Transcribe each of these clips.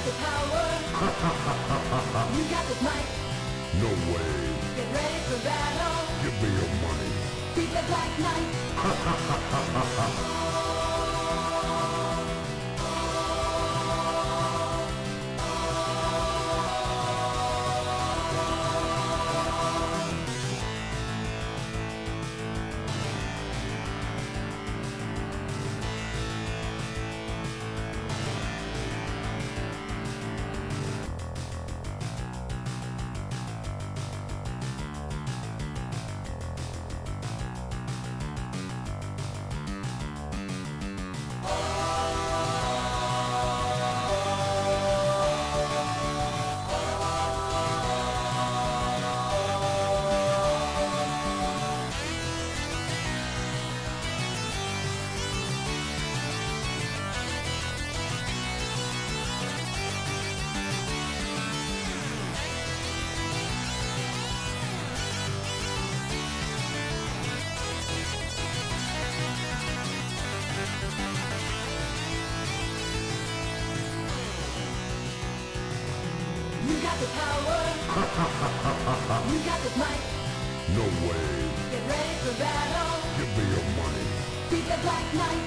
the power. You got the might. No way. Get ready for battle. Give me your money. Beat the Black Knight. You got the power. You got the might. No way. Get ready for battle. Give me your money. Beat the Black Knight.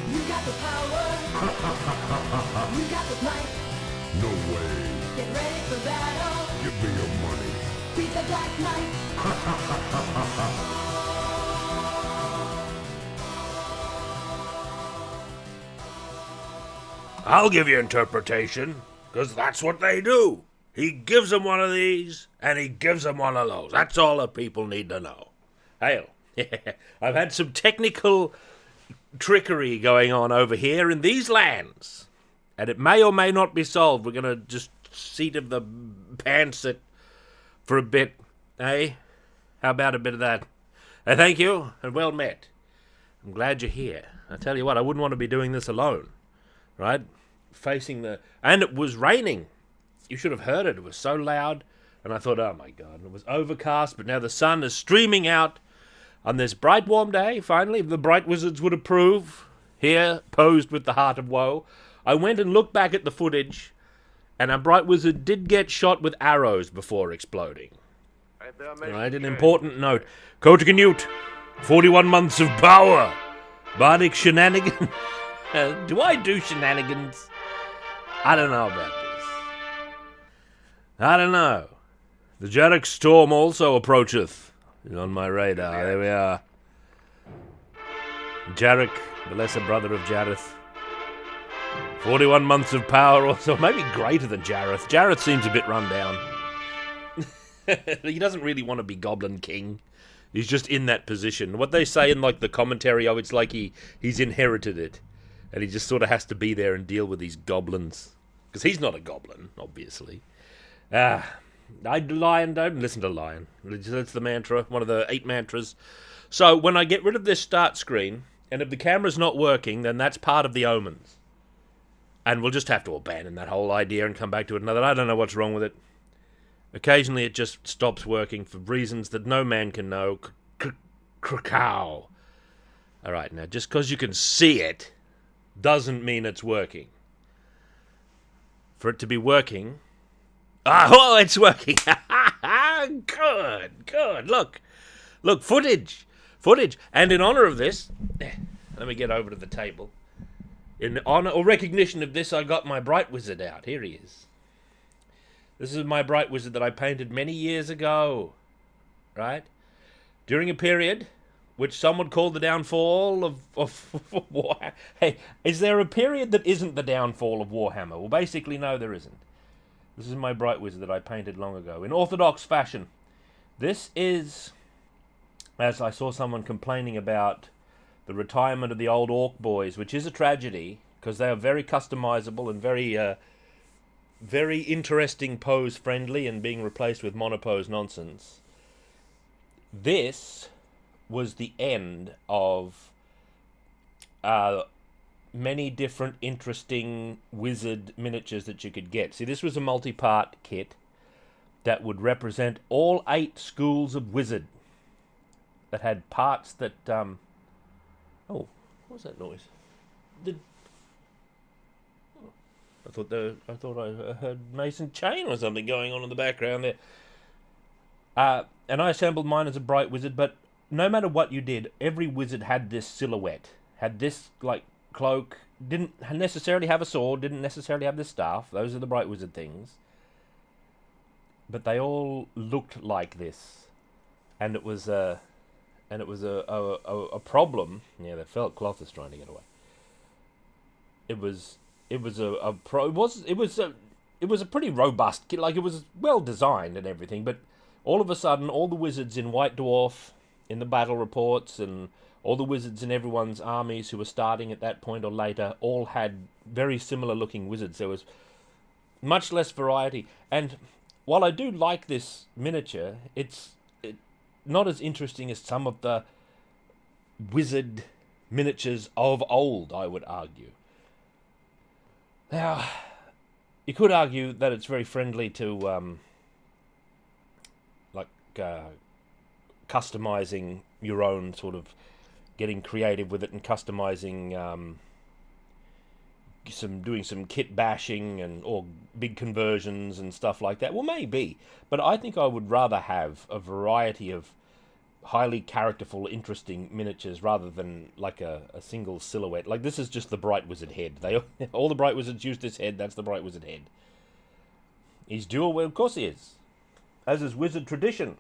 You got the power. You got the might. No way. Get ready for battle. Give me your money. Beat the Black Knight. I'll give you interpretation, because that's what they do. He gives them one of these, and he gives them one of those. That's all the people need to know. Hail. I've had some technical trickery going on over here in these lands, and it may or may not be solved. We're going to just seat of the pants it for a bit, eh? How about a bit of that? Thank you, and well met. I'm glad you're here. I tell you what, I wouldn't want to be doing this alone, right? Facing the... And it was raining. You should have heard it. It was so loud. And I thought, oh my God. And it was overcast, but now the sun is streaming out on this bright, warm day. Finally, if the bright wizards would approve, here, posed with the heart of woe, I went and looked back at the footage, and our bright wizard did get shot with arrows before exploding. Right, an important note. Coach Canute, 41 months of power. Bardic shenanigans. Do I do shenanigans? I don't know about this. I don't know. The Jarek storm also approacheth. Is on my radar. There we are. Jarek, the lesser brother of Jareth. 41 months of power also. Maybe greater than Jareth. Jareth seems a bit run down. He doesn't really want to be Goblin King. He's just in that position. What they say in like the commentary, it's like he's inherited it. And he just sort of has to be there and deal with these goblins. Because he's not a goblin, obviously. Lion, don't listen to Lion. That's the mantra, one of the 8 mantras. So when I get rid of this start screen, and if the camera's not working, then that's part of the omens. And we'll just have to abandon that whole idea and come back to it another. I don't know what's wrong with it. Occasionally it just stops working for reasons that no man can know. Krakow. Alright, now just because you can see it doesn't mean it's working. For it to be working... Oh, it's working! Good. Look, footage footage. And in honor of this, let me get over to the table. In honor or recognition of this, I got my Bright Wizard out. Here he is. This is my Bright Wizard that I painted many years ago, right? During a period which some would call the downfall of Warhammer. Hey, is there a period that isn't the downfall of Warhammer? Well, basically, no, there isn't. This is my Bright Wizard that I painted long ago in orthodox fashion. This is, as I saw someone complaining about the retirement of the old Orc boys, which is a tragedy because they are very customizable and very interesting pose friendly and being replaced with monopose nonsense. This was the end of many different interesting wizard miniatures that you could get. See, this was a multi-part kit that would represent all 8 schools of wizard that had parts that oh, what was that noise? I thought I heard Mason Chain or something going on in the background there. And I assembled mine as a Bright Wizard, but no matter what you did, every wizard had this silhouette, had this like cloak, didn't necessarily have a sword, didn't necessarily have the staff. Those are the Bright Wizard things. But they all looked like this, and it was a problem. Yeah, the felt cloth is trying to get away. It was a pretty robust kit. Like, it was well designed and everything, but all of a sudden, all the wizards in White Dwarf, in the battle reports, and all the wizards in everyone's armies who were starting at that point or later, all had very similar looking wizards. There was much less variety. And while I do like this miniature, it's not as interesting as some of the wizard miniatures of old, I would argue. Now, you could argue that it's very friendly to customizing your own, sort of getting creative with it and customizing doing some kit bashing or big conversions and stuff like that. Well, maybe, but I think I would rather have a variety of highly characterful, interesting miniatures rather than like a single silhouette. Like, this is just the Bright Wizard head. All the Bright Wizards use this head. That's the Bright Wizard head. He's dual, well, of course he is, as is wizard tradition.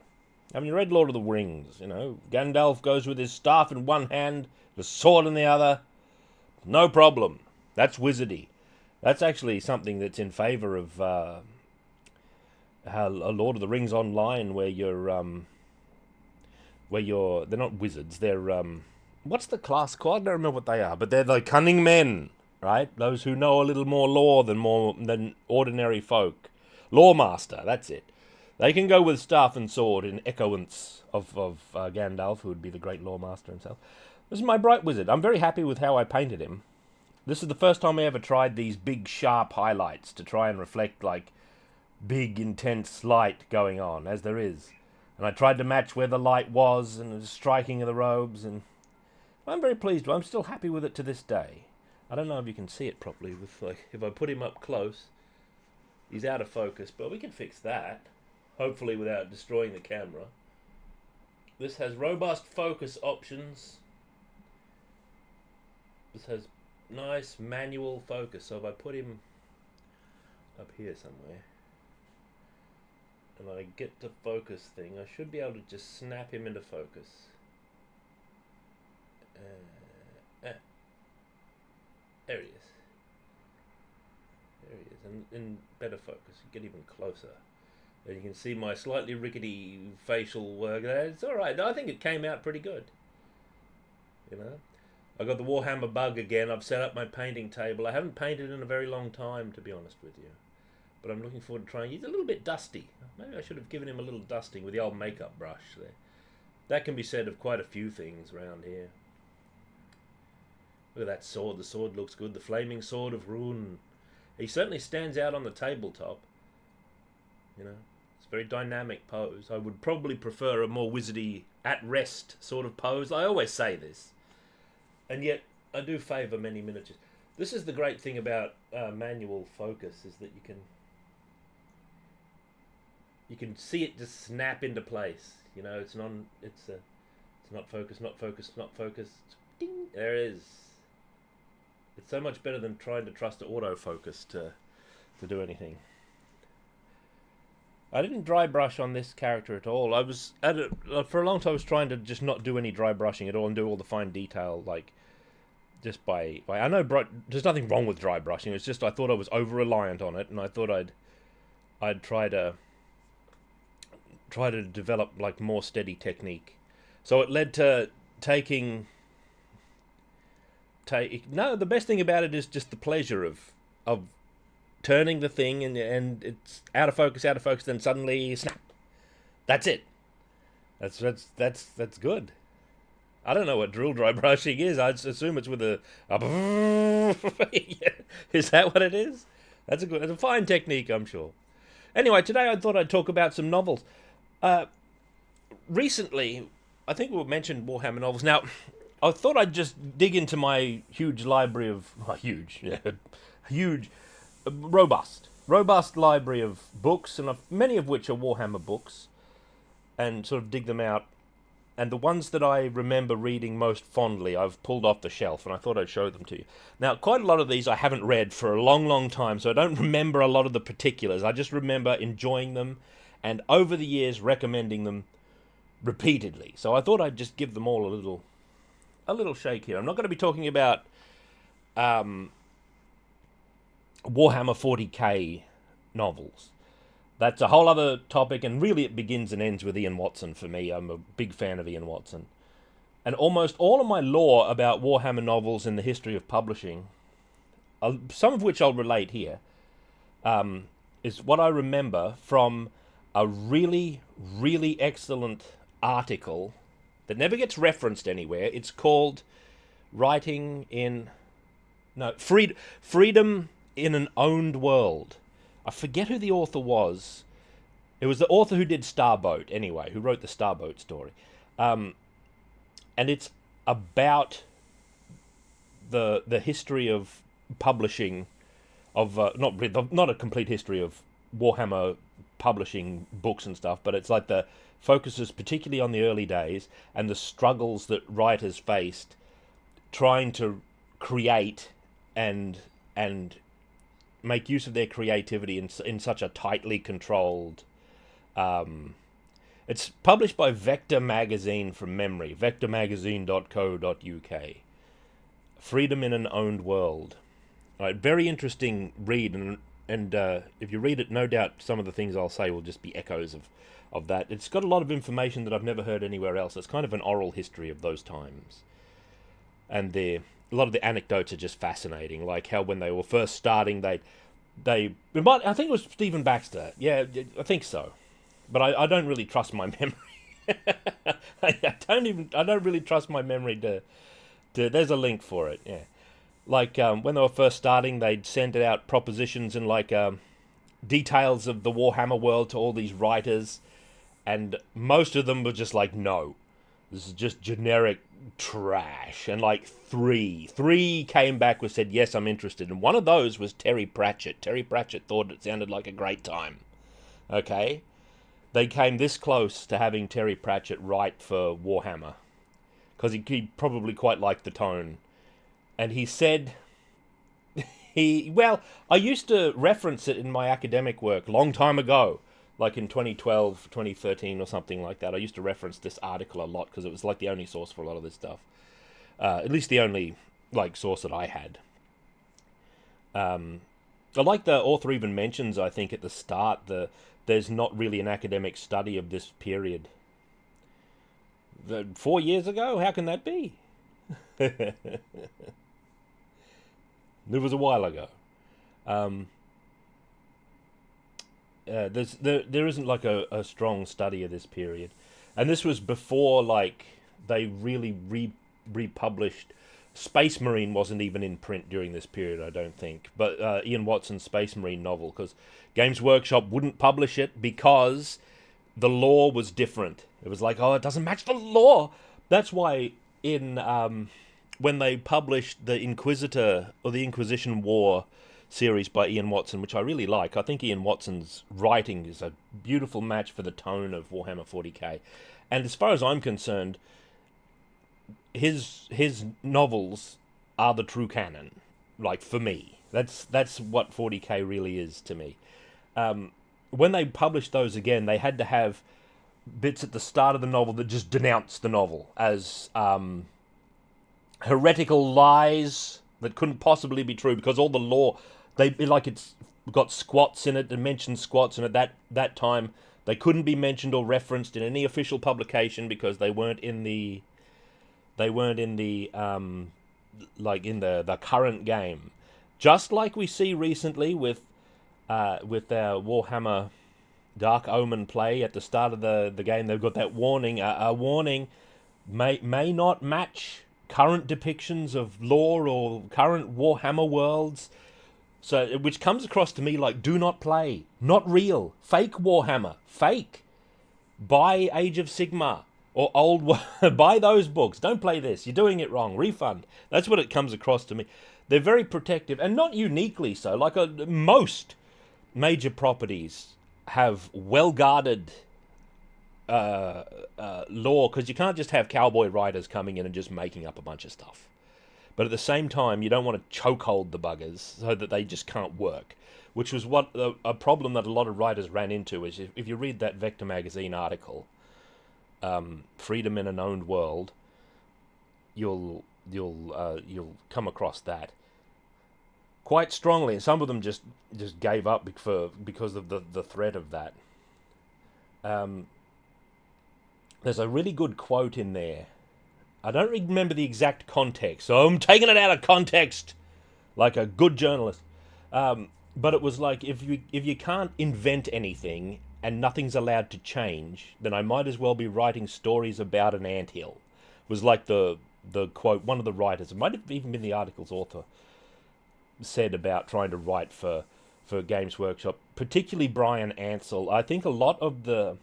I mean, you read Lord of the Rings, you know. Gandalf goes with his staff in one hand, the sword in the other. No problem. That's wizardy. That's actually something that's in favour of a Lord of the Rings Online, where they're not wizards. They're what's the class called? I don't remember what they are, but they're the cunning men, right? Those who know a little more lore than ordinary folk. Lawmaster, that's it. They can go with staff and sword in echoance of Gandalf, who would be the great Lawmaster himself. This is my Bright Wizard. I'm very happy with how I painted him. This is the first time I ever tried these big, sharp highlights to try and reflect, like, big, intense light going on, as there is. And I tried to match where the light was and the striking of the robes, and I'm very pleased. I'm still happy with it to this day. I don't know if you can see it properly with, like, if I put him up close. He's out of focus, but we can fix that. Hopefully without destroying the camera. This has robust focus options. This has nice manual focus. So if I put him up here somewhere, and I get the focus thing, I should be able to just snap him into focus. There he is. There he is. And in better focus, you get even closer. And you can see my slightly rickety facial work there. It's alright. I think it came out pretty good. You know? I got the Warhammer bug again. I've set up my painting table. I haven't painted in a very long time, to be honest with you. But I'm looking forward to trying. He's a little bit dusty. Maybe I should have given him a little dusting with the old makeup brush there. That can be said of quite a few things around here. Look at that sword. The sword looks good. The flaming sword of Ruin. He certainly stands out on the tabletop. You know? It's a very dynamic pose. I would probably prefer a more wizardy, at-rest sort of pose. I always say this. And yet, I do favour many miniatures. This is the great thing about manual focus, is that you can see it just snap into place. You know, it's It's not focused, not focused, not focused. Ding! There it is. It's so much better than trying to trust autofocus to do anything. I didn't dry brush on this character at all. I was for a long time I was trying to just not do any dry brushing at all and do all the fine detail, like just by I know there's nothing wrong with dry brushing. It's just I thought I was over reliant on it, and I thought I'd try to develop like more steady technique. So it led to no, the best thing about it is just the pleasure of turning the thing and it's out of focus, then suddenly snap. That's it. That's good. I don't know what drill dry brushing is. I assume it's with a is that what it is? That's a fine technique, I'm sure. Anyway, today I thought I'd talk about some novels. Recently, I think we mentioned Warhammer novels. Now, I thought I'd just dig into my huge library of robust library of books, and many of which are Warhammer books, and sort of dig them out. And the ones that I remember reading most fondly, I've pulled off the shelf, and I thought I'd show them to you. Now, quite a lot of these I haven't read for a long, long time, so I don't remember a lot of the particulars. I just remember enjoying them, and over the years recommending them repeatedly. So I thought I'd just give them all a little shake here. I'm not going to be talking about Warhammer 40k novels. That's a whole other topic, and really it begins and ends with Ian Watson for me. I'm a big fan of Ian Watson. And almost all of my lore about Warhammer novels in the history of publishing, some of which I'll relate here, is what I remember from a really, really excellent article that never gets referenced anywhere. It's called Freedom in an Owned World. I forget who the author was. It was the author who did Starboat, anyway, who wrote the Starboat story. And it's about the history of publishing, of not a complete history of Warhammer publishing books and stuff, but it's like the focuses particularly on the early days and the struggles that writers faced trying to create and make use of their creativity in such a tightly controlled. It's published by Vector Magazine from memory, vectormagazine.co.uk. Freedom in an Owned World. Right, very interesting read, and if you read it, no doubt some of the things I'll say will just be echoes of that. It's got a lot of information that I've never heard anywhere else. It's kind of an oral history of those times. And a lot of the anecdotes are just fascinating, like how when they were first starting, I think it was Stephen Baxter. Yeah, I think so. But I don't really trust my memory. I don't really trust my memory to there's a link for it, yeah. Like, when they were first starting, they'd send out propositions and, like, details of the Warhammer world to all these writers, and most of them were just like, no, this is just generic trash. And, like, three came back and said, yes, I'm interested. And one of those was Terry Pratchett. Terry Pratchett thought it sounded like a great time. Okay? They came this close to having Terry Pratchett write for Warhammer, because he probably quite liked the tone. And he said, I used to reference it in my academic work long time ago, like in 2012, 2013 or something like that. I used to reference this article a lot because it was like the only source for a lot of this stuff. At least the only like source that I had. I like the author even mentions, I think at the start, there's not really an academic study of this period. 4 years ago? How can that be? It was a while ago. There isn't like a strong study of this period, and this was before like they really republished. Space Marine wasn't even in print during this period, I don't think. But Ian Watson's Space Marine novel, because Games Workshop wouldn't publish it because the lore was different. It was like, oh, it doesn't match the lore. That's why in when they published the Inquisitor or the Inquisition War series by Ian Watson, which I really like. I think Ian Watson's writing is a beautiful match for the tone of Warhammer 40k. And as far as I'm concerned, his novels are the true canon. Like, for me, that's what 40k really is to me. When they published those again, they had to have bits at the start of the novel that just denounced the novel as heretical lies that couldn't possibly be true, because all the lore, it's got squats in it, and mentions squats, and at that time they couldn't be mentioned or referenced in any official publication because they weren't in the current game. Just like we see recently with our Warhammer Dark Omen play at the start of the game, they've got that warning. A warning may not match current depictions of lore or current Warhammer worlds. So, which comes across to me like, do not play, not real, fake Warhammer, fake. Buy Age of Sigmar or buy those books. Don't play this. You're doing it wrong. Refund. That's what it comes across to me. They're very protective, and not uniquely so. Like most major properties have well-guarded lore, because you can't just have cowboy writers coming in and just making up a bunch of stuff. But at the same time, you don't want to chokehold the buggers so that they just can't work, which was what a problem that a lot of writers ran into. Is if you read that Vector magazine article, "Freedom in an Owned World," you'll come across that quite strongly, and some of them just gave up because of the threat of that. There's a really good quote in there. I don't remember the exact context, so I'm taking it out of context like a good journalist. But it was like, if you can't invent anything and nothing's allowed to change, then I might as well be writing stories about an anthill. Was like the quote one of the writers, it might have even been the article's author, said about trying to write for Games Workshop, particularly Brian Ansell. I think a lot of the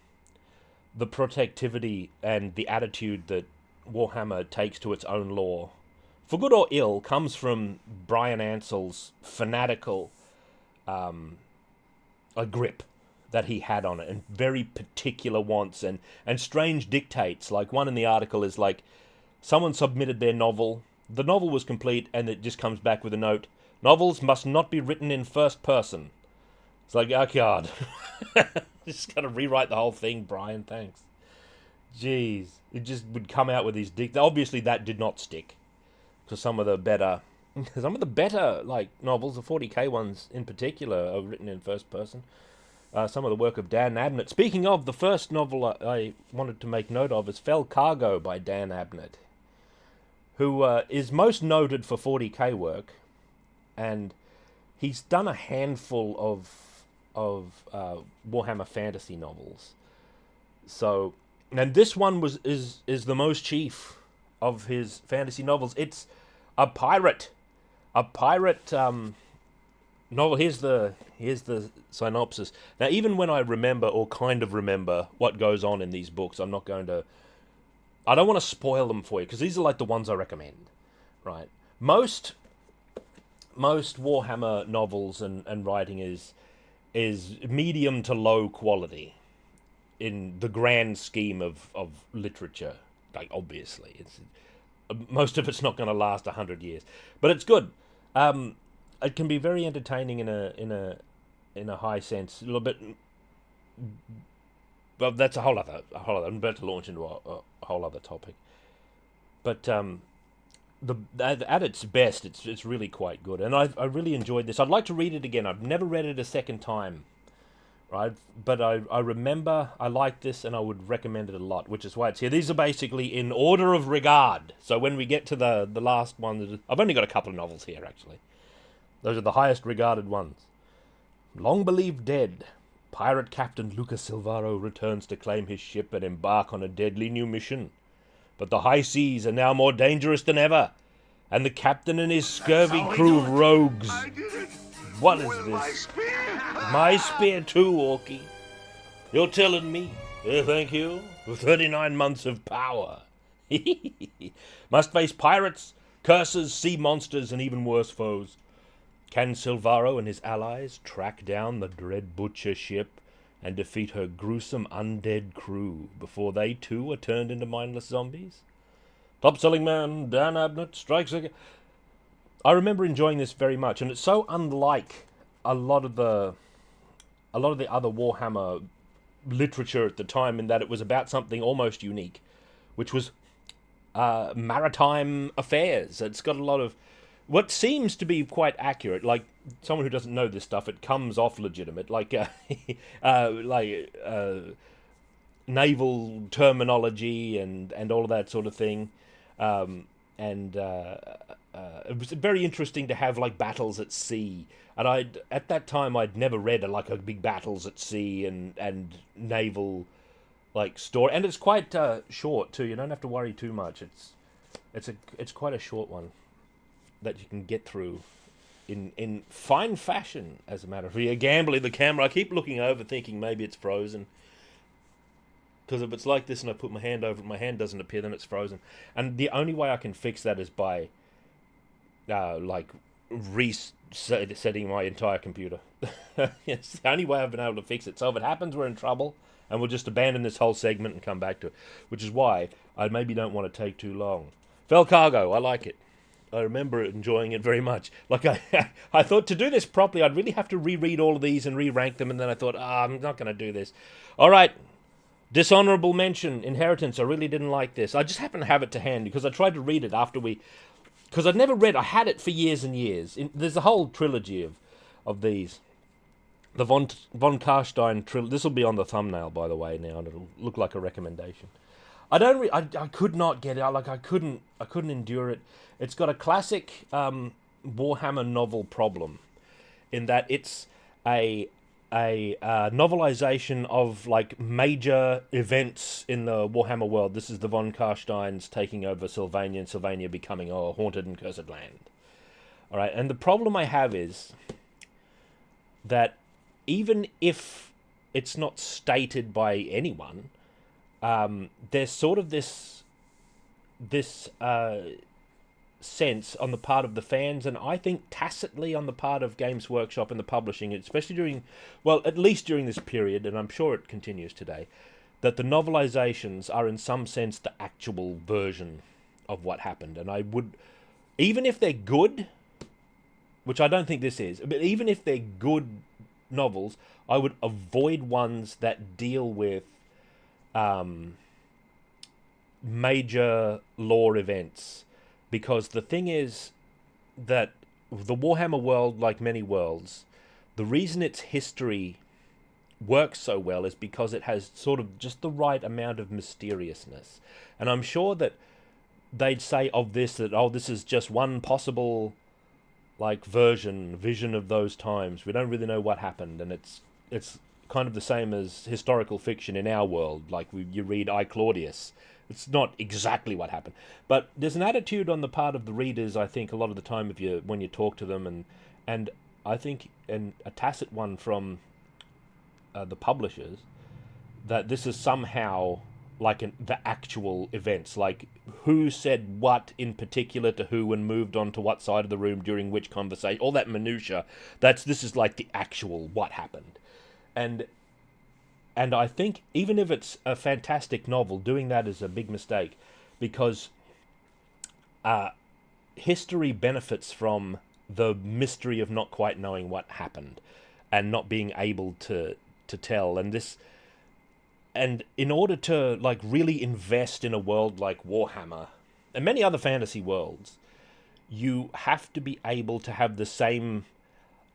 protectivity and the attitude that Warhammer takes to its own lore, for good or ill, comes from Brian Ansell's fanatical a grip that he had on it, and very particular wants and strange dictates. Like, one in the article is like, someone submitted their novel, the novel was complete, and it just comes back with a note: novels must not be written in first person. It's like, oh god. Just gotta rewrite the whole thing, Brian, thanks. Jeez. It just would come out with these dictates. Obviously that did not stick, because some of the better like novels, the 40k ones in particular, are written in first person. Some of the work of Dan Abnett. Speaking of, the first novel I wanted to make note of is Fell Cargo by Dan Abnett, who is most noted for 40k work, and he's done a handful of Warhammer fantasy novels. So, and this one is the most chief of his fantasy novels. It's a pirate novel. Here's the synopsis. Now, even when I remember, or kind of remember, what goes on in these books, I don't want to spoil them for you, because these are like the ones I recommend, right? Most Warhammer novels and writing is medium to low quality in the grand scheme of literature. Like, obviously, most of it's not going to last 100 years, but it's good. It can be very entertaining in a high sense, a little bit. But that's a whole other. I'm about to launch into a whole other topic. But at its best, it's really quite good, and I really enjoyed this. I'd like to read it again. I've never read it a second time, right? But I remember I liked this, and I would recommend it a lot, which is why it's here. These are basically in order of regard. So when we get to the last one, I've only got a couple of novels here, actually. Those are the highest regarded ones. Long believed dead, pirate captain Lucas Silvaro returns to claim his ship and embark on a deadly new mission. But the high seas are now more dangerous than ever, and the captain and his scurvy crew of rogues. What is this? My spear too, Orky. You're telling me? Thank you. For 39 months of power. Must face pirates, cursers, sea monsters, and even worse foes. Can Silvaro and his allies track down the dread butcher ship and defeat her gruesome undead crew before they too are turned into mindless zombies? Top-selling man, Dan Abnett, strikes again. I remember enjoying this very much, and it's so unlike a lot of the other Warhammer literature at the time in that it was about something almost unique, which was maritime affairs. It's got a lot of what seems to be quite accurate. Like someone who doesn't know this stuff, it comes off legitimate. Like naval terminology and all of that sort of thing. And it was very interesting to have like battles at sea. And at that time I'd never read like a big battles at sea and naval like story. And it's quite short too. You don't have to worry too much. It's quite a short one that you can get through in fine fashion. As a matter of fact, you're gambling the camera. I keep looking over, thinking maybe it's frozen. Because if it's like this and I put my hand over it, my hand doesn't appear, then it's frozen. And the only way I can fix that is by, resetting my entire computer. It's the only way I've been able to fix it. So if it happens, we're in trouble, and we'll just abandon this whole segment and come back to it. Which is why I maybe don't want to take too long. Fell Cargo, I like it. I remember enjoying it very much. Like I thought to do this properly, I'd really have to reread all of these and re-rank them, and then I thought, I'm not going to do this. All right. Dishonorable mention, Inheritance. I really didn't like this. I just happened to have it to hand because I tried to read it after because I'd never read. I had it for years and years. There's a whole trilogy of these. The von Karstein trilogy. This will be on the thumbnail, by the way. Now and it'll look like a recommendation. I could not get it. Like I couldn't endure it. It's got a classic Warhammer novel problem, in that it's a novelization of like major events in the Warhammer world. This is the von Karsteins taking over Sylvania and Sylvania becoming a haunted and cursed land. All right, and the problem I have is that even if it's not stated by anyone, there's sort of this sense on the part of the fans, and I think tacitly on the part of Games Workshop and the publishing, especially at least during this period, and I'm sure it continues today, that the novelizations are in some sense the actual version of what happened. And I would, even if they're good, which I don't think this is, but even if they're good novels, I would avoid ones that deal with major lore events. Because the thing is that the Warhammer world, like many worlds, the reason its history works so well is because it has sort of just the right amount of mysteriousness. And I'm sure that they'd say of this that, this is just one possible like vision of those times. We don't really know what happened, and it's kind of the same as historical fiction in our world. Like you read I Claudius. It's not exactly what happened, but there's an attitude on the part of the readers, I think, a lot of the time when you talk to them, and I think a tacit one from the publishers, that this is somehow like the actual events, like who said what in particular to who and moved on to what side of the room during which conversation, all that minutia. This is like the actual what happened, and I think even if it's a fantastic novel, doing that is a big mistake, because history benefits from the mystery of not quite knowing what happened and not being able to tell. And in order to like really invest in a world like Warhammer and many other fantasy worlds, you have to be able to have the same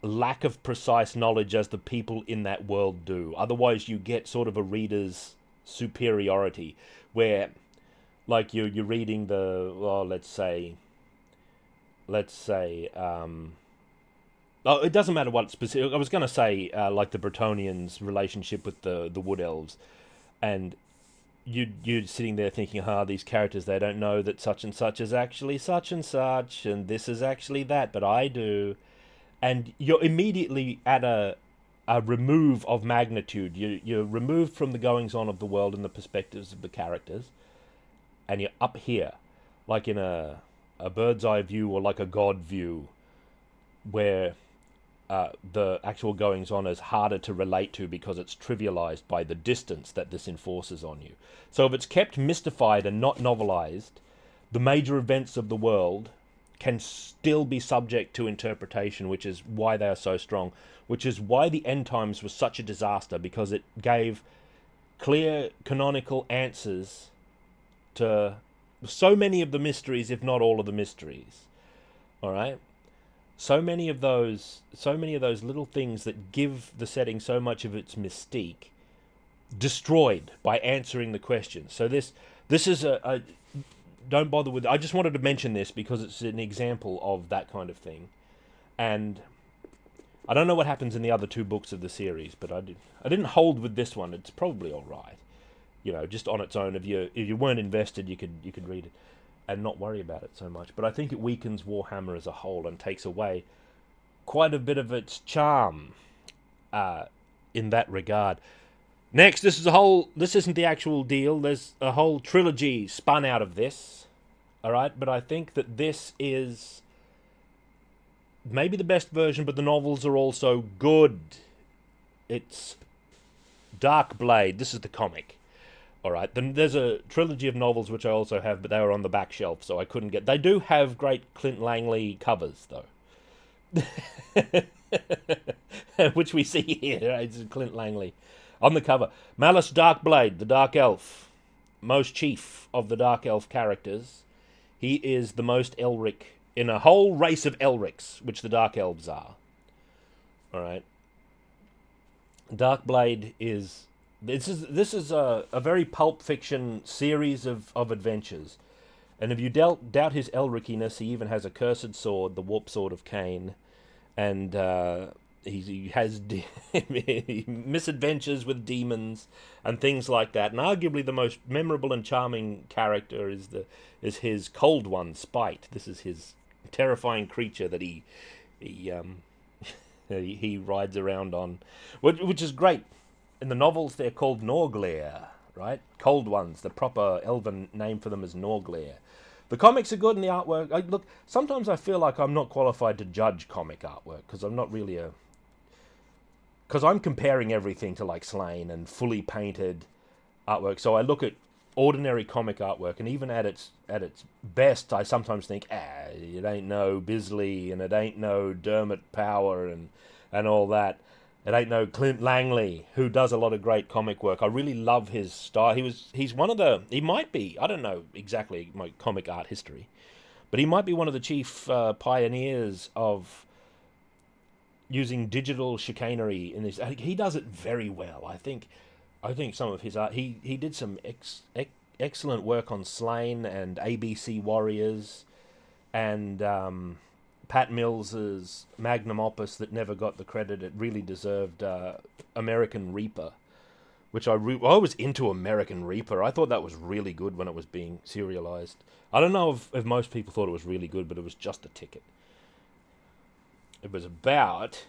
lack of precise knowledge as the people in that world do. Otherwise you get sort of a reader's superiority where like you're reading let's say it doesn't matter what specific. I was going to say like the Bretonians' relationship with the Wood Elves, and you're sitting there thinking, these characters, they don't know that such and such is actually such and such, and this is actually that, but I do. And you're immediately at a remove of magnitude. You're removed from the goings-on of the world and the perspectives of the characters, and you're up here, like in a bird's eye view or like a god view, where the actual goings-on is harder to relate to because it's trivialized by the distance that this enforces on you. So if it's kept mystified and not novelized, the major events of the world can still be subject to interpretation, which is why they are so strong, which is why the end times was such a disaster, because it gave clear canonical answers to so many of the mysteries, if not all of the mysteries. All right? So many of those little things that give the setting so much of its mystique destroyed by answering the question. So this is a don't bother with. I just wanted to mention this because it's an example of that kind of thing, and I don't know what happens in the other two books of the series, but I didn't hold with this one. It's probably all right, just on its own. If you weren't invested, you could read it and not worry about it so much. But I think it weakens Warhammer as a whole and takes away quite a bit of its charm in that regard. Next, this isn't the actual deal. There's a whole trilogy spun out of this, all right? But I think that this is maybe the best version, but the novels are also good. It's Dark Blade. This is the comic, all right? Then there's a trilogy of novels which I also have, but they were on the back shelf, so I couldn't get. They do have great Clint Langley covers, though, which we see here. It's Clint Langley. On the cover, Malus Darkblade, the Dark Elf, most chief of the Dark Elf characters. He is the most Elric in a whole race of Elrics, which the Dark Elves are. All right. Darkblade is this is a very pulp fiction series of adventures, and if you doubt his Elriciness, he even has a cursed sword, the Warp Sword of Cain, and he has misadventures with demons and things like that. And arguably the most memorable and charming character is his Cold One, Spite. This is his terrifying creature that he rides around on, which is great. In the novels, they're called Norglir, right? Cold Ones. The proper elven name for them is Norglir. The comics are good, and the artwork. Look, sometimes I feel like I'm not qualified to judge comic artwork because I'm not really because I'm comparing everything to like Slain and fully painted artwork. So I look at ordinary comic artwork, and even at its best, I sometimes think, it ain't no Bisley, and it ain't no Dermot Power, and all that. It ain't no Clint Langley, who does a lot of great comic work. I really love his style. He might be, I don't know exactly my comic art history, but he might be one of the chief pioneers of using digital chicanery in this. He does it very well. I think some of his art. He did some excellent work on Slain and ABC Warriors, and Pat Mills's magnum opus that never got the credit it really deserved, American Reaper, which I was into American Reaper. I thought that was really good when it was being serialized. I don't know if most people thought it was really good, but it was just a ticket. It was about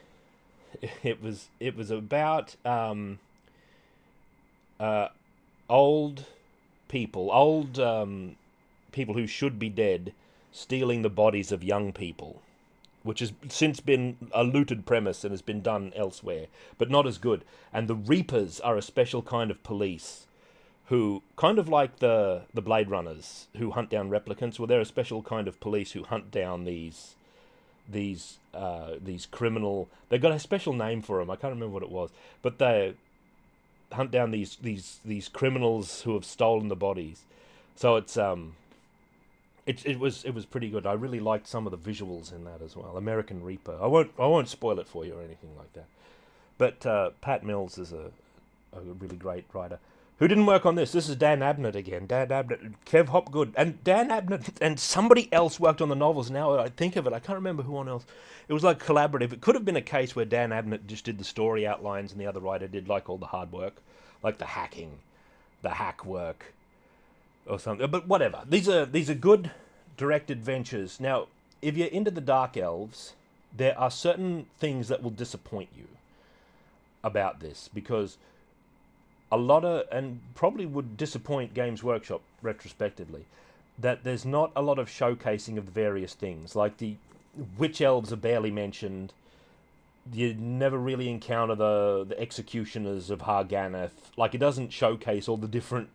old people who should be dead stealing the bodies of young people, which has since been a looted premise and has been done elsewhere, but not as good. And the Reapers are a special kind of police who, kind of like the Blade Runners who hunt down replicants, well, they're a special kind of police who hunt down these criminal. They've got a special name for them. I can't remember what it was, but they hunt down these criminals who have stolen the bodies. So it was pretty good. I really liked some of the visuals in that as well. American Reaper. I won't spoil it for you or anything like that. But Pat Mills is a really great writer. Who didn't work on this? This is Dan Abnett again. Dan Abnett, Kev Hopgood, and Dan Abnett and somebody else worked on the novels. Now I think of it, I can't remember who else. It was like collaborative. It could have been a case where Dan Abnett just did the story outlines and the other writer did like all the hard work, like the hack work, or something. But whatever. These are good directed ventures. Now, if you're into the Dark Elves, there are certain things that will disappoint you about this, because and probably would disappoint Games Workshop retrospectively, that there's not a lot of showcasing of the various things. Like the Witch Elves are barely mentioned. You never really encounter the Executioners of Harganeth. Like, it doesn't showcase all the different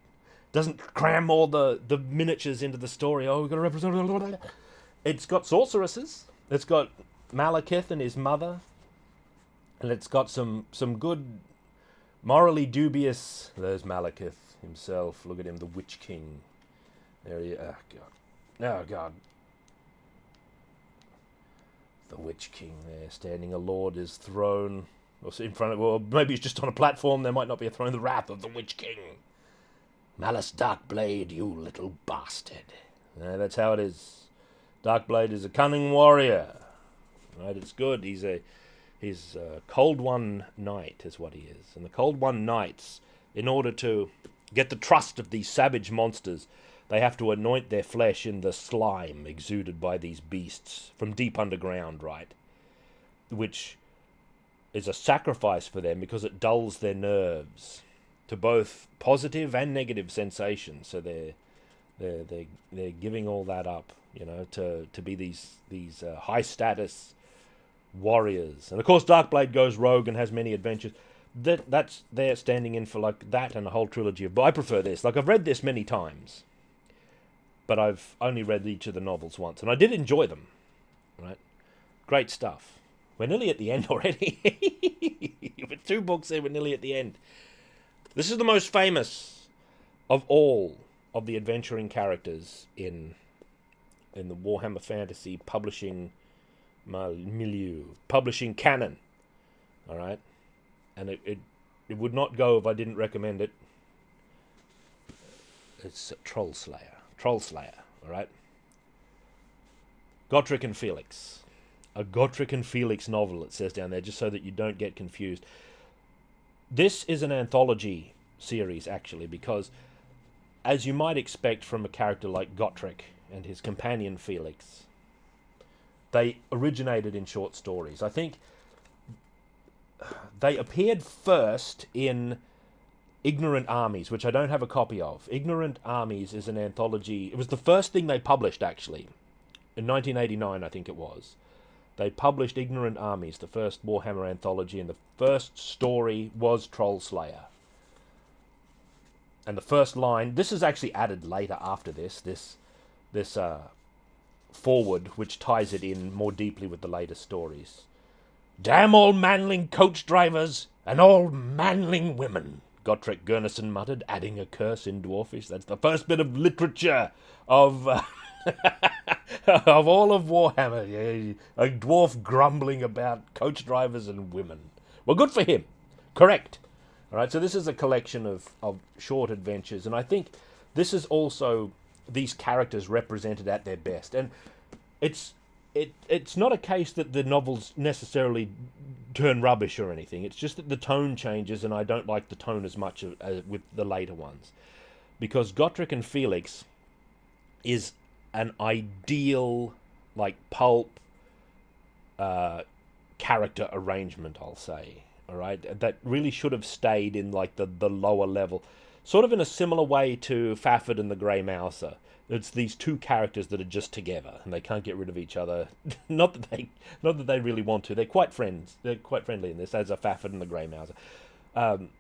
doesn't cram all the miniatures into the story. Oh, we've got to represent. It's got sorceresses. It's got Malekith and his mother, and it's got some good, morally dubious. There's Malekith himself. Look at him, the Witch King. There he. Oh God. Oh God. The Witch King there, standing alord his throne, or in front of. Well, maybe he's just on a platform. There might not be a throne. The wrath of the Witch King. Malice Darkblade, you little bastard. That's how it is. Darkblade is a cunning warrior. Right, it's good. He's a Cold One Knight is what he is. And the Cold One Knights, in order to get the trust of these savage monsters, they have to anoint their flesh in the slime exuded by these beasts from deep underground, right? Which is a sacrifice for them because it dulls their nerves to both positive and negative sensations. So they're giving all that up, you know, to be these high status warriors. And of course Darkblade goes rogue and has many adventures. That's they're standing in for like that and a whole trilogy of. But I prefer this. Like I've read this many times, but I've only read each of the novels once, and I did enjoy them. Right, great stuff. We're nearly at the end already. With 2 books there, we're nearly at the end. This is the most famous of all of the adventuring characters in the Warhammer Fantasy publishing milieu, publishing canon. All right, and it would not go if I didn't recommend it. It's Troll Slayer. All right. Gotrek and Felix. A Gotrek and Felix novel, it says down there, just so that you don't get confused. This is an anthology series, actually, because, as you might expect from a character like Gotrek and his companion Felix, they originated in short stories. I think they appeared first in Ignorant Armies, which I don't have a copy of. Ignorant Armies is an anthology. It was the first thing they published, actually. In 1989, I think it was. They published Ignorant Armies, the first Warhammer anthology, and the first story was Troll Slayer. And the first line, this is actually added later after this forward, which ties it in more deeply with the later stories. Damn all manling coach drivers and all manling women, Gotrek Gurnison muttered, adding a curse in Dwarfish. That's the first bit of literature of of all of Warhammer. Yeah, a dwarf grumbling about coach drivers and women. Well, good for him. Correct. All right, so this is a collection of short adventures, and I think this is also these characters represented at their best. And it's not a case that the novels necessarily turn rubbish or anything. It's just that the tone changes, and I don't like the tone as much as with the later ones. Because Gotrek and Felix is an ideal, like, pulp character arrangement, I'll say. All right? That really should have stayed in, like, the lower level. Sort of in a similar way to Fafhrd and the Grey Mouser. It's these two characters that are just together, and they can't get rid of each other. Not that they really want to. They're quite friends. They're quite friendly in this, as are Fafhrd and the Grey Mouser.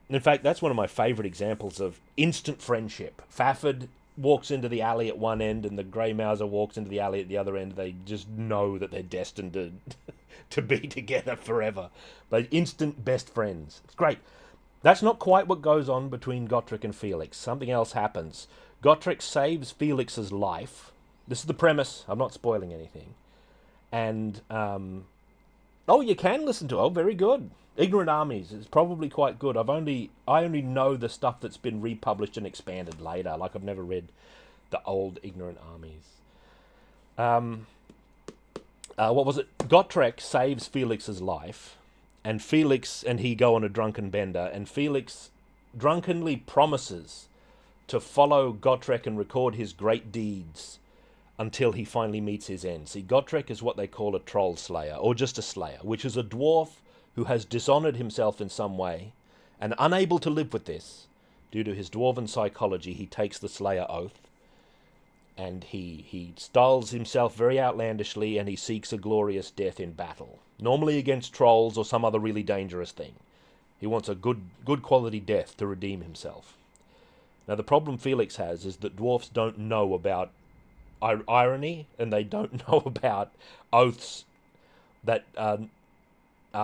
In fact, that's one of my favourite examples of instant friendship. Fafhrd walks into the alley at one end, and the Grey Mouser walks into the alley at the other end. They just know that they're destined to be together forever. They're instant best friends. It's great. That's not quite what goes on between Gotrek and Felix. Something else happens. Gotrek saves Felix's life. This is the premise. I'm not spoiling anything. And, you can listen to it. Oh, very good. Ignorant Armies is probably quite good. I only know the stuff that's been republished and expanded later. Like, I've never read the old Ignorant Armies. What was it? Gotrek saves Felix's life, and Felix and he go on a drunken bender, and Felix drunkenly promises to follow Gotrek and record his great deeds until he finally meets his end. See, Gotrek is what they call a troll slayer, or just a slayer, which is a dwarf who has dishonoured himself in some way, and unable to live with this, due to his dwarven psychology, he takes the slayer oath, and he styles himself very outlandishly, and he seeks a glorious death in battle, normally against trolls or some other really dangerous thing. He wants a good quality death to redeem himself. Now, the problem Felix has is that dwarfs don't know about irony, and they don't know about oaths that are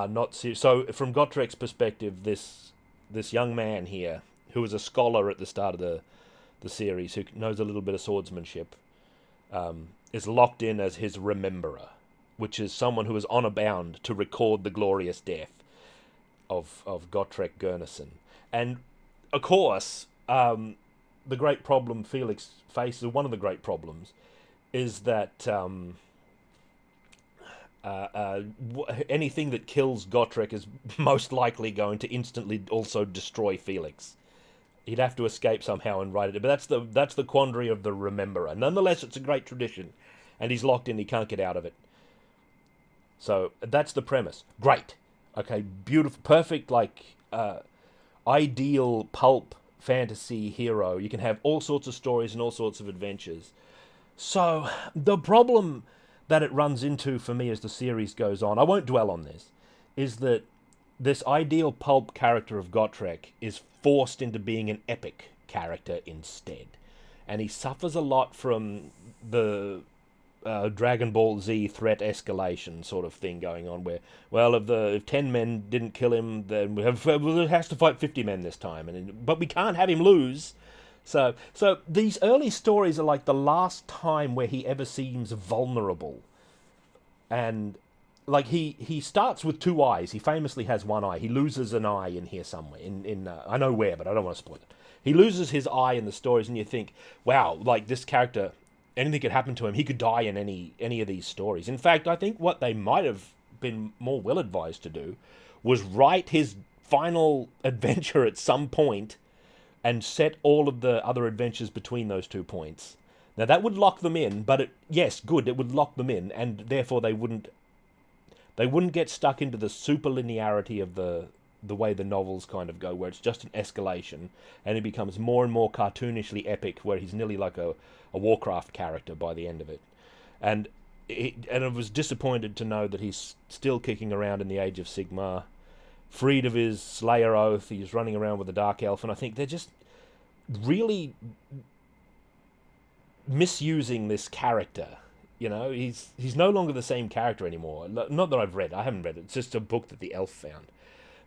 not serious. So, from Gottrek's perspective, this young man here, who was a scholar at the start of the series, who knows a little bit of swordsmanship, is locked in as his rememberer, which is someone who is honor bound to record the glorious death of Gottrek Gurnason. And, of course, the great problem Felix faces, one of the great problems, is that anything that kills Gottrek is most likely going to instantly also destroy Felix. He'd have to escape somehow and write it. But that's the quandary of the Rememberer. Nonetheless, it's a great tradition, and he's locked in. He can't get out of it. So that's the premise. Great. Okay, beautiful, perfect, ideal pulp fantasy hero. You can have all sorts of stories and all sorts of adventures. So the problem that it runs into for me as the series goes on, I won't dwell on this, is that this ideal pulp character of Gottrek is forced into being an epic character instead. And he suffers a lot from the Dragon Ball Z threat escalation sort of thing going on, where, well, if 10 men didn't kill him, then we has to fight 50 men this time, but we can't have him lose. So these early stories are like the last time where he ever seems vulnerable. And like he starts with two eyes. He famously has one eye. He loses an eye in here somewhere. I know where, but I don't want to spoil it. He loses his eye in the stories, and you think, wow, like this character, anything could happen to him. He could die in any of these stories. In fact, I think what they might have been more well advised to do was write his final adventure at some point and set all of the other adventures between those 2 points. Now, that would lock them in, but it would lock them in, and therefore they wouldn't get stuck into the super linearity of the way the novels kind of go, where it's just an escalation, and it becomes more and more cartoonishly epic, where he's nearly like a Warcraft character by the end of it. And I was disappointed to know that he's still kicking around in the Age of Sigmar, freed of his Slayer oath. He's running around with a Dark Elf, and I think they're just really misusing this character. You know, he's no longer the same character anymore. Not that I haven't read it. It's just a book that the elf found.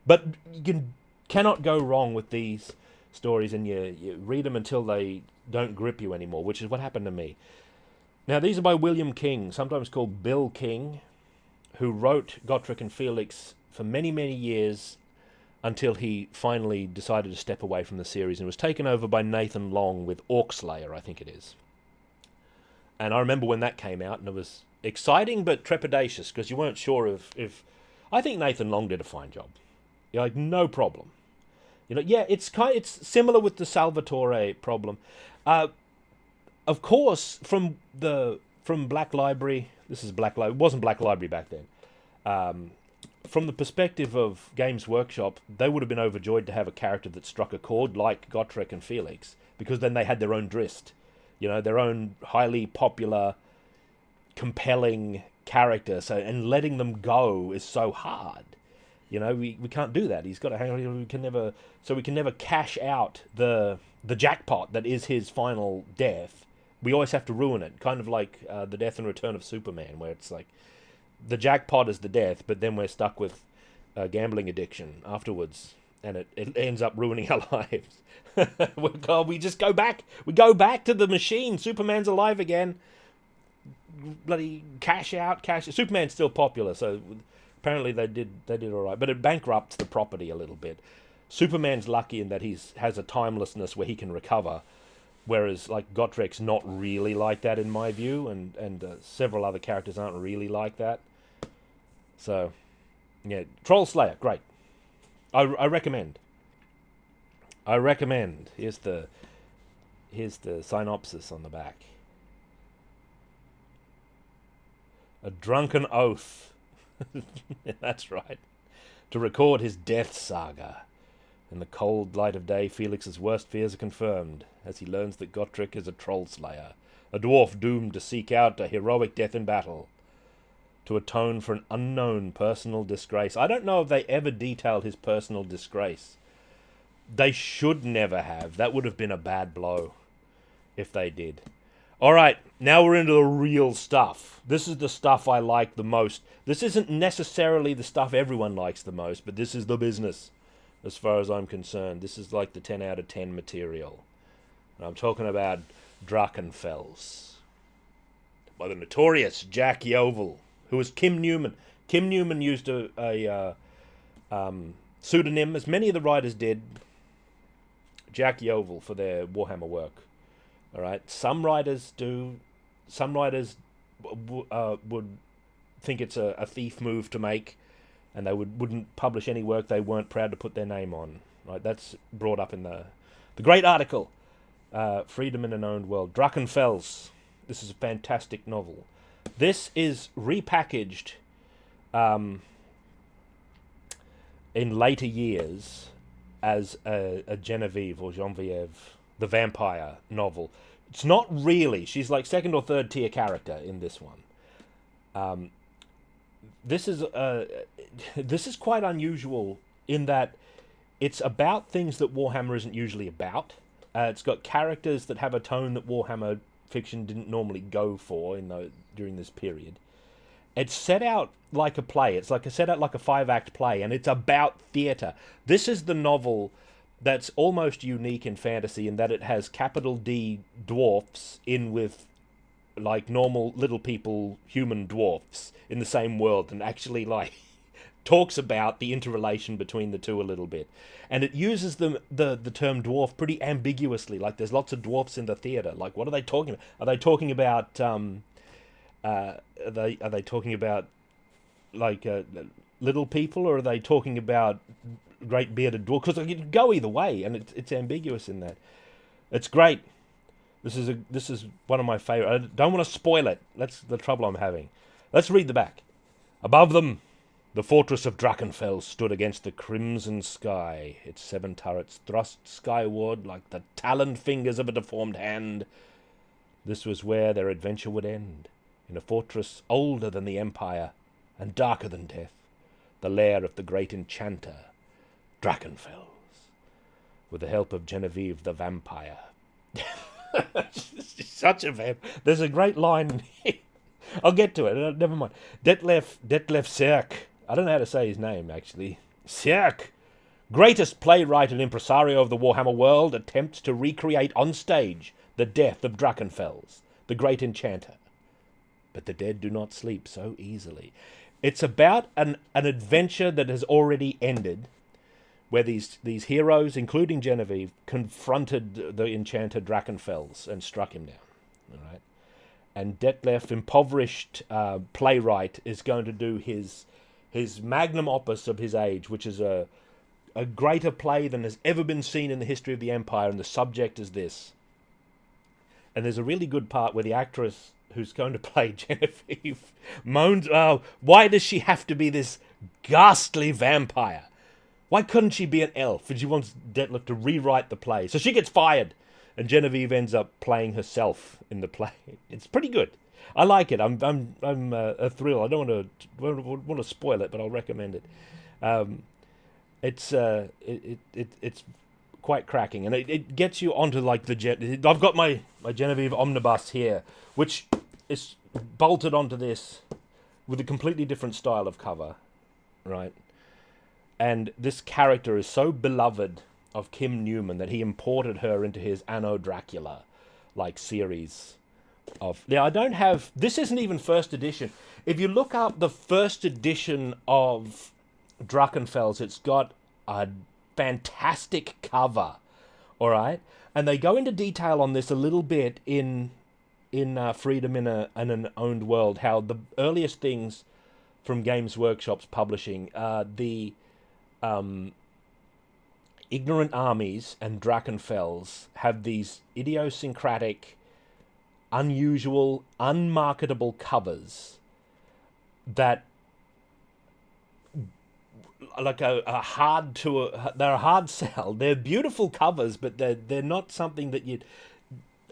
But you cannot go wrong with these stories, and you read them until they don't grip you anymore, which is what happened to me. Now, these are by William King, sometimes called Bill King, who wrote Gottrek and Felix for many, many years until he finally decided to step away from the series and was taken over by Nathan Long with Orcslayer, I think it is. And I remember when that came out, and it was exciting but trepidatious, because you weren't sure if... I think Nathan Long did a fine job. You're like, no problem. You know, yeah, it's similar with the Salvatore problem. Of course, from Black Library, this is Black Library, it wasn't Black Library back then. From the perspective of Games Workshop, they would have been overjoyed to have a character that struck a chord like Gottrek and Felix, because then they had their own Drizzt, you know, their own highly popular, compelling character. So, and letting them go is so hard. You know, we can't do that. He's got to hang on. We can never cash out the jackpot that is his final death. We always have to ruin it, kind of like the death and return of Superman, where it's like the jackpot is the death, but then we're stuck with gambling addiction afterwards, and it ends up ruining our lives. We just go back. We go back to the machine. Superman's alive again. Bloody cash out. Superman's still popular, so apparently they did all right, but it bankrupts the property a little bit. Superman's lucky in that has a timelessness where he can recover, whereas like Gottrek's not really like that in my view, and several other characters aren't really like that. So, yeah, Troll Slayer, great. I recommend. Here's the synopsis on the back. A drunken oath. That's right. To record his death saga. In the cold light of day, Felix's worst fears are confirmed as he learns that Gottrek is a troll slayer, a dwarf doomed to seek out a heroic death in battle, to atone for an unknown personal disgrace. I don't know if they ever detailed his personal disgrace, They should never have. That would have been a bad blow if they did. All right, now we're into the real stuff. This is the stuff I like the most. This isn't necessarily the stuff everyone likes the most, but this is the business, as far as I'm concerned. This is like the 10 out of 10 material. And I'm talking about Drachenfels. By the notorious Jack Yeovil, who was Kim Newman. Kim Newman used a pseudonym, as many of the writers did, Jack Yeovil, for their Warhammer work. All right. Some writers do. Some writers would think it's a thief move to make, and they wouldn't publish any work they weren't proud to put their name on. Right. That's brought up in the great article, "Freedom in an Owned World." Drachenfels. This is a fantastic novel. This is repackaged in later years as a Genevieve or Genevieve the vampire novel. It's not really. She's like second or third tier character in this one. This is quite unusual in that it's about things that Warhammer isn't usually about. It's got characters that have a tone that Warhammer fiction didn't normally go for during this period. It's set out like a play. It's set out like a 5-act play, and it's about theatre. This is the novel that's almost unique in fantasy in that it has capital D dwarfs in with like normal little people, human dwarfs in the same world, and actually like talks about the interrelation between the two a little bit. And it uses the term dwarf pretty ambiguously. Like there's lots of dwarfs in the theatre. Like what are they talking about? Are they talking about are they talking about like little people, or are they talking about great bearded dwarf? Because it could go either way, and it's ambiguous in that. It's great. This is one of my favorite. I don't want to spoil it. That's the trouble I'm having. Let's read the back. Above them, the fortress of Drachenfels stood against the crimson sky, its 7 turrets thrust skyward like the taloned fingers of a deformed hand. This was where their adventure would end, in a fortress older than the Empire and darker than death, the lair of the great enchanter, Drachenfels, with the help of Genevieve the vampire. Such a vamp. There's a great line. I'll get to it. Never mind. Detlef Serk. I don't know how to say his name, actually. Serk, greatest playwright and impresario of the Warhammer world, attempts to recreate on stage the death of Drachenfels, the great enchanter. But the dead do not sleep so easily. It's about an adventure that has already ended, where these heroes, including Genevieve, confronted the enchanter Drachenfels and struck him down. All right, and Detlef, impoverished playwright, is going to do his magnum opus of his age, which is a greater play than has ever been seen in the history of the Empire, and the subject is this. And there's a really good part where the actress who's going to play Genevieve moans, "Oh, why does she have to be this ghastly vampire? Why couldn't she be an elf?" And she wants Detlef to rewrite the play. So she gets fired, and Genevieve ends up playing herself in the play. It's pretty good. I like it. I'm a thrill. I don't want to spoil it, but I'll recommend it. It's quite cracking, and it gets you onto like I've got my Genevieve omnibus here, which is bolted onto this with a completely different style of cover, right? And this character is so beloved of Kim Newman that he imported her into his Anno Dracula like series of. Now I don't have. This isn't even first edition. If you look up the first edition of Drachenfels, it's got a fantastic cover, all right? And they go into detail on this a little bit in Freedom in an Owned World, how the earliest things from Games Workshop's publishing, the Ignorant Armies and Drachenfels have these idiosyncratic, unusual, unmarketable covers that like they're a hard sell. They're beautiful covers, but they're not something that you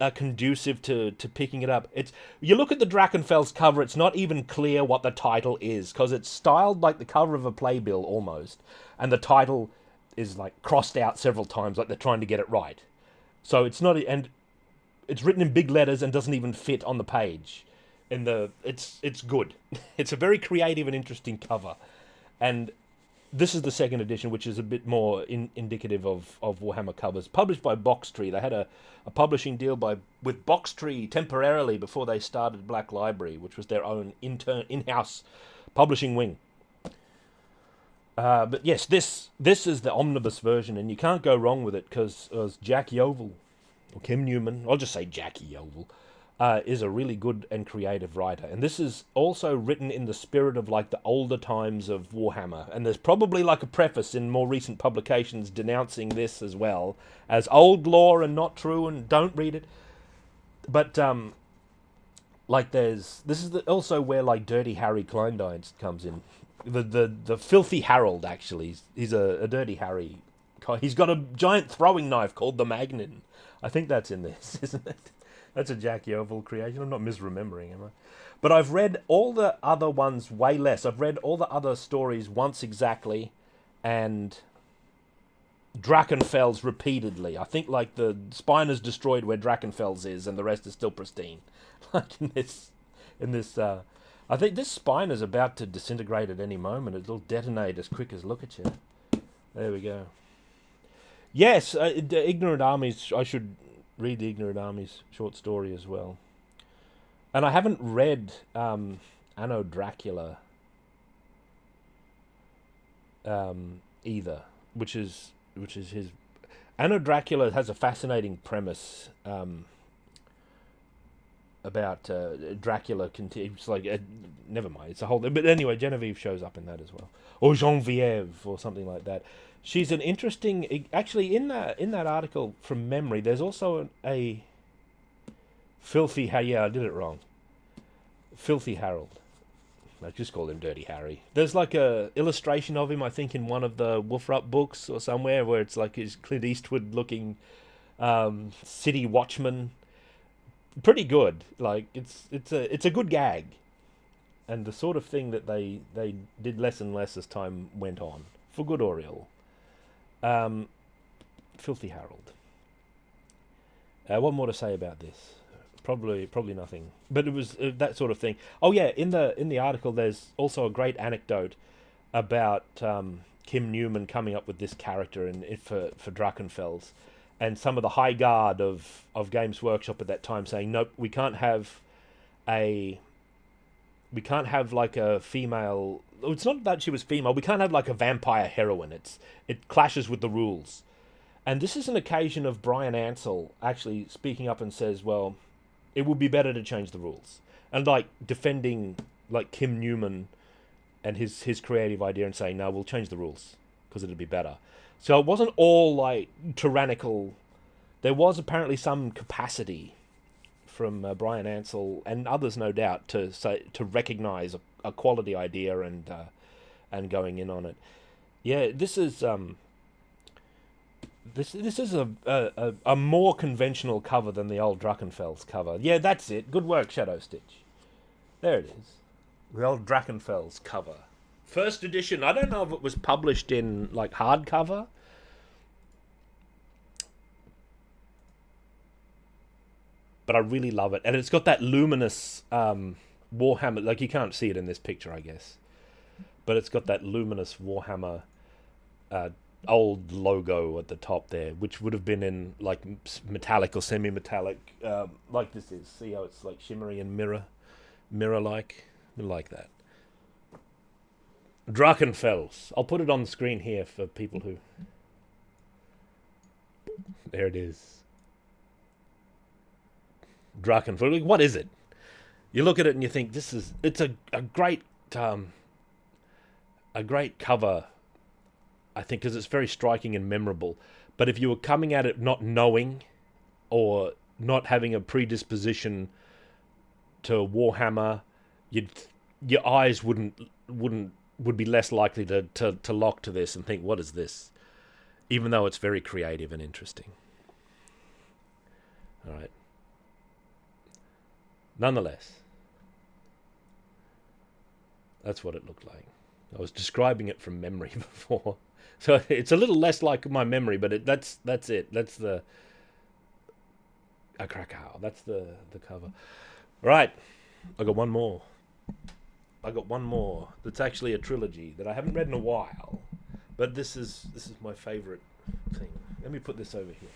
are conducive to picking it up. You look at the Drachenfels cover, it's not even clear what the title is, because it's styled like the cover of a playbill almost, and the title is like crossed out several times, like they're trying to get it right. So it's not, and it's written in big letters and doesn't even fit on the page. It's good. It's a very creative and interesting cover, and this is the second edition, which is a bit more indicative of Warhammer covers. Published by Box Tree. They had a publishing deal with Box Tree temporarily before they started Black Library, which was their own in-house publishing wing. But yes, this is the omnibus version, and you can't go wrong with it because Jack Yeovil, or Kim Newman, I'll just say Jackie Yeovil, is a really good and creative writer. And this is also written in the spirit of like the older times of Warhammer. And there's probably like a preface in more recent publications denouncing this as well as old lore and not true and don't read it. But like this is also where like Dirty Harry Kleindienst comes in. The filthy Harold, actually. He's a Dirty Harry. He's got a giant throwing knife called the Magnin. I think that's in this, isn't it? That's a Jack Yeovil creation. I'm not misremembering, am I? But I've read all the other ones way less. I've read all the other stories once exactly, and Drachenfels repeatedly. I think like the spine is destroyed where Drachenfels is, and the rest is still pristine. Like in this, I think this spine is about to disintegrate at any moment. It'll detonate as quick as look at you. There we go. Yes, the Ignorant Armies. I should read the Ignorant Armies short story as well. And I haven't read Anno Dracula either, which is his. Anno Dracula has a fascinating premise about Dracula. It's like never mind. It's a whole. But anyway, Genevieve shows up in that as well, or Genevieve, or something like that. She's an interesting. Actually, in that article from memory, there's also a filthy. Yeah, I did it wrong. Filthy Harold. I just called him Dirty Harry. There's like a illustration of him, I think, in one of the Wolfrup books or somewhere, where it's like his Clint Eastwood looking city watchman. Pretty good. Like it's a good gag, and the sort of thing that they did less and less as time went on, for good or ill. Filthy Harold. What more to say about this? Probably nothing. But it was that sort of thing. Oh yeah, in the article, there's also a great anecdote about Kim Newman coming up with this character for Drachenfels, and some of the high guard of Games Workshop at that time saying, nope, we can't have like a female. It's not that she was female. We can't have like a vampire heroine. It clashes with the rules. And this is an occasion of Brian Ansell actually speaking up and says, well, it would be better to change the rules. And like defending like Kim Newman and his creative idea and saying, no, we'll change the rules because it'd be better. So it wasn't all like tyrannical. There was apparently some capacity from Brian Ansell and others, no doubt, to recognize a quality idea and going in on it. Yeah, this is this is a more conventional cover than the old Drachenfels cover. Yeah, that's it. Good work, Shadow Stitch. There it is. The old Drachenfels cover. First edition. I don't know if it was published in like hardcover. But I really love it. And it's got that luminous Warhammer. Like, you can't see it in this picture, I guess. But it's got that luminous Warhammer old logo at the top there, which would have been in, like, metallic or semi-metallic, like this is. See how it's, like, shimmery and mirror-like? Like that. Drachenfels. I'll put it on the screen here for people who... There it is. Drachenfels. What is it? You look at it and you think it's a great cover, I think, because it's very striking and memorable. But if you were coming at it not knowing or not having a predisposition to Warhammer, your eyes would be less likely to lock to this and think, what is this? Even though it's very creative and interesting. All right. Nonetheless, that's what it looked like. I was describing it from memory before. So it's a little less like my memory, but that's it. That's the a Krakow. That's the cover. Right, I got one more. That's actually a trilogy that I haven't read in a while, but this is my favorite thing. Let me put this over here.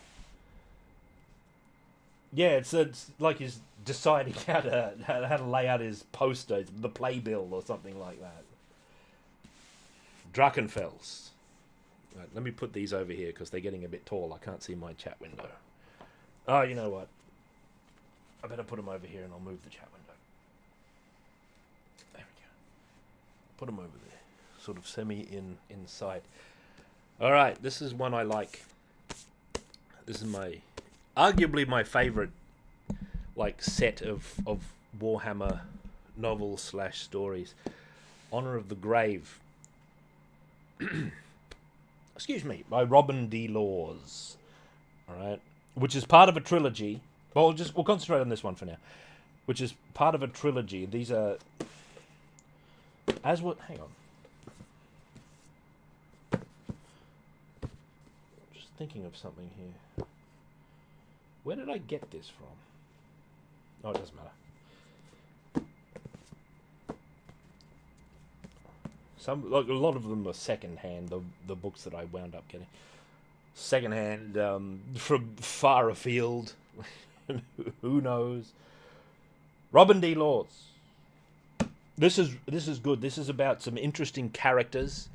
Yeah, it's like he's deciding how to lay out his poster, the playbill or something like that. Drachenfels. Right, let me put these over here because they're getting a bit tall. I can't see my chat window. Oh, you know what? I better put them over here and I'll move the chat window. There we go. Put them over there. Sort of inside. Alright, this is one I like. This is arguably my favorite set of Warhammer novels / stories. Honor of the Grave. Excuse me, by Robin D. Laws. Alright. Which is part of a trilogy. Well, we'll concentrate on this one for now. Which is part of a trilogy. These are hang on. Just thinking of something here. Where did I get this from? Oh, it doesn't matter. A lot of them are second-hand, the books that I wound up getting. Second-hand, from far afield. Who knows? Robin D. Laws. This is good. This is about some interesting characters.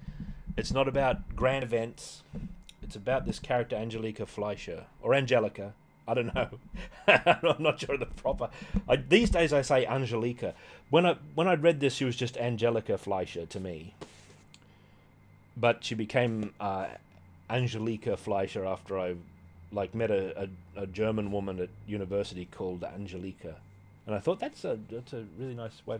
It's not about grand events. It's about this character, Angelica Fleischer. Or Angelica. I don't know. I'm not sure the proper... these days I say Angelica. When I read this, she was just Angelica Fleischer to me. But she became Angelica Fleischer after I met a German woman at university called Angelica. And I thought that's a really nice way.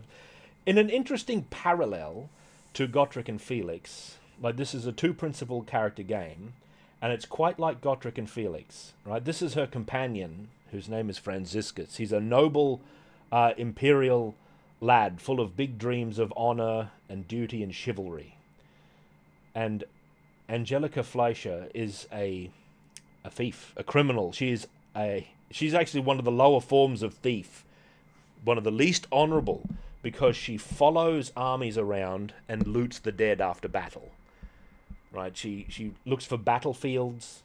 In an interesting parallel to Gotrek and Felix, this is a two-principal character game, and it's quite like Gotrek and Felix, right? This is her companion, whose name is Franziskus. He's a noble imperial lad full of big dreams of honor and duty and chivalry. And Angelica Fleischer is a thief, a criminal. She's actually one of the lower forms of thief, one of the least honorable, because she follows armies around and loots the dead after battle. Right? She looks for battlefields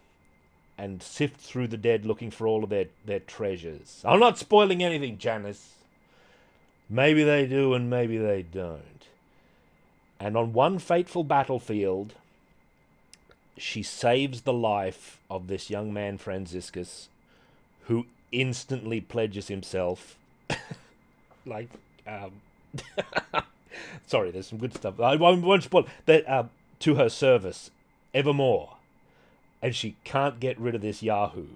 and sifts through the dead looking for all of their treasures. I'm not spoiling anything, Janice. Maybe they do and maybe they don't. And on one fateful battlefield, she saves the life of this young man, Franziskus, who instantly pledges himself. Sorry, there's some good stuff. I won't spoil that. To her service, evermore. And she can't get rid of this Yahoo.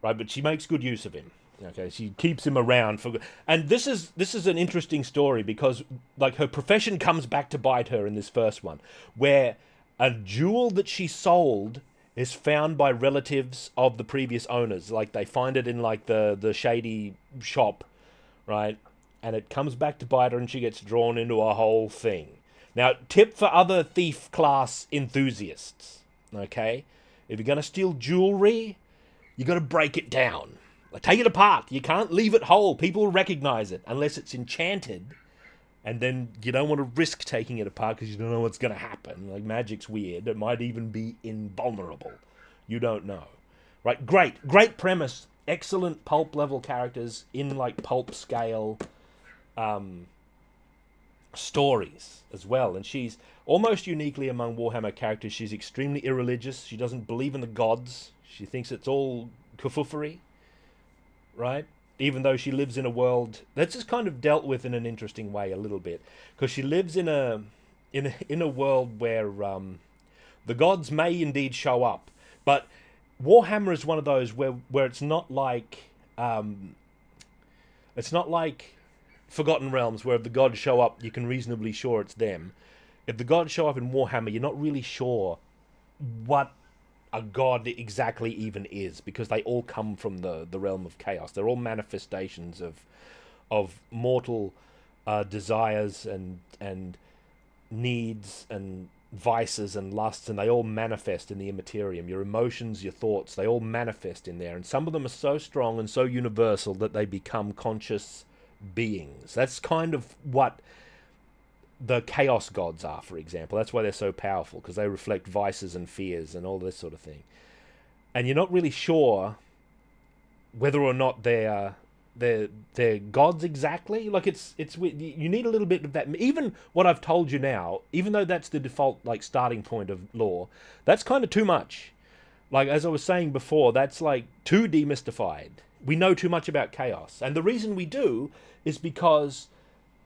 Right, but she makes good use of him. Okay, she keeps him around for good. And this is an interesting story because her profession comes back to bite her in this first one, where a jewel that she sold is found by relatives of the previous owners. They find it in the shady shop, right? And it comes back to bite her and she gets drawn into a whole thing. Now, tip for other thief class enthusiasts, okay? If you're going to steal jewelry, you got to break it down. Take it apart. You can't leave it whole. People will recognize it unless it's enchanted. And then you don't want to risk taking it apart because you don't know what's going to happen. Magic's weird. It might even be invulnerable. You don't know. Right? Great premise. Excellent pulp level characters in pulp scale stories as well. And she's almost uniquely among Warhammer characters. She's extremely irreligious. She doesn't believe in the gods. She thinks it's all kafoofery. Right? Even though she lives in a world that's just kind of dealt with in an interesting way a little bit, because she lives in a world where the gods may indeed show up, but Warhammer is one of those where it's not like Forgotten Realms, where if the gods show up, you can reasonably sure it's them. If the gods show up in Warhammer, you're not really sure what a god exactly even is, because they all come from the realm of chaos. They're all manifestations of mortal desires and needs and vices and lusts, and they all manifest in the immaterium. Your emotions, your thoughts, they all manifest in there. And some of them are so strong and so universal that they become conscious beings. That's kind of what the chaos gods are, for example. That's why they're so powerful, because they reflect vices and fears and all this sort of thing. And you're not really sure whether or not they're gods exactly. Like it's you need a little bit of that. Even what I've told you now, even though that's the default like starting point of lore, that's kind of too much. Like as I was saying before, that's like too demystified. We know too much about chaos, and the reason we do is because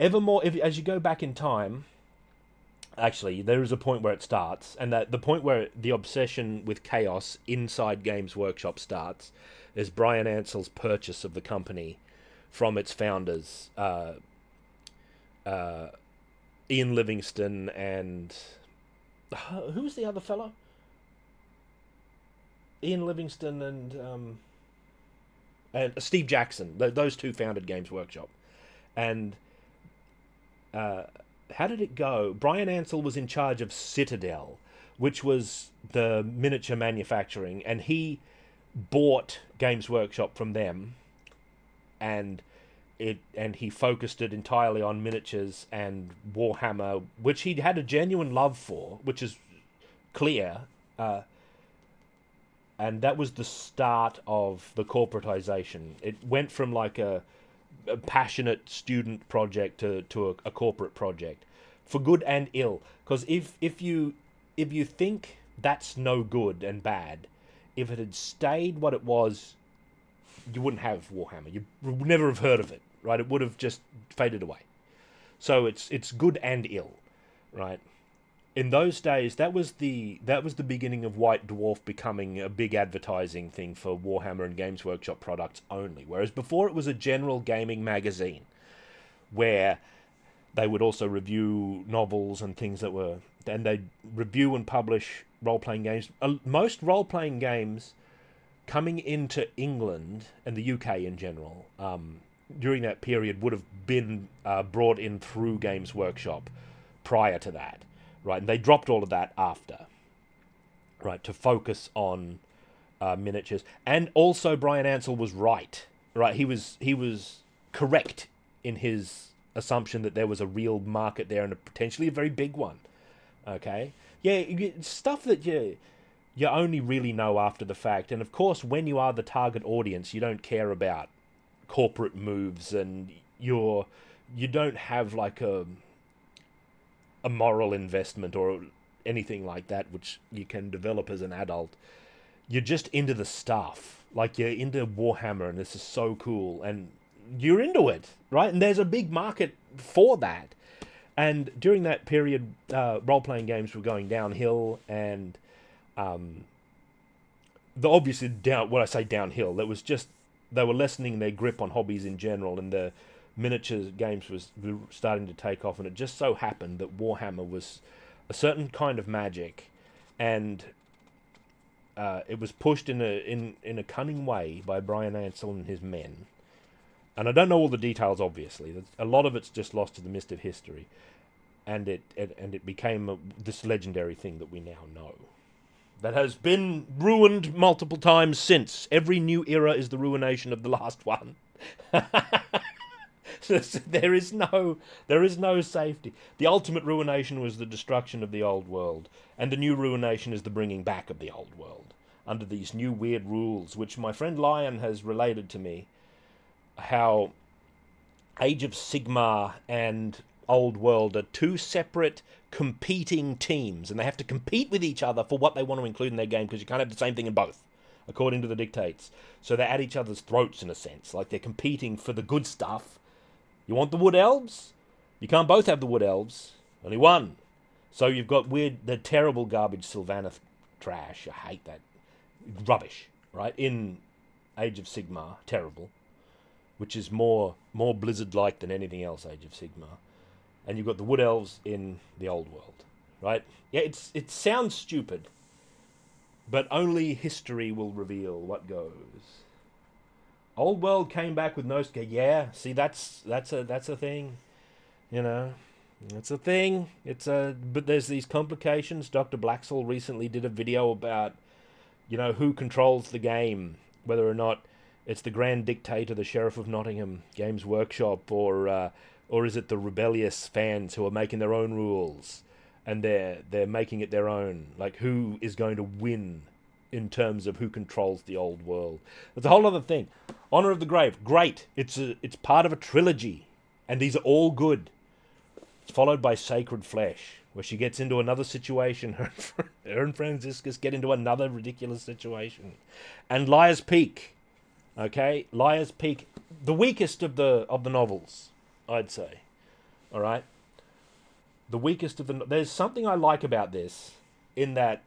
evermore, as you go back in time, actually there is a point where it starts, and that the point where the obsession with chaos inside Games Workshop starts is Brian Ansell's purchase of the company from its founders, Ian Livingston and who was the other fellow? Ian Livingston and Steve Jackson. Those two founded Games Workshop. And how did it go? Brian Ansell was in charge of Citadel, which was the miniature manufacturing, and he bought Games Workshop from them, and he focused it entirely on miniatures and Warhammer, which he'd had a genuine love for, which is clear, and that was the start of the corporatization. It went from like a passionate student project to a corporate project, for good and ill. Because if you think that's no good and bad, if it had stayed what it was, you wouldn't have Warhammer. You would never have heard of it, right? It would have just faded away. So it's good and ill, right? In those days, that was the beginning of White Dwarf becoming a big advertising thing for Warhammer and Games Workshop products only. Whereas before it was a general gaming magazine where they would also review novels and things and they'd review and publish role-playing games. Most role-playing games coming into England and the UK in general during that period would have been brought in through Games Workshop prior to that. Right, and they dropped all of that after, right, to focus on miniatures. And also, Brian Ansell was right. He was correct in his assumption that there was a real market there, and potentially a very big one. Okay, yeah, stuff that you only really know after the fact. And of course, when you are the target audience, you don't care about corporate moves, and you don't have like a moral investment or anything like that, which you can develop as an adult. You're just into the stuff. Like, you're into Warhammer, and this is so cool, and you're into it, right? And there's a big market for that. And during that period, role-playing games were going downhill, and obviously when I say downhill, that was just they were lessening their grip on hobbies in general, and the miniatures games was starting to take off. And it just so happened that Warhammer was a certain kind of magic, and it was pushed in a cunning way by Brian Ansell and his men. And I don't know all the details, obviously. A lot of it's just lost to the mist of history, and it became this legendary thing that we now know, that has been ruined multiple times since. Every new era is the ruination of the last one. So there is no safety. The ultimate ruination was the destruction of the old world, and the new ruination is the bringing back of the old world under these new weird rules, which my friend Lion has related to me, how Age of Sigmar and Old World are two separate competing teams, and they have to compete with each other for what they want to include in their game, because you can't have the same thing in both, according to the dictates. So they're at each other's throats, in a sense, like they're competing for the good stuff. You want the Wood Elves? You can't both have the Wood Elves. Only one. So you've got the terrible garbage Sylvaneth trash. I hate that. Rubbish, right? In Age of Sigmar. Terrible. Which is more Blizzard-like than anything else, Age of Sigmar. And you've got the Wood Elves in the Old World, right? Yeah, it sounds stupid, but only history will reveal what goes. Old World came back with no scare. Yeah, see, that's a thing, you know. That's a thing. But there's these complications. Dr. Blacksall recently did a video about, who controls the game, whether or not it's the Grand Dictator, the Sheriff of Nottingham, Games Workshop, or is it the rebellious fans who are making their own rules, and they're making it their own. Like, who is going to win in terms of who controls the old world? That's a whole other thing. Honor of the Grave, great. It's part of a trilogy, and these are all good. It's followed by Sacred Flesh, where she gets into another situation. Her and Franciscus get into another ridiculous situation. And Liar's Peak. Okay? Liar's Peak. The weakest of the novels, I'd say. Alright? The weakest of the... There's something I like about this, in that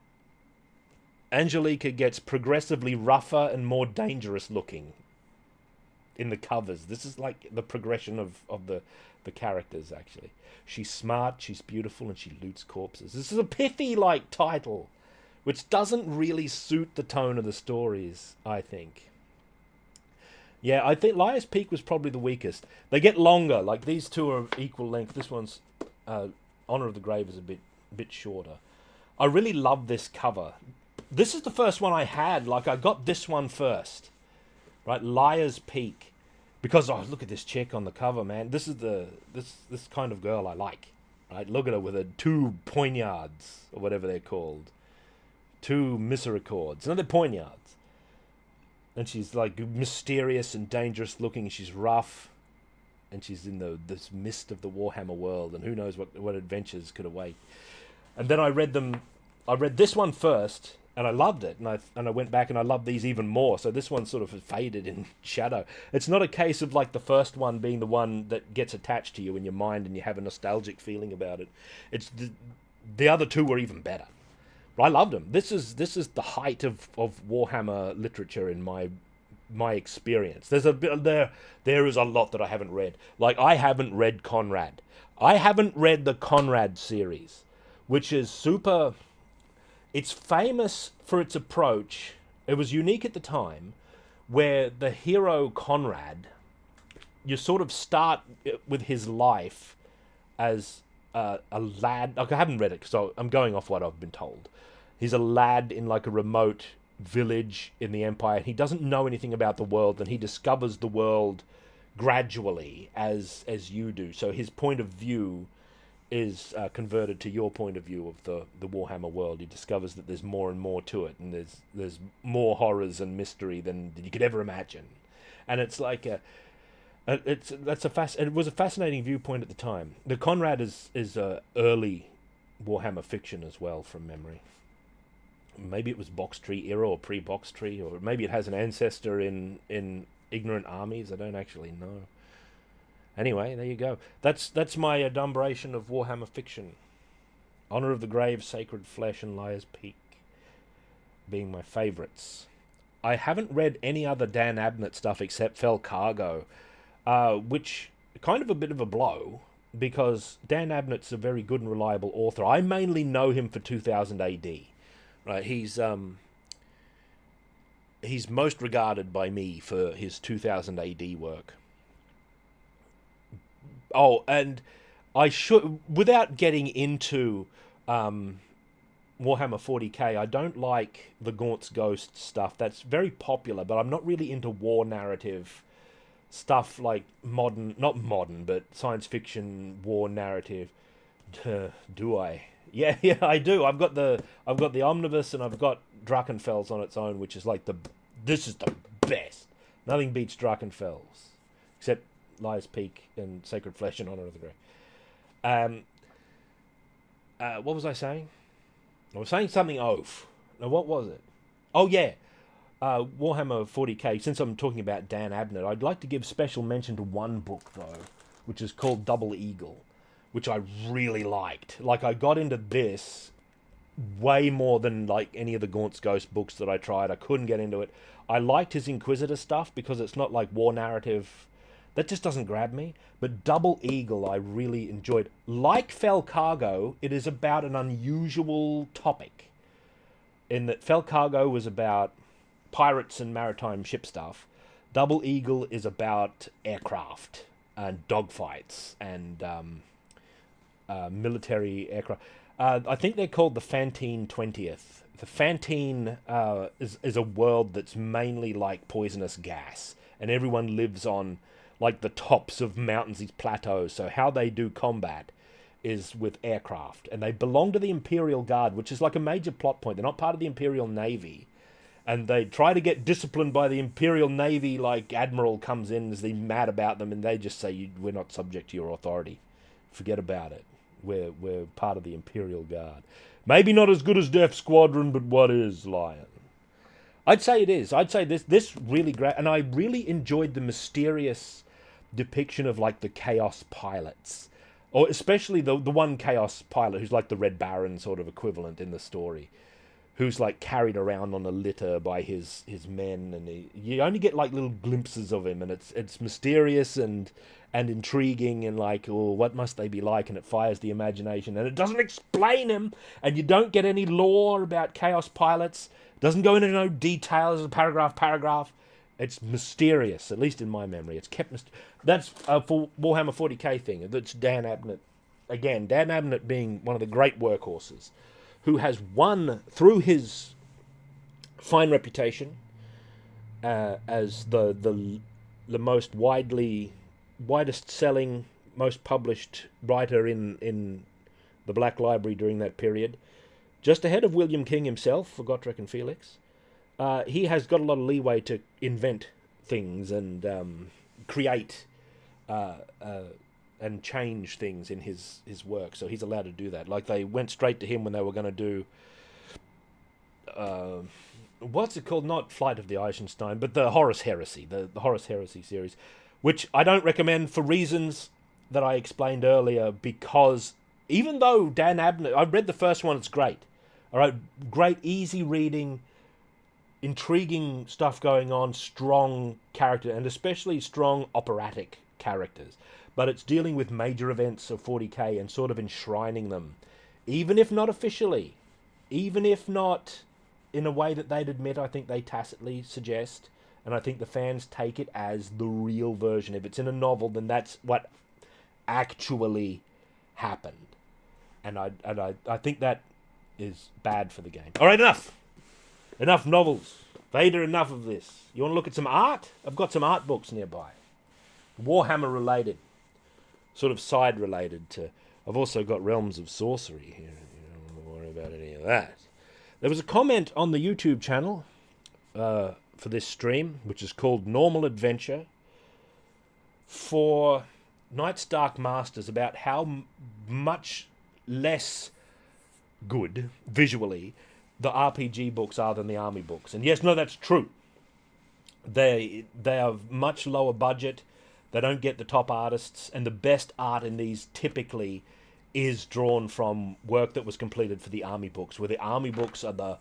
Angelica gets progressively rougher and more dangerous looking in the covers. This is like the progression of the characters, actually. She's smart, she's beautiful, and she loots corpses. This is a pithy, title, which doesn't really suit the tone of the stories, I think. Yeah, I think Liar's Peak was probably the weakest. They get longer. Like, these two are equal length. This one's Honor of the Grave is a bit shorter. I really love this cover. This is the first one I had. Like, I got this one first. Right? Liar's Peak. Because, look at this chick on the cover, man. This is this kind of girl I like. Right? Look at her with her 2 poignards, or whatever they're called. 2 misericords. No, they're poignards. And she's like mysterious and dangerous looking. She's rough, and she's in this mist of the Warhammer world, and who knows what adventures could await. And then I read this one first, and I loved it, and I went back and I loved these even more. So this one sort of faded in shadow. It's not a case of like the first one being the one that gets attached to you in your mind and you have a nostalgic feeling about it. It's the other two were even better. I loved them. This is the height of Warhammer literature in my experience. There's a bit there is a lot that I haven't read. Like, I haven't read Conrad. I haven't read the Conrad series, which is super. It's famous for its approach. It was unique at the time, where the hero Conrad, you sort of start with his life as a lad. Like, I haven't read it because I'm going off what I've been told. He's a lad in like a remote village in the Empire. He doesn't know anything about the world, and he discovers the world gradually as you do. So his point of view is converted to your point of view of the Warhammer world. He discovers that there's more and more to it, and there's more horrors and mystery than you could ever imagine. And it's like it was a fascinating viewpoint at the time. The Conrad is early Warhammer fiction as well, from memory. Maybe it was Box Tree era or pre-Box Tree, or maybe it has an ancestor in Ignorant Armies. I don't actually know. Anyway, there you go. That's my adumbration of Warhammer fiction. Honor of the Grave, Sacred Flesh, and Liar's Peak being my favourites. I haven't read any other Dan Abnett stuff except Fell Cargo, which kind of a bit of a blow, because Dan Abnett's a very good and reliable author. I mainly know him for 2000 AD. Right, he's most regarded by me for his 2000 AD work. Oh, and I should, without getting into Warhammer 40k, I don't like the Gaunt's Ghost stuff. That's very popular, but I'm not really into war narrative stuff like not modern, but science fiction war narrative. Do I? Yeah, I do. I've got the Omnibus, and I've got Drachenfels on its own, which is like this is the best. Nothing beats Drachenfels, except Liar's Peak and Sacred Flesh and Honor of the Grave. What was I saying? I was saying something oaf. Now, what was it? Oh, yeah. Warhammer 40k. Since I'm talking about Dan Abnett, I'd like to give special mention to one book, though, which is called Double Eagle, which I really liked. Like, I got into this way more than, like, any of the Gaunt's Ghost books that I tried. I couldn't get into it. I liked his Inquisitor stuff because it's not, like, war narrative. That just doesn't grab me. But Double Eagle I really enjoyed. Like Fell Cargo, it is about an unusual topic, in that Fell Cargo was about pirates and maritime ship stuff. Double Eagle is about aircraft and dogfights and military aircraft. I think they're called the Fantine 20th. The Fantine is a world that's mainly like poisonous gas, and everyone lives on like the tops of mountains, these plateaus. So how they do combat is with aircraft, and they belong to the Imperial Guard, which is like a major plot point. They're not part of the Imperial Navy, and they try to get disciplined by the Imperial Navy. Like Admiral comes in as they're mad about them, and they just say, we're not subject to your authority. Forget about it. We're part of the Imperial Guard. Maybe not as good as Death Squadron, but what is, Lion? I'd say it is. I'd say this really great, and I really enjoyed the mysterious depiction of like the Chaos pilots, or especially the one Chaos pilot who's like the Red Baron sort of equivalent in the story, who's like carried around on a litter by his men, and you only get like little glimpses of him, and it's mysterious and intriguing, and like, oh, what must they be like? And it fires the imagination, and it doesn't explain him, and you don't get any lore about Chaos pilots. It doesn't go into no details, paragraph. It's mysterious, at least in my memory. It's kept that's for Warhammer 40k thing. That's Dan Abnett. Again, Dan Abnett being one of the great workhorses, who has won through his fine reputation as the most widest selling, most published writer in the Black Library during that period, just ahead of William King himself for Gotrek and Felix. He has got a lot of leeway to invent things and create and change things in his work, so he's allowed to do that. Like, they went straight to him when they were going to do what's it called? Not Flight of the Eisenstein, but the Horus Heresy, the Horus Heresy series, which I don't recommend for reasons that I explained earlier, because even though Dan Abnett, I've read the first one, it's great. All right, great, easy reading, intriguing stuff going on, strong character, and especially strong operatic characters. But it's dealing with major events of 40k and sort of enshrining them, even if not officially, even if not in a way that they'd admit. I think they tacitly suggest, and I think the fans take it as the real version. If it's in a novel, then that's what actually happened. And I think that is bad for the game. All right, enough novels. Vader, enough of this. You want to look at some art? I've got some art books nearby, Warhammer related, sort of side related to. I've also got Realms of Sorcery here. You don't want to worry about any of that. There was a comment on the YouTube channel for this stream, which is called Normal Adventure, for Night's Dark Masters, about how much less good visually the RPG books are than the army books. And yes, no, that's true. They are much lower budget. They don't get the top artists, and the best art in these typically is drawn from work that was completed for the army books, where the army books are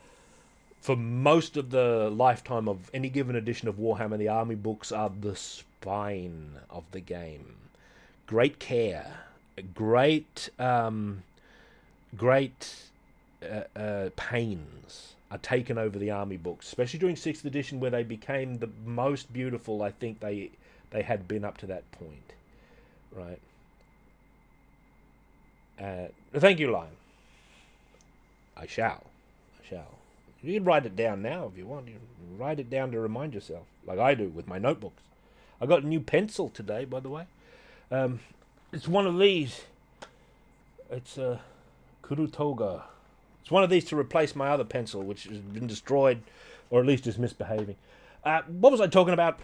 for most of the lifetime of any given edition of Warhammer, the army books are the spine of the game. Great care, great pains are taken over the army books, especially during 6th edition, where they became the most beautiful I think they had been up to that point, right? Thank you, Lion. I shall. You can write it down now if you want. You can write it down to remind yourself, like I do with my notebooks. I got a new pencil today, by the way. It's one of these. It's a Kurutoga. It's one of these to replace my other pencil, which has been destroyed, or at least is misbehaving. What was I talking about?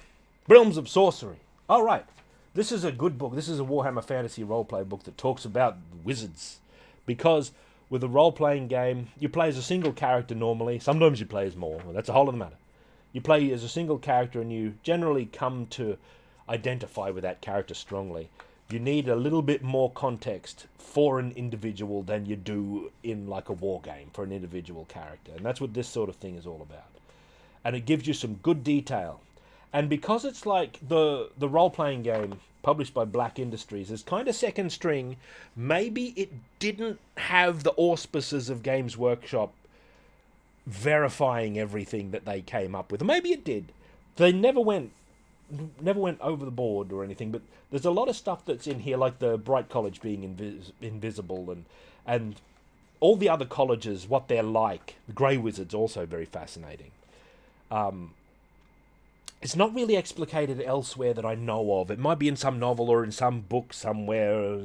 Realms of Sorcery. Oh, right. This is a good book. This is a Warhammer Fantasy roleplay book that talks about wizards. Because with a role-playing game, you play as a single character normally. Sometimes you play as more. Well, that's a whole other matter. You play as a single character, and you generally come to identify with that character strongly. You need a little bit more context for an individual than you do in like a war game for an individual character. And that's what this sort of thing is all about. And it gives you some good detail. And because it's like the role-playing game published by Black Industries is kind of second string, maybe it didn't have the auspices of Games Workshop verifying everything that they came up with. Maybe it did. They never went never went over the board or anything, but there's a lot of stuff that's in here, like the Bright College being invisible, and all the other colleges, what they're like. The Grey Wizard's also very fascinating. It's not really explicated elsewhere that I know of. It might be in some novel or in some book somewhere,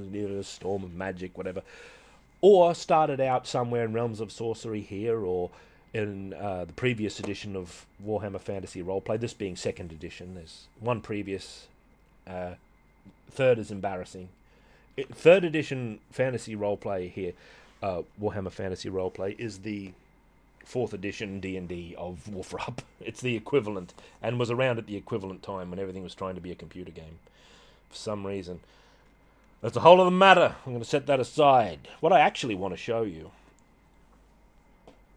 Storm of Magic, whatever. Or started out somewhere in Realms of Sorcery here, or in the previous edition of Warhammer Fantasy Roleplay, this being second edition. There's one previous. Third is embarrassing. Third edition Fantasy Roleplay here, Warhammer Fantasy Roleplay, is the fourth edition D&D of Wolfrup. It's the equivalent, and was around at the equivalent time when everything was trying to be a computer game. For some reason. That's a whole other matter. I'm going to set that aside. What I actually want to show you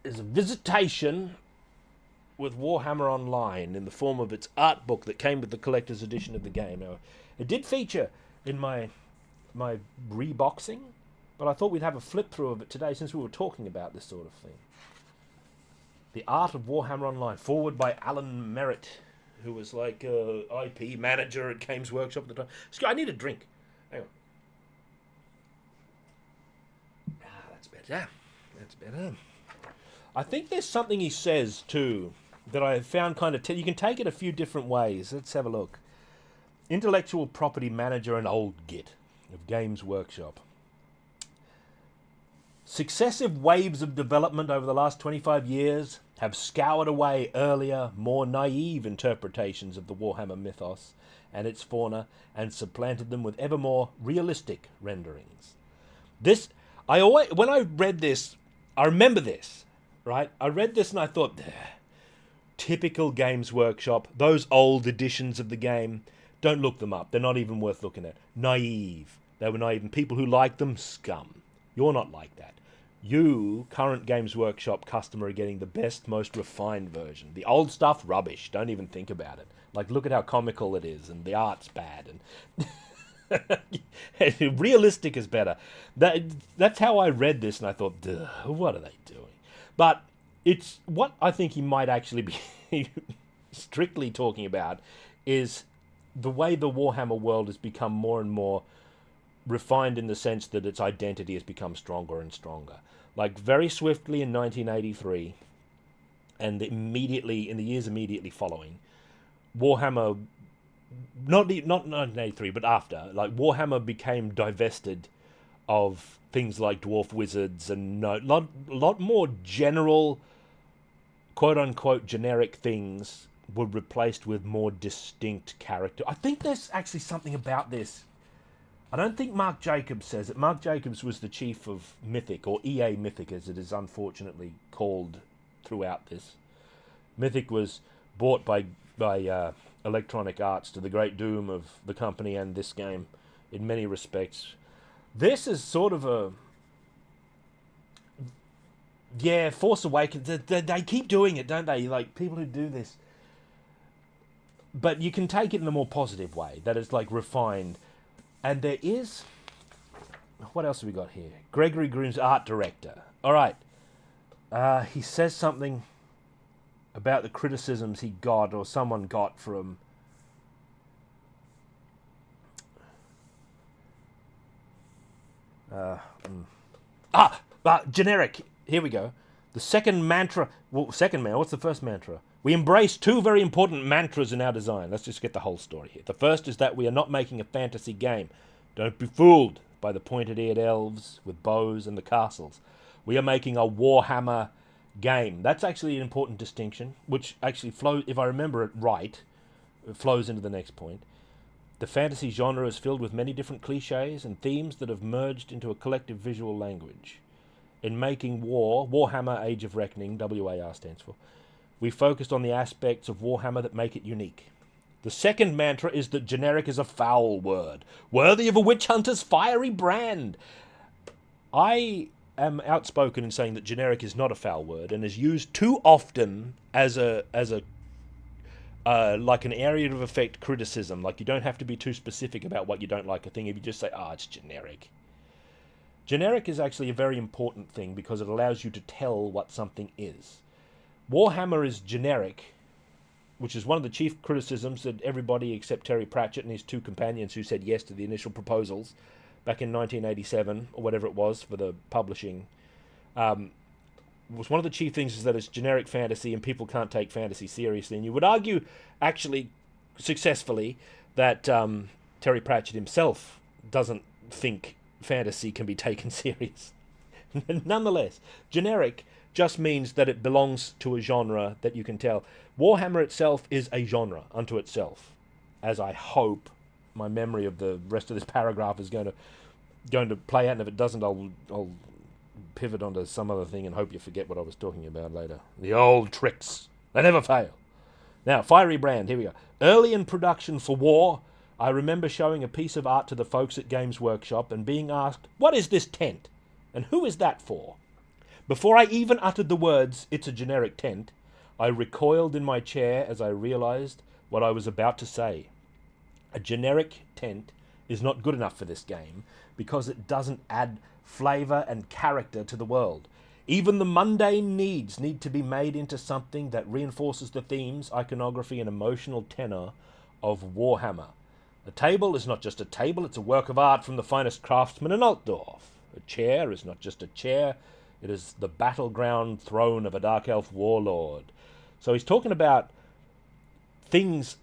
is a visitation with Warhammer Online in the form of its art book that came with the collector's edition of the game. Now, it did feature in my reboxing, but I thought we'd have a flip through of it today since we were talking about this sort of thing. The Art of Warhammer Online, forward by Alan Merritt, who was like IP manager at Games Workshop at the time. I need a drink. Hang on. That's better. That's better. I think there's something he says, too, that I found kind of... you can take it a few different ways. Let's have a look. Intellectual property manager and old git of Games Workshop. Successive waves of development over the last 25 years have scoured away earlier, more naive interpretations of the Warhammer mythos and its fauna and supplanted them with ever more realistic renderings. When I read this, I remember this, right? I read this and I thought, typical Games Workshop, those old editions of the game, don't look them up. They're not even worth looking at. Naive. They were naive, and people who like them, scum. You're not like that. You, current Games Workshop customer, are getting the best, most refined version. The old stuff, rubbish. Don't even think about it. Like, look at how comical it is, and the art's bad, and realistic is better. That's how I read this, and I thought, duh, what are they doing? But it's what I think he might actually be strictly talking about is the way the Warhammer world has become more and more refined in the sense that its identity has become stronger and stronger. Like very swiftly in 1983, and immediately in the years immediately following, Warhammer, not 1983, but after, like Warhammer became divested of things like dwarf wizards and a lot more general, quote unquote, generic things were replaced with more distinct character. I think there's actually something about this. I don't think Mark Jacobs says it. Mark Jacobs was the chief of Mythic, or EA Mythic as it is unfortunately called throughout this. Mythic was bought by Electronic Arts, to the great doom of the company and this game in many respects. This is sort of a... yeah, Force Awakens. They keep doing it, don't they? Like, people who do this. But you can take it in a more positive way, that it's like refined. And there is... what else have we got here? Gregory Groom's art director. All right. He says something about the criticisms he got, or someone got from... generic. Here we go. The second mantra... well, what's the first mantra? We embrace two very important mantras in our design. Let's just get the whole story here. The first is that we are not making a fantasy game. Don't be fooled by the pointed-eared elves with bows and the castles. We are making a Warhammer game. That's actually an important distinction, which actually flows, if I remember it right, it flows into the next point. The fantasy genre is filled with many different cliches and themes that have merged into a collective visual language. In making Warhammer Age of Reckoning, WAR stands for, we focused on the aspects of Warhammer that make it unique. The second mantra is that generic is a foul word, worthy of a witch hunter's fiery brand. I am outspoken in saying that generic is not a foul word and is used too often as a like an area of effect criticism. Like, you don't have to be too specific about what you don't like a thing if you just say, it's generic. Generic is actually a very important thing because it allows you to tell what something is. Warhammer is generic which is one of the chief criticisms that everybody except Terry Pratchett and his two companions who said yes to the initial proposals back in 1987 or whatever it was for the publishing, was one of the chief things is that it's generic fantasy and people can't take fantasy seriously. And you would argue, actually, successfully, that Terry Pratchett himself doesn't think fantasy can be taken serious. Nonetheless, generic just means that it belongs to a genre that you can tell. Warhammer itself is a genre unto itself, as I hope my memory of the rest of this paragraph is going to play out. And if it doesn't, I'll pivot onto some other thing and hope you forget what I was talking about later. The old tricks, they never fail. Now, Fiery Brand, here we go. Early in production for War, I remember showing a piece of art to the folks at Games Workshop and being asked, "What is this tent? And who is that for?" Before I even uttered the words, "It's a generic tent," I recoiled in my chair as I realized what I was about to say. A generic tent is not good enough for this game because it doesn't add flavor and character to the world. Even the mundane needs need to be made into something that reinforces the themes, iconography, and emotional tenor of Warhammer. A table is not just a table, it's a work of art from the finest craftsman in Altdorf. A chair is not just a chair, it is the battleground throne of a Dark Elf warlord. So he's talking about things,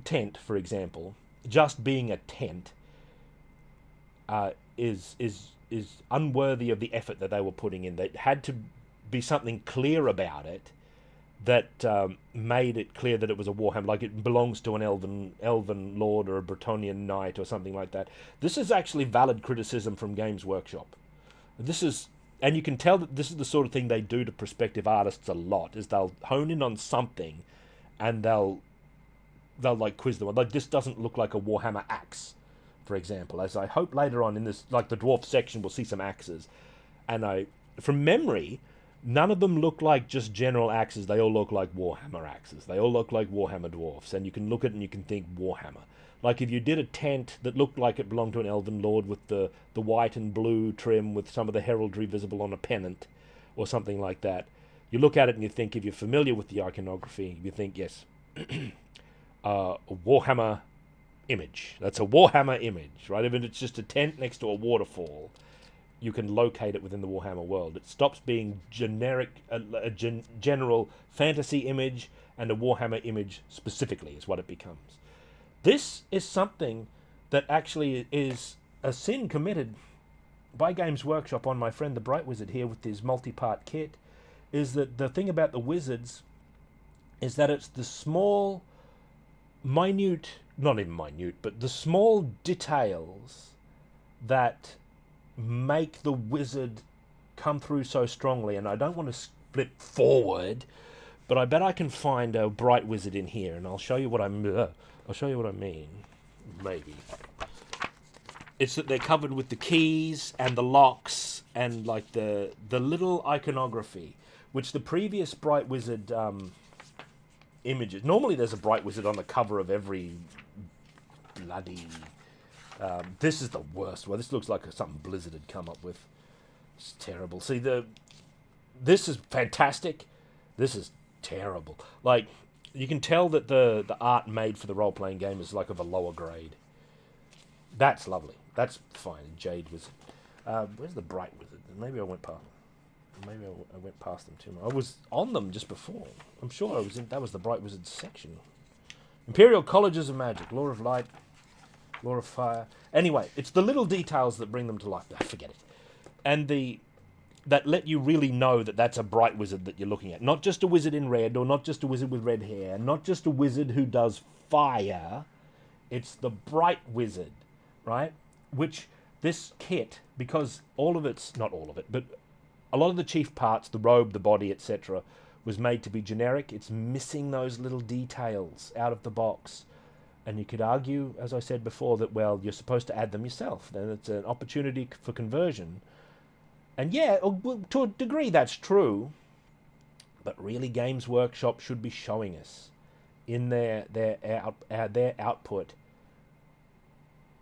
tent, for example, just being a tent, is unworthy of the effort that they were putting in. There had to be something clear about it that made it clear that it was a Warhammer, like it belongs to an elven lord or a Bretonnian knight or something like that. This is actually valid criticism from Games Workshop. And you can tell that this is the sort of thing they do to prospective artists a lot, is they'll hone in on something and they'll like quiz them. Like, this doesn't look like a Warhammer axe, for example, as I hope later on in this, like the dwarf section, we'll see some axes. And from memory, none of them look like just general axes. They all look like Warhammer axes. They all look like Warhammer dwarfs. And you can look at it and you can think Warhammer. Like if you did a tent that looked like it belonged to an elven lord with the white and blue trim with some of the heraldry visible on a pennant or something like that, you look at it and you think, if you're familiar with the iconography, you think, yes, a Warhammer image. That's a Warhammer image, right? If it's just a tent next to a waterfall, you can locate it within the Warhammer world. It stops being generic, a general fantasy image, and a Warhammer image specifically is what it becomes. This is something that actually is a sin committed by Games Workshop on my friend the Bright Wizard here with his multi-part kit, is that the thing about the Wizards is that it's the small, minute, not even minute, but the small details that make the Wizard come through so strongly. And I don't want to split forward, but I bet I can find a Bright Wizard in here, and I'll show you what I mean. Maybe it's that they're covered with the keys and the locks and like the little iconography, which the previous Bright Wizard images. Normally, there's a Bright Wizard on the cover of every bloody. This is the worst one. This looks like something Blizzard had come up with. It's terrible. See, this is fantastic. This is terrible. Like, you can tell that the art made for the role-playing game is like of a lower grade. That's lovely. That's fine. Jade Wizard. Where's the Bright Wizard? Maybe I went past. Maybe I went past them too much. I was on them just before. I'm sure I was in. That was the Bright Wizard section. Imperial Colleges of Magic, Law of Light, Law of Fire. Anyway, it's the little details that bring them to life. Forget it. And that let you really know that that's a Bright Wizard that you're looking at. Not just a wizard in red, or not just a wizard with red hair, not just a wizard who does fire. It's the Bright Wizard, right? Which this kit, because all of it's, not all of it, but a lot of the chief parts, the robe, the body, etc., was made to be generic. It's missing those little details out of the box. And you could argue, as I said before, that, well, you're supposed to add them yourself. Then it's an opportunity for conversion. And yeah, to a degree that's true. But really, Games Workshop should be showing us in their output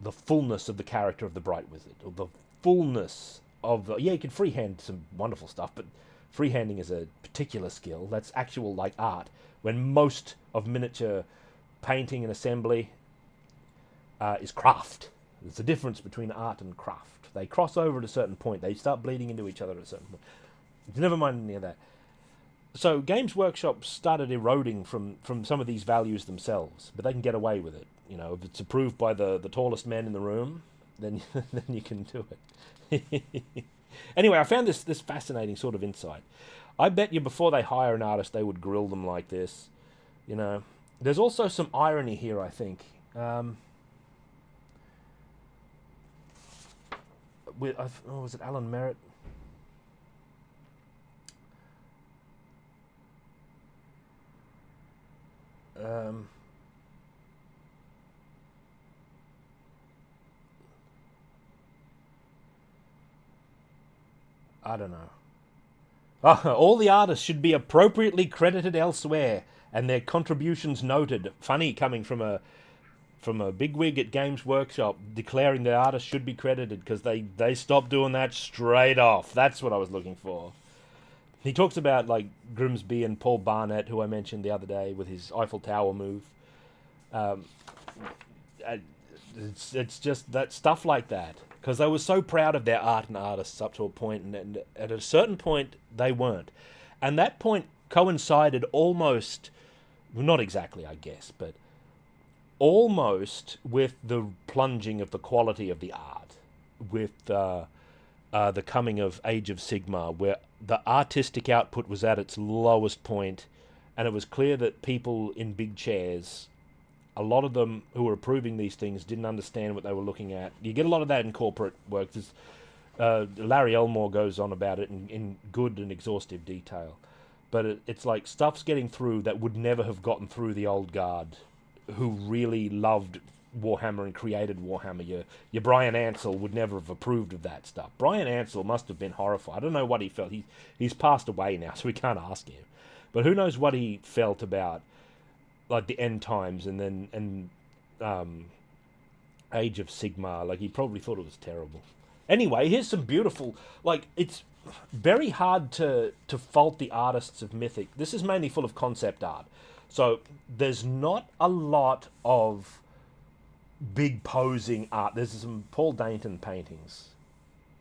the fullness of the character of the Bright Wizard, or the fullness of the... Yeah, you can freehand some wonderful stuff, but freehanding is a particular skill. That's actual like art. When most of miniature painting and assembly is craft. There's a difference between art and craft. They cross over at a certain point. They start bleeding into each other at a certain point. Never mind any of that. So Games Workshop started eroding from some of these values themselves, but they can get away with it. You know, if it's approved by the tallest man in the room, then then you can do it. Anyway, I found this fascinating sort of insight. I bet you before they hire an artist, they would grill them like this. You know, there's also some irony here, I think. Was it Alan Merritt? I don't know. All the artists should be appropriately credited elsewhere and their contributions noted. Funny coming from a bigwig at Games Workshop declaring the artists should be credited because they stopped doing that straight off. That's what I was looking for. He talks about like Grimsby and Paul Barnett, who I mentioned the other day with his Eiffel Tower move. It's just that stuff like that, because they were so proud of their art and artists up to a point, and at a certain point they weren't. And that point coincided almost, well, not exactly I guess, but almost with the plunging of the quality of the art, with the coming of Age of Sigmar, where the artistic output was at its lowest point, and it was clear that people in big chairs, a lot of them who were approving these things, didn't understand what they were looking at. You get a lot of that in corporate work. Larry Elmore goes on about it in good and exhaustive detail. But it's like stuff's getting through that would never have gotten through the old guard, who really loved Warhammer and created Warhammer. Your Brian Ansell would never have approved of that stuff. Brian Ansell must have been horrified. I don't know what he felt. He's passed away now, so we can't ask him. But who knows what he felt about like the end times and Age of Sigmar. Like, he probably thought it was terrible. Anyway, here's some beautiful, like, it's very hard to fault the artists of Mythic. This is mainly full of concept art. So there's not a lot of big posing art. There's some Paul Dainton paintings.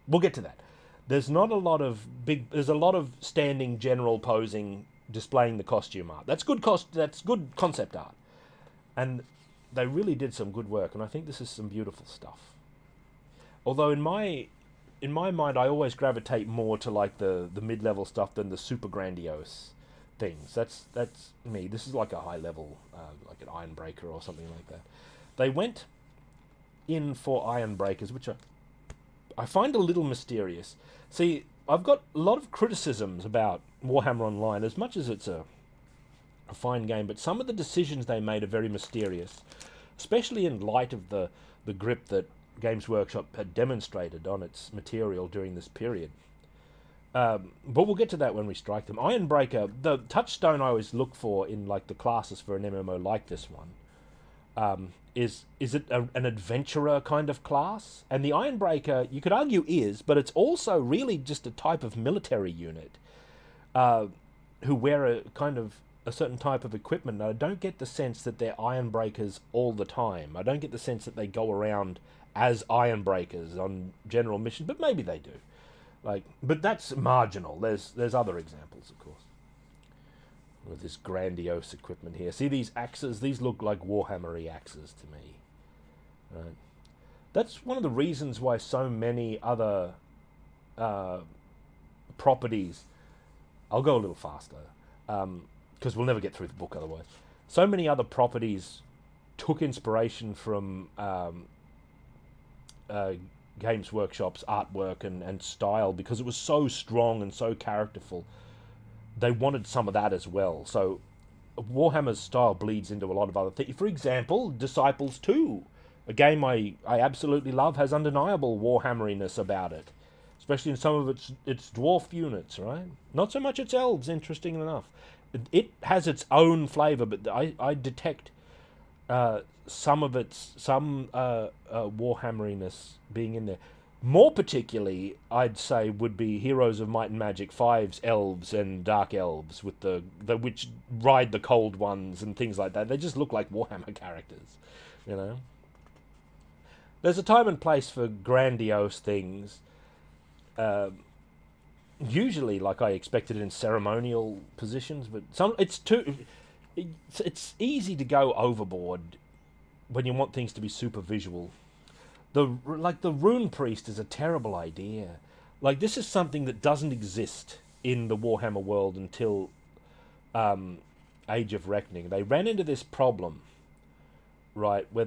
We'll get to that. There's not a lot of there's a lot of standing general posing, displaying the costume art. That's good concept art. And they really did some good work, and I think this is some beautiful stuff. Although in my mind, I always gravitate more to like the mid-level stuff than the super grandiose things. That's me. This is like a high level, like an Ironbreaker or something like that. They went in for Ironbreakers, which I find a little mysterious. See, I've got a lot of criticisms about Warhammer Online, as much as it's a fine game, but some of the decisions they made are very mysterious, especially in light of the grip that Games Workshop had demonstrated on its material during this period. But we'll get to that when we strike them. Ironbreaker, the touchstone I always look for in like the classes for an MMO like this one, is it an adventurer kind of class? And the Ironbreaker, you could argue, is, but it's also really just a type of military unit who wear a certain type of equipment. I don't get the sense that they're Ironbreakers all the time. I don't get the sense that they go around as Ironbreakers on general mission, but maybe they do. But that's marginal. There's other examples, of course. With this grandiose equipment here. See these axes? These look like Warhammer-y axes to me. Right? That's one of the reasons why so many other properties... I'll go a little faster, because we'll never get through the book otherwise. So many other properties took inspiration from Games Workshop's artwork and style, because it was so strong and so characterful. They wanted some of that as well. So Warhammer's style bleeds into a lot of other things. For example, Disciples 2, a game I absolutely love, has undeniable Warhammeriness about it, especially in some of its dwarf units, right? Not so much its elves, interesting enough. It has its own flavour, but I detect some Warhammeriness being in there. More particularly, I'd say, would be Heroes of Might and Magic 5's elves and dark elves with the which ride the cold ones and things like that. They just look like Warhammer characters, you know. There's a time and place for grandiose things. Usually, like I expected, in ceremonial positions, but it's easy to go overboard when you want things to be super visual. The rune priest is a terrible idea. Like, this is something that doesn't exist in the Warhammer world until Age of Reckoning. They ran into this problem, right, where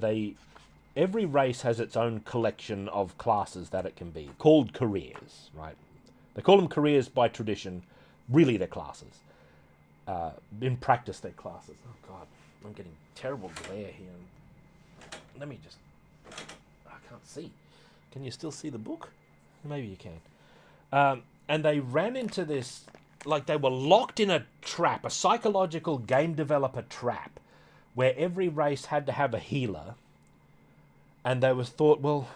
every race has its own collection of classes that it can be, called careers, right? They call them careers by tradition. Really, they're classes. In practice, they're classes. Oh, God, I'm getting terrible glare here. Let me just... I can't see. Can you still see the book? Maybe you can. And they ran into this... Like, they were locked in a trap, a psychological game developer trap, where every race had to have a healer. And they was thought, well...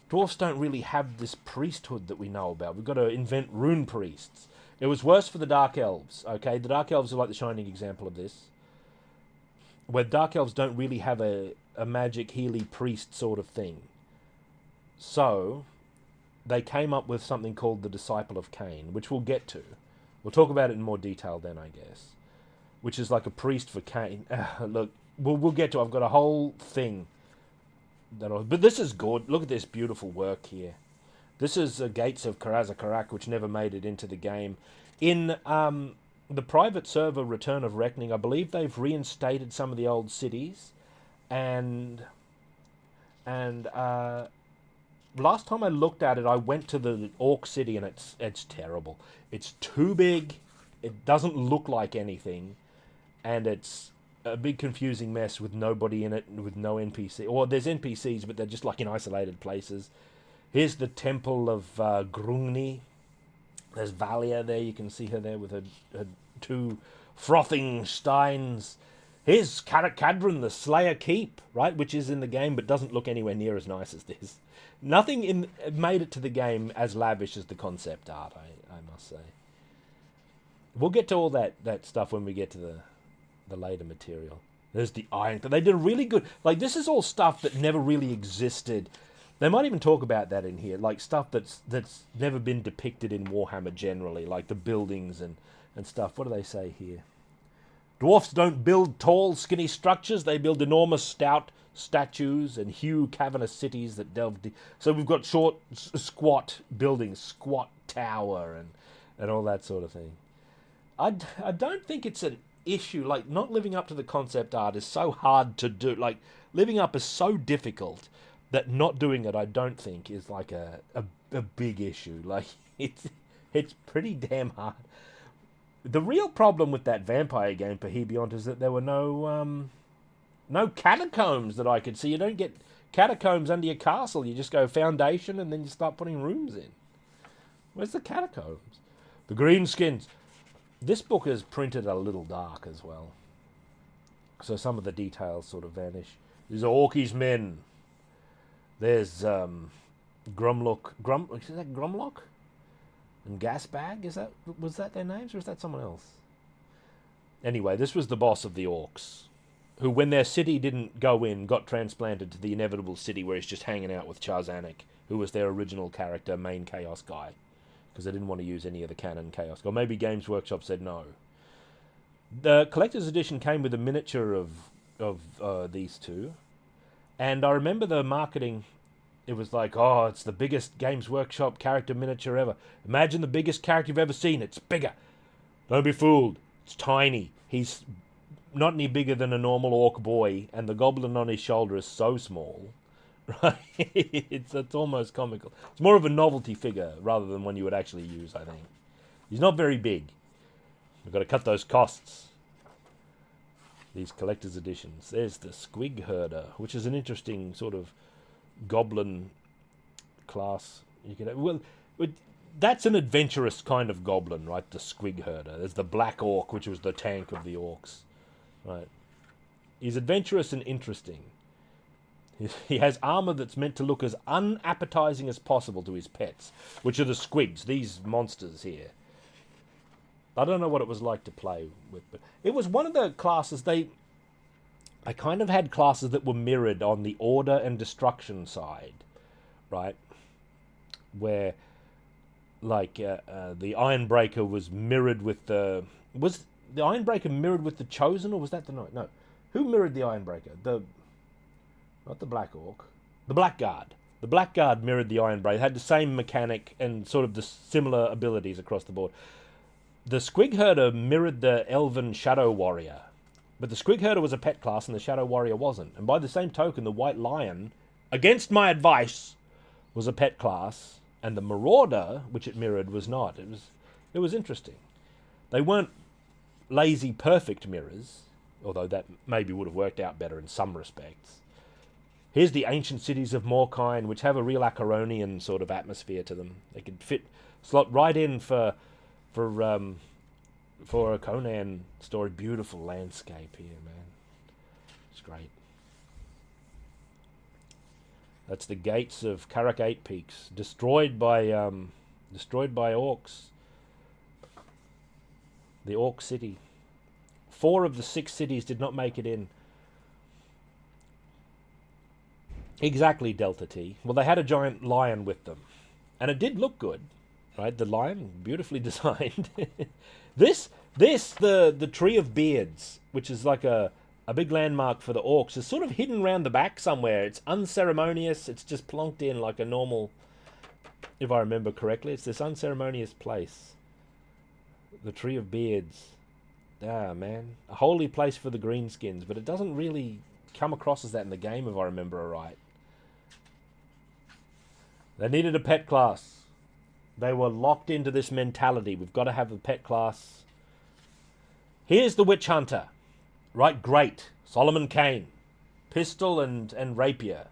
Dwarfs don't really have this priesthood that we know about. We've got to invent rune priests. It was worse for the Dark Elves, okay? The Dark Elves are like the shining example of this. Where Dark Elves don't really have a magic healy priest sort of thing. So, they came up with something called the Disciple of Cain, which we'll get to. We'll talk about it in more detail then, I guess. Which is like a priest for Cain. Look, we'll get to it. I've got a whole thing. But this is good. Look at this beautiful work here. This is Gates of Karazakarak, which never made it into the game. In the private server Return of Reckoning, I believe they've reinstated some of the old cities. And last time I looked at it, I went to the Orc City, and it's terrible. It's too big. It doesn't look like anything. And it's a big confusing mess with nobody in it, with no NPC. Or there's NPCs, but they're just like in isolated places. Here's the Temple of Grungni. There's Valia there. You can see her there with her two frothing steins. Here's Karak-Kadron, the Slayer Keep, right, which is in the game, but doesn't look anywhere near as nice as this. Nothing made it to the game as lavish as the concept art, I must say. We'll get to all that stuff when we get to the later material. There's the iron. But they did a really good... Like, this is all stuff that never really existed. They might even talk about that in here. Like, stuff that's never been depicted in Warhammer generally. Like the buildings and stuff. What do they say here? Dwarfs don't build tall, skinny structures. They build enormous, stout statues and huge cavernous cities that delve deep. So we've got short, squat buildings, squat tower and all that sort of thing. I don't think it's an issue. Like, not living up to the concept art is so hard to do. Like, living up is so difficult that not doing it, I don't think, is like a big issue. Like, it's pretty damn hard. The real problem with that vampire game for Hebiont is that there were no catacombs that I could see. You don't get catacombs under your castle. You just go foundation and then you start putting rooms in. Where's the catacombs? The greenskins. This book is printed a little dark as well. So some of the details sort of vanish. These are Orkies men. There's Grumlock. Is that Grumlock? And Gasbag? Was that their names, or is that someone else? Anyway, this was the boss of the Orcs, who, when their city didn't go in, got transplanted to the inevitable city where he's just hanging out with Charzanik, who was their original character, main Chaos guy, because they didn't want to use any of the canon Chaos guy. Or maybe Games Workshop said no. The collector's edition came with a miniature of these two, and I remember the marketing. It was like, oh, it's the biggest Games Workshop character miniature ever. Imagine the biggest character you've ever seen. It's bigger. Don't be fooled. It's tiny. He's not any bigger than a normal orc boy, and the goblin on his shoulder is so small. Right? It's almost comical. It's more of a novelty figure rather than one you would actually use, I think. He's not very big. We've got to cut those costs. These collector's editions. There's the Squig Herder, which is an interesting sort of goblin class. You could have, well, that's an adventurous kind of goblin, right? The Squig Herder. There's the Black Orc, which was the tank of the orcs, right? He's adventurous and interesting. He has armor that's meant to look as unappetizing as possible to his pets, which are the squigs, these monsters here. I don't know what it was like to play with, but it was one of the classes they kind of had classes that were mirrored on the order and destruction side, right? Where, like, the Ironbreaker was mirrored with the... Was the Ironbreaker mirrored with the Chosen, or was that the Knight? No. Who mirrored the Ironbreaker? Not the Black Orc. The Blackguard. The Blackguard mirrored the Ironbreaker. Had the same mechanic and sort of the similar abilities across the board. The Squig Herder mirrored the Elven Shadow Warrior. But the Squig Herder was a pet class and the Shadow Warrior wasn't. And by the same token, the White Lion, against my advice, was a pet class. And the Marauder, which it mirrored, was not. It was interesting. They weren't lazy, perfect mirrors, although that maybe would have worked out better in some respects. Here's the ancient cities of Morkine, which have a real Acheronian sort of atmosphere to them. They could slot right in for a Conan story. Beautiful landscape here, man. It's great. That's the gates of Karak Eight Peaks, destroyed by orcs. The Orc City. 4 of the 6 cities did not make it in. Exactly, Delta T. Well, they had a giant lion with them. And it did look good, right? The lion, beautifully designed. The Tree of Beards, which is like a big landmark for the orcs, is sort of hidden around the back somewhere. It's unceremonious. It's just plonked in like a normal, if I remember correctly. It's this unceremonious place. The Tree of Beards. Ah, man. A holy place for the greenskins, but it doesn't really come across as that in the game, if I remember right. They needed a pet class. They were locked into this mentality. We've got to have a pet class. Here's the Witch Hunter. Right, great. Solomon Kane. Pistol and rapier.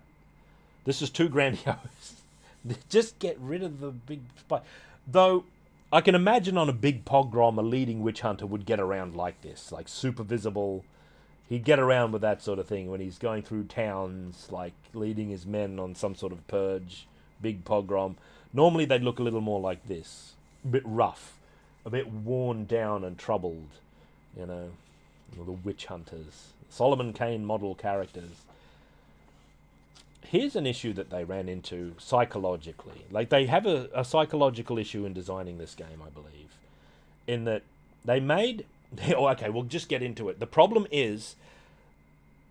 This is too grandiose. Just get rid of the big spy. Though, I can imagine on a big pogrom, a leading witch hunter would get around like this. Like, super visible. He'd get around with that sort of thing when he's going through towns, like, leading his men on some sort of purge. Big pogrom. Normally, they'd look a little more like this. A bit rough. A bit worn down and troubled. You know, the witch hunters. Solomon Kane model characters. Here's an issue that they ran into psychologically. Like, they have a psychological issue in designing this game, I believe. In that they made... Oh, okay, we'll just get into it. The problem is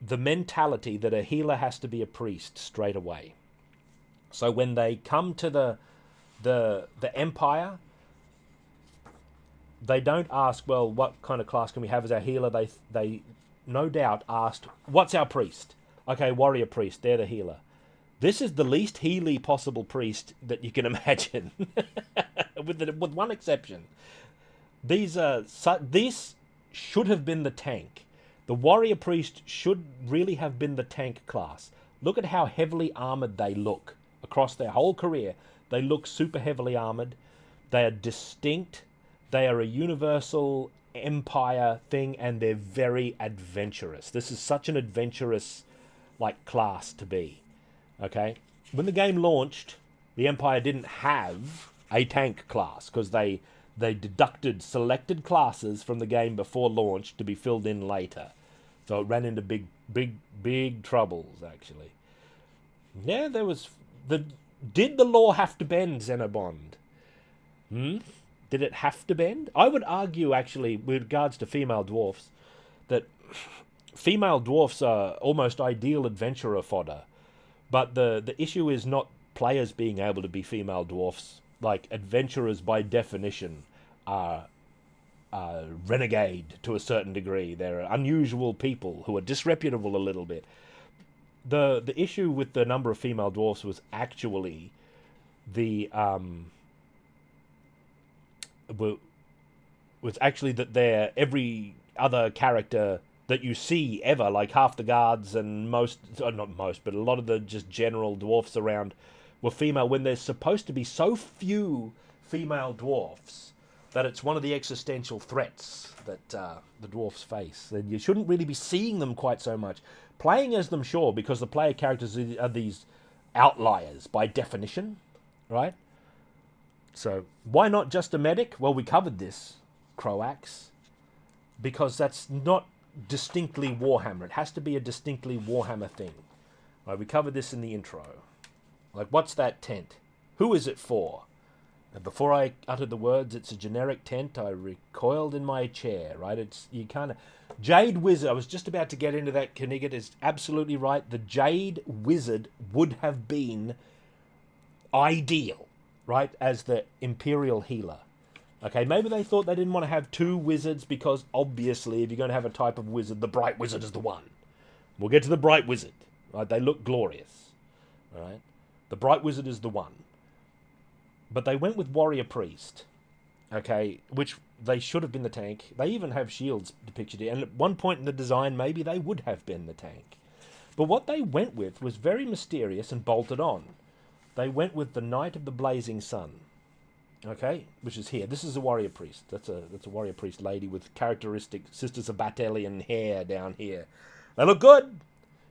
the mentality that a healer has to be a priest straight away. So when they come to the Empire, they don't ask, well, what kind of class can we have as our healer? They no doubt asked, what's our priest? Okay, warrior priest, they're the healer. This is the least healy possible priest that you can imagine, with one exception. This should have been the tank. The warrior priest should really have been the tank class. Look at how heavily armored they look across their whole career. They look super heavily armored. They are distinct. They are a universal empire thing, and they're very adventurous. This is such an adventurous, like, class to be. Okay? When the game launched, the Empire didn't have a tank class because they deducted selected classes from the game before launch to be filled in later. So it ran into big troubles, actually. Yeah, there was... Did the law have to bend, Xenobond? Did it have to bend? I would argue, actually, with regards to female dwarfs, that female dwarfs are almost ideal adventurer fodder. But the issue is not players being able to be female dwarfs. Like, adventurers, by definition, are renegade to a certain degree. They're unusual people who are disreputable a little bit. The issue with the number of female dwarfs was actually that every other character that you see ever, like half the guards and not most, but a lot of the just general dwarfs around were female, when there's supposed to be so few female dwarfs that it's one of the existential threats that the dwarfs face. And you shouldn't really be seeing them quite so much. Playing as them, sure, because the player characters are these outliers by definition, right? So why not just a medic? Well, we covered this, Croax, because that's not distinctly Warhammer. It has to be a distinctly Warhammer thing. Right, we covered this in the intro. Like, what's that tent? Who is it for? And before I uttered the words, it's a generic tent, I recoiled in my chair, right? It's, you kind of... Jade Wizard, I was just about to get into that. Knigget is absolutely right. The Jade Wizard would have been ideal, right, as the Imperial healer. Okay, maybe they thought they didn't want to have two wizards because, obviously, if you're going to have a type of wizard, the Bright Wizard is the one. We'll get to the Bright Wizard. Right? They look glorious. All right? The Bright Wizard is the one. But they went with Warrior Priest, okay, which they should have been the tank. They even have shields depicted here. And at one point in the design, maybe they would have been the tank. But what they went with was very mysterious and bolted on. They went with the Knight of the Blazing Sun, okay, which is here. This is a Warrior Priest. That's a Warrior Priest lady with characteristic Sisters of Battalion hair down here. They look good.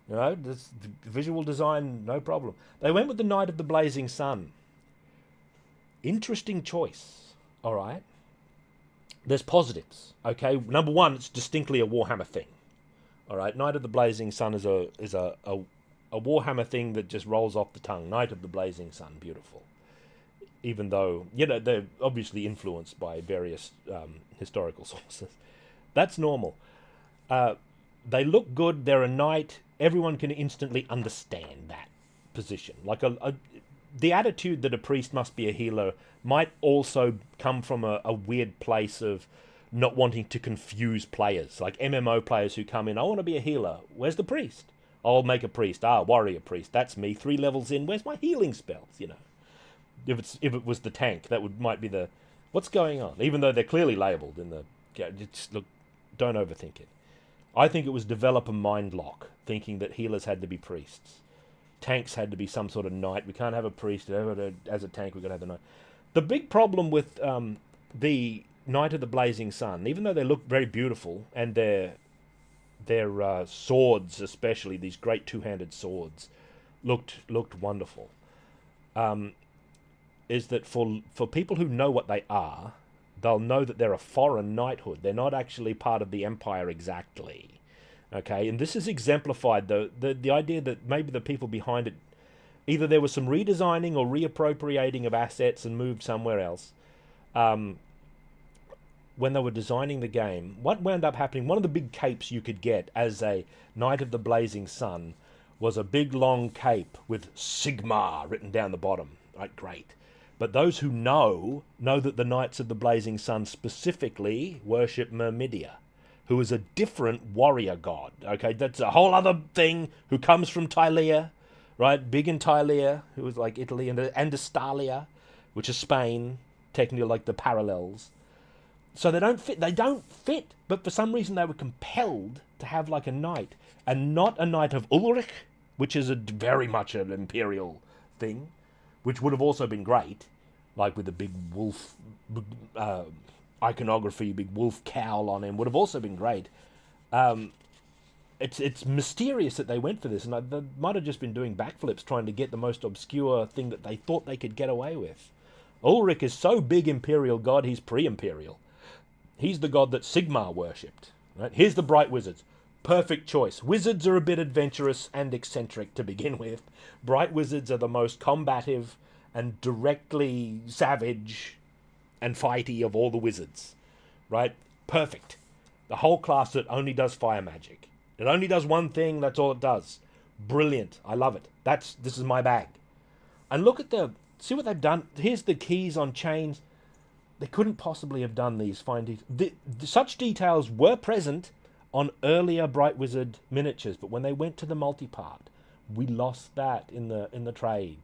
You know, this visual design, no problem. They went with the Knight of the Blazing Sun. Interesting choice, all right? There's positives, okay? Number one, it's distinctly a Warhammer thing, all right? Knight of the Blazing Sun is a Warhammer thing that just rolls off the tongue. Knight of the Blazing Sun, beautiful. Even though, you know, they're obviously influenced by various historical sources. That's normal. They look good, they're a knight. Everyone can instantly understand that position. Like the attitude that a priest must be a healer might also come from a weird place of not wanting to confuse players. Like MMO players who come in, I want to be a healer. Where's the priest? I'll make a priest. Warrior priest. That's me. 3 levels in. Where's my healing spells? You know, if it was the tank, that might be the what's going on. Even though they're clearly labelled in the just look, don't overthink it. I think it was developer mind lock, thinking that healers had to be priests. Tanks had to be some sort of knight. We can't have a priest. As a tank, we've got to have the knight. The big problem with the Knight of the Blazing Sun, even though they look very beautiful, and their swords, especially these great two-handed swords, looked wonderful, is that for people who know what they are, they'll know that they're a foreign knighthood. They're not actually part of the Empire exactly. Okay, and this is exemplified, the idea that maybe the people behind it, either there was some redesigning or reappropriating of assets and moved somewhere else. When they were designing the game, what wound up happening, one of the big capes you could get as a Knight of the Blazing Sun was a big long cape with Sigma written down the bottom. Right, great. But those who know that the Knights of the Blazing Sun specifically worship Myrmidia, who is a different warrior god. Okay, that's a whole other thing, who comes from Tylea, right? Big in Tylea, who was like Italy, and Andastalia, which is Spain, technically like the parallels. So they don't fit, but for some reason they were compelled to have like a knight, and not a knight of Ulrich, which is very much an imperial thing, which would have also been great, like with a big wolf iconography, big wolf cowl on him, would have also been great. It's mysterious that they went for this, and they might have just been doing backflips trying to get the most obscure thing that they thought they could get away with. Ulrich is so big imperial god, he's pre-imperial. He's the god that Sigmar worshipped. Right? Here's the Bright Wizards. Perfect choice. Wizards are a bit adventurous and eccentric to begin with. Bright Wizards are the most combative and directly savage and fighty of all the wizards. Right? Perfect. The whole class that only does fire magic. It only does one thing, that's all it does. Brilliant. I love it. This is my bag. And look at see what they've done. Here's the keys on chains. They couldn't possibly have done these fine details. Such details were present on earlier Bright Wizard miniatures, but when they went to the multi-part, we lost that in the trade.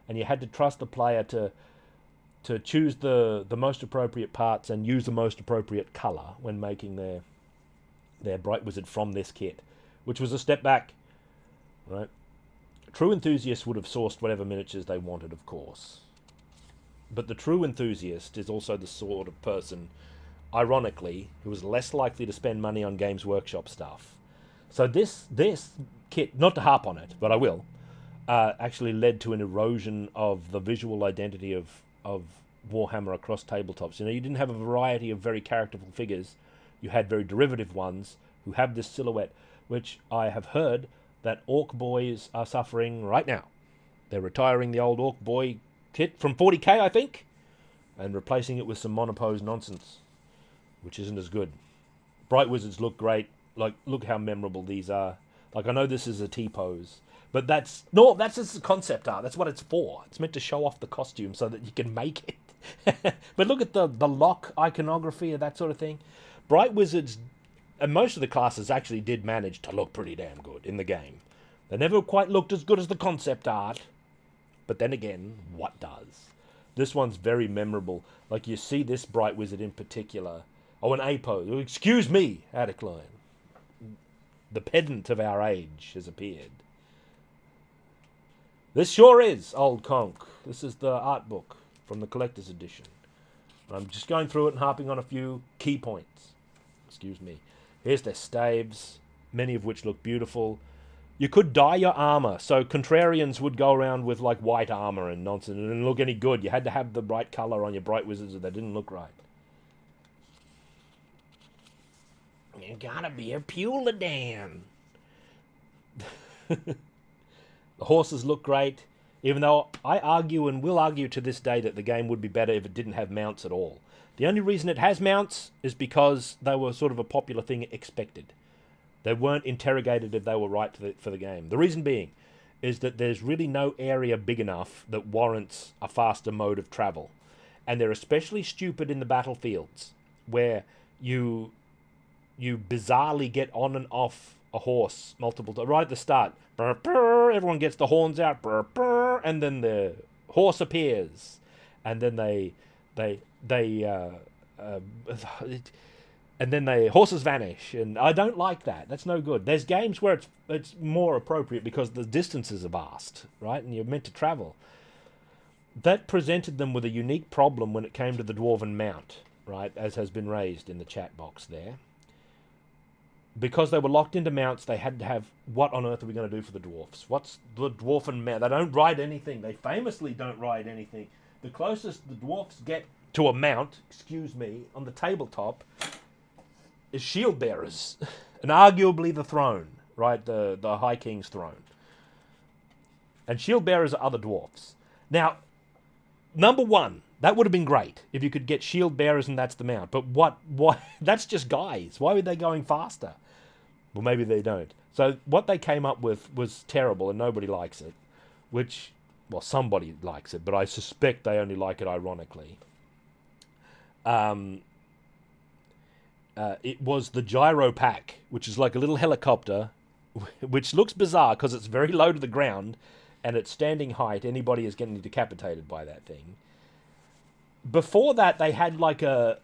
And you had to trust the player to choose the most appropriate parts and use the most appropriate colour when making their Bright Wizard from this kit, which was a step back. Right? True enthusiasts would have sourced whatever miniatures they wanted, of course. But the true enthusiast is also the sort of person, ironically, who is less likely to spend money on Games Workshop stuff. So this kit, not to harp on it, but I will, actually led to an erosion of the visual identity of Warhammer across tabletops. You didn't have a variety of very characterful figures. You had very derivative ones who have this silhouette, which I have heard that Orc boys are suffering right now. They're retiring the old Orc boy kit from 40k, I think, and replacing it with some monopose nonsense, which isn't as good. Bright Wizards look great. Like, look how memorable these are. Like, I know this is a T-pose, but that's just the concept art. That's what it's for. It's meant to show off the costume so that you can make it. But look at the lock iconography and that sort of thing. Bright Wizards, and most of the classes actually did manage to look pretty damn good in the game. They never quite looked as good as the concept art, but then again, what does? This one's very memorable. Like, you see this Bright Wizard in particular. Oh, an A-pose. Excuse me, Atticline. The pedant of our age has appeared. This sure is Old Conk. This is the art book from the collector's edition. I'm just going through it and harping on a few key points. Excuse me. Here's their staves, many of which look beautiful. You could dye your armor, so contrarians would go around with like white armor and nonsense. It didn't look any good. You had to have the right color on your Bright Wizards, or they didn't look right. You gotta be a Puladan. The horses look great, even though I argue and will argue to this day that the game would be better if it didn't have mounts at all. The only reason it has mounts is because they were sort of a popular thing expected. They weren't interrogated if they were right for the game. The reason being is that there's really no area big enough that warrants a faster mode of travel. And they're especially stupid in the battlefields, where you bizarrely get on and off a horse multiple times. Right at the start, burr, burr, everyone gets the horns out, burr, burr, and then the horse appears, and then and then the horses vanish, and I don't like that. That's no good. There's games where it's more appropriate because the distances are vast, right, and you're meant to travel. That presented them with a unique problem when it came to the Dwarven Mount, right, as has been raised in the chat box there. Because they were locked into mounts, they had to have, what on earth are we going to do for the dwarfs? What's the Dwarven Mount? They don't ride anything. They famously don't ride anything. The closest the dwarfs get to a mount, on the tabletop, is shield bearers, and arguably the throne, right, the High King's throne. And shield bearers are other dwarfs. Now, number one, that would have been great if you could get shield bearers and that's the mount. But what? That's just guys. Why were they going faster? Well, maybe they don't. So what they came up with was terrible, and nobody likes it. Which, well, somebody likes it, but I suspect they only like it ironically. It was the gyro pack, which is like a little helicopter, which looks bizarre because it's very low to the ground, and at standing height, anybody is getting decapitated by that thing. Before that, they had like an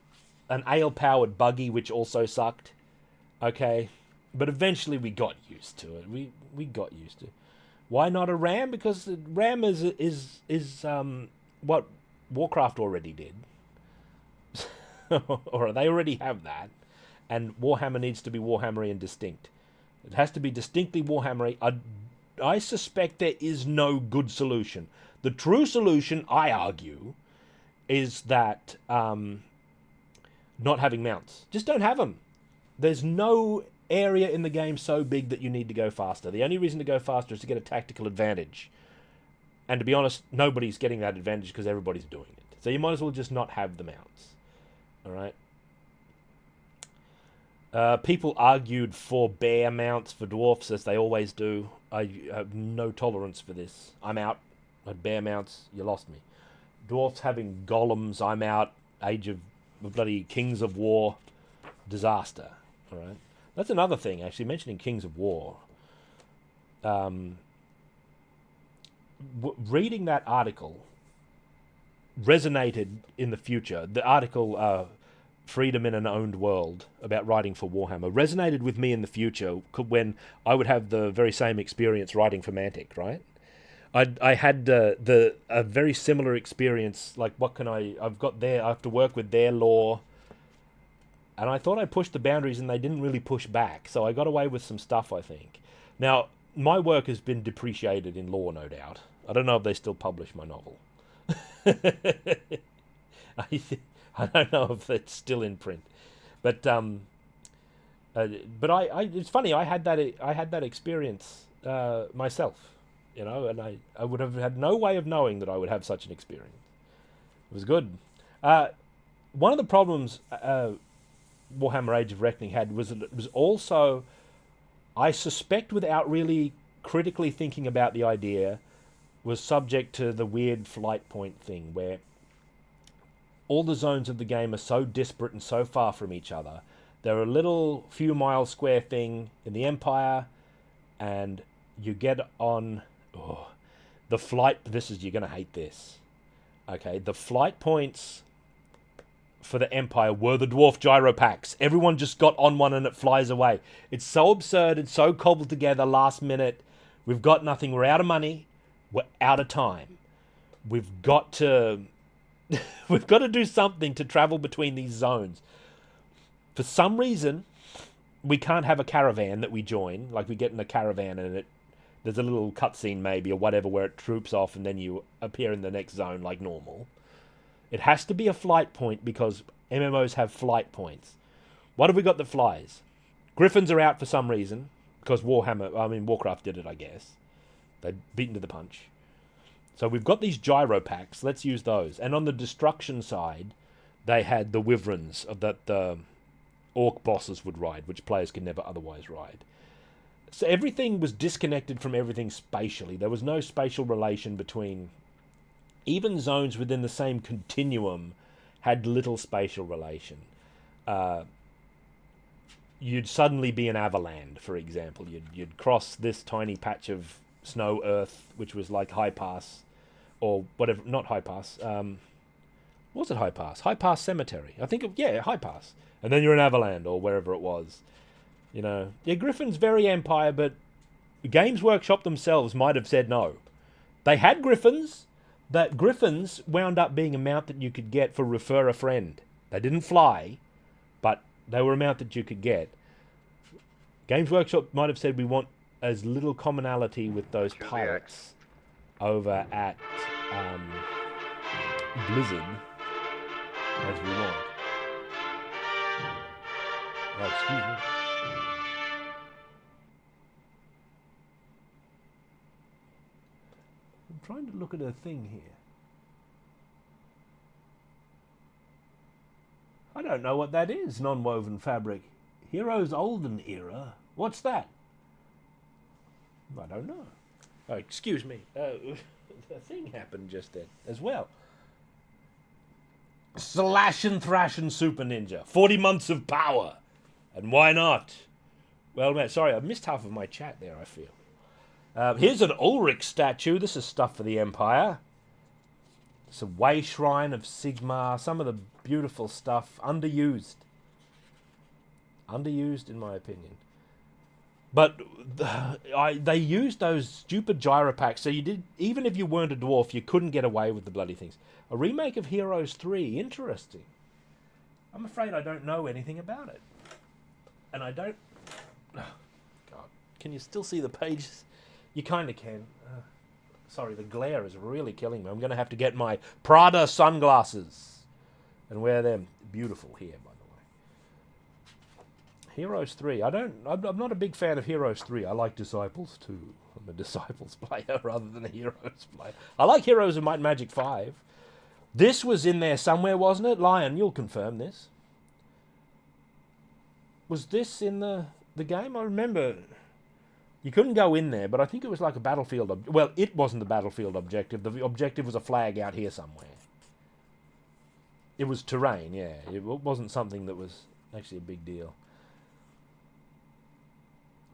ale-powered buggy, which also sucked. Okay, but eventually we got used to it. We got used to it. Why not a ram? Because the ram is what Warcraft already did. Or they already have that. And Warhammer needs to be Warhammery and distinct. It has to be distinctly Warhammery. I suspect there is no good solution. The true solution, I argue, is that not having mounts. Just don't have them. There's no area in the game so big that you need to go faster. The only reason to go faster is to get a tactical advantage. And to be honest, nobody's getting that advantage because everybody's doing it. So you might as well just not have the mounts. All right. People argued for bear mounts for dwarfs, as they always do. I have no tolerance for this. I'm out. At bear mounts, you lost me. Dwarfs having golems, I'm out. Age of bloody Kings of War, disaster. All right. That's another thing, actually, mentioning Kings of War. Reading that article resonated in the future. The article, Freedom in an Owned World, about writing for Warhammer, resonated with me in the future when I would have the very same experience writing for Mantic, right? I had a very similar experience. Like, I have to work with their lore. And I thought I pushed the boundaries and they didn't really push back. So I got away with some stuff, I think. Now, my work has been depreciated in law, no doubt. I don't know if they still publish my novel. I don't know if it's still in print. But it's funny. I had that experience myself, you know, and I would have had no way of knowing that I would have such an experience. It was good. One of the problems Warhammer Age of Reckoning had was that it was also, I suspect, without really critically thinking about the idea, was subject to the weird flight point thing where all the zones of the game are so disparate and so far from each other. They're a little few mile square thing in the Empire, and you get on the flight. You're going to hate this. Okay, the flight points for the Empire were the dwarf gyropacks. Everyone just got on one and it flies away. It's so absurd. It's so cobbled together last minute. We've got nothing. We're out of money. We're out of time. We've got to do something to travel between these zones. For some reason, we can't have a caravan that we join. Like we get in a caravan and there's a little cutscene maybe or whatever where it troops off and then you appear in the next zone like normal. It has to be a flight point because MMOs have flight points. What have we got that flies? Griffins are out for some reason because Warcraft did it, I guess. They beaten to the punch. So we've got these gyropacks. Let's use those. And on the destruction side, they had the wyverns that the orc bosses would ride, which players could never otherwise ride. So everything was disconnected from everything spatially. There was no spatial relation between... Even zones within the same continuum had little spatial relation. You'd suddenly be in Avaland, for example. You'd cross this tiny patch of snow earth, which was like High Pass, or whatever, not High Pass. Was it High Pass? High Pass Cemetery. I think, High Pass. And then you're in Avaland, or wherever it was. You know, yeah, Griffin's very Empire, but Games Workshop themselves might have said no. They had Griffins. That Griffins wound up being a mount that you could get for refer a friend. They didn't fly, but they were a mount that you could get. Games Workshop might have said we want as little commonality with those pirates over at Blizzard as we want. Oh, excuse me. I'm trying to look at a thing here. I don't know what that is, non-woven fabric. Heroes Olden Era? What's that? I don't know. Oh, excuse me. A thing happened just then as well. Slash and Thrash and Super Ninja. 40 months of power. And why not? Well, man, sorry, I missed half of my chat there, I feel. Here's an Ulrich statue. This is stuff for the Empire. It's a way shrine of Sigmar. Some of the beautiful stuff. Underused. Underused, in my opinion. But they used those stupid gyropacks, so you did, even if you weren't a dwarf, you couldn't get away with the bloody things. A remake of Heroes 3. Interesting. I'm afraid I don't know anything about it. And I don't... Oh, God. Can you still see the pages? You kind of can. Sorry, the glare is really killing me. I'm going to have to get my Prada sunglasses and wear them. Beautiful here, by the way. Heroes 3. I'm not a big fan of Heroes 3. I like Disciples 2. I'm a Disciples player rather than a Heroes player. I like Heroes of Might and Magic 5. This was in there somewhere, wasn't it? Lion, you'll confirm this. Was this in the game? I remember... You couldn't go in there, but I think it was like a battlefield... Well, it wasn't the battlefield objective. The objective was a flag out here somewhere. It was terrain, yeah. It wasn't something that was actually a big deal.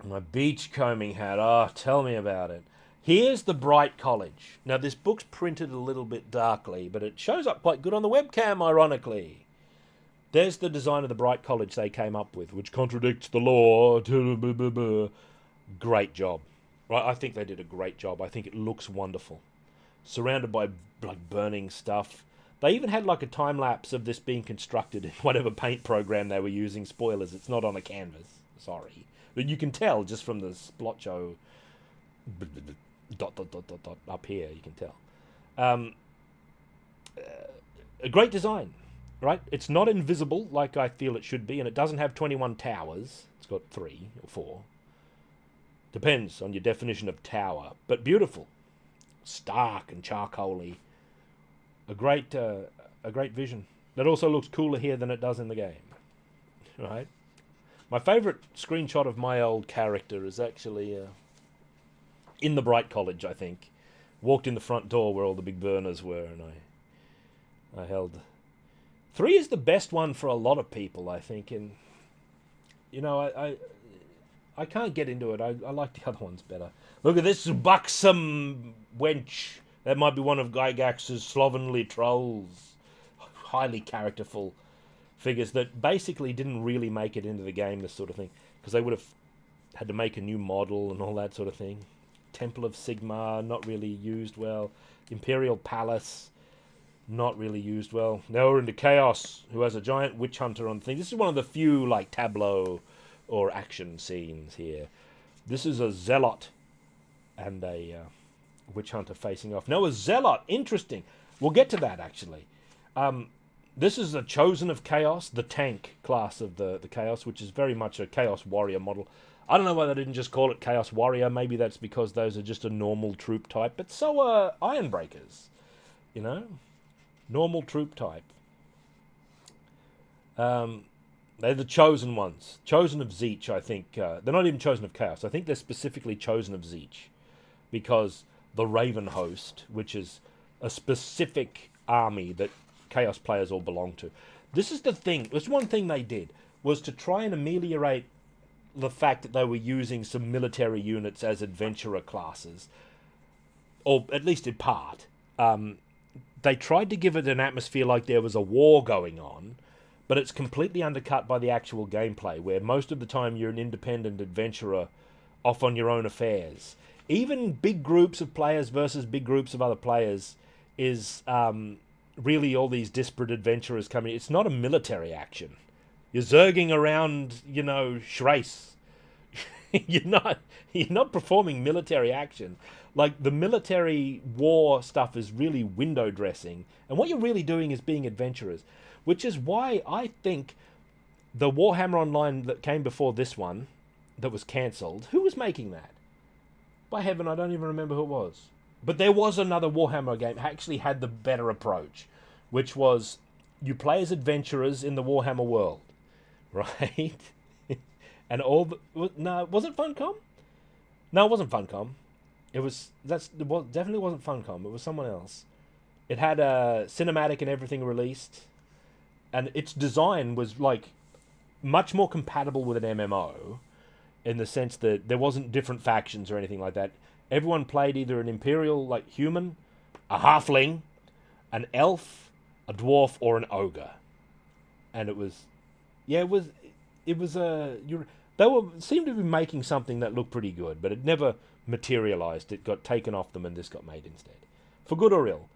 My beachcombing hat. Oh, tell me about it. Here's the Bright College. Now, this book's printed a little bit darkly, but it shows up quite good on the webcam, ironically. There's the design of the Bright College they came up with, which contradicts the law. Great job. Right, I think they did a great job. I think it looks wonderful. Surrounded by like burning stuff. They even had like a time lapse of this being constructed in whatever paint program they were using. Spoilers, it's not on a canvas. Sorry. But you can tell just from the splotcho dot up here, you can tell. A great design, right? It's not invisible like I feel it should be, and it doesn't have 21 towers. It's got 3 or 4. Depends on your definition of tower, but beautiful. Stark and charcoaly. A great vision. That also looks cooler here than it does in the game, right? My favourite screenshot of my old character is actually in the Bright College, I think. Walked in the front door where all the big burners were, and I held. 3 is the best one for a lot of people, I think, and you know, I can't get into it. I like the other ones better. Look at this buxom wench. That might be one of Gygax's slovenly trolls. Highly characterful figures that basically didn't really make it into the game, this sort of thing, because they would have had to make a new model and all that sort of thing. Temple of Sigmar, not really used well. Imperial Palace, not really used well. Now we're into Chaos, who has a giant witch hunter on the thing. This is one of the few like tableau or action scenes here. This is a zealot and a witch hunter facing off. No, a zealot. Interesting. We'll get to that actually. This is the Chosen of Chaos, the tank class of the Chaos, which is very much a Chaos Warrior model. I don't know why they didn't just call it Chaos Warrior. Maybe that's because those are just a normal troop type. But so are Ironbreakers, you know? Normal troop type. They're the chosen ones. Chosen of Zeech, I think. They're not even Chosen of Chaos. I think they're specifically Chosen of Zeech. Because the Raven Host, which is a specific army that Chaos players all belong to. This is the thing. There's one thing they did, was to try and ameliorate the fact that they were using some military units as adventurer classes, or at least in part. They tried to give it an atmosphere like there was a war going on, but it's completely undercut by the actual gameplay, where most of the time you're an independent adventurer off on your own affairs. Even big groups of players versus big groups of other players is really all these disparate adventurers coming. It's not a military action. You're zerging around, you know, Schrace. you're not performing military action. Like, the military war stuff is really window dressing. And what you're really doing is being adventurers. Which is why I think the Warhammer Online that came before this one, that was cancelled, who was making that? By heaven, I don't even remember who it was. But there was another Warhammer game that actually had the better approach, which was you play as adventurers in the Warhammer world. Right? And all the... No, was it Funcom? No, it wasn't Funcom. It definitely wasn't Funcom. It was someone else. It had a cinematic and everything released. And its design was, like, much more compatible with an MMO, in the sense that there wasn't different factions or anything like that. Everyone played either an Imperial, like, human, a halfling, an elf, a dwarf, or an ogre. And it was... Yeah, it was a... They seemed to be making something that looked pretty good, but it never materialized. It got taken off them, and this got made instead. For good or ill.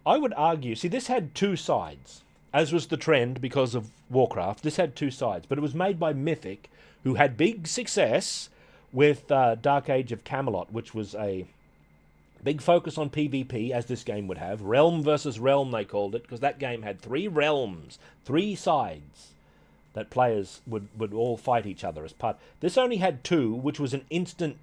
I would argue... See, this had 2 sides. As was the trend because of Warcraft, this had 2 sides. But it was made by Mythic, who had big success with Dark Age of Camelot, which was a big focus on PvP, as this game would have. Realm versus Realm, they called it, because that game had 3 realms, 3 sides that players would all fight each other as part. This only had 2, which was an instant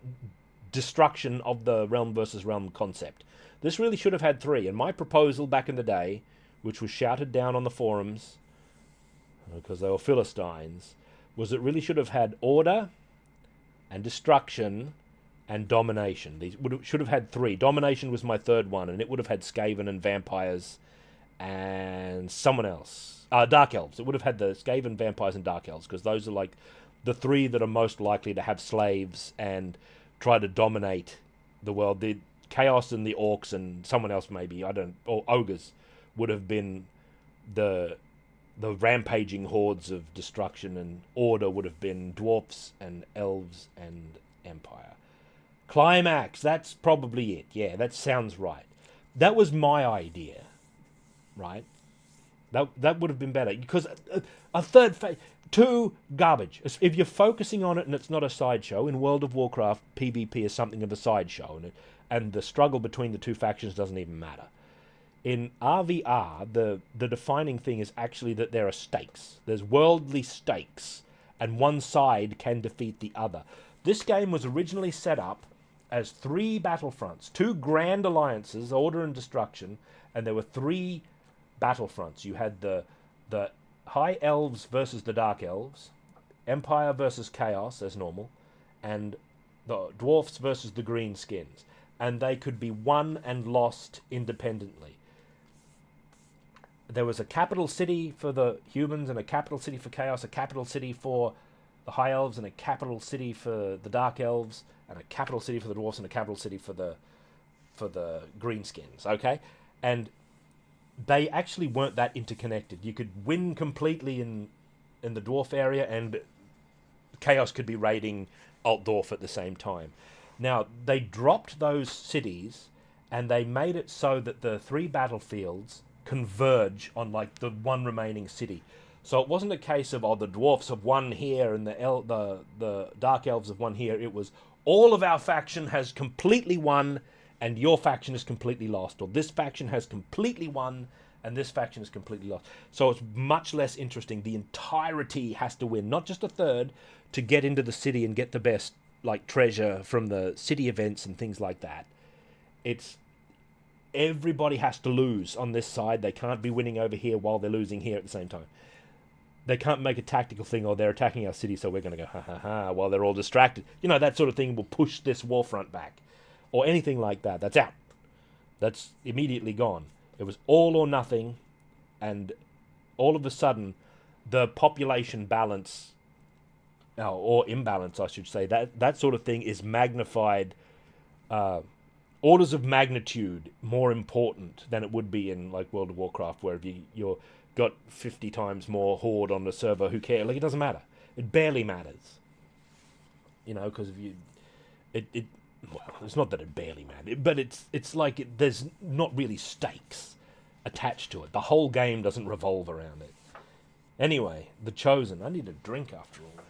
destruction of the Realm versus Realm concept. This really should have had 3, and my proposal back in the day, which was shouted down on the forums, because they were Philistines, was it really should have had order and destruction and domination. These should have had 3. Domination was my 3rd one, and it would have had Skaven and vampires and someone else. Dark Elves. It would have had the Skaven, vampires, and Dark Elves, because those are like the 3 that are most likely to have slaves and try to dominate the world. The Chaos and the Orcs and someone else maybe, or Ogres, would have been the rampaging hordes of destruction, and order would have been dwarfs and elves and empire. Climax, that's probably it. Yeah, that sounds right. That was my idea, right? That would have been better, because a third phase, too garbage. If you're focusing on it and it's not a sideshow, in World of Warcraft, PvP is something of a sideshow, and the struggle between the two factions doesn't even matter. In RVR, the defining thing is actually that there are stakes. There's worldly stakes, and one side can defeat the other. This game was originally set up as 3 battlefronts, 2 grand alliances, Order and Destruction, and there were 3 battlefronts. You had the High Elves versus the Dark Elves, Empire versus Chaos as normal, and the Dwarfs versus the Greenskins. And they could be won and lost independently. There was a capital city for the humans and a capital city for Chaos, a capital city for the High Elves and a capital city for the Dark Elves, and a capital city for the Dwarfs and a capital city for the Greenskins, okay? And they actually weren't that interconnected. You could win completely in the Dwarf area, and Chaos could be raiding Altdorf at the same time. Now, they dropped those cities, and they made it so that the 3 battlefields converge on, like, the one remaining city. So it wasn't a case of, the Dwarfs have won here and the Dark Elves have won here. It was, all of our faction has completely won, and your faction is completely lost. Or this faction has completely won, and this faction is completely lost. So it's much less interesting. The entirety has to win, not just a third, to get into the city and get the best, like, treasure from the city events and things like that. It's everybody has to lose on this side. They can't be winning over here while they're losing here at the same time. They can't make a tactical thing, or they're attacking our city, so we're going to go, ha ha ha, while they're all distracted. You know, that sort of thing will push this war front back. Or anything like that. That's out. That's immediately gone. It was all or nothing, and all of a sudden, the population balance, or imbalance, I should say, that sort of thing is magnified, orders of magnitude more important than it would be in, like, World of Warcraft, where if you're got 50 times more horde on the server, who cares? Like, it doesn't matter. It barely matters. You know, because well, it's not that it barely matters, but it's like there's not really stakes attached to it. The whole game doesn't revolve around it. Anyway, The Chosen. I need a drink after all.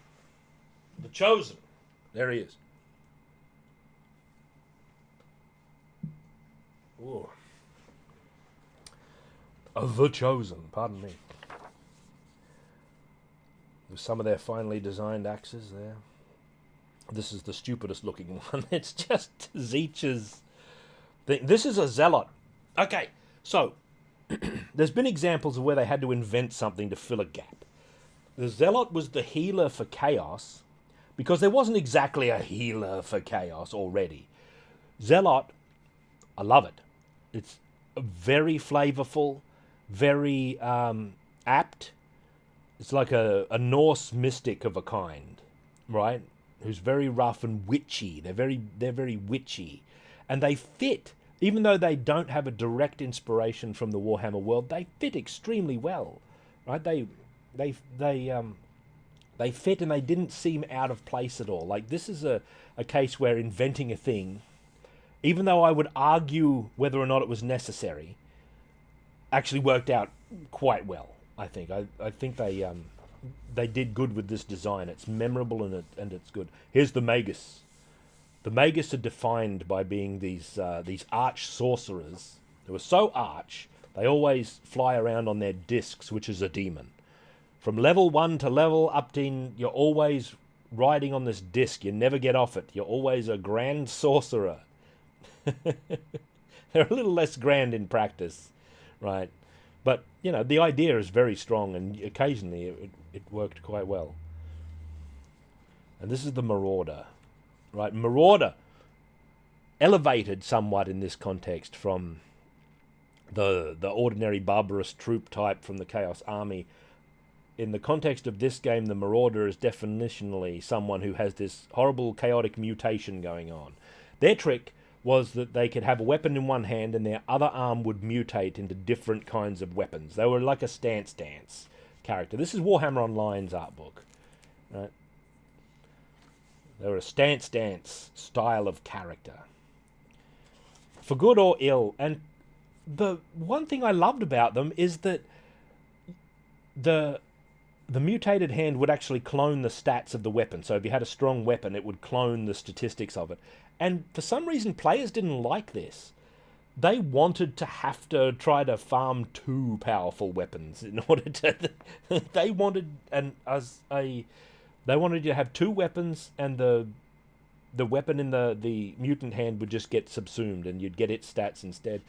The Chosen. There he is. Ooh. The Chosen, pardon me. With some of their finely designed axes there. This is the stupidest looking one. It's just Zeech's thing. This is a Zealot. Okay, so there's been examples of where they had to invent something to fill a gap. The Zealot was the healer for Chaos, because there wasn't exactly a healer for Chaos already. Zealot, I love it. It's very flavorful, very apt. It's like a Norse mystic of a kind, right? Who's very rough and witchy. They're very witchy, and they fit. Even though they don't have a direct inspiration from the Warhammer world, they fit extremely well, right? They fit, and they didn't seem out of place at all. Like, this is a case where inventing a thing, even though I would argue whether or not it was necessary, actually worked out quite well. I think. I think they did good with this design. It's memorable and it's good. Here's the Magus. The Magus are defined by being these arch sorcerers who are so arch they always fly around on their discs, which is a demon. From level 1 to level up to, you're always riding on this disc. You never get off it. You're always a grand sorcerer. They're a little less grand in practice, right? But, you know, the idea is very strong, and occasionally it worked quite well. And this is the Marauder, right? Marauder, elevated somewhat in this context from the ordinary barbarous troop type from the Chaos Army. In the context of this game, the Marauder is definitionally someone who has this horrible chaotic mutation going on. Their trick was that they could have a weapon in one hand and their other arm would mutate into different kinds of weapons. They were like a stance character. This is Warhammer Online's art book, right? They were a stance style of character, for good or ill. And the one thing I loved about them is that the mutated hand would actually clone the stats of the weapon. So if you had a strong weapon, it would clone the statistics of it. And for some reason, players didn't like this. They wanted to have to try to farm two powerful weapons in order to. They wanted they wanted you to have two weapons, and the weapon in the mutant hand would just get subsumed, and you'd get its stats instead.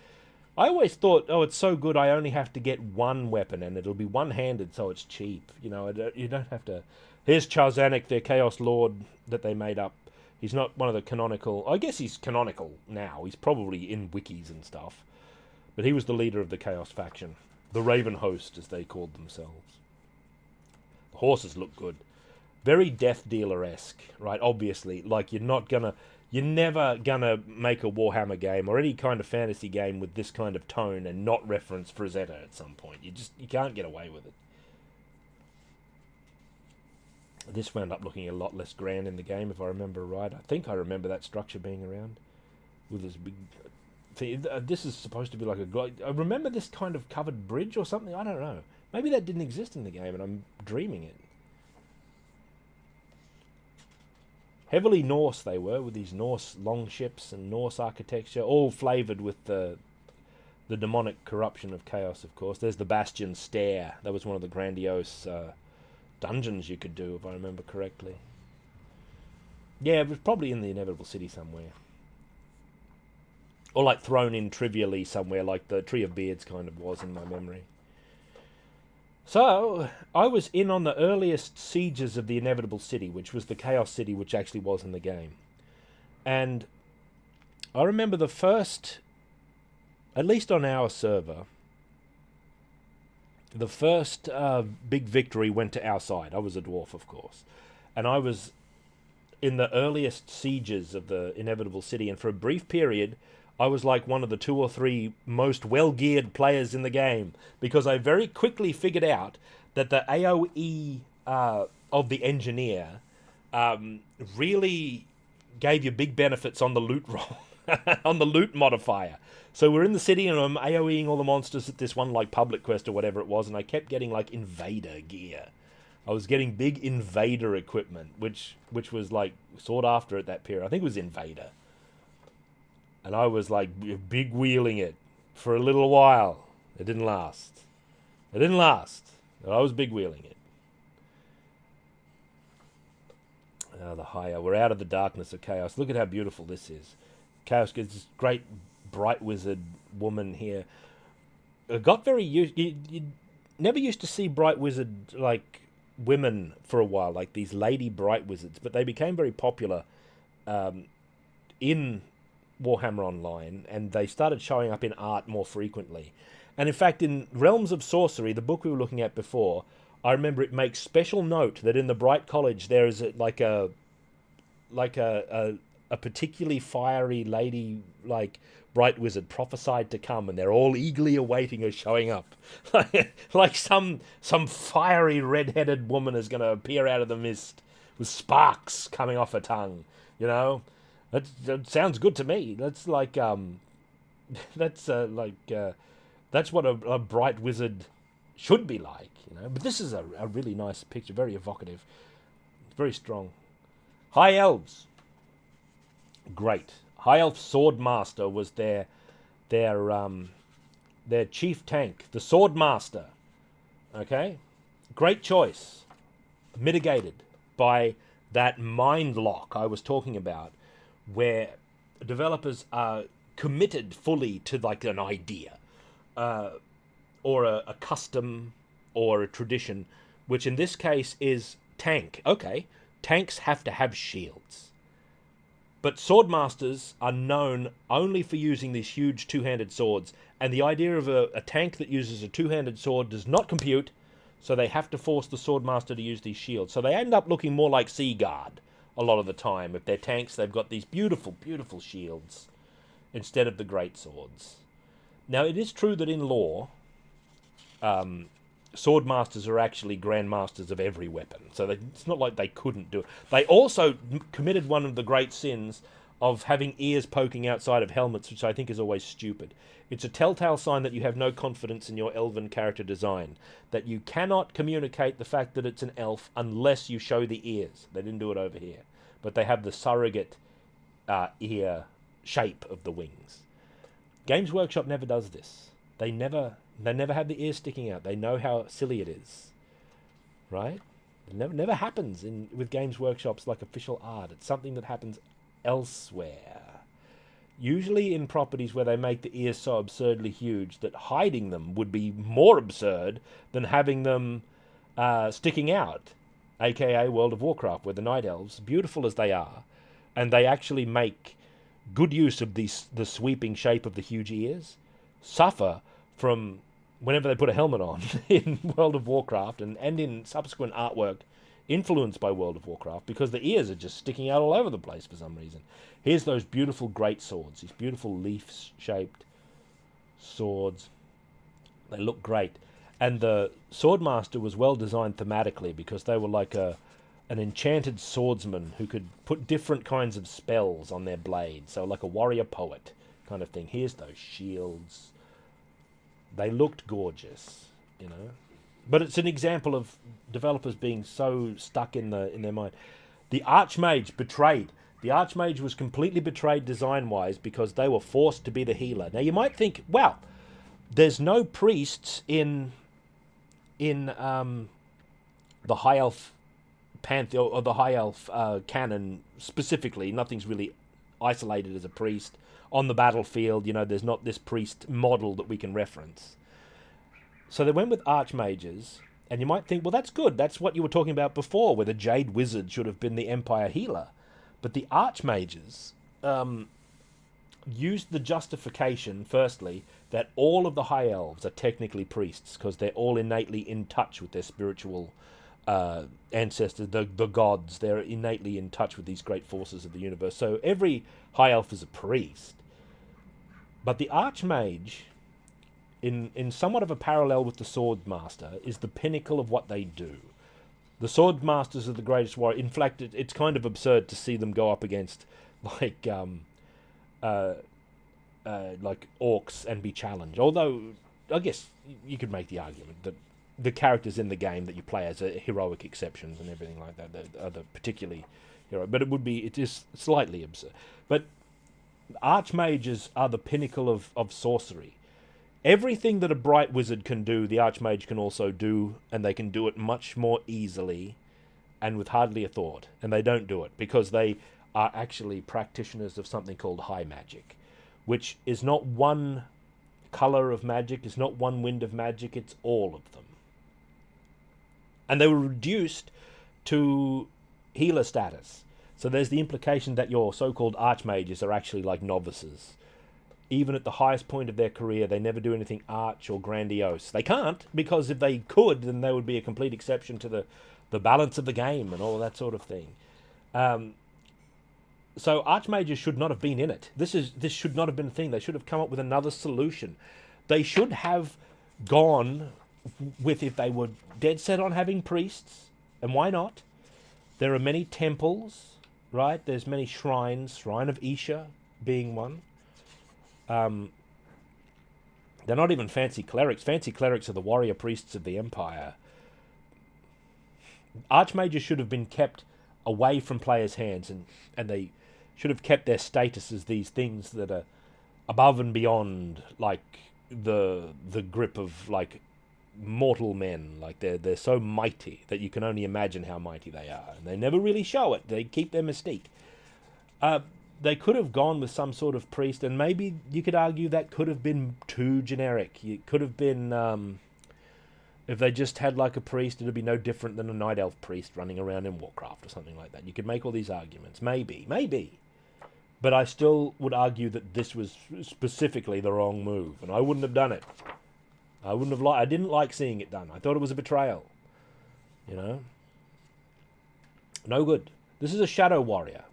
I always thought, oh, it's so good, I only have to get one weapon, and it'll be one-handed, so it's cheap. You know, you don't have to... Here's Charzanik, their Chaos Lord that they made up. He's not one of the canonical... I guess he's canonical now. He's probably in wikis and stuff. But he was the leader of the Chaos faction. The Raven Host, as they called themselves. The horses look good. Very Death Dealer-esque, right? Obviously. Like, you're never gonna make a Warhammer game or any kind of fantasy game with this kind of tone and not reference Frazetta at some point. You can't get away with it. This wound up looking a lot less grand in the game, if I remember right. I think I remember that structure being around with this big. This is supposed to be like I remember this kind of covered bridge or something. I don't know. Maybe that didn't exist in the game, and I'm dreaming it. Heavily Norse they were, with these Norse longships and Norse architecture, all flavoured with the demonic corruption of chaos, of course. There's the Bastion Stair. That was one of the grandiose dungeons you could do, if I remember correctly. Yeah, it was probably in the Inevitable City somewhere. Or like thrown in trivially somewhere, like the Tree of Beards kind of was in my memory. So, I was in on the earliest sieges of the Inevitable City, which was the Chaos City, which actually was in the game. And I remember the first, at least on our server, the first big victory went to our side. I was a dwarf, of course. And I was in the earliest sieges of the Inevitable City, and for a brief period, I was like one of the 2 or 3 most well-geared players in the game, because I very quickly figured out that the AoE of the engineer really gave you big benefits on the loot roll, on the loot modifier. So we're in the city and I'm AoEing all the monsters at this one like public quest or whatever it was, and I kept getting like invader gear. I was getting big invader equipment, which was like sought after at that period. I think it was invader. And I was like big wheeling it for a little while. It didn't last. It didn't last. I was big wheeling it. The higher. We're out of the darkness of chaos. Look at how beautiful this is. Chaos gets this great bright wizard woman here. It got very used. You never used to see bright wizard like women for a while, like these lady bright wizards, but they became very popular in Warhammer Online, and they started showing up in art more frequently. And in fact, in Realms of Sorcery, the book we were looking at before, I remember it makes special note that in the Bright College there is a particularly fiery lady, like bright wizard, prophesied to come, and they're all eagerly awaiting her showing up. Like some fiery red-headed woman is going to appear out of the mist with sparks coming off her tongue, you know. That sounds good to me. That's like that's what a bright wizard should be like, you know. But this is a really nice picture, very evocative, very strong. High Elves, great. High Elf Swordmaster was their chief tank, the Swordmaster. Okay, great choice. Mitigated by that mind lock I was talking about, where developers are committed fully to like an idea or a custom or a tradition, which in this case is tank. Okay, tanks have to have shields. But swordmasters are known only for using these huge two-handed swords, and the idea of a tank that uses a two-handed sword does not compute, so they have to force the swordmaster to use these shields. So they end up looking more like Sea Guard a lot of the time. If they're tanks, they've got these beautiful, beautiful shields instead of the great swords. Now, it is true that in lore, swordmasters are actually grandmasters of every weapon, so it's not like they couldn't do it. They also committed one of the great sins of having ears poking outside of helmets, which I think is always stupid. It's a telltale sign that you have no confidence in your elven character design, that you cannot communicate the fact that it's an elf unless you show the ears. They didn't do it over here, but they have the surrogate ear shape of the wings. Games Workshop never does this. They never have the ears sticking out. They know how silly it is, right? It never happens with Games Workshop's like official art. It's something that happens elsewhere. Usually in properties where they make the ears so absurdly huge that hiding them would be more absurd than having them sticking out, aka World of Warcraft, where the Night Elves, beautiful as they are, and they actually make good use of the sweeping shape of the huge ears, suffer from whenever they put a helmet on in World of Warcraft and in subsequent artwork influenced by World of Warcraft, because the ears are just sticking out all over the place for some reason. Here's those beautiful great swords, these beautiful leaf-shaped swords. They look great. And the Swordmaster was well designed thematically, because they were like an enchanted swordsman who could put different kinds of spells on their blades. So like a warrior poet kind of thing. Here's those shields. They looked gorgeous, you know. But it's an example of developers being so stuck in their mind. The Archmage betrayed. The Archmage was completely betrayed design-wise because they were forced to be the healer. Now you might think, well, there's no priests in the High Elf pantheon or the High Elf canon specifically. Nothing's really isolated as a priest on the battlefield. You know, there's not this priest model that we can reference. So they went with Archmages, and you might think, well, that's good. That's what you were talking about before, where the Jade Wizard should have been the Empire healer. But the Archmages used the justification, firstly, that all of the High Elves are technically priests, because they're all innately in touch with their spiritual ancestors, the gods. They're innately in touch with these great forces of the universe. So every High Elf is a priest. But the Archmage, in somewhat of a parallel with the Swordmaster, is the pinnacle of what they do. The Swordmasters are the greatest warrior. In fact, it's kind of absurd to see them go up against like orcs and be challenged. Although, I guess you could make the argument that the characters in the game that you play as are heroic exceptions and everything like that. Are the particularly hero, but it is slightly absurd. But Archmages are the pinnacle of sorcery. Everything that a bright wizard can do, the Archmage can also do, and they can do it much more easily and with hardly a thought. And they don't do it because they are actually practitioners of something called high magic, which is not one color of magic, it's not one wind of magic, it's all of them. And they were reduced to healer status. So there's the implication that your so-called archmages are actually like novices. Even at the highest point of their career, they never do anything arch or grandiose. They can't, because if they could, then they would be a complete exception to the balance of the game and all that sort of thing. So archmages should not have been in it. This should not have been a thing. They should have come up with another solution. They should have gone with, if they were dead set on having priests, and why not? There are many temples, right? There's many shrines, Shrine of Isha being one. They're not even fancy clerics. Fancy clerics are the warrior priests of the Empire. Archmages should have been kept away from players' hands, and they should have kept their status as these things that are above and beyond, like the grip of like mortal men. Like they're so mighty that you can only imagine how mighty they are, and they never really show it. They keep their mystique. They could have gone with some sort of priest, and maybe you could argue that could have been too generic. It could have been, if they just had like a priest, it would be no different than a night elf priest running around in Warcraft or something like that. You could make all these arguments. Maybe. But I still would argue that this was specifically the wrong move, and I wouldn't have done it. I didn't like seeing it done. I thought it was a betrayal. You know? No good. This is a Shadow Warrior.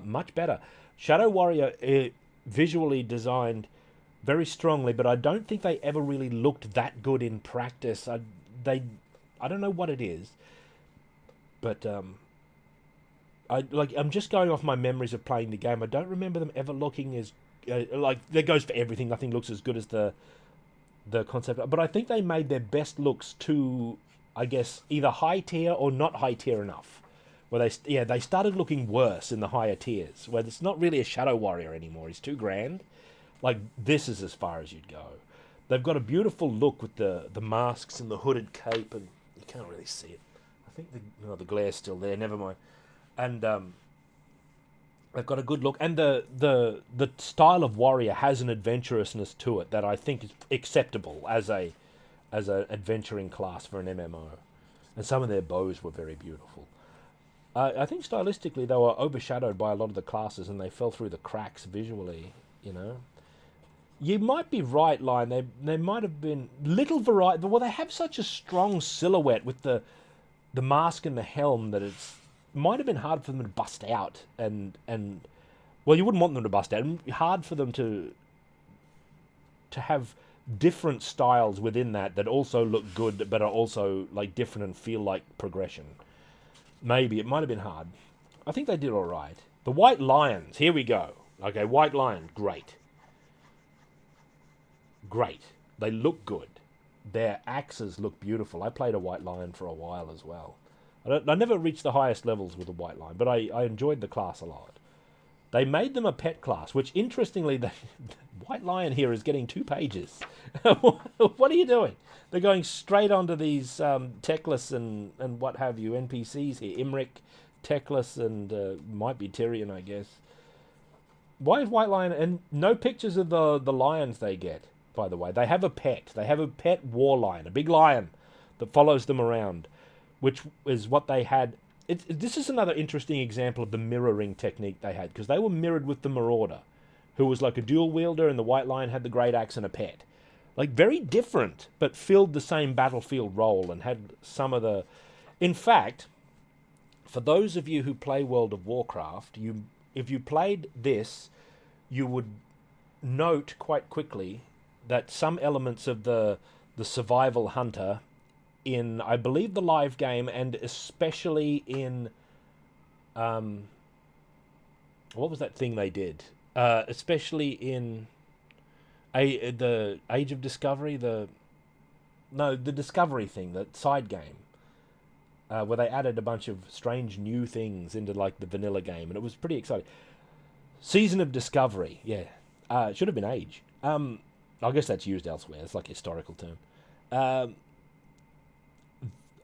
Much better. Shadow Warrior visually designed very strongly, but I don't think they ever really looked that good in practice. I don't know what it is, but I'm just going off my memories of playing the game. I don't remember them ever looking as like that goes for everything. Nothing looks as good as the concept, but I think they made their best looks to, I guess, either high tier or not high tier enough. Where they started looking worse in the higher tiers, where it's not really a Shadow Warrior anymore. He's too grand. Like, this is as far as you'd go. They've got a beautiful look with the masks and the hooded cape, and you can't really see it. I think the glare's still there. Never mind. And they've got a good look, and the style of warrior has an adventurousness to it that I think is acceptable as an adventuring class for an MMO. And some of their bows were very beautiful. I think stylistically they were overshadowed by a lot of the classes, and they fell through the cracks visually. You know, you might be right, Lion. They might have been little variety. Well, they have such a strong silhouette with the mask and the helm that it's might have been hard for them to bust out, and well, you wouldn't want them to bust out. It'd be hard for them to have different styles within that also look good, but are also like different and feel like progression. Maybe it might have been hard. I think they did all right. The White Lions, here we go. Okay, White Lion, great. Great. They look good. Their axes look beautiful. I played a White Lion for a while as well. I never reached the highest levels with a White Lion, but I enjoyed the class a lot. They made them a pet class, which interestingly, the White Lion here is getting 2 pages. What are you doing? They're going straight onto these Teclis and what have you, NPCs here. Imric, Teclis, and might be Tyrion, I guess. Why is White Lion... And no pictures of the lions they get, by the way. They have a pet. They have a pet war lion, a big lion that follows them around, which is what they had... This is another interesting example of the mirroring technique they had, because they were mirrored with the Marauder, who was like a dual wielder, and the White Lion had the Great Axe and a pet. Like, very different, but filled the same battlefield role and had some of the... In fact, for those of you who play World of Warcraft, if you played this, you would note quite quickly that some elements of the survival hunter in, I believe, the live game, and especially in... what was that thing they did? Especially in... the Age of Discovery, the Discovery thing, the side game, where they added a bunch of strange new things into like the vanilla game, and it was pretty exciting. Season of Discovery, yeah, it should have been Age. I guess that's used elsewhere. It's like a historical term.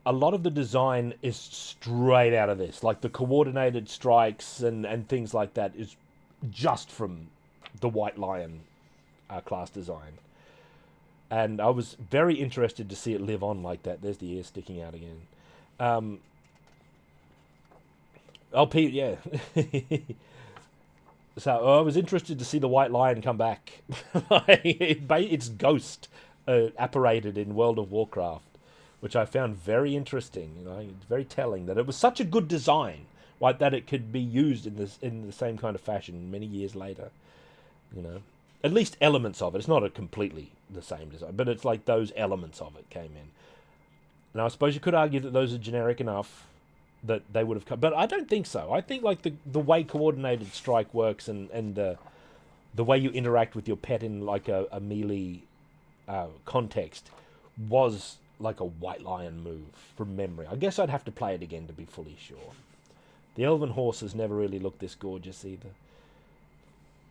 A lot of the design is straight out of this, like the coordinated strikes and things like that is just from the White Lion class design, and I was very interested to see it live on like that. There's the ear sticking out again. Yeah. So I was interested to see the White Lion come back. Its ghost apparated in World of Warcraft, which I found very interesting. You know, it's very telling that it was such a good design, like that it could be used in the same kind of fashion many years later. You know. At least elements of it. It's not a completely the same design, but it's like those elements of it came in. Now, I suppose you could argue that those are generic enough that they would have come, but I don't think so. I think like the way coordinated strike works and the way you interact with your pet in like a melee context was like a White Lion move from memory. I guess I'd have to play it again to be fully sure. The Elven horses never really looked this gorgeous either.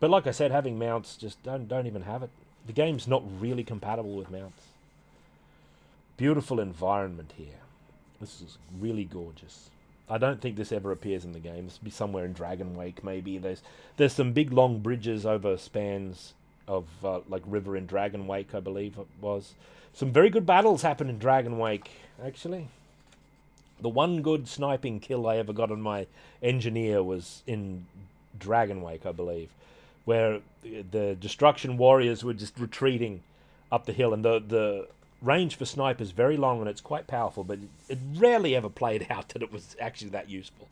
But like I said, having mounts, just don't even have it. The game's not really compatible with mounts. Beautiful environment here. This is really gorgeous. I don't think this ever appears in the game. This would be somewhere in Dragon Wake, maybe. There's some big long bridges over spans of like river in Dragon Wake, I believe it was. Some very good battles happen in Dragon Wake, actually. The one good sniping kill I ever got on my engineer was in Dragon Wake, I believe, where the Destruction Warriors were just retreating up the hill, and the range for snipe is very long and it's quite powerful, but it rarely ever played out that it was actually that useful.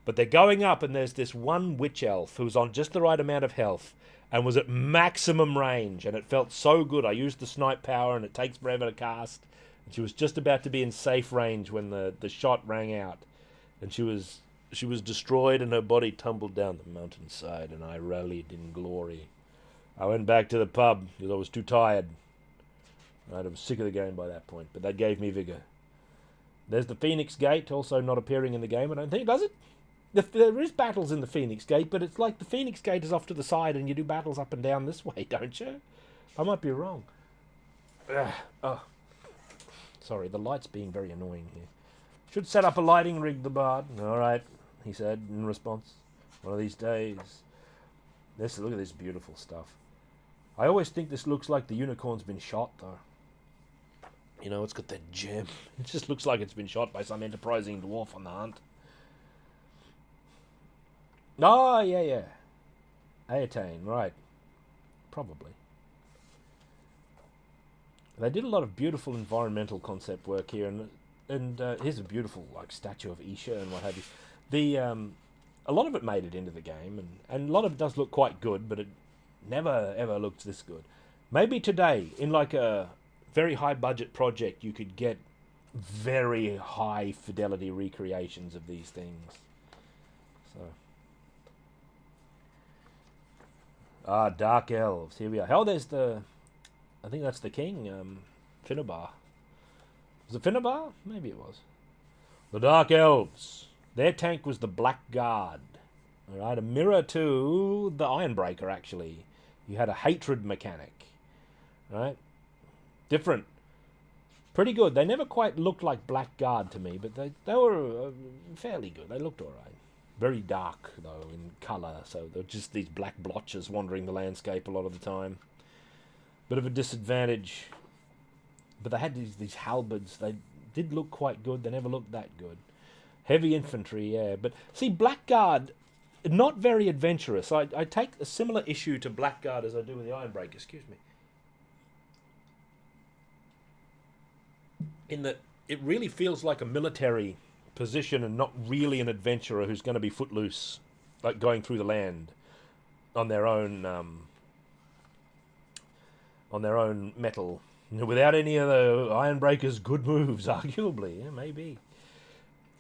But they're going up, and there's this one witch elf who's on just the right amount of health and was at maximum range, and it felt so good. I used the snipe power, and it takes forever to cast, and she was just about to be in safe range when the shot rang out, and she was She was destroyed and her body tumbled down the mountainside, and I rallied in glory. I went back to the pub because I was too tired. I was sick of the game by that point, but that gave me vigor. There's the Phoenix Gate, also not appearing in the game, I don't think, does it? There is battles in the Phoenix Gate, but it's like the Phoenix Gate is off to the side and you do battles up and down this way, don't you? I might be wrong. Oh. Sorry, the light's being very annoying here. Should set up a lighting rig, the bard. All right, he said in response. One of these days. Look at this beautiful stuff. I always think this looks like the unicorn's been shot, though. You know, it's got that gem. It just looks like it's been shot by some enterprising dwarf on the hunt. Oh, yeah. Aetane, right. Probably. They did a lot of beautiful environmental concept work here, and here's a beautiful statue of Isha and what have you. A lot of it made it into the game, and a lot of it does look quite good, but it never ever looked this good. Maybe today, in a very high budget project, you could get very high fidelity recreations of these things. So, Dark Elves. Here we are. Hell, there's I think that's the king, Finnabar. Was it Finnabar? Maybe it was. The Dark Elves. Their tank was the Black Guard. Alright, a mirror to the Ironbreaker, actually. You had a hatred mechanic. Right? Different. Pretty good. They never quite looked like Black Guard to me, but they were fairly good. They looked alright. Very dark, though, in colour, so they're just these black blotches wandering the landscape a lot of the time. Bit of a disadvantage. But they had these halberds. They did look quite good. They never looked that good. Heavy infantry, yeah. But see, Blackguard, not very adventurous. I take a similar issue to Blackguard as I do with the Ironbreaker. Excuse me. In that it really feels like a military position and not really an adventurer who's going to be footloose, like going through the land on their own metal, without any of the Ironbreaker's good moves, arguably. Yeah, maybe.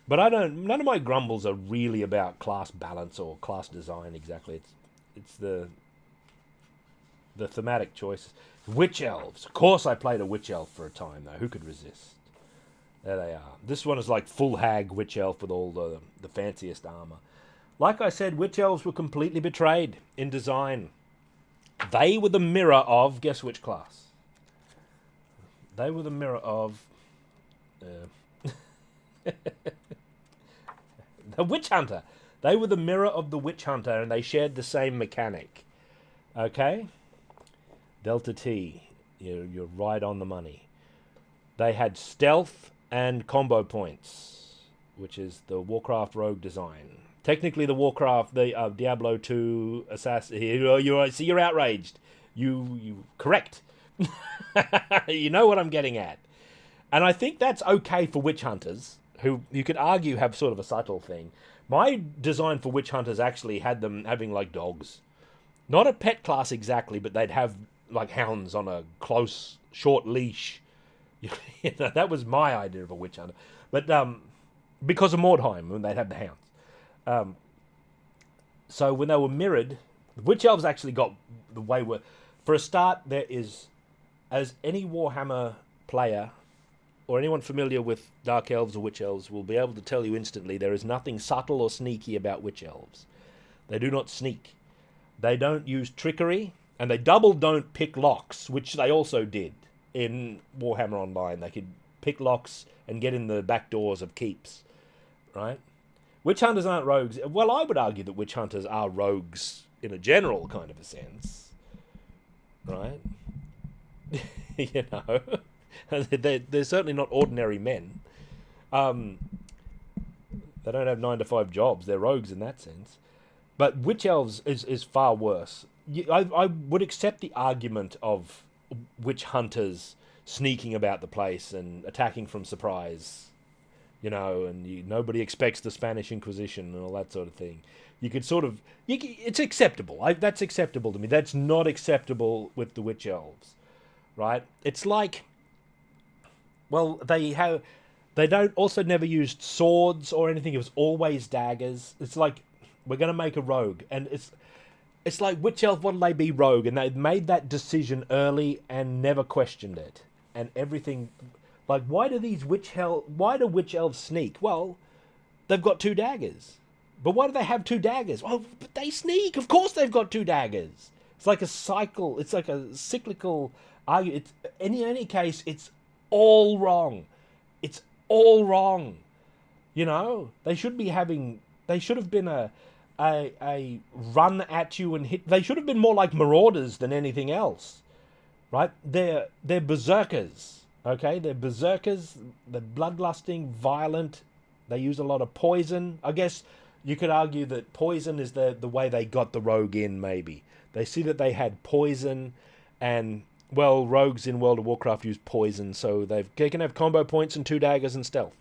But none of my grumbles are really about class balance or class design exactly. It's the thematic choices. Witch elves. Of course I played a witch elf for a time, though. Who could resist? There they are. This one is like full hag witch elf with all the fanciest armor. Like I said, witch elves were completely betrayed in design. They were the mirror of, guess which class? They were the mirror of the Witch Hunter. They were the mirror of the Witch Hunter, and they shared the same mechanic. Okay? Delta T. You're right on the money. They had stealth and combo points, which is the Warcraft rogue design. Technically, the Diablo 2 assassin. You're outraged. You correct. You know what I'm getting at. And I think that's okay for witch hunters, who you could argue have sort of a subtle thing. My design for witch hunters actually had them having like dogs. Not a pet class exactly, but they'd have like hounds on a close, short leash. That was my idea of a witch hunter. But because of Mordheim, when they'd have the hounds. So when they were mirrored, the witch elves actually got the way were. For a start, there is, as any Warhammer player or anyone familiar with Dark Elves or Witch Elves will be able to tell you instantly, there is nothing subtle or sneaky about Witch Elves. They do not sneak. They don't use trickery, and they don't pick locks, which they also did in Warhammer Online. They could pick locks and get in the back doors of keeps, right? Witch Hunters aren't rogues. Well, I would argue that Witch Hunters are rogues in a general kind of a sense, right? You know, they're certainly not ordinary men. They don't have 9-to-5 jobs. They're rogues in that sense. But Witch Elves is far worse. I would accept the argument of Witch Hunters sneaking about the place and attacking from surprise, you know, and nobody expects the Spanish Inquisition and all that sort of thing. You could sort of... it's acceptable. That's acceptable to me. That's not acceptable with the Witch Elves, right? It's like... Well, they have... They don't also never used swords or anything. It was always daggers. It's like, we're going to make a rogue. And it's like, which elf will they be rogue? And they made that decision early and never questioned it. And everything, like, why do witch elves sneak? Well, they've got 2 daggers. But why do they have 2 daggers? Well, but they sneak. Of course they've got 2 daggers. It's like a cycle. It's like a cyclical argument. In any case, it's all wrong. It's all wrong. You know, they should have been a run at you and hit. They should have been more like marauders than anything else, right? They're berserkers, okay? They're berserkers. They're bloodlusting, violent. They use a lot of poison. I guess you could argue that poison is the way they got the rogue in, maybe. They see that they had poison, and, well, rogues in World of Warcraft use poison, so they can have combo points and 2 daggers and stealth.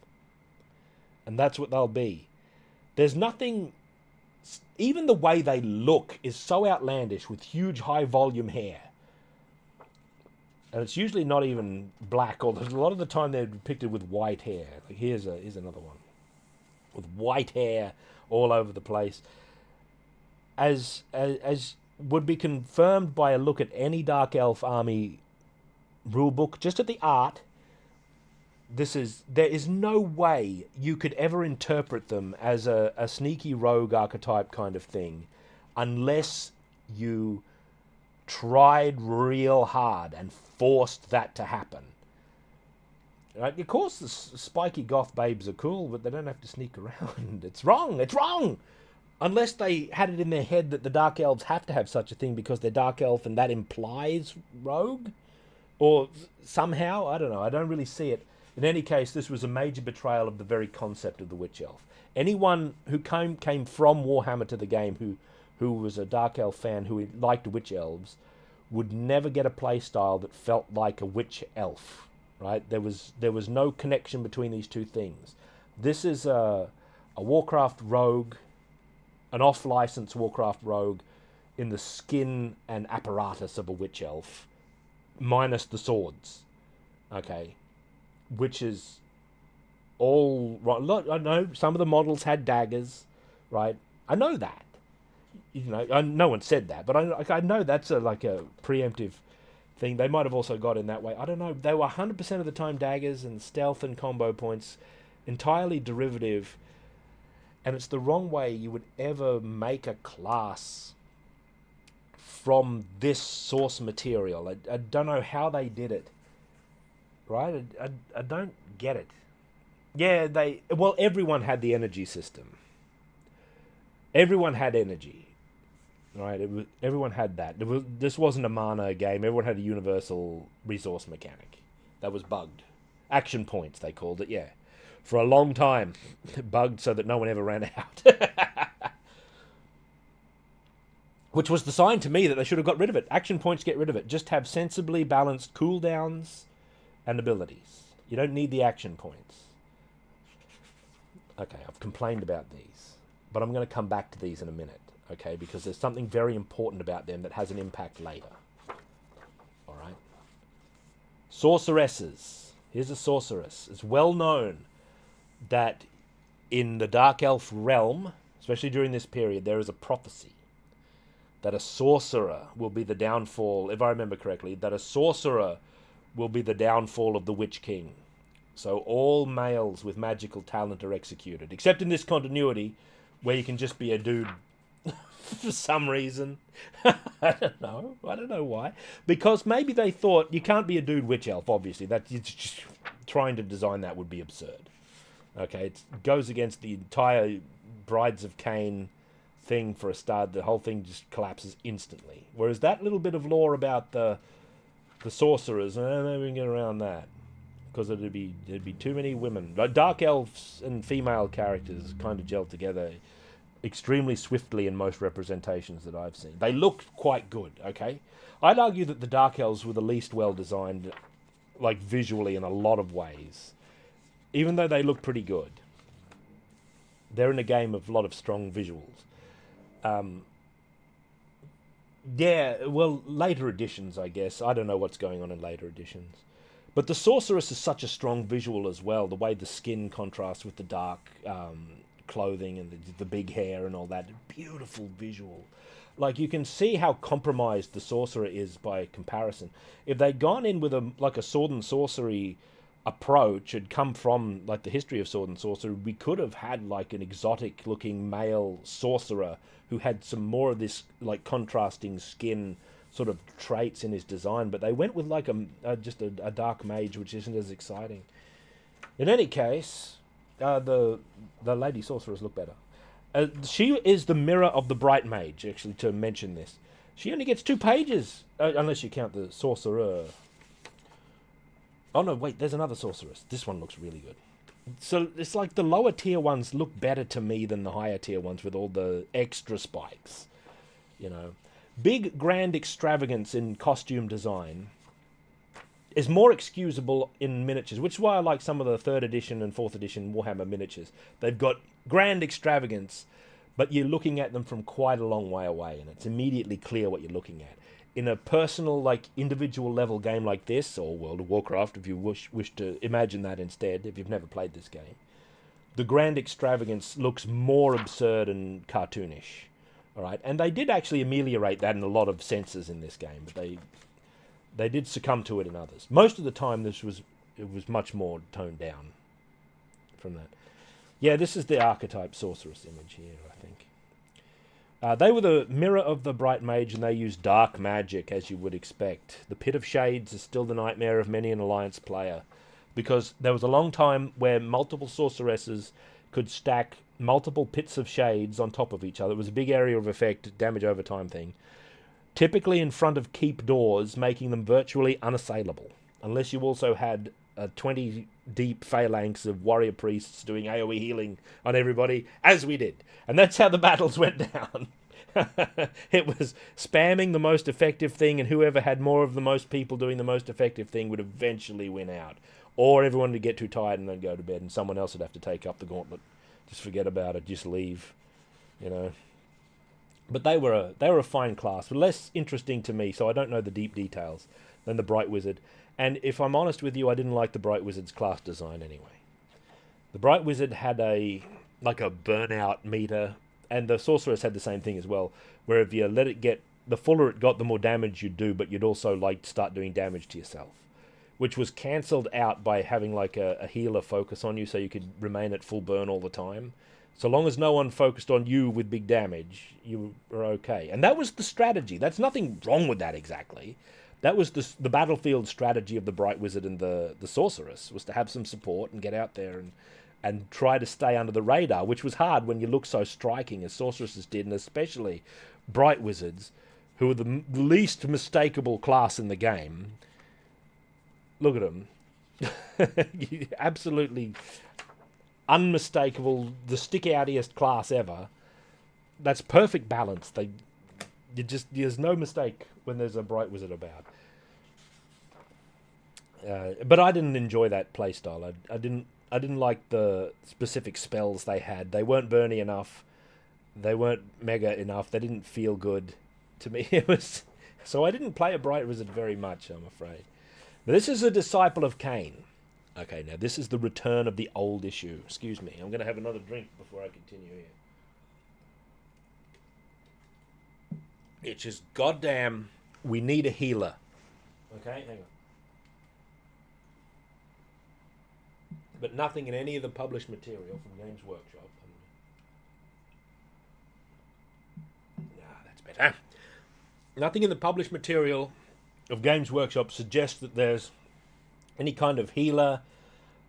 And that's what they'll be. There's nothing... Even the way they look is so outlandish, with huge high-volume hair. And it's usually not even black, or a lot of the time they're depicted with white hair. Like here's another one. With white hair all over the place. As would be confirmed by a look at any Dark Elf army rulebook, just at the art, there is no way you could ever interpret them as a sneaky rogue archetype kind of thing unless you tried real hard and forced that to happen. Right? Of course, the spiky goth babes are cool, but they don't have to sneak around. It's wrong. It's wrong. Unless they had it in their head that the Dark Elves have to have such a thing because they're Dark Elf and that implies rogue. Or somehow, I don't know. I don't really see it. In any case, this was a major betrayal of the very concept of the Witch Elf. Anyone who came from Warhammer to the game who was a Dark Elf fan who liked Witch Elves would never get a playstyle that felt like a Witch Elf. Right? There was no connection between these two things. This is a Warcraft rogue, an off-license Warcraft rogue in the skin and apparatus of a Witch Elf, minus the swords. Okay? Which is all right. Look, I know some of the models had daggers, right? I know that. You know, no one said that, but I know that's like a preemptive thing. They might have also got in that way. I don't know. They were 100% of the time daggers and stealth and combo points, entirely derivative. And it's the wrong way you would ever make a class from this source material. I don't know how they did it. Right? I don't get it. Yeah, everyone had the energy system. Everyone had energy. Right? Everyone had that. This wasn't a mana game. Everyone had a universal resource mechanic. That was bugged. Action points, they called it, yeah. For a long time. Bugged so that no one ever ran out. Which was the sign to me that they should have got rid of it. Action points, get rid of it. Just have sensibly balanced cooldowns and abilities. You don't need the action points. Okay, I've complained about these, but I'm going to come back to these in a minute, okay, because there's something very important about them that has an impact later. All right? Sorceresses. Here's a sorceress. It's well known that in the Dark Elf realm, especially during this period, there is a prophecy that a sorcerer will be the downfall, if I remember correctly, that a sorcerer will be the downfall of the Witch King. So all males with magical talent are executed. Except in this continuity, where you can just be a dude for some reason. I don't know why. Because maybe they thought, you can't be a dude witch elf, obviously. Just trying to design that would be absurd. Okay, it goes against the entire Brides of Cain thing for a start. The whole thing just collapses instantly. Whereas that little bit of lore about the sorcerers, maybe we can get around that, because there'd be too many women. Dark elves and female characters kind of gel together extremely swiftly in most representations that I've seen. They looked quite good. Okay, I'd argue that the dark elves were the least well designed, like visually in a lot of ways, even though they look pretty good. They're in a game of a lot of strong visuals. Yeah, well, later editions, I guess. I don't know what's going on in later editions. But the sorceress is such a strong visual as well. The way the skin contrasts with the dark clothing and the big hair and all that. Beautiful visual. Like, you can see how compromised the sorcerer is by comparison. If they'd gone in with a sword and sorcery approach, had come from like the history of sword and sorcery, we could have had like an exotic looking male sorcerer who had some more of this like contrasting skin sort of traits in his design, but they went with like just a dark mage, which isn't as exciting. In any case, the lady sorcerers look better. She is the mirror of the bright mage, actually, to mention this. She only gets 2 pages, unless you count the sorcerer. Oh no, wait, there's another sorceress. This one looks really good. So it's like the lower tier ones look better to me than the higher tier ones with all the extra spikes. You know, big grand extravagance in costume design is more excusable in miniatures, which is why I like some of the 3rd edition and 4th edition Warhammer miniatures. They've got grand extravagance, but you're looking at them from quite a long way away, and it's immediately clear what you're looking at. In a personal, like, individual level game like this, or World of Warcraft, if you wish to imagine that instead, if you've never played this game, the grand extravagance looks more absurd and cartoonish. All right, and they did actually ameliorate that in a lot of senses in this game, but they did succumb to it in others. Most of the time, it was much more toned down from that. Yeah, this is the archetype sorceress image here, I think. They were the mirror of the bright mage, and they used dark magic, as you would expect. The Pit of Shades is still the nightmare of many an Alliance player, because there was a long time where multiple sorceresses could stack multiple pits of shades on top of each other. It was a big area of effect, damage over time thing. Typically in front of keep doors, making them virtually unassailable, unless you also had a 20 deep phalanx of warrior priests doing AoE healing on everybody, as we did. And that's how the battles went down. It was spamming the most effective thing, and whoever had more of the most people doing the most effective thing would eventually win out. Or everyone would get too tired and then go to bed, and someone else would have to take up the gauntlet. Just forget about it, just leave, you know. But they were a fine class, but less interesting to me, so I don't know the deep details, than the Bright Wizard. And if I'm honest with you, I didn't like the Bright Wizard's class design anyway. The Bright Wizard had a burnout meter, and the Sorceress had the same thing as well, where if you let it get, the fuller it got, the more damage you'd do, but you'd also like start doing damage to yourself, which was cancelled out by having like a healer focus on you so you could remain at full burn all the time. So long as no one focused on you with big damage, you were okay. And that was the strategy. That's nothing wrong with that exactly. That was the battlefield strategy of the Bright Wizard and the Sorceress, was to have some support and get out there and try to stay under the radar, which was hard when you look so striking as Sorceresses did, and especially Bright Wizards, who are the least mistakable class in the game. Look at them. Absolutely unmistakable, the stick-outiest class ever. That's perfect balance. There's no mistake when there's a Bright Wizard about. But I didn't enjoy that playstyle. I didn't like the specific spells they had. They weren't burny enough. They weren't mega enough. They didn't feel good to me. So I didn't play a Bright Wizard very much, I'm afraid. But this is a disciple of Cain. Okay, now this is the return of the old issue. Excuse me, I'm going to have another drink before I continue here. It's just goddamn, we need a healer. Okay, hang on. But nothing in any of the published material from Games Workshop. That's better. Nothing in the published material of Games Workshop suggests that there's any kind of healer,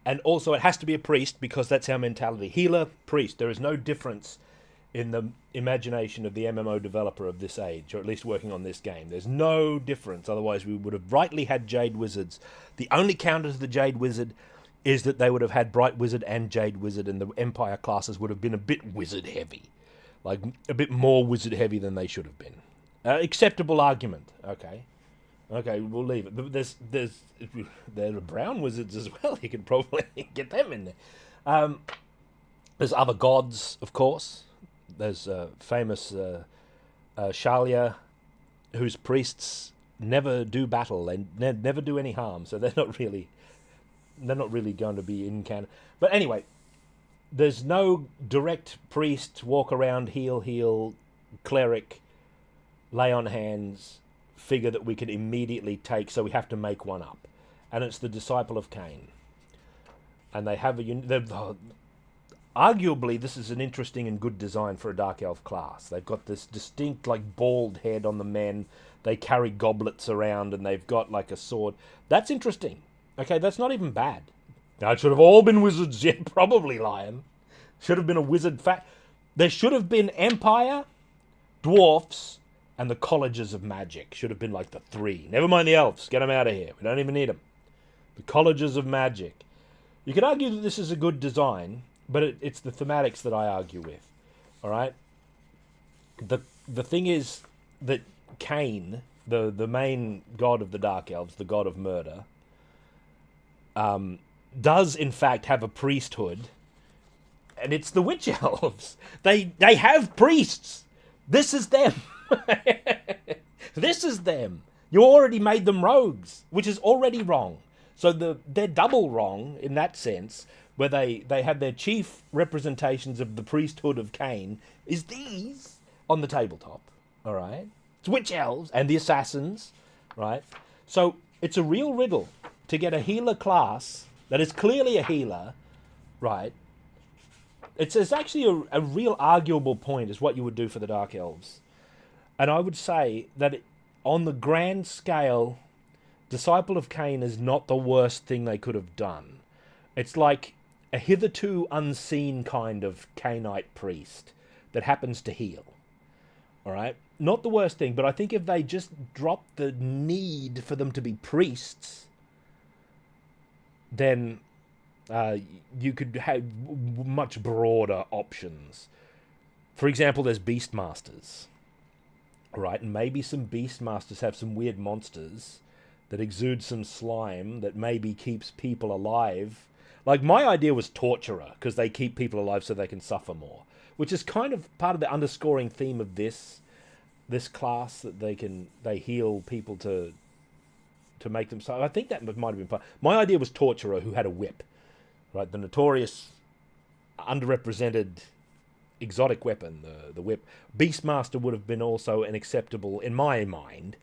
and also it has to be a priest, because that's our mentality. Healer, priest. There is no difference in the imagination of the MMO developer of this age, or at least working on this game. There's no difference, otherwise we would have rightly had Jade Wizards. The only counter to the Jade Wizard is that they would have had Bright Wizard and Jade Wizard, and the Empire classes would have been a bit wizard heavy. Like, a bit more wizard heavy than they should have been. Acceptable argument, okay. Okay, we'll leave it. But there are brown wizards as well. You could probably get them in there. There's other gods, of course. There's famous Shalia, whose priests never do battle. They never do any harm, so they're not really going to be in canon. But anyway, there's no direct priest, walk around, heal, cleric, lay on hands figure that we could immediately take, so we have to make one up. And it's the Disciple of Cain. And they have arguably, this is an interesting and good design for a Dark Elf class. They've got this distinct, like, bald head on the men. They carry goblets around, and they've got, like, a sword. That's interesting. Okay, that's not even bad. Now, it should have all been wizards. Yeah, probably, Lion. Should have been a wizard. There should have been Empire, Dwarfs, and the Colleges of Magic. Should have been, like, the 3. Never mind the elves. Get them out of here. We don't even need them. The Colleges of Magic. You could argue that this is a good design, but it's the thematics that I argue with. All right? The thing is that Cain, the main god of the Dark Elves, the god of murder, does in fact have a priesthood, and it's the Witch Elves. They have priests. This is them. This is them. You already made them rogues, which is already wrong. So they're double wrong in that sense, where they have their chief representations of the priesthood of Cain is these on the tabletop. All right? It's Witch Elves and the Assassins, right? So it's a real riddle to get a healer class that is clearly a healer, right? It's actually a real arguable point is what you would do for the Dark Elves. And I would say that on the grand scale, Disciple of Cain is not the worst thing they could have done. It's like a hitherto unseen kind of Cainite priest that happens to heal. All right? Not the worst thing, but I think if they just dropped the need for them to be priests, then you could have much broader options. For example, there's Beastmasters. All right? And maybe some Beastmasters have some weird monsters that exude some slime that maybe keeps people alive. Like, my idea was Torturer, because they keep people alive so they can suffer more, which is kind of part of the underscoring theme of this class, that they heal people to make them suffer. I think that might have been part. My idea was Torturer, who had a whip, right? The notorious underrepresented exotic weapon, the whip. Beastmaster would have been also an acceptable, in my mind,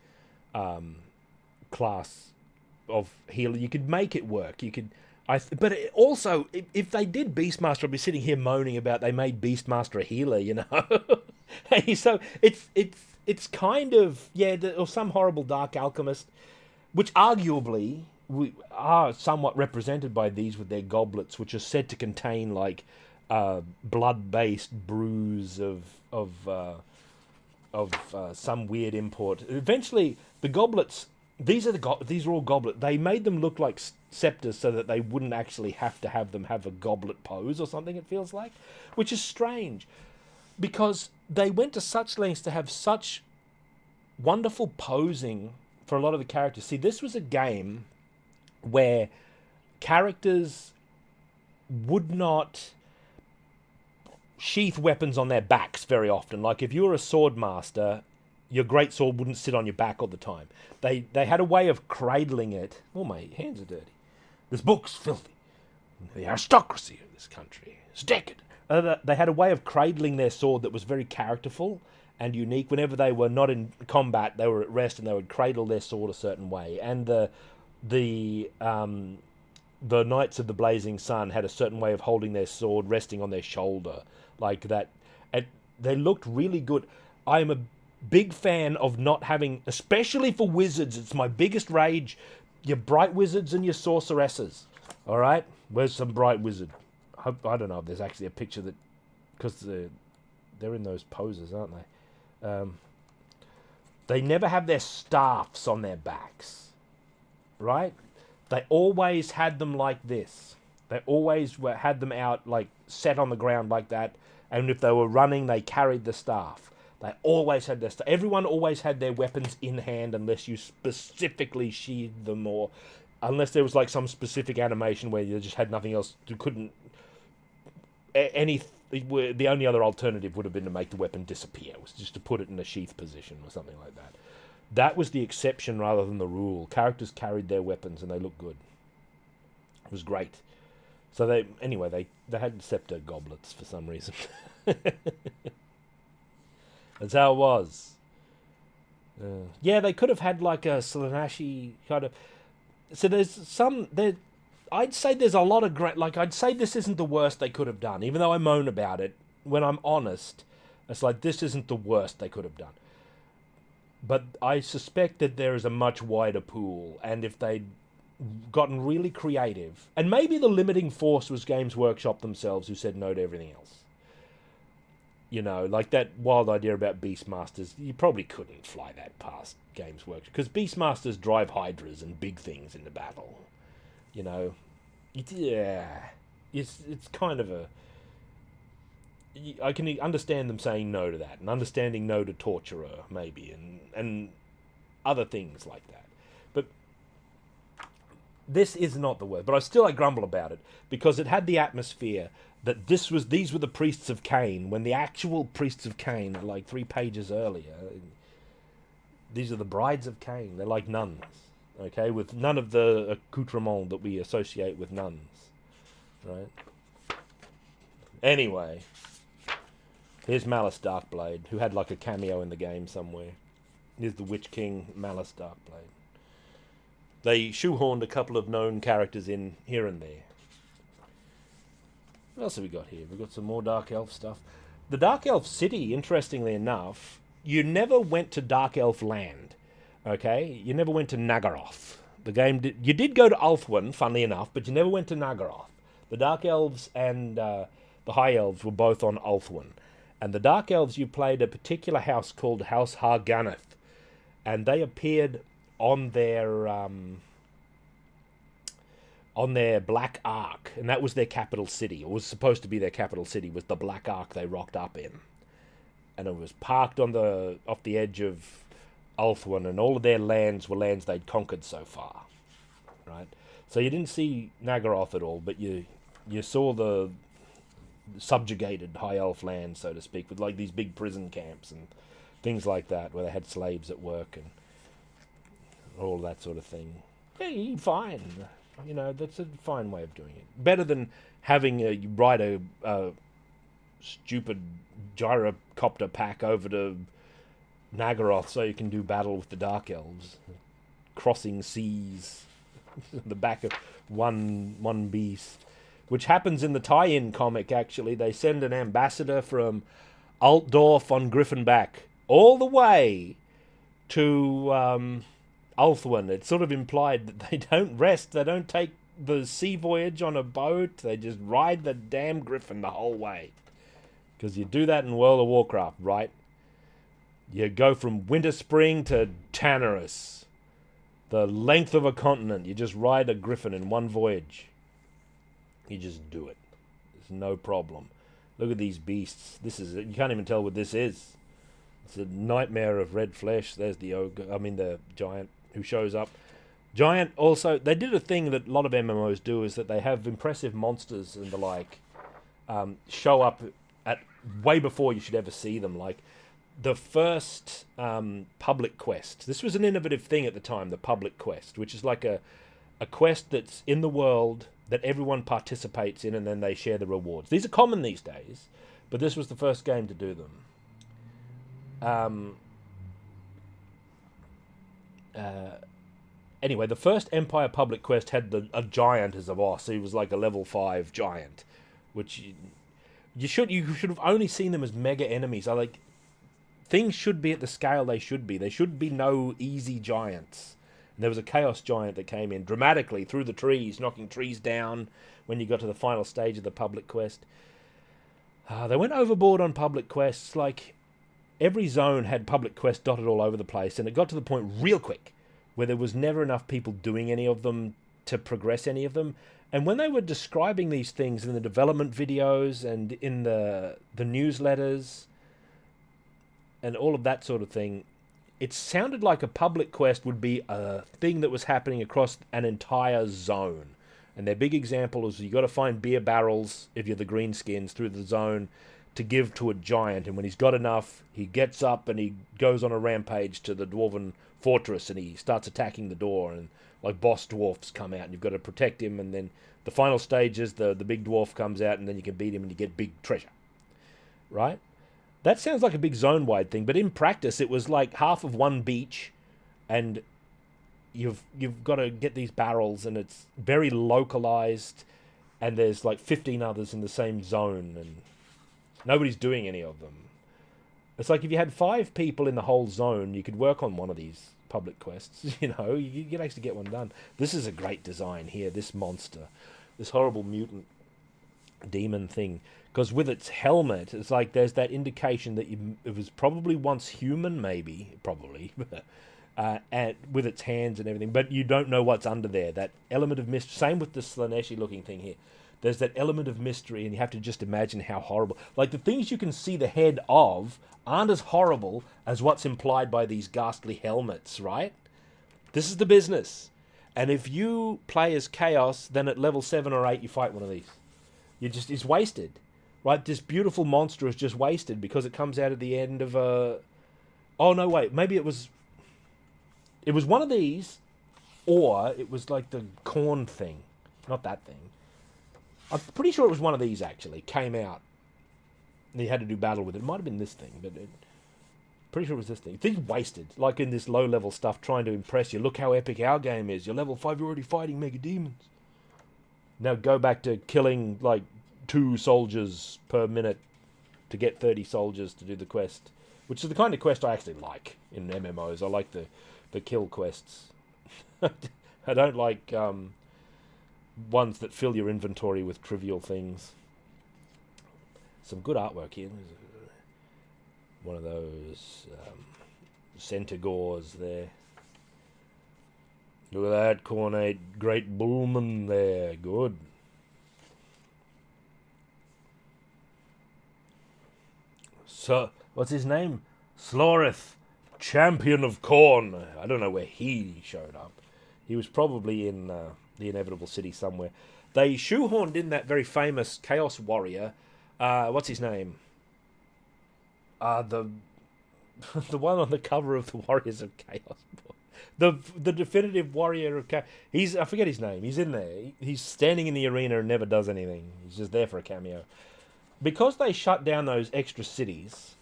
class of healer. You could make it work. You could, but also, if they did Beastmaster, I'd be sitting here moaning about they made Beastmaster a healer, you know. Hey, so it's kind of, yeah, or some horrible dark alchemist, which arguably are somewhat represented by these with their goblets, which are said to contain like blood-based brews of some weird import. Eventually, the goblets. These are all goblet. They made them look like scepters so that they wouldn't actually have to have them have a goblet pose or something, it feels like, which is strange because they went to such lengths to have such wonderful posing for a lot of the characters. See, this was a game where characters would not sheath weapons on their backs very often. Like if you were a sword master, your great sword wouldn't sit on your back all the time. They had a way of cradling it. Oh, my hands are dirty. This book's filthy. The aristocracy of this country is decadent. They had a way of cradling their sword that was very characterful and unique. Whenever they were not in combat, they were at rest and they would cradle their sword a certain way. And the Knights of the Blazing Sun had a certain way of holding their sword resting on their shoulder like that. And they looked really good. I am a big fan of not having, especially for wizards, it's my biggest rage, your bright wizards and your sorceresses. All right? Where's some bright wizard? I don't know if there's actually a picture that, because they're in those poses, aren't they? They never have their staffs on their backs, right? They always had them like this. They always had them out, like, set on the ground like that, and if they were running, they carried the staff. They always had their stuff. Everyone always had their weapons in hand unless you specifically sheathed them, or unless there was like some specific animation where you just had nothing else. You couldn't. The only other alternative would have been to make the weapon disappear. It was just to put it in a sheath position or something like that. that was the exception rather than the rule. Characters carried their weapons and they looked good. It was great. So they had scepter goblets for some reason. That's how it was. Yeah, they could have had like a Slaaneshi kind of. So there's some there. I'd say there's a lot of great. Like I'd say this isn't the worst they could have done, even though I moan about it. When I'm honest, it's like this isn't the worst they could have done. But I suspect that there is a much wider pool, and if they'd gotten really creative, and maybe the limiting force was Games Workshop themselves who said no to everything else. You know, like that wild idea about Beastmasters, you probably couldn't fly that past Games Workshop, because Beastmasters drive hydras and big things into battle. You know, it's kind of a. I can understand them saying no to that, and understanding no to Torturer, maybe, and other things like that. But this is not the word. But I grumble about it, because it had the atmosphere that these were the priests of Cain, when the actual priests of Cain are like 3 pages earlier. These are the brides of Cain. They're like nuns, okay, with none of the accoutrement that we associate with nuns, right? Anyway, here's Malice Darkblade, who had like a cameo in the game somewhere. Here's the Witch King, Malice Darkblade. They shoehorned a couple of known characters in here and there. What else have we got here? We've got some more Dark Elf stuff. The Dark Elf City, interestingly enough, you never went to Dark Elf Land, okay? You never went to Nagaroth. You did go to Ulthuan, funnily enough, but you never went to Nagaroth. The Dark Elves and the High Elves were both on Ulthuan. And the Dark Elves, you played a particular house called House Harganeth. And they appeared on their Black Ark, and that was their capital city. It was supposed to be their capital city, was the Black Ark they rocked up in. And it was parked off the edge of Ulthuan, and all of their lands were lands they'd conquered so far. Right? So you didn't see Nagaroth at all, but you saw the subjugated High Elf land, so to speak, with like these big prison camps and things like that, where they had slaves at work and all that sort of thing. Hey, fine. You know, that's a fine way of doing it. Better than having you ride a stupid gyrocopter pack over to Nagaroth so you can do battle with the Dark Elves, crossing seas, the back of one beast, which happens in the tie-in comic. Actually, they send an ambassador from Altdorf on Griffinback all the way to Ulthuan. It's sort of implied that they don't rest, they don't take the sea voyage on a boat, they just ride the damn griffin the whole way. Because you do that in World of Warcraft, right? You go from Winter Spring to Tanarus, the length of a continent. You just ride a griffin in one voyage. You just do it. There's no problem. Look at these beasts. You can't even tell what this is. It's a nightmare of red flesh. There's the giant who shows up. Giant also, they did a thing that a lot of MMOs do, is that they have impressive monsters and the like show up at way before you should ever see them. Like the first public quest. This was an innovative thing at the time, the public quest, which is like a quest that's in the world that everyone participates in, and then they share the rewards. These are common these days, but this was the first game to do them. Anyway, the first Empire public quest had a giant as a boss. He was like a level 5 giant, which you should have only seen them as mega enemies. Things should be at the scale they should be. There should be no easy giants. And there was a chaos giant that came in dramatically through the trees, knocking trees down when you got to the final stage of the public quest. They went overboard on public quests. Like every zone had public quests dotted all over the place, and it got to the point real quick where there was never enough people doing any of them to progress any of them. And when they were describing these things in the development videos and in the newsletters and all of that sort of thing, it sounded like a public quest would be a thing that was happening across an entire zone. And their big example is you got to find beer barrels, if you're the greenskins, through the zone to give to a giant, and when he's got enough, he gets up and he goes on a rampage to the dwarven fortress, and he starts attacking the door, and like boss dwarfs come out, and you've got to protect him, and then the final stage is the big dwarf comes out, and then you can beat him and you get big treasure. Right? That sounds like a big zone-wide thing, but in practice it was like half of one beach, and you've got to get these barrels, and it's very localized, and there's like 15 others in the same zone, and nobody's doing any of them. It's like if you had 5 people in the whole zone, you could work on one of these public quests. You know, you could actually get one done. This is a great design here, this monster, this horrible mutant demon thing, because with its helmet, it's like there's that indication that it was probably once human, probably, and with its hands and everything, but you don't know what's under there. That element of mystery. Same with the Slaneshi-looking thing here. There's that element of mystery, and you have to just imagine how horrible. Like, the things you can see the head of aren't as horrible as what's implied by these ghastly helmets, right? This is the business. And if you play as Chaos, then at level 7 or 8, you fight one of these. It's wasted. Right? This beautiful monster is just wasted because it comes out at the end of a... Oh, no, wait. Maybe it was one of these, or it was like the corn thing. Not that thing. I'm pretty sure it was one of these, actually. Came out. And you had to do battle with it. It might have been this thing, but pretty sure it was this thing. Things wasted. Like in this low-level stuff trying to impress you. Look how epic our game is. You're level 5, you're already fighting mega demons. Now go back to killing, like, 2 soldiers per minute to get 30 soldiers to do the quest. Which is the kind of quest I actually like in MMOs. I like the kill quests. I don't like ones that fill your inventory with trivial things. Some good artwork here. One of those centaurs there. Look at that cornate great bullman there. Good. So, what's his name? Slorith, champion of Khorne. I don't know where he showed up. He was probably in the Inevitable City somewhere. They shoehorned in that very famous Chaos Warrior. What's his name? The one on the cover of the Warriors of Chaos. The definitive Warrior of Chaos. I forget his name. He's in there. He's standing in the arena and never does anything. He's just there for a cameo. Because they shut down those extra cities,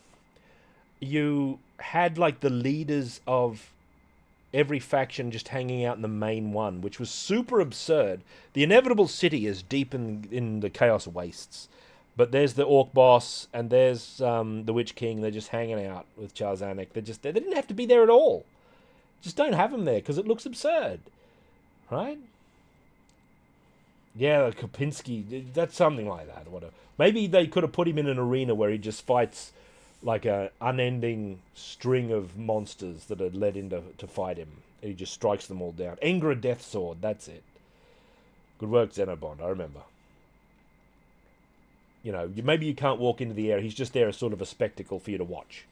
you had like the leaders of every faction just hanging out in the main one, which was super absurd. The Inevitable City is deep in the Chaos Wastes. But there's the Orc Boss, and there's the Witch King. They're just hanging out with Charzanek. They didn't have to be there at all. Just don't have them there, because it looks absurd. Right? Yeah, Kopinski, that's something like that. Whatever. Maybe they could have put him in an arena where he just fights like an unending string of monsters that are led in to fight him. And he just strikes them all down. Engra Death Sword, that's it. Good work, Xenobond, I remember. You know, maybe you can't walk into the air. He's just there as sort of a spectacle for you to watch.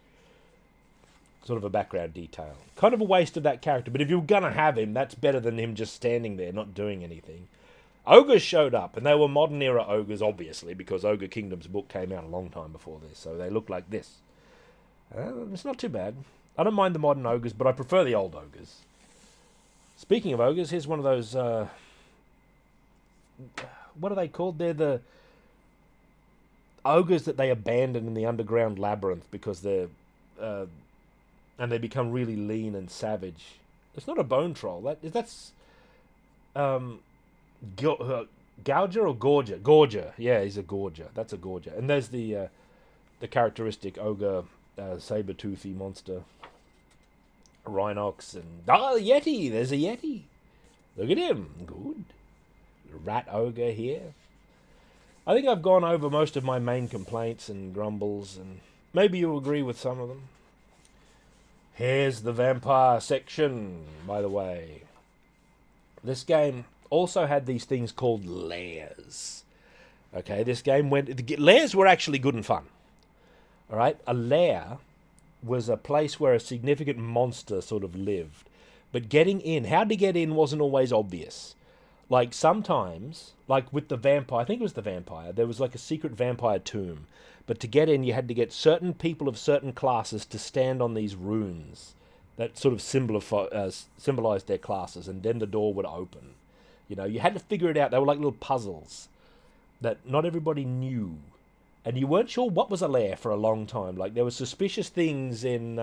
Sort of a background detail. Kind of a waste of that character. But if you're going to have him, that's better than him just standing there, not doing anything. Ogres showed up, and they were modern era ogres, obviously, because Ogre Kingdom's book came out a long time before this, so they look like this. It's not too bad. I don't mind the modern ogres, but I prefer the old ogres. Speaking of ogres, here's one of those, what are they called? They're the ogres that they abandon in the underground labyrinth because they're, and they become really lean and savage. It's not a bone troll. That's Gouger or Gorger? Gorger. Yeah, he's a Gorger. That's a Gorger. And there's the characteristic ogre saber-toothy monster. Rhinox and... Yeti! There's a Yeti! Look at him. Good. Rat ogre here. I think I've gone over most of my main complaints and grumbles, and maybe you'll agree with some of them. Here's the vampire section, by the way. This game also had these things called lairs. Okay, this game lairs were actually good and fun. Alright, a lair was a place where a significant monster sort of lived. But getting in, how to get in wasn't always obvious. Like sometimes, like with the vampire, I think it was the vampire, there was like a secret vampire tomb. But to get in, you had to get certain people of certain classes to stand on these runes that sort of symbolized their classes, and then the door would open. You know, you had to figure it out. They were like little puzzles that not everybody knew. And you weren't sure what was a lair for a long time. Like there were suspicious things in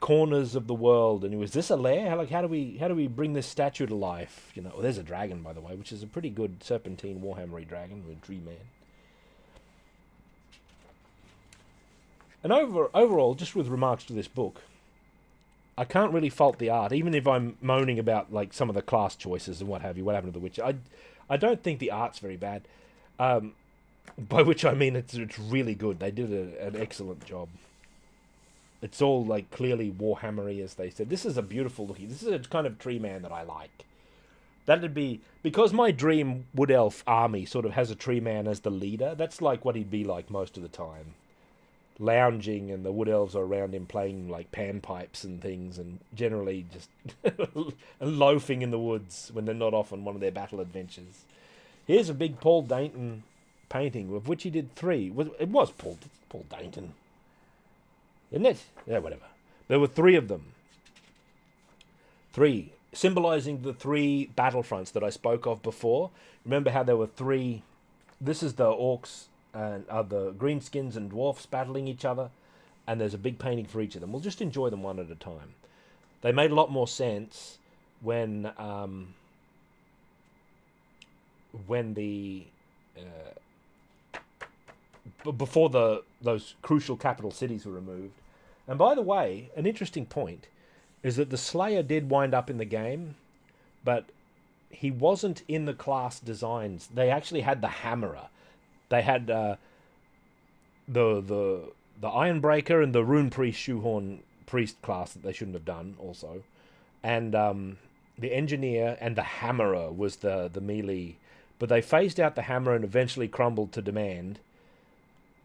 corners of the world, and was this a lair? How do we bring this statue to life? You know, well, there's a dragon, by the way, which is a pretty good serpentine Warhammery dragon with a tree man. And overall, just with remarks to this book, I can't really fault the art, even if I'm moaning about like some of the class choices and what have you. What happened to the Witcher? I don't think the art's very bad. By which I mean it's really good. They did an excellent job. It's all like clearly Warhammery, as they said. This is a beautiful looking. This is a kind of tree man that I like. That'd be because my dream wood elf army sort of has a tree man as the leader. That's like what he'd be like most of the time, lounging, and the wood elves are around him playing like panpipes and things, and generally just loafing in the woods when they're not off on one of their battle adventures. Here's a big Paul Dainton painting, of which he did 3. It was Paul Dainton, isn't it? Yeah, whatever. There were 3 of them. 3, symbolizing the 3 battlefronts that I spoke of before. Remember how there were 3... This is the orcs and the greenskins and dwarfs battling each other, and there's a big painting for each of them. We'll just enjoy them one at a time. They made a lot more sense when the before those crucial capital cities were removed. And by the way, an interesting point is that the Slayer did wind up in the game, but he wasn't in the class designs. They actually had the Hammerer. They had the Ironbreaker and the Rune Priest Shoehorn Priest class that they shouldn't have done also. And the Engineer and the Hammerer was the melee. But they phased out the Hammerer and eventually crumbled to demand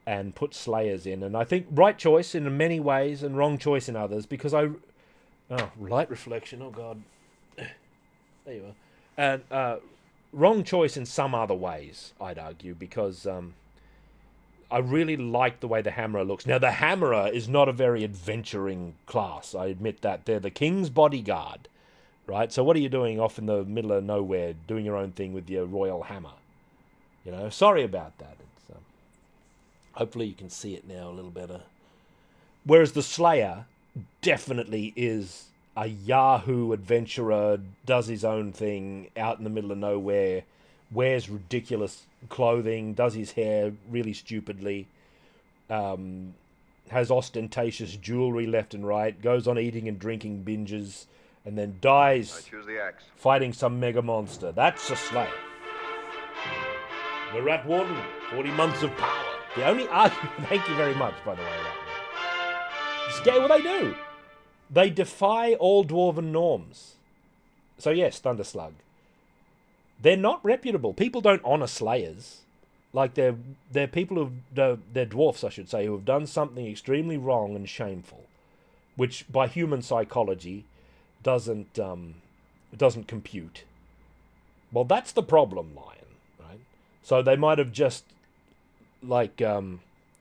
and put Slayers in. And I think right choice in many ways and wrong choice in others, because light reflection, oh God. There you are. And wrong choice in some other ways, I'd argue, because I really like the way the Hammerer looks. Now, the Hammerer is not a very adventuring class, I admit that. They're the King's bodyguard, right? So what are you doing off in the middle of nowhere, doing your own thing with your royal hammer? You know, sorry about that. It's, hopefully you can see it now a little better. Whereas the Slayer definitely is a Yahoo adventurer, does his own thing out in the middle of nowhere, wears ridiculous clothing, does his hair really stupidly, has ostentatious jewelry left and right, goes on eating and drinking binges, and then dies fighting some mega monster. That's a Slayer. The Rat Warden, 40 months of power. The only argument... Thank you very much, by the way, Rat Warden. Well, they do. They defy all dwarven norms. So yes, Thunderslug. They're not reputable. People don't honour Slayers. Like, they're people who... They're dwarfs, I should say, who have done something extremely wrong and shameful, which, by human psychology, doesn't compute. Well, that's the problem, Lion, right? So they might have just, like,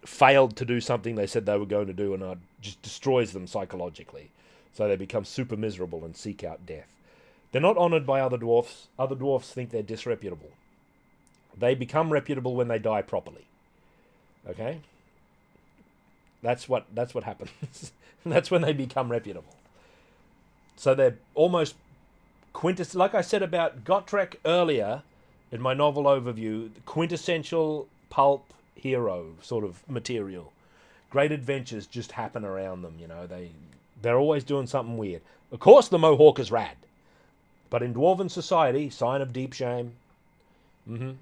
failed to do something they said they were going to do, and it just destroys them psychologically. So they become super miserable and seek out death. They're not honoured by other dwarfs. Other dwarfs think they're disreputable. They become reputable when they die properly. Okay? That's what happens. That's when they become reputable. So they're almost like I said about Gotrek earlier in my novel overview, quintessential pulp hero sort of material. Great adventures just happen around them, you know. They're always doing something weird. Of course the Mohawk is rad. But in dwarven society, sign of deep shame. And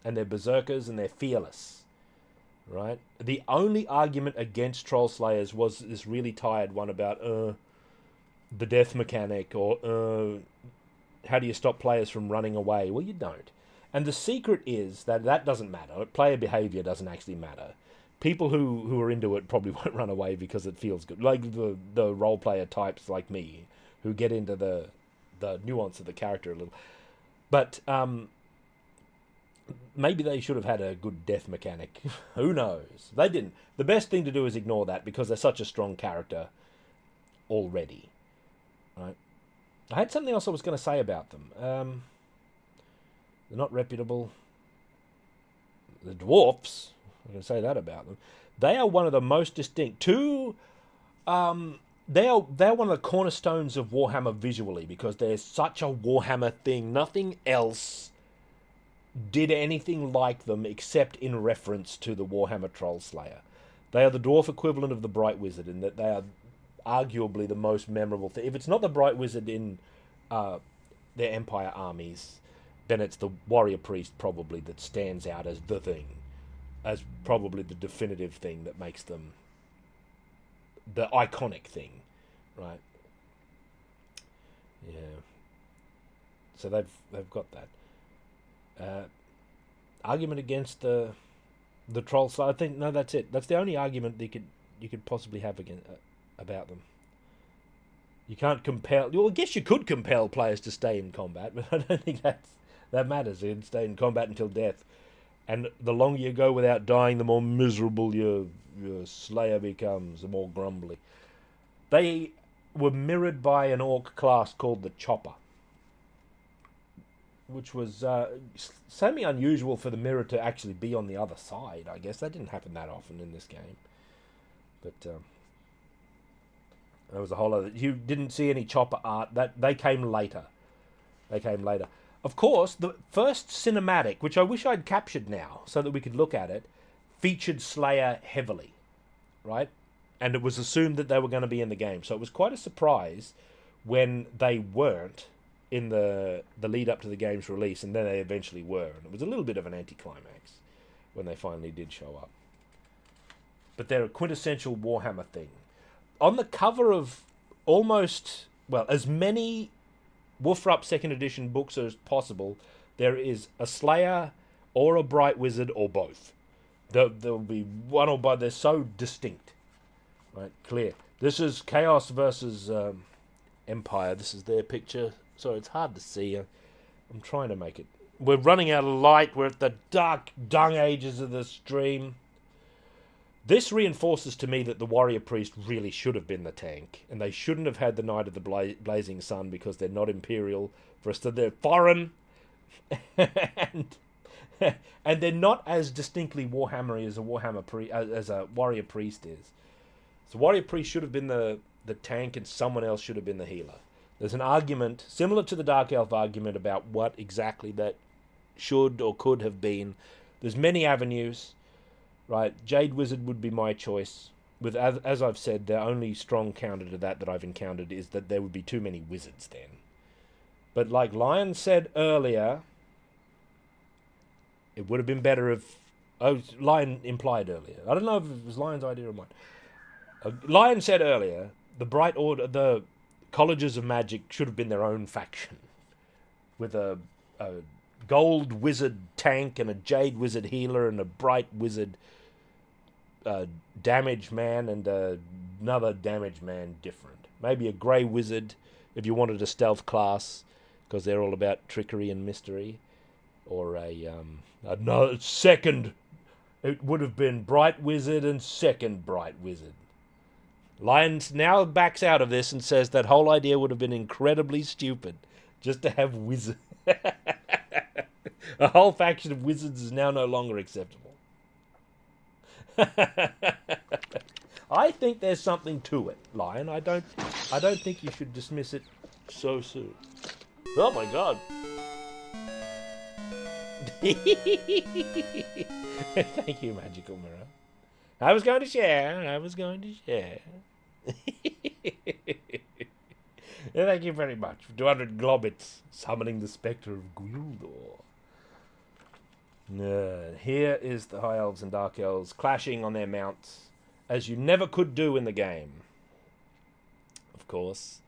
they're berserkers and they're fearless. Right? The only argument against Troll Slayers was this really tired one about the death mechanic, or how do you stop players from running away? Well, you don't. And the secret is that doesn't matter. Player behavior doesn't actually matter. People who are into it probably won't run away because it feels good. Like the role player types like me who get into the the nuance of the character a little. But maybe they should have had a good death mechanic. Who knows? They didn't. The best thing to do is ignore that because they're such a strong character already. Right? I had something else I was going to say about them. They're not reputable. The dwarfs, I'm going to say that about them. They are one of the most distinct. They are one of the cornerstones of Warhammer visually because they're such a Warhammer thing. Nothing else did anything like them except in reference to the Warhammer Troll Slayer. They are the dwarf equivalent of the Bright Wizard in that they are arguably the most memorable thing. If it's not the Bright Wizard in their Empire armies, then it's the Warrior Priest probably that stands out as the thing, as probably the definitive thing that makes them the iconic thing, right? Yeah. So they've got that. Argument against the troll side. I think no, that's it. That's the only argument you could possibly have about them. You can't compel. Well, I guess you could compel players to stay in combat, but I don't think that matters. You can stay in combat until death, and the longer you go without dying, the more miserable your slayer becomes, the more grumbly. They were mirrored by an orc class called the Chopper, which was semi-unusual for the mirror to actually be on the other side, I guess. That didn't happen that often in this game. But there was a whole other... You didn't see any Chopper art. They came later. Of course, the first cinematic, which I wish I'd captured now so that we could look at it, featured Slayer heavily, right? And it was assumed that they were going to be in the game. So it was quite a surprise when they weren't in the lead up to the game's release, and then they eventually were. And it was a little bit of an anticlimax when they finally did show up. But they're a quintessential Warhammer thing. On the cover of almost, well, as many Wolfrup 2nd edition books as possible, there is a Slayer or a Bright Wizard or both. There'll be one or both. They're so distinct. Right, clear. This is Chaos versus Empire. This is their picture. So it's hard to see. I'm trying to make it. We're running out of light. We're at the dark dung ages of the stream. This reinforces to me that the Warrior Priest really should have been the tank. And they shouldn't have had the Knight of the Blazing Sun because they're not Imperial. They're foreign. and they're not as distinctly Warhammery as a Warrior Priest is. So Warrior Priest should have been the tank and someone else should have been the healer. There's an argument, similar to the Dark Elf argument, about what exactly that should or could have been. There's many avenues, right? Jade Wizard would be my choice. With as I've said, the only strong counter to that I've encountered is that there would be too many wizards then. But like Lion said earlier, it would have been better if... Oh, Lion implied earlier. I don't know if it was Lion's idea or mine. Lion said earlier, the Bright Order, the Colleges of Magic should have been their own faction, with a gold wizard tank and a jade wizard healer and a bright wizard damage man and another damage man different. Maybe a grey wizard if you wanted a stealth class, because they're all about trickery and mystery, or another second. It would have been bright wizard and second bright wizard. Lion now backs out of this and says that whole idea would have been incredibly stupid, just to have wizard. A whole faction of wizards is now no longer acceptable. I think there's something to it, Lion. I don't think you should dismiss it so soon. Oh my god. Thank you, Magical Mirror. I was going to share. Thank you very much for 200 globits summoning the spectre of Gwildor. Here is the High Elves and Dark Elves clashing on their mounts, as you never could do in the game. Of course.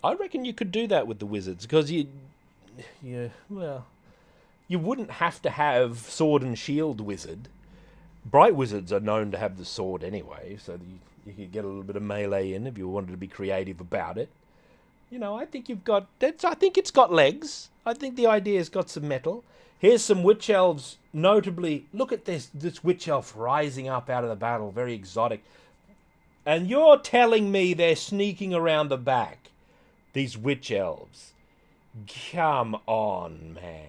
I reckon you could do that with the wizards, because you wouldn't have to have sword and shield wizard. Bright wizards are known to have the sword anyway, so you could get a little bit of melee in if you wanted to be creative about it. I think you've got I think it's got legs. I think the idea's got some metal. Here's some witch elves. Notably, look at this witch elf rising up out of the battle, very exotic. And you're telling me they're sneaking around the back, these witch elves? Come on, man.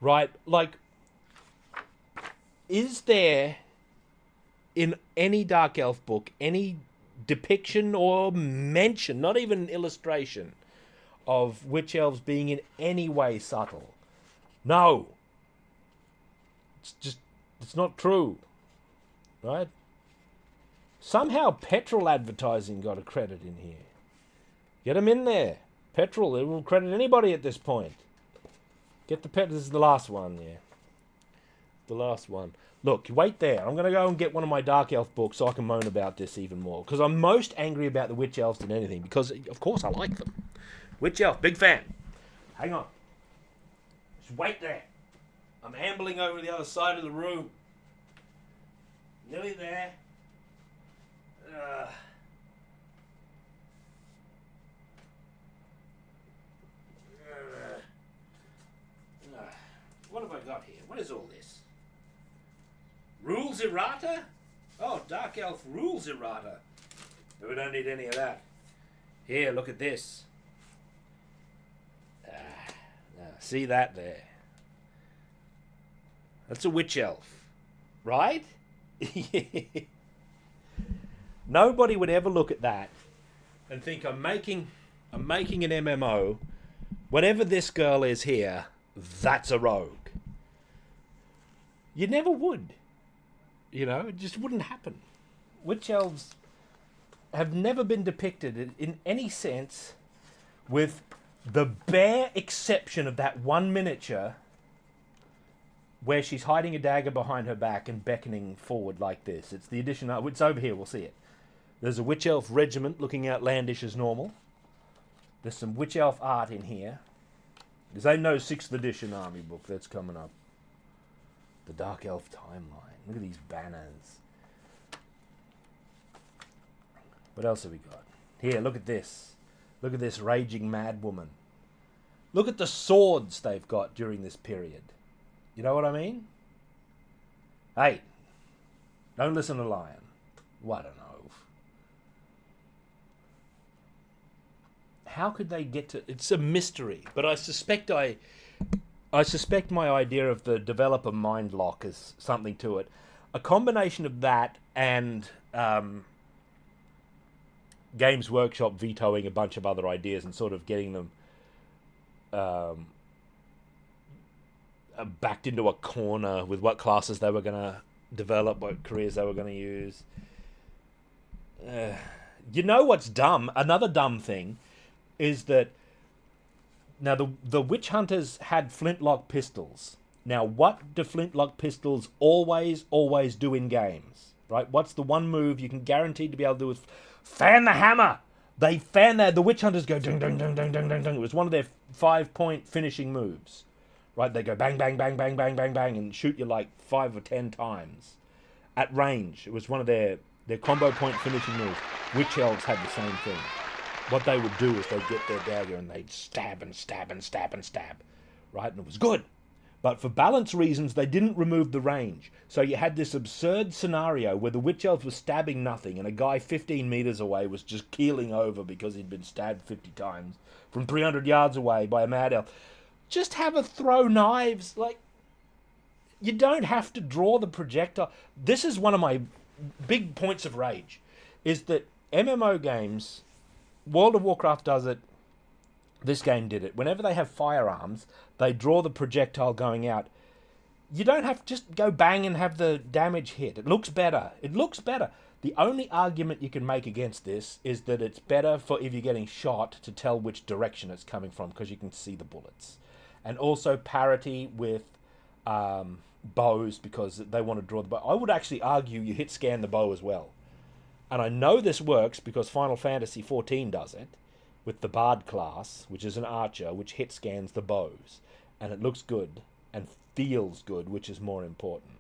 Right? Like, is there in any Dark Elf book any depiction or mention, not even illustration, of witch elves being in any way subtle? No. It's not true. Right? Somehow petrol advertising got a credit in here. Get them in there. Petrol, it will credit anybody at this point. Get the pet. This is the last one, yeah. The last one. Look, wait there. I'm going to go and get one of my Dark Elf books so I can moan about this even more. Because I'm most angry about the Witch Elves than anything. Because, of course, I like them. Witch Elf, big fan. Hang on. Just wait there. I'm ambling over the other side of the room. Nearly there. What have I got here? What is all this? Rules errata? Oh, Dark Elf rules errata. We don't need any of that. Here, look at this. See that there? That's a witch elf, right? Nobody would ever look at that and think I'm making an MMO. Whatever this girl is here, that's a rogue. You never would. It just wouldn't happen. Witch elves have never been depicted in any sense, with the bare exception of that one miniature where she's hiding a dagger behind her back and beckoning forward like this. It's the addition. It's over here. We'll see it. There's a witch elf regiment looking outlandish as normal. There's some witch elf art in here. There's ain't no 6th edition army book that's coming up. The Dark Elf timeline. Look at these banners. What else have we got? Here, look at this. Look at this raging mad woman. Look at the swords they've got during this period. You know what I mean? Hey, don't listen to Lion. Well, I don't know. How could they get to... It's a mystery. But I suspect my idea of the developer mind lock is something to it. A combination of that and Games Workshop vetoing a bunch of other ideas and sort of getting them backed into a corner with what classes they were going to develop, what careers they were going to use. You know what's dumb? Another dumb thing is that now the witch hunters had flintlock pistols. Now, what do flintlock pistols always do in games? Right? What's the one move you can guarantee to be able to do with fan the hammer? They fan that. The witch hunters go dung dung dung dung dung dung dung. It was one of their 5-point finishing moves. Right? They go bang bang bang bang bang bang bang and shoot you like 5 or 10 times at range. It was one of their combo point finishing moves. Witch elves had the same thing. What they would do is they'd get their dagger and they'd stab and stab and stab and stab. Right? And it was good. But for balance reasons, they didn't remove the range. So you had this absurd scenario where the witch elf was stabbing nothing and a guy 15 meters away was just keeling over because he'd been stabbed 50 times from 300 yards away by a mad elf. Just have her throw knives. Like, you don't have to draw the projectile. This is one of my big points of rage, is that MMO games... World of Warcraft does it. This game did it. Whenever they have firearms, they draw the projectile going out. You don't have to just go bang and have the damage hit. It looks better. The only argument you can make against this is that it's better for if you're getting shot to tell which direction it's coming from because you can see the bullets. And also parity with bows because they want to draw the bow. I would actually argue you hit scan the bow as well. And I know this works because Final Fantasy XIV does it with the Bard class, which is an archer, which hit scans the bows. And it looks good and feels good, which is more important.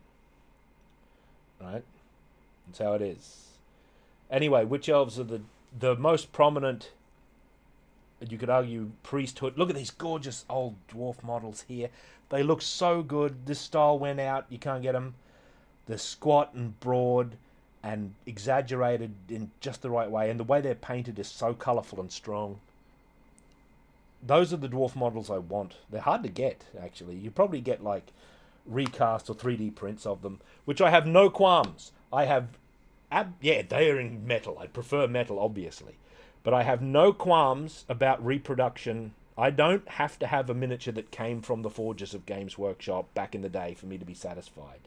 Right? That's how it is. Anyway, witch elves are the most prominent You could argue priesthood. Look at these gorgeous old dwarf models here. They look so good. This style went out. You can't get them. They're squat and broad and exaggerated in just the right way. And the way they're painted is so colourful and strong. Those are the dwarf models I want. They're hard to get, actually. You probably get, like, recast or 3D prints of them, which I have no qualms. I have... yeah, they are in metal. I prefer metal, obviously. But I have no qualms about reproduction. I don't have to have a miniature that came from the forges of Games Workshop back in the day for me to be satisfied.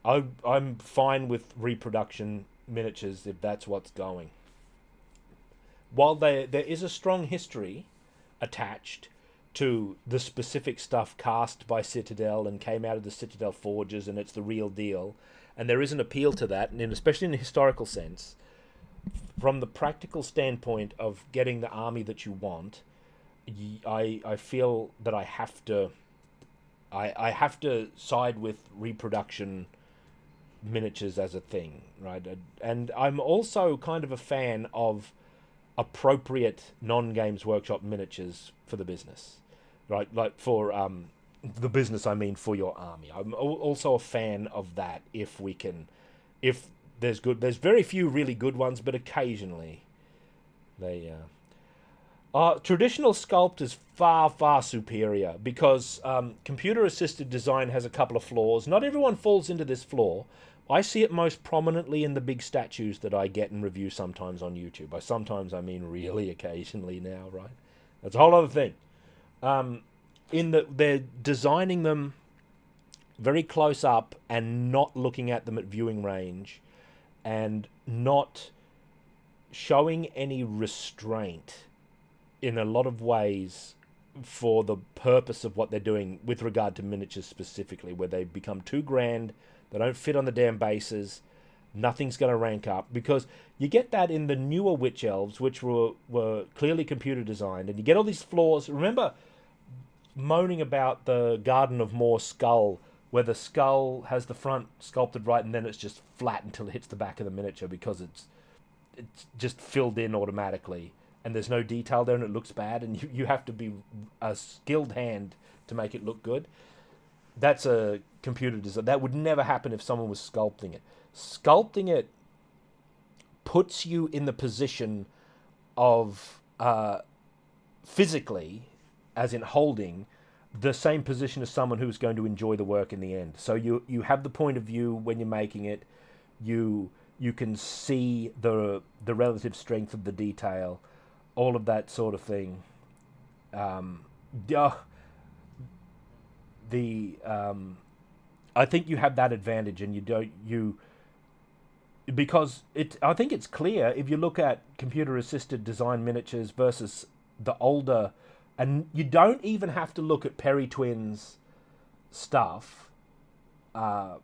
I'm fine with reproduction miniatures if that's what's going. While there is a strong history attached to the specific stuff cast by Citadel and came out of the Citadel forges and it's the real deal, and there is an appeal to that, and especially in a historical sense, from the practical standpoint of getting the army that you want, I feel that I have to side with reproduction miniatures as a thing, right? And I'm also kind of a fan of appropriate non-Games Workshop miniatures for the business, right? Like for the business, I mean for your army. I'm also a fan of that. If there's very few really good ones, but occasionally they traditional sculpt is far superior because computer-assisted design has a couple of flaws. Not everyone falls into this flaw. I see it most prominently in the big statues that I get and review sometimes on YouTube. By sometimes, I mean really occasionally now, right? That's a whole other thing. In that they're designing them very close up and not looking at them at viewing range and not showing any restraint in a lot of ways for the purpose of what they're doing with regard to miniatures specifically, where they become too grand, they don't fit on the damn bases, nothing's going to rank up, because you get that in the newer Witch Elves, which were clearly computer designed, and you get all these flaws. Remember moaning about the Garden of Moor skull, where the skull has the front sculpted right and then it's just flat until it hits the back of the miniature because it's just filled in automatically. And there's no detail there and it looks bad, and you have to be a skilled hand to make it look good. That's a computer design. That would never happen if someone was sculpting it. Sculpting it puts you in the position of physically, as in holding, the same position as someone who's going to enjoy the work in the end. So you have the point of view when you're making it. You can see the relative strength of the detail, all of that sort of thing. I think you have that advantage, and because I think it's clear if you look at computer-assisted design miniatures versus the older, and you don't even have to look at Perry Twins stuff. You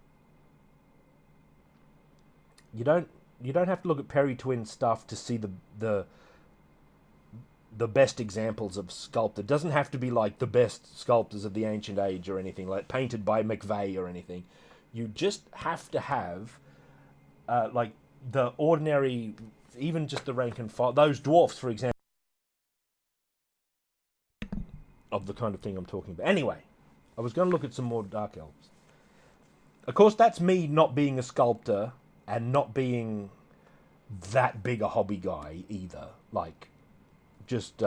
don't have to look at Perry Twin stuff to see the best examples of sculpt. It doesn't have to be like the best sculptors of the ancient age or anything, like painted by McVeigh or anything. You just have to have like the ordinary, even just the rank and file, those dwarfs, for example, of the kind of thing I'm talking about. Anyway, I was going to look at some more Dark Elves. Of course, that's me not being a sculptor and not being that big a hobby guy either. Like, just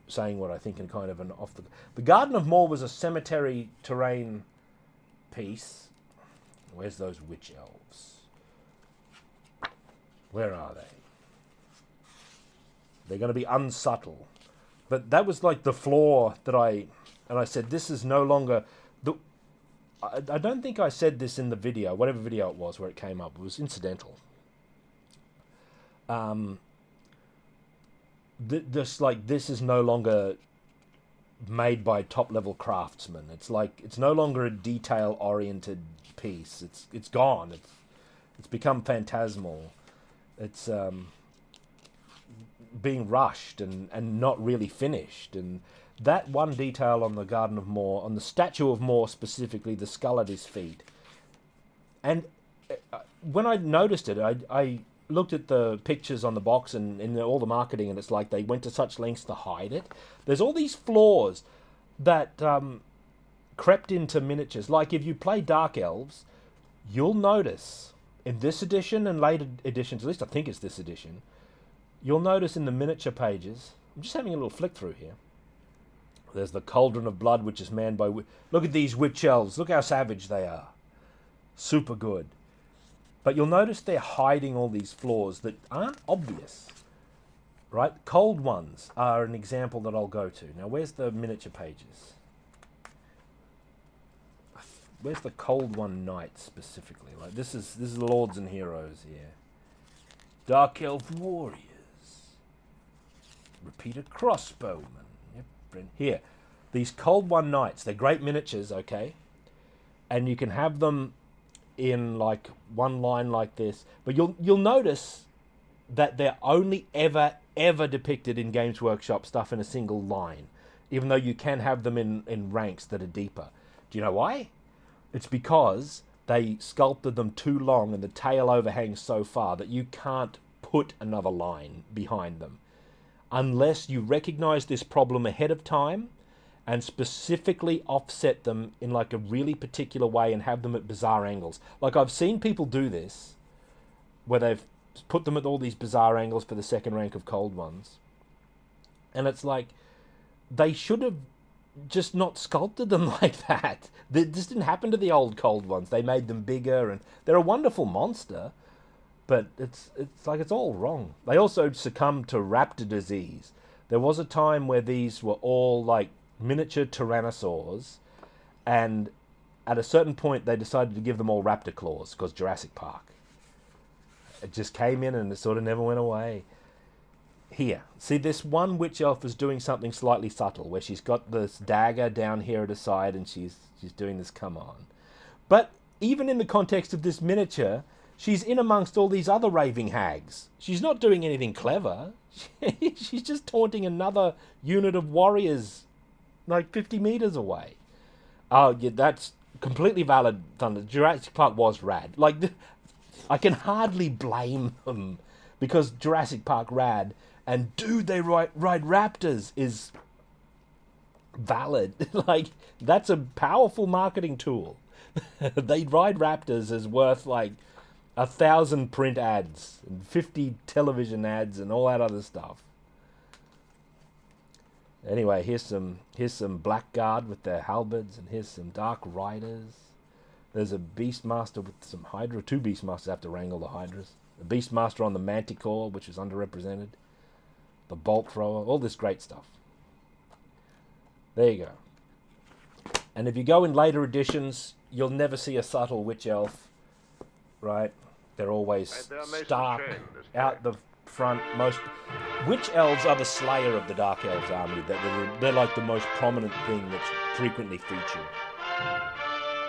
saying what I think in kind of an off the Garden of Moor was a cemetery terrain piece. Where's those Witch Elves? Where are they? They're going to be unsubtle. But that was like the flaw that I said, this is no longer... I don't think I said this in the video, whatever video it was where it came up. It was incidental. This is no longer made by top-level craftsmen. It's like, it's no longer a detail-oriented piece. It's gone. It's become phantasmal. It's being rushed and not really finished. And that one detail on the Garden of Moor, on the statue of Moor specifically, the skull at his feet. And when I noticed it, I looked at the pictures on the box and in all the marketing, and it's like they went to such lengths to hide it. There's all these flaws that crept into miniatures. Like if you play Dark Elves, you'll notice in this edition and later editions, at least I think it's this edition, you'll notice in the miniature pages, I'm just having a little flick through here, there's the Cauldron of Blood, which is manned by... Look at these witch elves. Look how savage they are. Super good. But you'll notice they're hiding all these flaws that aren't obvious. Right? Cold Ones are an example that I'll go to. Now, where's the miniature pages? Where's the Cold One Knight specifically? Like this is Lords and Heroes here. Dark Elf Warriors. Repeater Crossbowmen. Here, these Cold One Knights, they're great miniatures, okay? And you can have them in like one line like this, but you'll notice that they're only ever depicted in Games Workshop stuff in a single line, even though you can have them in ranks that are deeper. Do you know why? It's because they sculpted them too long and the tail overhangs so far that you can't put another line behind them. Unless you recognize this problem ahead of time and specifically offset them in like a really particular way and have them at bizarre angles. Like I've seen people do this, where they've put them at all these bizarre angles for the second rank of Cold Ones. And it's like, they should have just not sculpted them like that. This didn't happen to the old Cold Ones. They made them bigger, and they're a wonderful monster. But it's like it's all wrong. They also succumbed to raptor disease. There was a time where these were all like miniature tyrannosaurs, and at a certain point they decided to give them all raptor claws because Jurassic Park. It just came in and it sort of never went away. Here, see this one witch elf is doing something slightly subtle, where she's got this dagger down here at her side and she's doing this come on. But even in the context of this miniature, she's in amongst all these other raving hags. She's not doing anything clever. She's just taunting another unit of warriors like 50 meters away. Oh, yeah, that's completely valid, Thunder. Jurassic Park was rad. Like, I can hardly blame them, because Jurassic Park rad and dude, they ride raptors is valid. Like, that's a powerful marketing tool. They ride raptors is worth like 1,000 print ads and 50 television ads and all that other stuff. Anyway, here's some Blackguard with their halberds, and here's some Dark Riders. There's a Beastmaster with some Hydra. 2 Beastmasters have to wrangle the Hydras. A Beastmaster on the Manticore, which is underrepresented. The Bolt Thrower, all this great stuff. There you go. And if you go in later editions, you'll never see a subtle witch elf, right? They're always stark, out the front. Most witch elves are the slayer of the Dark Elves army. They're like the most prominent thing that's frequently featured.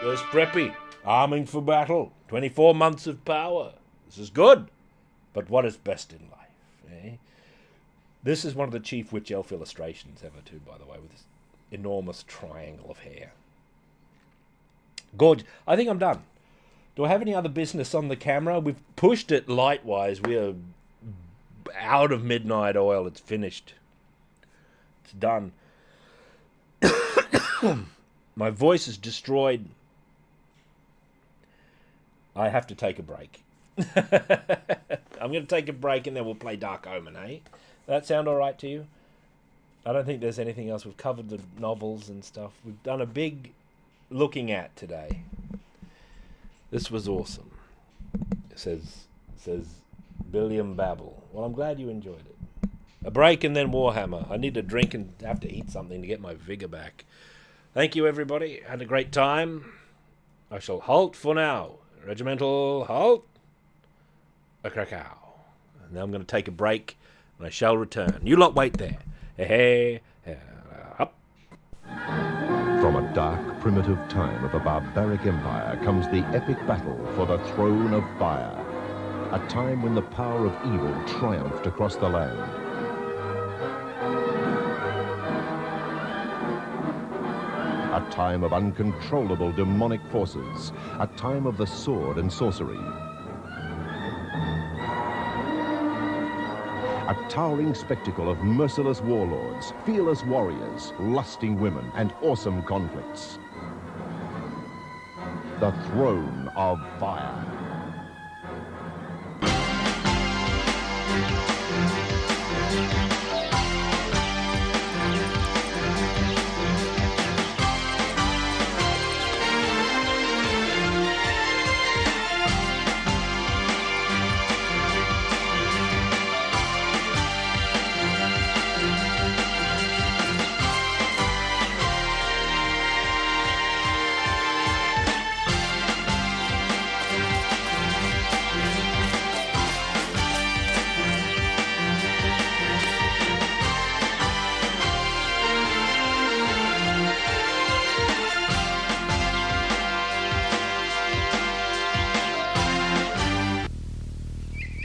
There's Preppy, arming for battle, 24 months of power. This is good, but what is best in life? Eh? This is one of the chief witch elf illustrations ever too, by the way, with this enormous triangle of hair. Gorgeous. I think I'm done. Do I have any other business on the camera? We've pushed it light-wise. We are out of midnight oil. It's finished. It's done. My voice is destroyed. I have to take a break. I'm going to take a break and then we'll play Dark Omen, eh? That sound all right to you? I don't think there's anything else. We've covered the novels and stuff. We've done a big looking at today. This was awesome. It says Billiam Babel. Well, I'm glad you enjoyed it. A break and then Warhammer. I need a drink and have to eat something to get my vigor back. Thank you, everybody. Had a great time. I shall halt for now. Regimental halt. A Krakow. And now I'm going to take a break and I shall return. You lot wait there. Hey, up. From a dark, primitive time of a barbaric empire comes the epic battle for the throne of fire. A time when the power of evil triumphed across the land. A time of uncontrollable demonic forces. A time of the sword and sorcery. A towering spectacle of merciless warlords, fearless warriors, lusting women, and awesome conflicts. The Throne of Fire.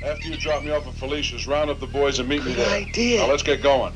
After you drop me off at Felicia's, round up the boys and meet me there. idea. Now let's get going.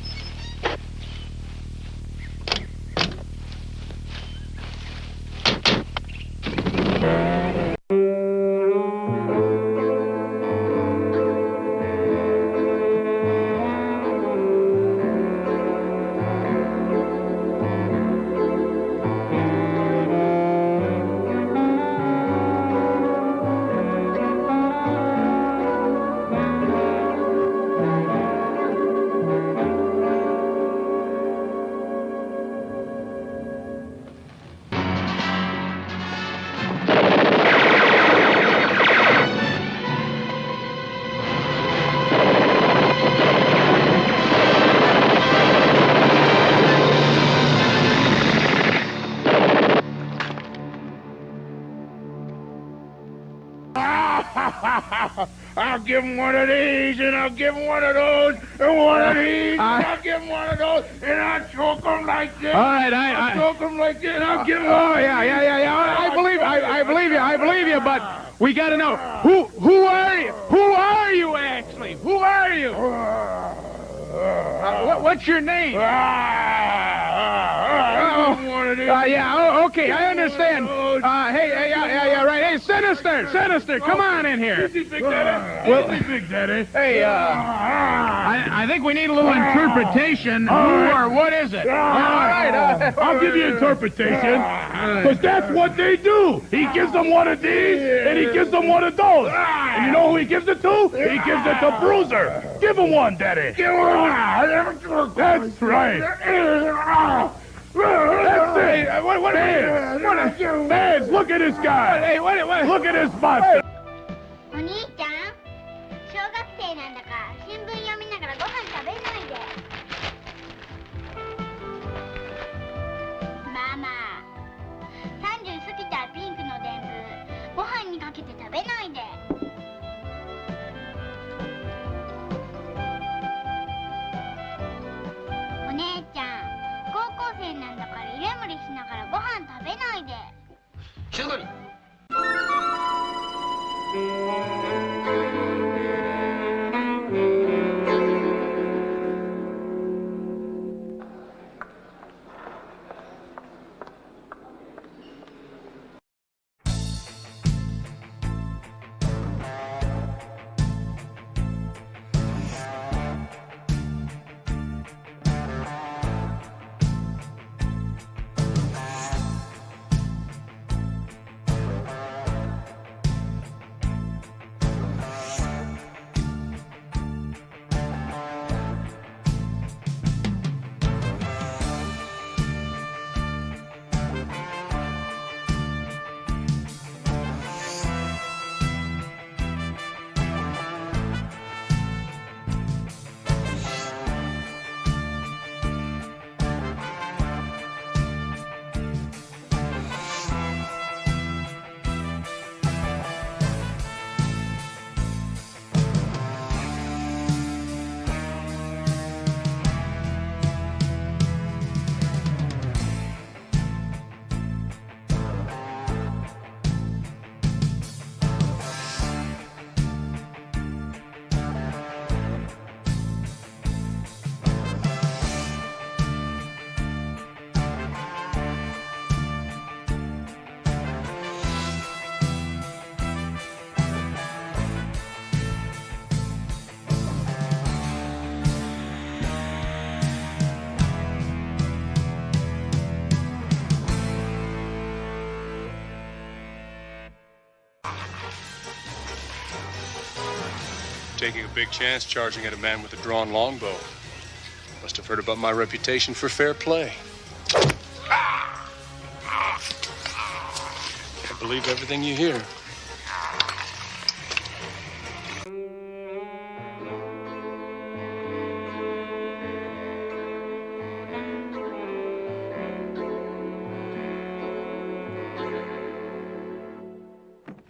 I'll give him one of these, and I'll give him one of those, and one of these, and I'll give him one of those, and I'll choke him like this. All right, I'll choke him like this, and I'll give him. Oh yeah. I believe you. But we got to know who are you? Who are you actually? Who are you? What's your name? Okay, I understand. Right. Hey, Sinister, come on in here. Easy, Big Daddy. Well, Easy, Big Daddy. Hey, I think we need a little interpretation. Who or what is it? All right. I'll give you interpretation, because that's what they do. He gives them one of these, and he gives them one of those. And you know who he gives it to? He gives it to Bruiser. Give him one, Daddy. Give him one. That's right. That's it. Vance, look at this guy. Hey, what? Look at his butt. お兄ちゃん、小学生なんだから新聞読みながらご飯食べないで。ママ、30過ぎたピンクのでんぶご飯にかけて食べないで。お姉ちゃん、高校生なんだから居眠りしながらご飯食べないで。静かに。taking a big chance charging at a man with a drawn longbow. Must have heard about my reputation for fair play. Can't believe everything you hear.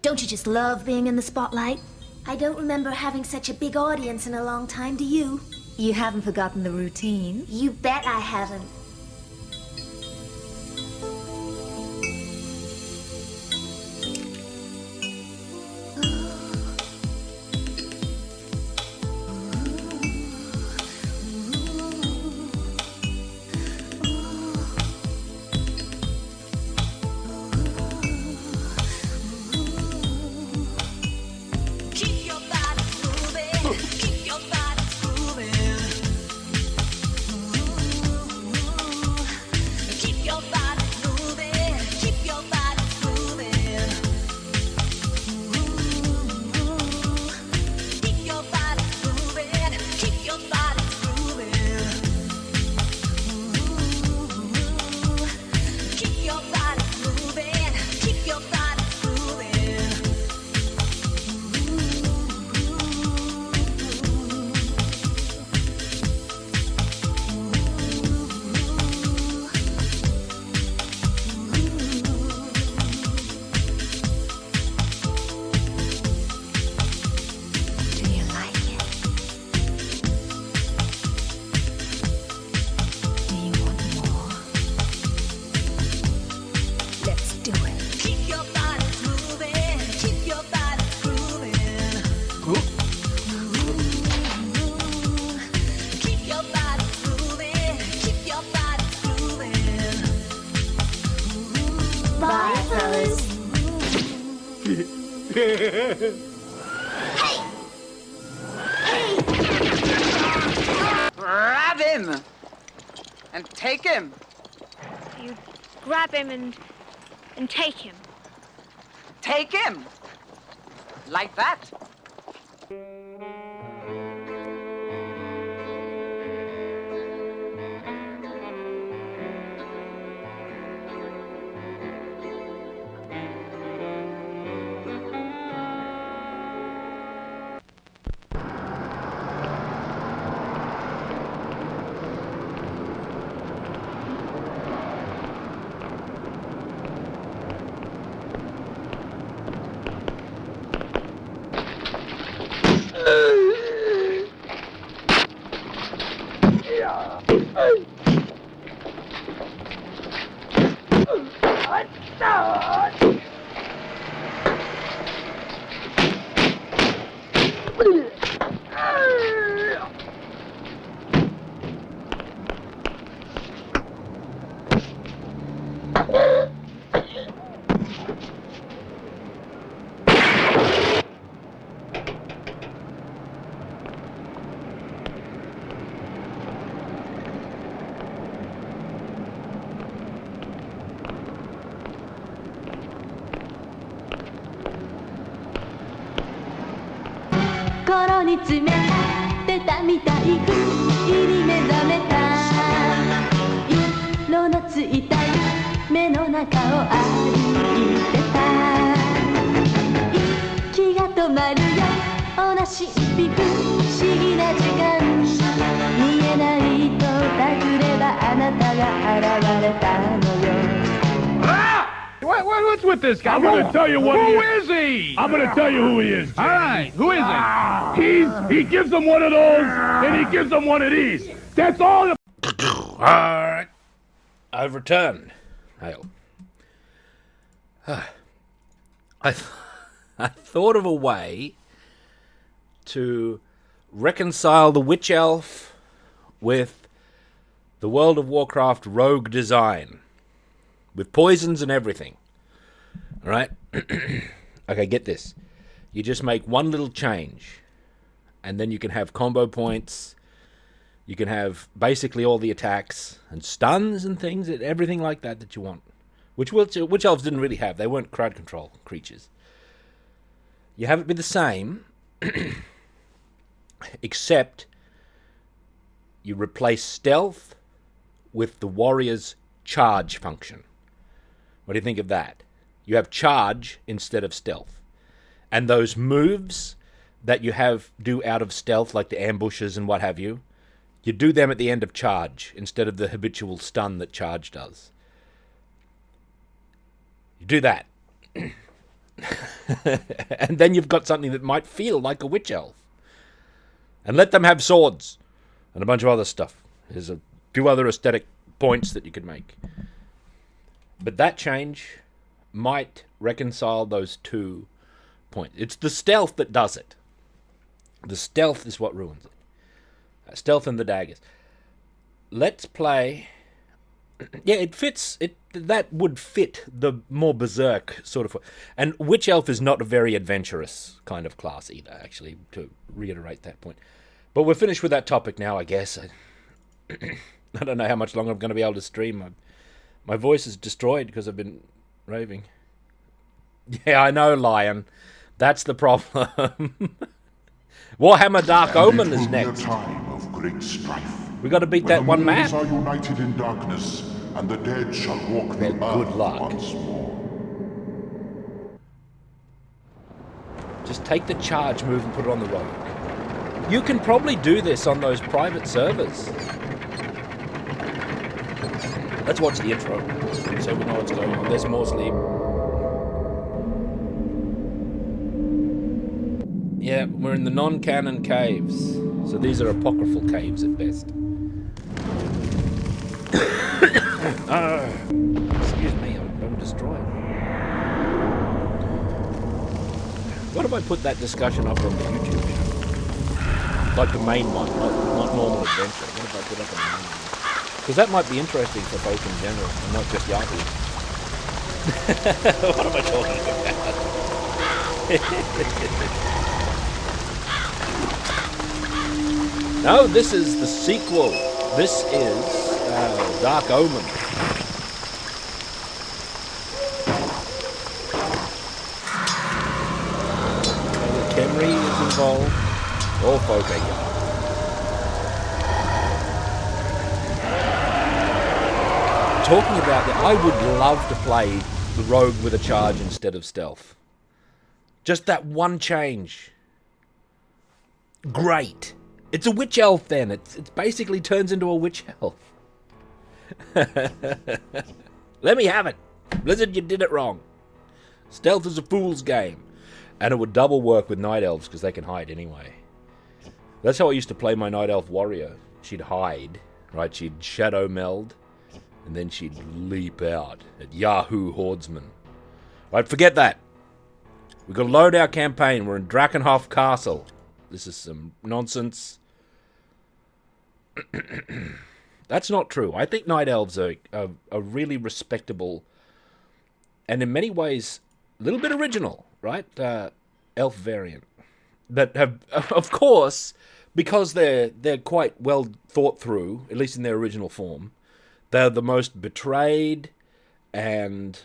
Don't you just love being in the spotlight? I don't remember having such a big audience in a long time, do you? You haven't forgotten the routine? You bet I haven't. Grab him! And take him! You grab him and take him. Take him! Like that.心に詰めてたみたい不意に目覚めた色のついた夢の中を歩いてた息が止まるよ同じ日不思議な時間見えないと尋ねばあなたが現れたのよWhat's with this guy? I'm gonna tell you what Who he is he? I'm gonna tell you who he is. All right, who is he? He gives them one of those, and he gives them one of these. That's all. Alright. I've returned. Hale. I thought of a way to reconcile the witch elf with the World of Warcraft rogue design. With poisons and everything. Alright? Okay, get this. You just make one little change. And then you can have combo points. You can have basically all the attacks and stuns and things, and everything like that you want. Which witch elves didn't really have. They weren't crowd control creatures. You have it be the same. except you replace stealth with the warrior's charge function. What do you think of that? You have charge instead of stealth. And those moves that you do out of stealth, like the ambushes and what have you, you do them at the end of charge instead of the habitual stun that charge does. You do that. And then you've got something that might feel like a witch elf. And let them have swords and a bunch of other stuff. There's a few other aesthetic points that you could make. But that change might reconcile those 2 points. It's the stealth that does it. The stealth is what ruins it. Stealth and the daggers. Let's play... Yeah, it fits. That would fit the more berserk sort of... And Witch Elf is not a very adventurous kind of class either, actually, to reiterate that point. But we're finished with that topic now, I guess. I don't know how much longer I'm going to be able to stream. My voice is destroyed because I've been raving. Yeah, I know, Lion. That's the problem. Warhammer Dark Omen is next. Time of great strife. We got to beat that one map. The moons are united in darkness, and the dead shall walk the earth good luck. once more. Just take the charge move and put it on the rogue. You can probably do this on those private servers. Let's watch the intro so we know what's going on. There's more sleep. Yeah, we're in the non-canon caves. So these are apocryphal caves at best. Excuse me, I'm destroyed. What if I put that discussion up on the YouTube channel? Like the main one, not normal adventure. What if I put up on the main one? Because that might be interesting for folk in general, and not just Yahoo. What am I talking about? No, this is the sequel. This is Dark Omen. Kemri is involved. All folk are young. Talking about that, I would love to play the rogue with a charge instead of stealth. Just that one change. Great. It's a witch elf then. It basically turns into a witch elf. Let me have it. Blizzard, you did it wrong. Stealth is a fool's game. And it would double work with night elves because they can hide anyway. That's how I used to play my night elf warrior. She'd hide, right? She'd shadow meld. And then she'd leap out at Yahoo Hordsman. Right, forget that. We've got to load our campaign. We're in Drakenhof Castle. This is some nonsense. That's not true. I think night elves are really respectable and in many ways a little bit original, right? Elf variant. That have, of course, because they're quite well thought through, at least in their original form, they're the most betrayed and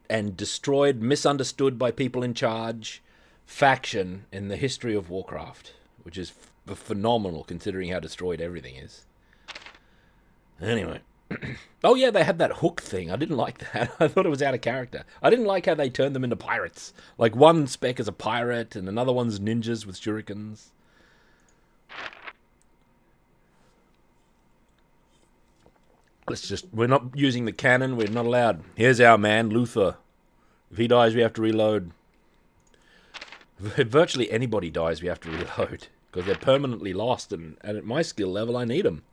destroyed, misunderstood by people in charge faction in the history of Warcraft, which is phenomenal considering how destroyed everything is. Anyway. Oh yeah, they had that hook thing. I didn't like that. I thought it was out of character. I didn't like how they turned them into pirates. Like one spec is a pirate and another one's ninjas with shurikens. We're not using the cannon. We're not allowed. Here's our man, Luther. If he dies, we have to reload. If virtually anybody dies, we have to reload. Because they're permanently lost, and at my skill level, I need them.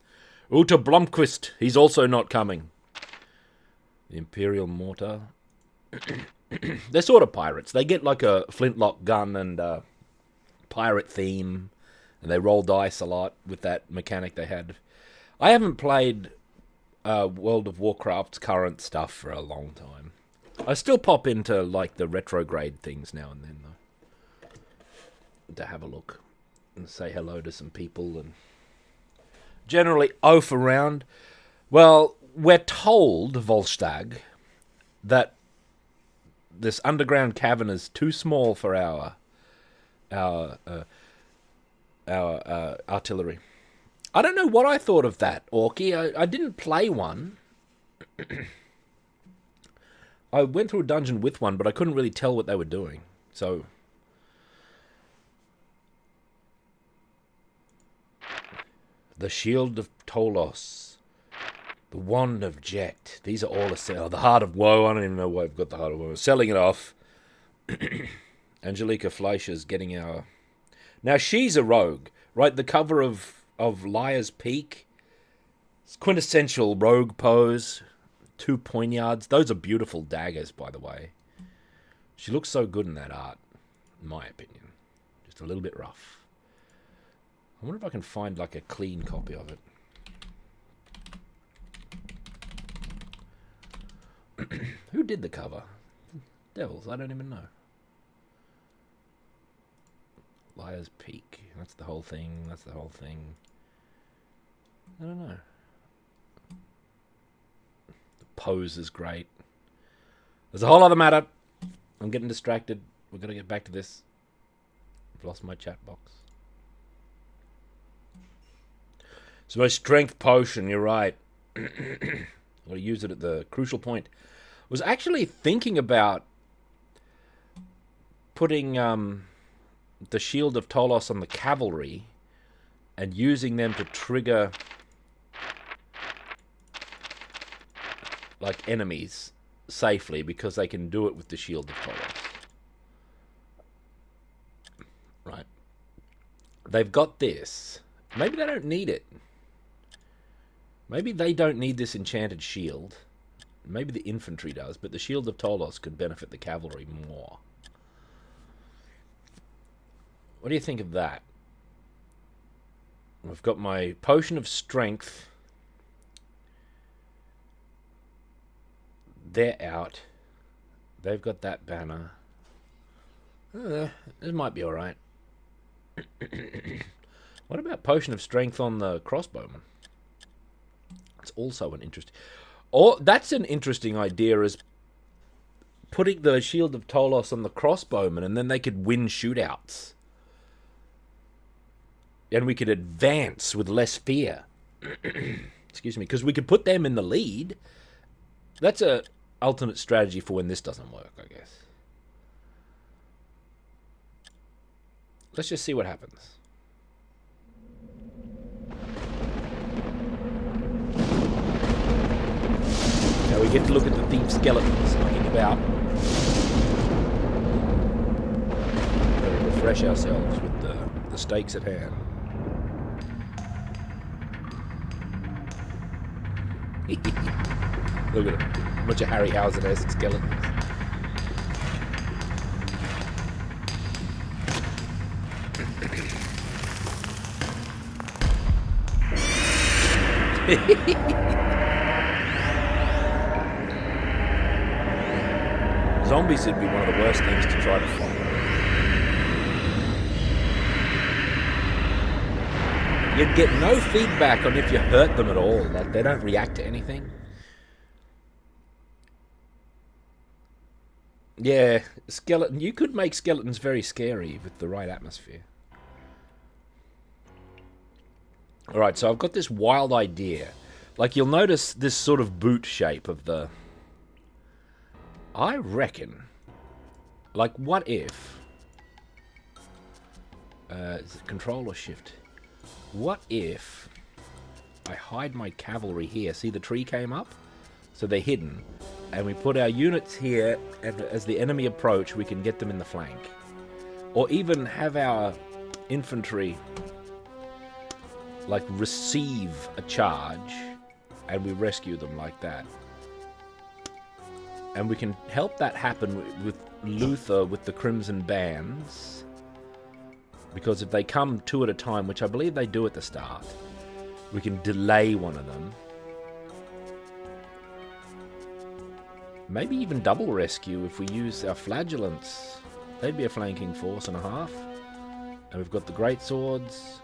Uta Blomqvist, he's also not coming. The Imperial Mortar. They're sort of pirates. They get like a flintlock gun and a pirate theme. And they roll dice a lot with that mechanic they had. I haven't played World of Warcraft's current stuff for a long time. I still pop into like the retrograde things now and then, though. To have a look and say hello to some people and generally oaf around. Well, we're told, Volstagg, that this underground cavern is too small for our our artillery. I don't know what I thought of that, Orky. I didn't play one. I went through a dungeon with one, but I couldn't really tell what they were doing. So... The Shield of Tolos. The Wand of Jet. These are all the Heart of Woe. I don't even know why I've got the Heart of Woe. Selling it off. Angelica Fleischer's getting our... Now, she's a rogue, right? The cover of Liar's Peak. It's quintessential rogue pose. 2 poignards. Those are beautiful daggers, by the way. She looks so good in that art, in my opinion. Just a little bit rough. I wonder if I can find, like, a clean copy of it. Who did the cover? Devils, I don't even know. Liar's Peak. That's the whole thing. That's the whole thing. I don't know. The pose is great. There's a whole other matter. I'm getting distracted. We're going to get back to this. I've lost my chat box. So my strength potion, you're right. I'm going to use it at the crucial point. I was actually thinking about putting the Shield of Tolos on the cavalry and using them to trigger like enemies safely because they can do it with the Shield of Tolos. Right. They've got this. Maybe they don't need it. Maybe they don't need this enchanted shield. Maybe the infantry does, but the Shield of Tolos could benefit the cavalry more. What do you think of that? I've got my Potion of Strength. They're out. They've got that banner. It might be alright. What about Potion of Strength on the crossbowman? It's also an interesting... Or that's an interesting idea, is putting the Shield of Tolos on the crossbowman, and then they could win shootouts. And we could advance with less fear. Excuse me. Because we could put them in the lead. That's a alternate strategy for when this doesn't work, I guess. Let's just see what happens. Now we get to look at the thief skeletons knocking about. Better refresh ourselves with the stakes at hand. Look at it. A bunch of Harryhausen-esque skeletons. Zombies would be one of the worst things to try to follow. You'd get no feedback on if you hurt them at all. Like, they don't react to anything. Yeah, skeleton. You could make skeletons very scary with the right atmosphere. Alright, so I've got this wild idea. Like, you'll notice this sort of boot shape of the... I reckon... Like, what if... is it Control or Shift? What if I hide my cavalry here? See, the tree came up? So they're hidden. And we put our units here, and as the enemy approach, we can get them in the flank. Or even have our infantry, like, receive a charge, and we rescue them like that. And we can help that happen with Luther with the Crimson Bands. Because if they come two at a time, which I believe they do at the start, we can delay one of them. Maybe even double rescue if we use our flagellants. They'd be a flanking force and a half. And we've got the great swords.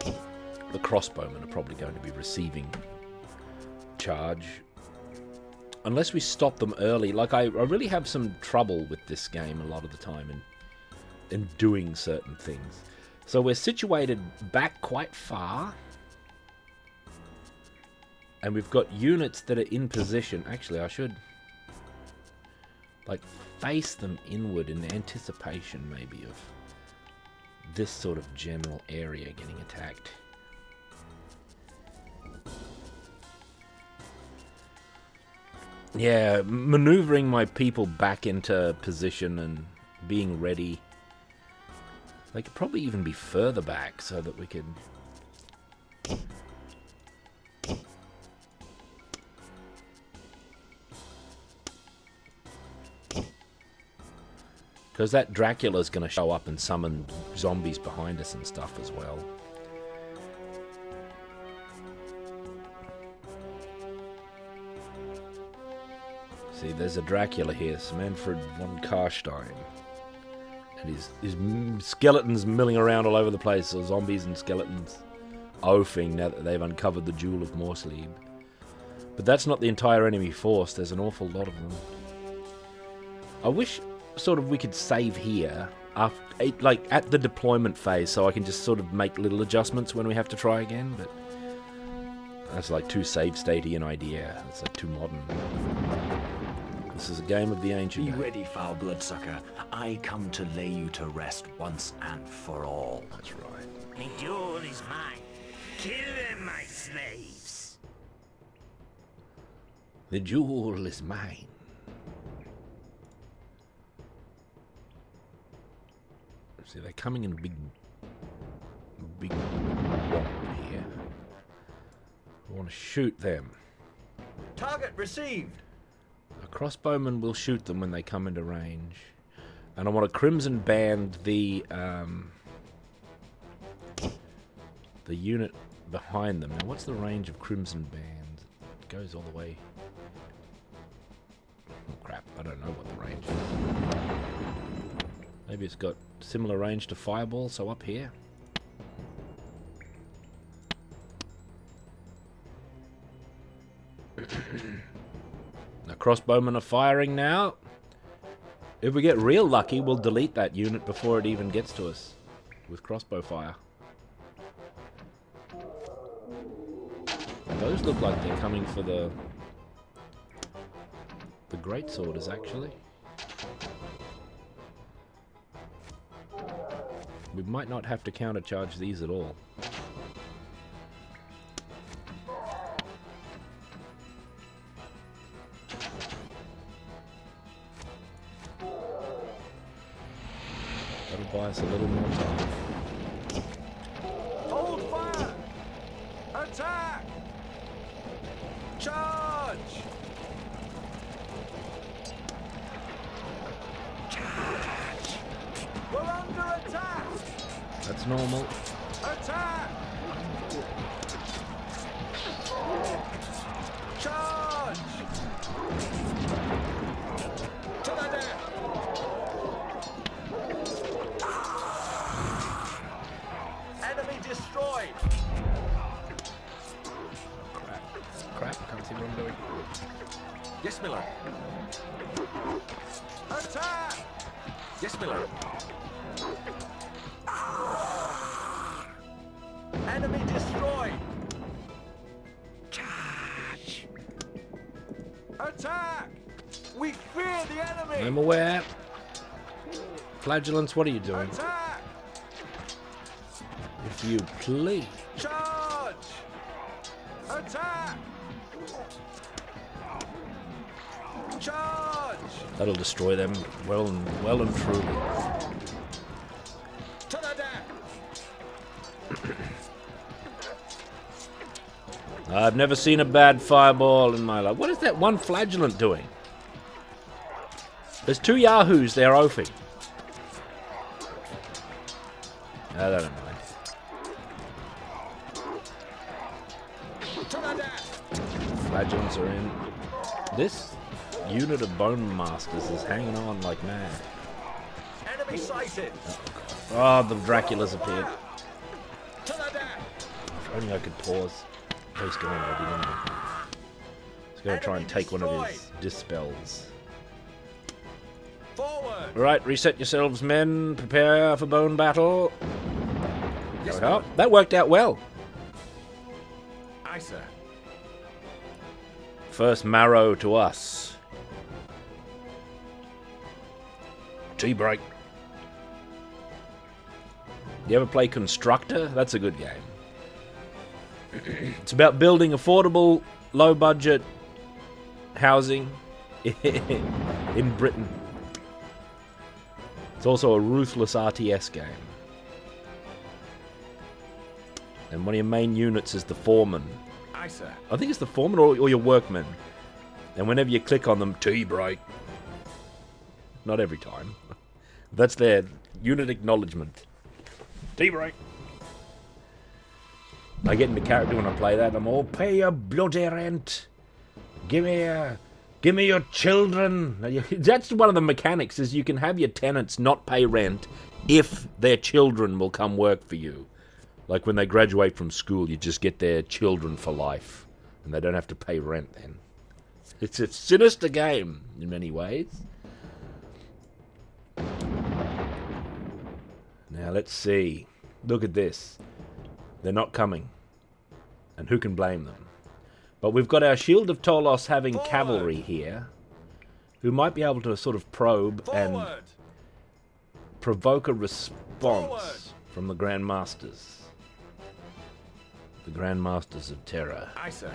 The crossbowmen are probably going to be receiving charge. Unless we stop them early. Like, I really have some trouble with this game a lot of the time in and doing certain things. So we're situated back quite far. And we've got units that are in position. Actually, I should like face them inward in anticipation maybe of this sort of general area getting attacked. Yeah, maneuvering my people back into position and being ready. They could probably even be further back so that we could... Because that Dracula's going to show up and summon zombies behind us and stuff as well. See, there's a Dracula here, Manfred von Karstein. And his skeletons milling around all over the place, or zombies and skeletons oafing now that they've uncovered the Jewel of Morslieb. But that's not the entire enemy force, there's an awful lot of them. I wish sort of we could save here, after, like at the deployment phase, so I can just sort of make little adjustments when we have to try again, but that's like too save statey an idea, it's like too modern. This is a game of the ancient Be age. ready, foul bloodsucker. I come to lay you to rest once and for all. That's right. The jewel is mine. Kill them, my slaves. The jewel is mine. See, they're coming in a big whomp here. I want to shoot them. Target received. A crossbowman will shoot them when they come into range. And I want to crimson band the unit behind them. Now, what's the range of crimson band? It goes all the way. Oh crap! I don't know what the range is. Maybe it's got similar range to fireball. So up here. The crossbowmen are firing now. If we get real lucky, we'll delete that unit before it even gets to us with crossbow fire. Those look like they're coming for the greatsworders, actually. We might not have to countercharge these at all. That'll buy us a little more time. Hold fire! Attack! Charge! Charge! We're under attack! That's normal. Attack! Charge! To the death! Enemy destroyed! Crap, I can't see what I'm doing. Yes, Miller. Attack! Yes, Miller. Enemy destroyed! Charge! Attack! We fear the enemy! I'm aware. Flagellants, what are you doing? Attack! If you please. Charge! Attack! Charge! That'll destroy them well and truly. To the death! I've never seen a bad fireball in my life. What is that one flagellant doing? There's two yahoos there oafing. I don't mind. To the death! Flagellants are in. This unit of bone masters is hanging on like mad. Enemy sighted! Oh, the Dracula's appeared. To the death! If only I could pause. He's going already, didn't he? He's going to try and take one of his dispels. Forward. Right, reset yourselves, men. Prepare for bone battle. There we go. That worked out well. Aye, sir. First marrow to us. Tea break. You ever play Constructor? That's a good game. It's about building affordable, low-budget housing in Britain. It's also a ruthless RTS game. And one of your main units is the foreman. Aye, sir. I think it's the foreman or your workman. And whenever you click on them, tea break. Not every time. That's their unit acknowledgement. Tea break. I get into character when I play that. I'm all, pay your bloody rent. Give me your children. That's one of the mechanics, is you can have your tenants not pay rent if their children will come work for you. Like when they graduate from school, you just get their children for life. And they don't have to pay rent then. It's a sinister game in many ways. Now let's see. Look at this. They're not coming. And who can blame them? But we've got our Shield of Tolos having cavalry here, who might be able to sort of probe and provoke a response from the Grand Masters. The Grand Masters of Terror. Aye, sir.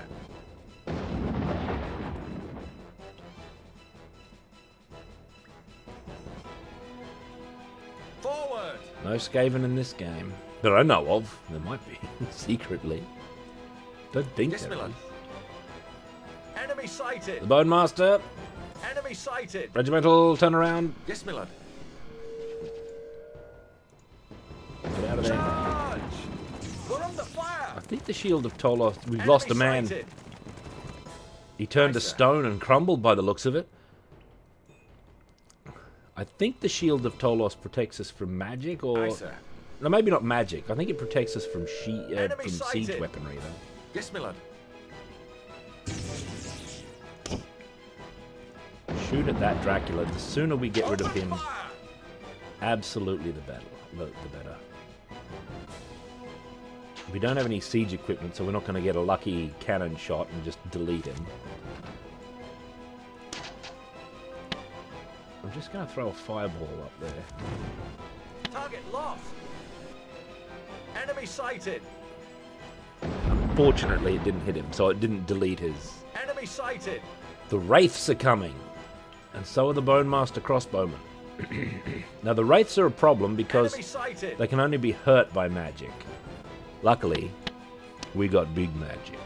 Forward. No Skaven in this game. That I know of. There might be, secretly. Don't think Yes, there my lord. is. Enemy sighted. The Bone Master. Enemy sighted. Regimental, turn around. Yes, my lord. Get out of there. Charge! We're under fire. I think the Shield of Tolos, we've lost a man. Sighted. He turned Aye, to sir. stone and crumbled by the looks of it. I think the Shield of Tolos protects us from magic, or... Aye, sir. No, maybe not magic. I think it protects us from, Enemy siege sighted. weaponry, though. Yes, my lord. Shoot at that Dracula. The sooner we get rid of him, absolutely the better. The better. We don't have any siege equipment, so we're not going to get a lucky cannon shot and just delete him. I'm just going to throw a fireball up there. Target lost. Enemy sighted. Unfortunately, it didn't hit him, so it didn't delete his. Enemy sighted. The Wraiths are coming, and so are the Bone Master crossbowmen. Now, the Wraiths are a problem because Enemy sighted. they can only be hurt by magic. Luckily, we got big magic.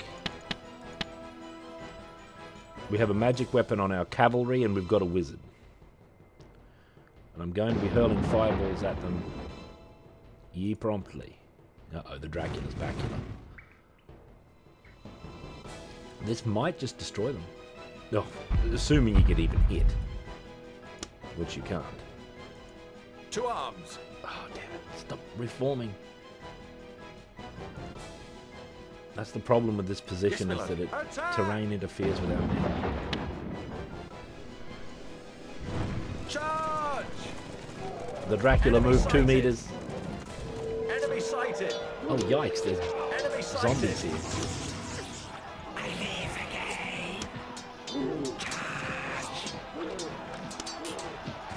We have a magic weapon on our cavalry, and we've got a wizard. And I'm going to be hurling fireballs at them ye promptly. Uh-oh, the Dracula's back here. This might just destroy them. Oh, assuming you get even hit. Which you can't. To arms. Oh, damn it. Stop reforming. That's the problem with this position, Yes, is that Miller. Attack! terrain interferes with our men. Charge. The Dracula Enemy moved 2 sighted. meters. Enemy sighted. Oh, yikes, there's Enemy zombies sighted. here.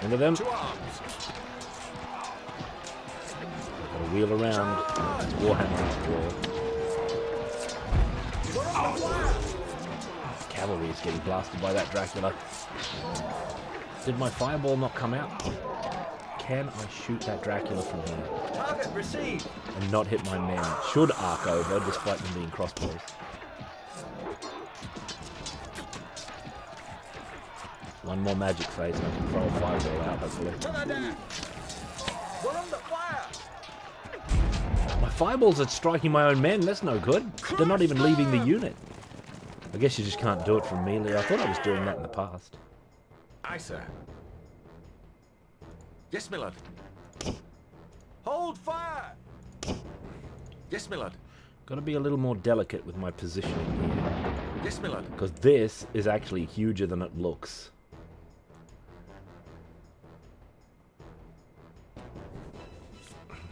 Into them. To arms. Gotta wheel around. It's Warhammer after all. We're under fire. Cavalry is getting blasted by that Dracula. Did my fireball not come out? Can I shoot that Dracula from here Target received. and not hit my men? Should arc over, despite them being crossbows. One more magic phase and I can throw a fireball out, hopefully. To the deck. We're under fire. My fireballs are striking my own men, that's no good. They're not even leaving the unit. I guess you just can't do it from melee. I thought I was doing that in the past. Aye, sir. Yes, my lord. Hold fire. Yes, my lord. Gotta be a little more delicate with my positioning here. Yes, my lord. Because this is actually huger than it looks.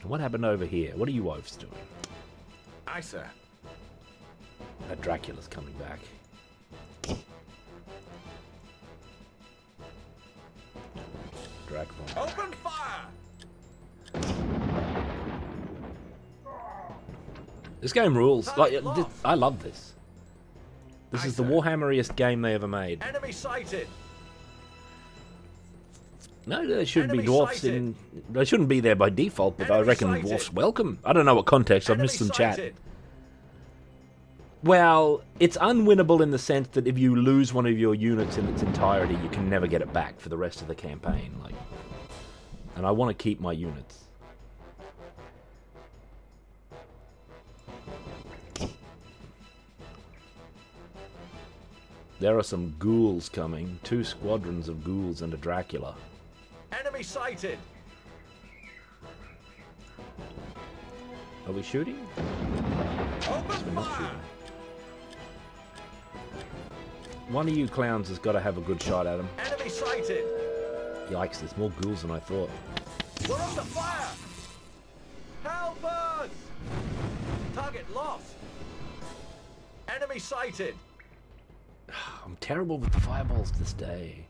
What happened over here? What are you oafs doing? Aye, sir. That Dracula's coming back. Dracula. Open fire! This game rules. Like, lost. I love this. This is the Warhammeriest game they ever made. Enemy sighted. No, there should be Enemy dwarfs sighted. in. They shouldn't be there by default, but I Enemy reckon sighted. dwarfs welcome. I don't know what context. I've Enemy missed some chat. sighted. Well, it's unwinnable in the sense that if you lose one of your units in its entirety, you can never get it back for the rest of the campaign. Like, and I want to keep my units. There are some ghouls coming. 2 squadrons of ghouls and a Dracula. Enemy sighted. Are we shooting? Open We're not fire. shooting. One of you clowns has got to have a good shot at him. Enemy sighted. Yikes, there's more ghouls than I thought. We're under fire. Help us! Target lost. Enemy sighted. I'm terrible with the fireballs this day.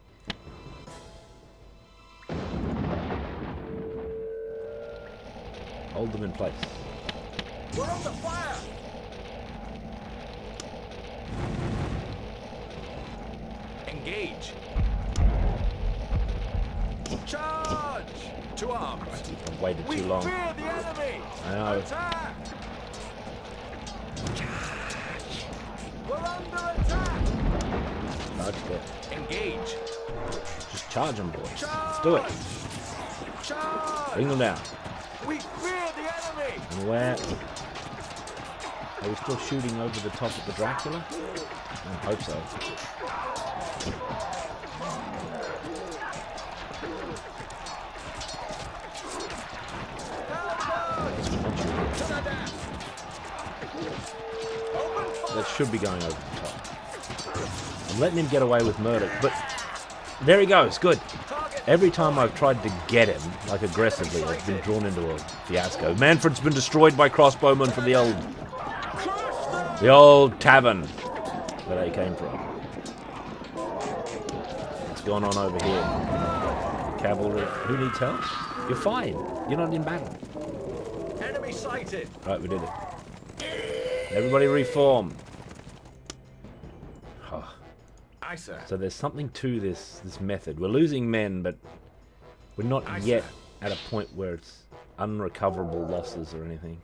Hold them in place. We're under fire. Engage. Charge! To arms. I've waited We too long. fear the enemy. I know. Attack! We're under attack. Charged it. Engage. Just charge them, boys. Let's do it. Charge! Bring them down. We fear the enemy. And where? Are we still shooting over the top of the Dracula? I hope so. That should be going over the top. I'm letting him get away with murder, but there he goes. Good. Every time I've tried to get him, like aggressively, I've been drawn into a fiasco. Manfred's been destroyed by crossbowmen from the old tavern where they came from. What's going on over here? Cavalry. Who needs help? You're fine. You're not in battle. Enemy sighted. Right, we did it. Everybody reform. Oh. Aye, sir. So there's something to this method. We're losing men, but we're not yet at a point where it's unrecoverable losses or anything.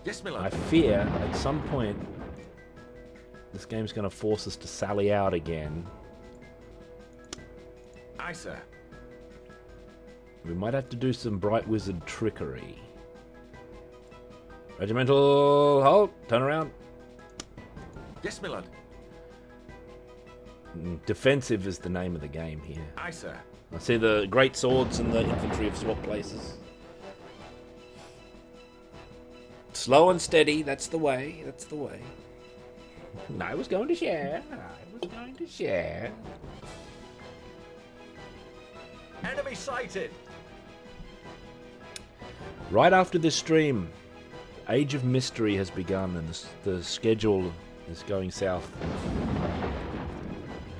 Yes, my I lord. fear at some point this game's going to force us to sally out again. Aye, sir. We might have to do some Bright Wizard trickery. Regimental, halt, turn around. Yes, my lord. Defensive is the name of the game here. Aye, sir. I see the great swords and the infantry have swapped places. Slow and steady, that's the way, that's the way. I was going to share, I was going to share. Enemy sighted. Right after this stream, Age of Mystery has begun and the schedule is going south.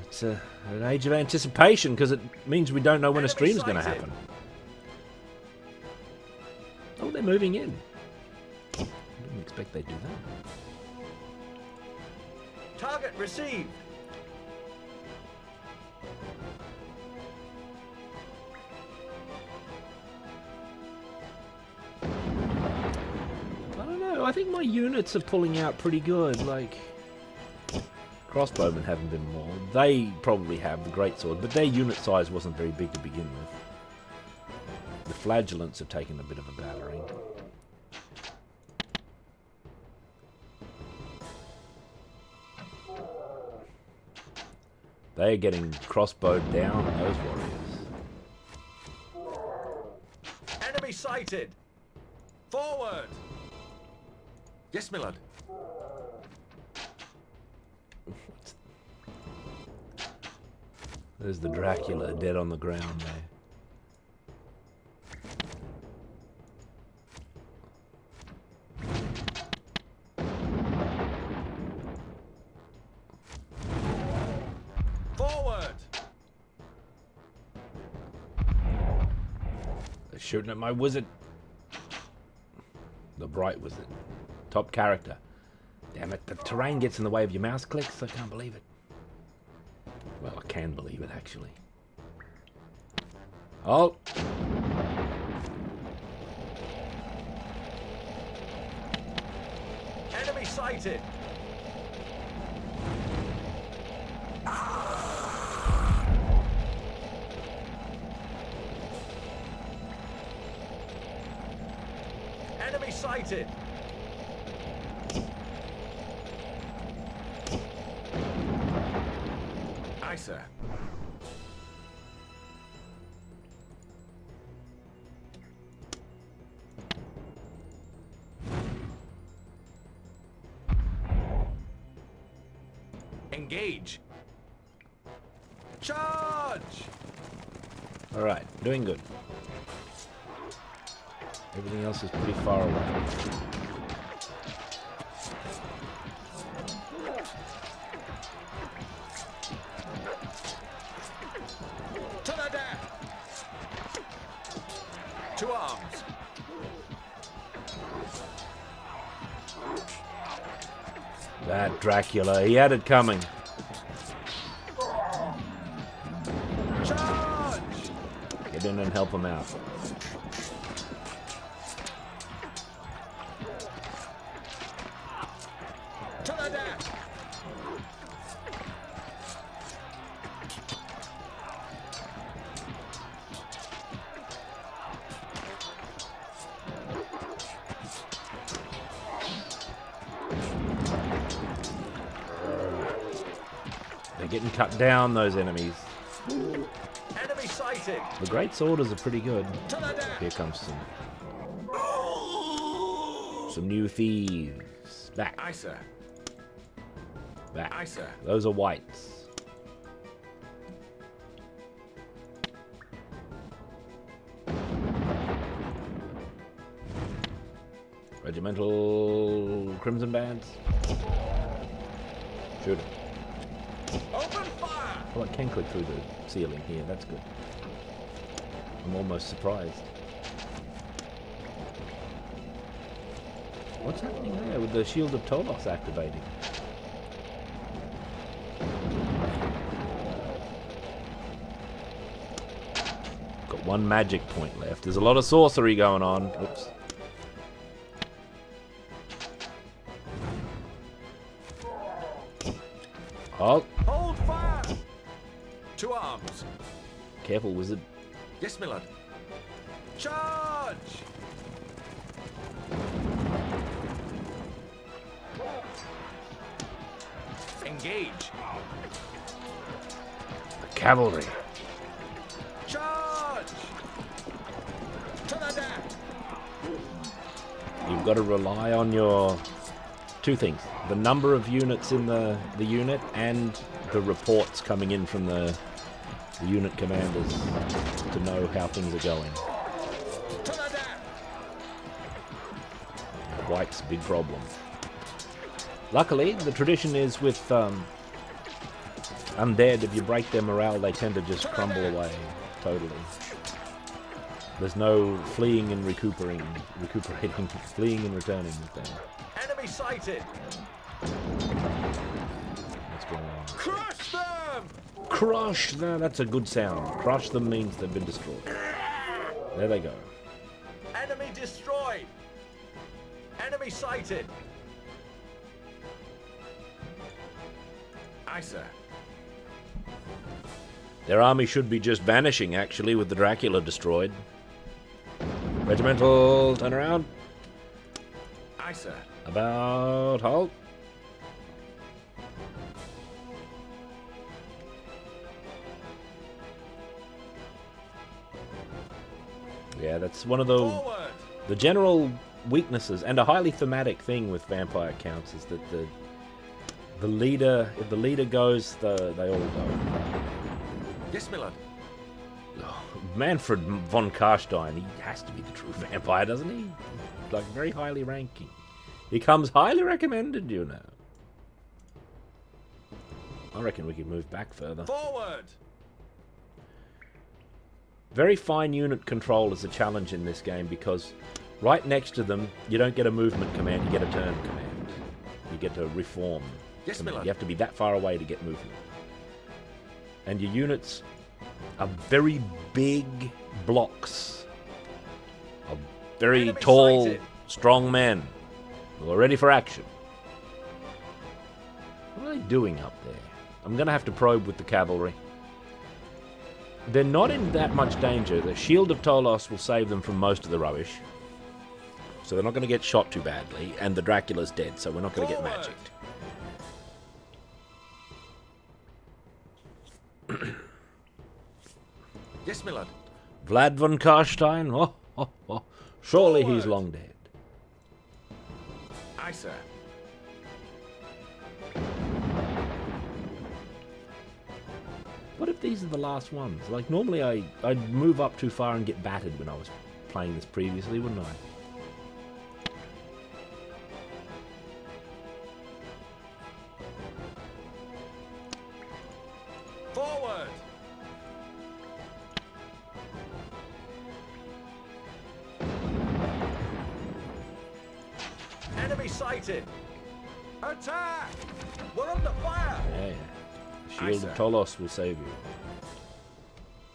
It's an age of anticipation because it means we don't know when a stream's going to happen. Oh, they're moving in. I didn't expect they'd do that. Target received. I don't know. I think my units are pulling out pretty good. Like, crossbowmen haven't been mauled. They probably have the greatsword, but their unit size wasn't very big to begin with. The flagellants have taken a bit of a battering. They're getting crossbowed down, those warriors. Enemy sighted. Forward. Yes, my lord. There's the Dracula dead on the ground there. Forward! They're shooting at my wizard. The bright wizard. Top character. Damn it, the terrain gets in the way of your mouse clicks. I can't believe it. Well, I can believe it, actually. Oh! Enemy sighted! Enemy sighted! Aye, sir. Engage! Charge! Alright, doing good. Everything else is pretty far away. To the death! To arms! That Dracula, he had it coming. Charge! Get in and help him out. To the death! They're getting cut down, those enemies. Enemy sighted! The great sworders are pretty good. To the death! Here comes some new thieves. Back. Aye, sir. Back. Aye, sir. Those are whites. Regimental Crimson Bands. Shoot it. Open fire! Oh, I can click through the ceiling here. That's good. I'm almost surprised. What's happening there with the Shield of Tolos activating? Got one magic point left. There's a lot of sorcery going on. Oops. Oh, Hold fire! To arms! careful, wizard. Yes, my lord. Charge! Engage! The cavalry. Charge! To the death! You've got to rely on your two things: the number of units in the unit and the reports coming in from the unit commanders to know how things are going. To the death! White's a big problem. Luckily, the tradition is with undead, if you break their morale, they tend to just crumble away totally. There's no fleeing and recuperating, fleeing and returning with them. Enemy sighted! What's going on? Crush them! Crush them! That's a good sound. Crush them means they've been destroyed. There they go. Enemy destroyed! Enemy sighted! Aye, sir. Their army should be just vanishing, actually, with the Dracula destroyed. Regimental, turn around. Aye, sir. About, halt. Yeah, that's one of the general weaknesses, and a highly thematic thing with vampire counts, is that the leader, if the leader goes, they all go. Yes, my lord. Manfred von Karstein, he has to be the true vampire, doesn't he? Like, very highly ranking. He comes highly recommended, you know. I reckon we could move back further. Forward! Very fine unit control is a challenge in this game because right next to them, you don't get a movement command, you get a turn command. You get a reform Yes, command. Miller. You have to be that far away to get movement. And your units are very big blocks of very Enemy tall, sighted. strong men who are ready for action. What are they doing up there? I'm going to have to probe with the cavalry. They're not in that much danger. The Shield of Tolos will save them from most of the rubbish. So they're not going to get shot too badly. And the Dracula's dead, so we're not going to get magicked. Yes, my lord. Vlad von Karstein? Oh. Surely he's long dead. Aye, sir. What if these are the last ones? Like, normally I'd move up too far and get battered when I was playing this previously, wouldn't I? Forward! Enemy sighted! Attack! We're under fire! Yeah. The Shield Aye, of sir. Tolos will save you.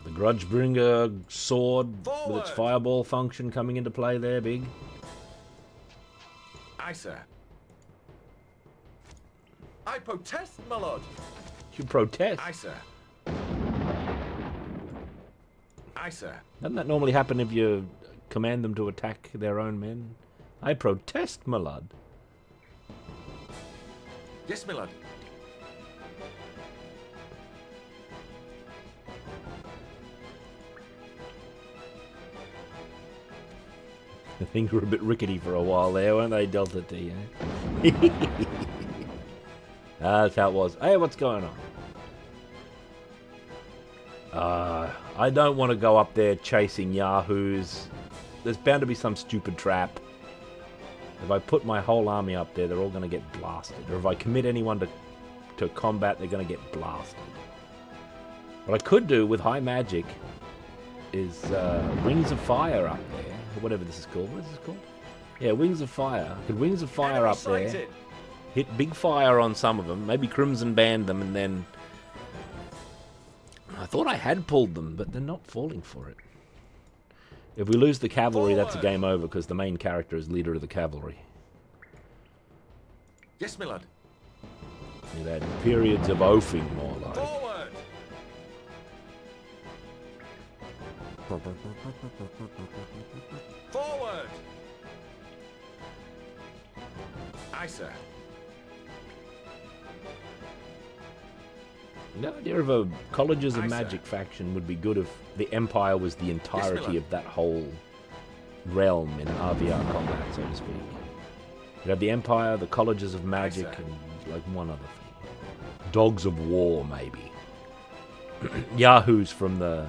The Grudgebringer sword with its Forward! fireball function coming into play there, big. Aye, sir. I protest, my lord. You protest. Aye, sir. Aye, sir. Doesn't that normally happen if you command them to attack their own men? I protest, my lord. Yes, my lord. Things were a bit rickety for a while there, weren't they, Delta T? Eh? That's how it was. Hey, what's going on? I don't want to go up there chasing yahoos. There's bound to be some stupid trap. If I put my whole army up there, they're all going to get blasted. Or if I commit anyone to combat, they're going to get blasted. What I could do with high magic is Wings of Fire up there. Or whatever this is called. What is this called? Yeah, Wings of Fire. I could Wings of Fire Enemy up there. sighted. Hit big fire on some of them. Maybe Crimson Band them and then... I thought I had pulled them, but they're not falling for it. If we lose the cavalry, that's a game over because the main character is leader of the cavalry. Yes, my lord. You'd had periods of oafing more like. Forward! Forward! Aye, sir. The idea of a Colleges of Aye, sir. Magic faction would be good if the Empire was the entirety lord. of that whole realm in RVR combat, so to speak. You'd have the Empire, the Colleges of Magic, sir. and like one other thing. Dogs of War, maybe. Yahoos from the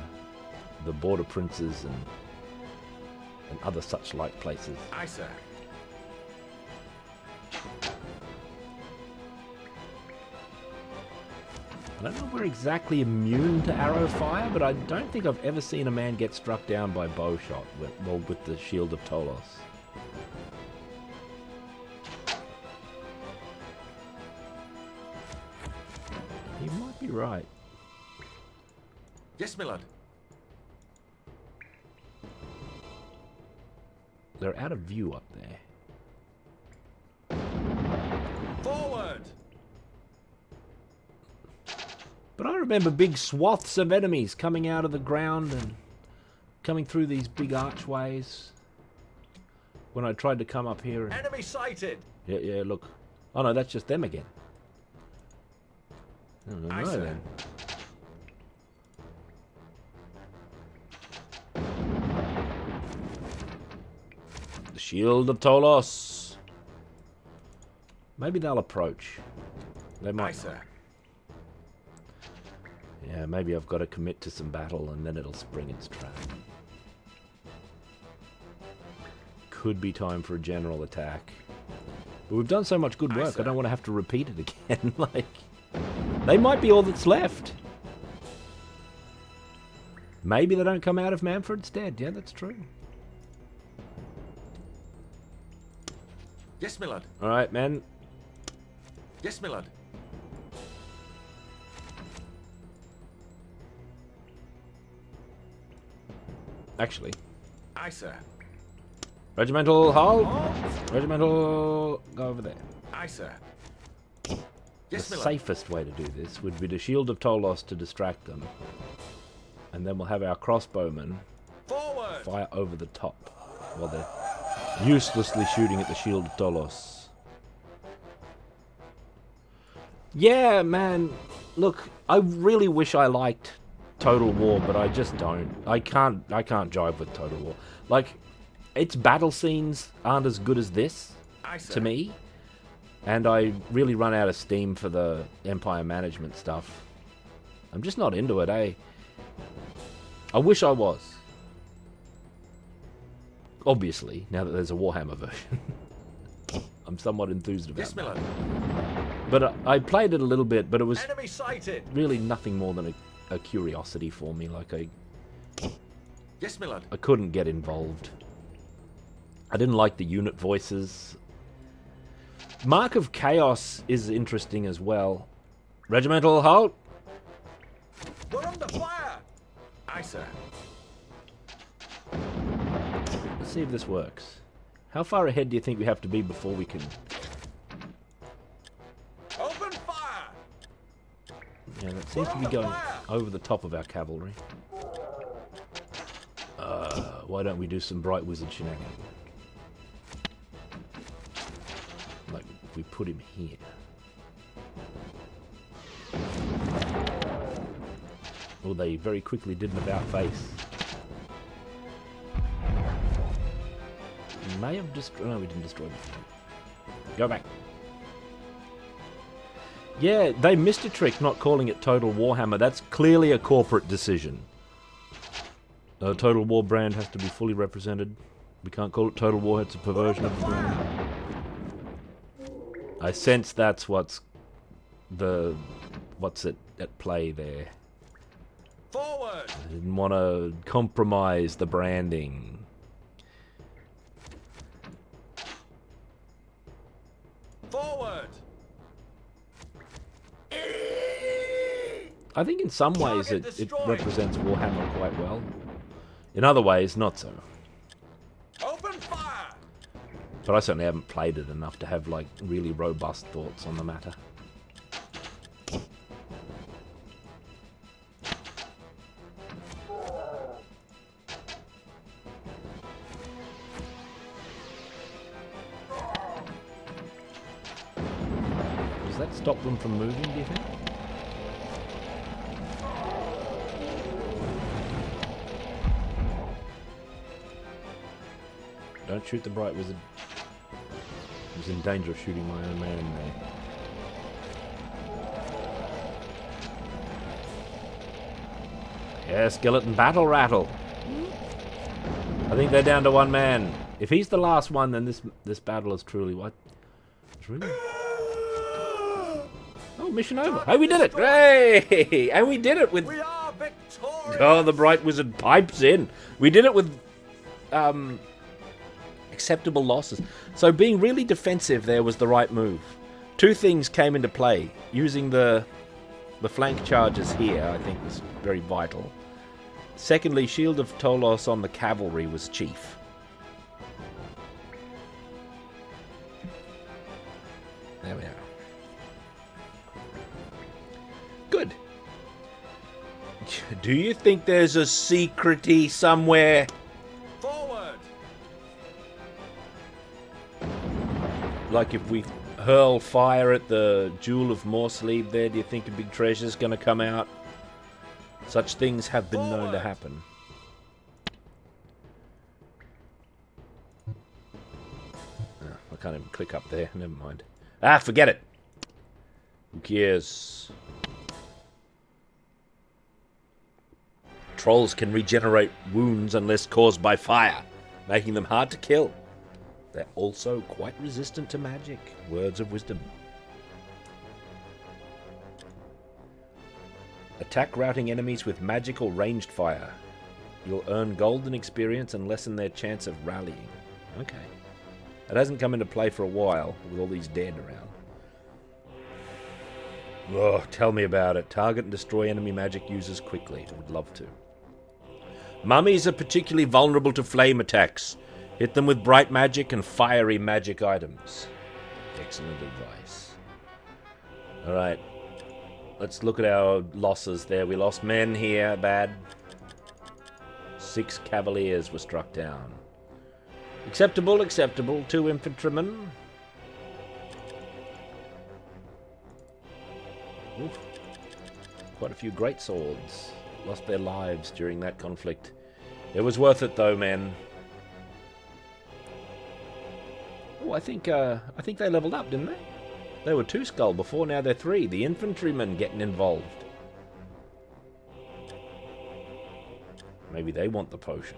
Border Princes and other such like places. Aye, sir. I don't know if we're exactly immune to arrow fire, but I don't think I've ever seen a man get struck down by bow shot with the Shield of Tolos. You might be right. Yes, my lord. They're out of view up there. Forward! But I remember big swaths of enemies coming out of the ground and coming through these big archways when I tried to come up here. And... Enemy sighted! Yeah, look. Oh no, that's just them again. I don't know Aye, sir. then. The Shield of Tolos. Maybe they'll approach. They might. Aye, sir. Yeah, maybe I've got to commit to some battle and then it'll spring its trap. Could be time for a general attack. But we've done so much good Aye, work, sir. I don't want to have to repeat it again. Like, They might be all that's left. Maybe they don't come out if Manfred's dead. Yeah, that's true. Yes, my lord. All right, man. Yes, my lord. Actually. Aye, sir. Regimental, halt! Regimental, go over there. Aye, sir. The Yes, my lord. safest way to do this would be the Shield of Tolos to distract them. And then we'll have our crossbowmen Forward! fire over the top while they're uselessly shooting at the Shield of Tolos. Yeah, man. Look, I really wish I liked Total War, but I just don't. I can't jive with Total War. Like, its battle scenes aren't as good as this, Aye, sir. to me. And I really run out of steam for the Empire management stuff. I'm just not into it, eh? I wish I was. Obviously, now that there's a Warhammer version. I'm somewhat enthused about Yes, it. my lord. But I played it a little bit, but it was Enemy sighted. really nothing more than a curiosity for me. Like, Yes, my lord. I couldn't get involved. I didn't like the unit voices. Mark of Chaos is interesting as well. Regimental, halt! We're under fire! Aye, sir. Let's see if this works. How far ahead do you think we have to be before we can... Open fire! Yeah, that seems to be going over the top of our cavalry. Why don't we do some Bright Wizard shenanigans? Like, if we put him here. Well, they very quickly did an about-face. May have destroyed... No, we didn't destroy them. Go back. Yeah, they missed a trick not calling it Total Warhammer. That's clearly a corporate decision. The Total War brand has to be fully represented. We can't call it Total War, it's a perversion of the brand. I sense that's what's at play there. Forward! I didn't want to compromise the branding. Forward! I think in some ways it represents Warhammer quite well. In other ways, not so. Open fire! But I certainly haven't played it enough to have, like, really robust thoughts on the matter. Does that stop them from moving, do you think? Don't shoot the Bright Wizard. I was in danger of shooting my own man there. Yeah, skeleton battle rattle. I think they're down to one man. If he's the last one, then this battle is truly what? It's really... Oh, mission over. Hey, we did it! Hey! And we did it with... We are victorious! Oh, the Bright Wizard pipes in. We did it with... acceptable losses. So being really defensive there was the right move. Two things came into play. Using the flank charges here, I think, was very vital. Secondly, Shield of Tolos on the cavalry was chief. There we are. Good. Do you think there's a secrety somewhere? Forward! Like if we hurl fire at the Jewel of Morsleeve there, do you think a big treasure's going to come out? Such things have been known to happen. Oh, I can't even click up there. Never mind. Ah, forget it. Who cares? Trolls can regenerate wounds unless caused by fire, making them hard to kill. They're also quite resistant to magic. Words of wisdom. Attack routing enemies with magic or ranged fire. You'll earn golden experience and lessen their chance of rallying. Okay. It hasn't come into play for a while, with all these dead around. Oh, tell me about it. Target and destroy enemy magic users quickly. I would love to. Mummies are particularly vulnerable to flame attacks. Hit them with bright magic and fiery magic items. Excellent advice. Alright. Let's look at our losses there. We lost men here. Bad. 6 cavaliers were struck down. Acceptable, acceptable. 2 infantrymen. Oof. Quite a few great swords lost their lives during that conflict. It was worth it though, men. Oh, I think they leveled up, didn't they? They were 2 skull before, now they're 3. The infantrymen getting involved. Maybe they want the potion.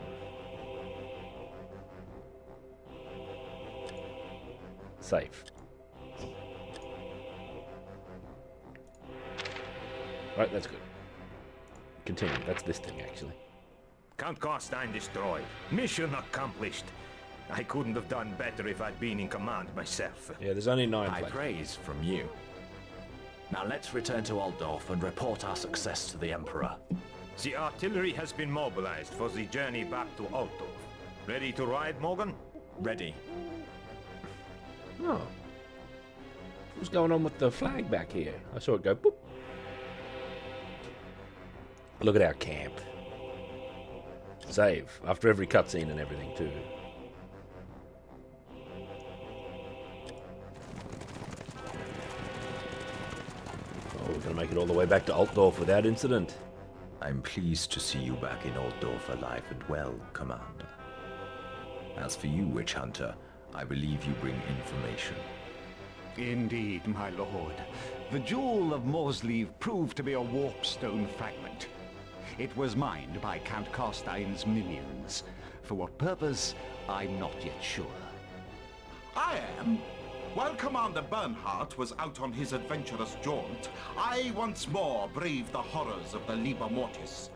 Safe. Right, that's good. Continue. That's this thing, actually. Count Carstein destroyed. Mission accomplished. I couldn't have done better if I'd been in command myself. Yeah, there's only 9 High players. praise from you. Now let's return to Altdorf and report our success to the Emperor. The artillery has been mobilized for the journey back to Altdorf. Ready to ride, Morgan? Ready. Oh. What's going on with the flag back here? I saw it go boop. Look at our camp. Save. After every cutscene and everything, too. Oh, we're going to make it all the way back to Altdorf without incident. I'm pleased to see you back in Altdorf alive and well, Commander. As for you, Witch Hunter, I believe you bring information. Indeed, my lord. The Jewel of Morsleave proved to be a warpstone fragment. It was mined by Count Carstein's minions. For what purpose, I'm not yet sure. I am. While Commander Bernhardt was out on his adventurous jaunt, I once more braved the horrors of the Liber Mortis.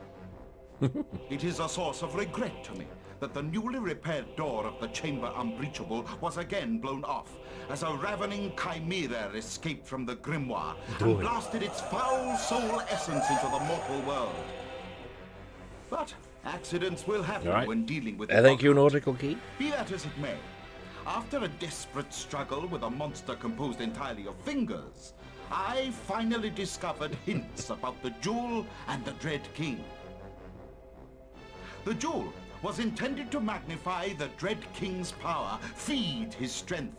It is a source of regret to me that the newly repaired door of the Chamber Unbreachable was again blown off, as a ravening chimera escaped from the grimoire and blasted its foul soul essence into the mortal world. But accidents will happen when dealing with Thank you, Nautical Key. Be that as it may, after a desperate struggle with a monster composed entirely of fingers, I finally discovered hints about the Jewel and the Dread King. The Jewel was intended to magnify the Dread King's power, feed his strength.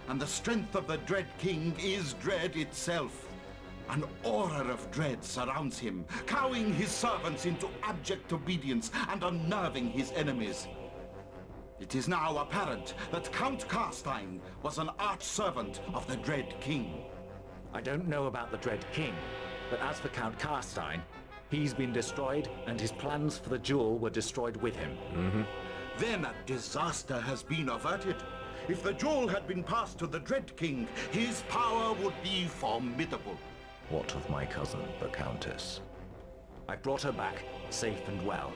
And the strength of the Dread King is dread itself. An aura of dread surrounds him, cowing his servants into abject obedience and unnerving his enemies. It is now apparent that Count Carstein was an arch-servant of the Dread King. I don't know about the Dread King, but as for Count Carstein, he's been destroyed and his plans for the jewel were destroyed with him. Then a disaster has been averted. If the jewel had been passed to the Dread King, his power would be formidable. What of my cousin, the Countess? I brought her back, safe and well.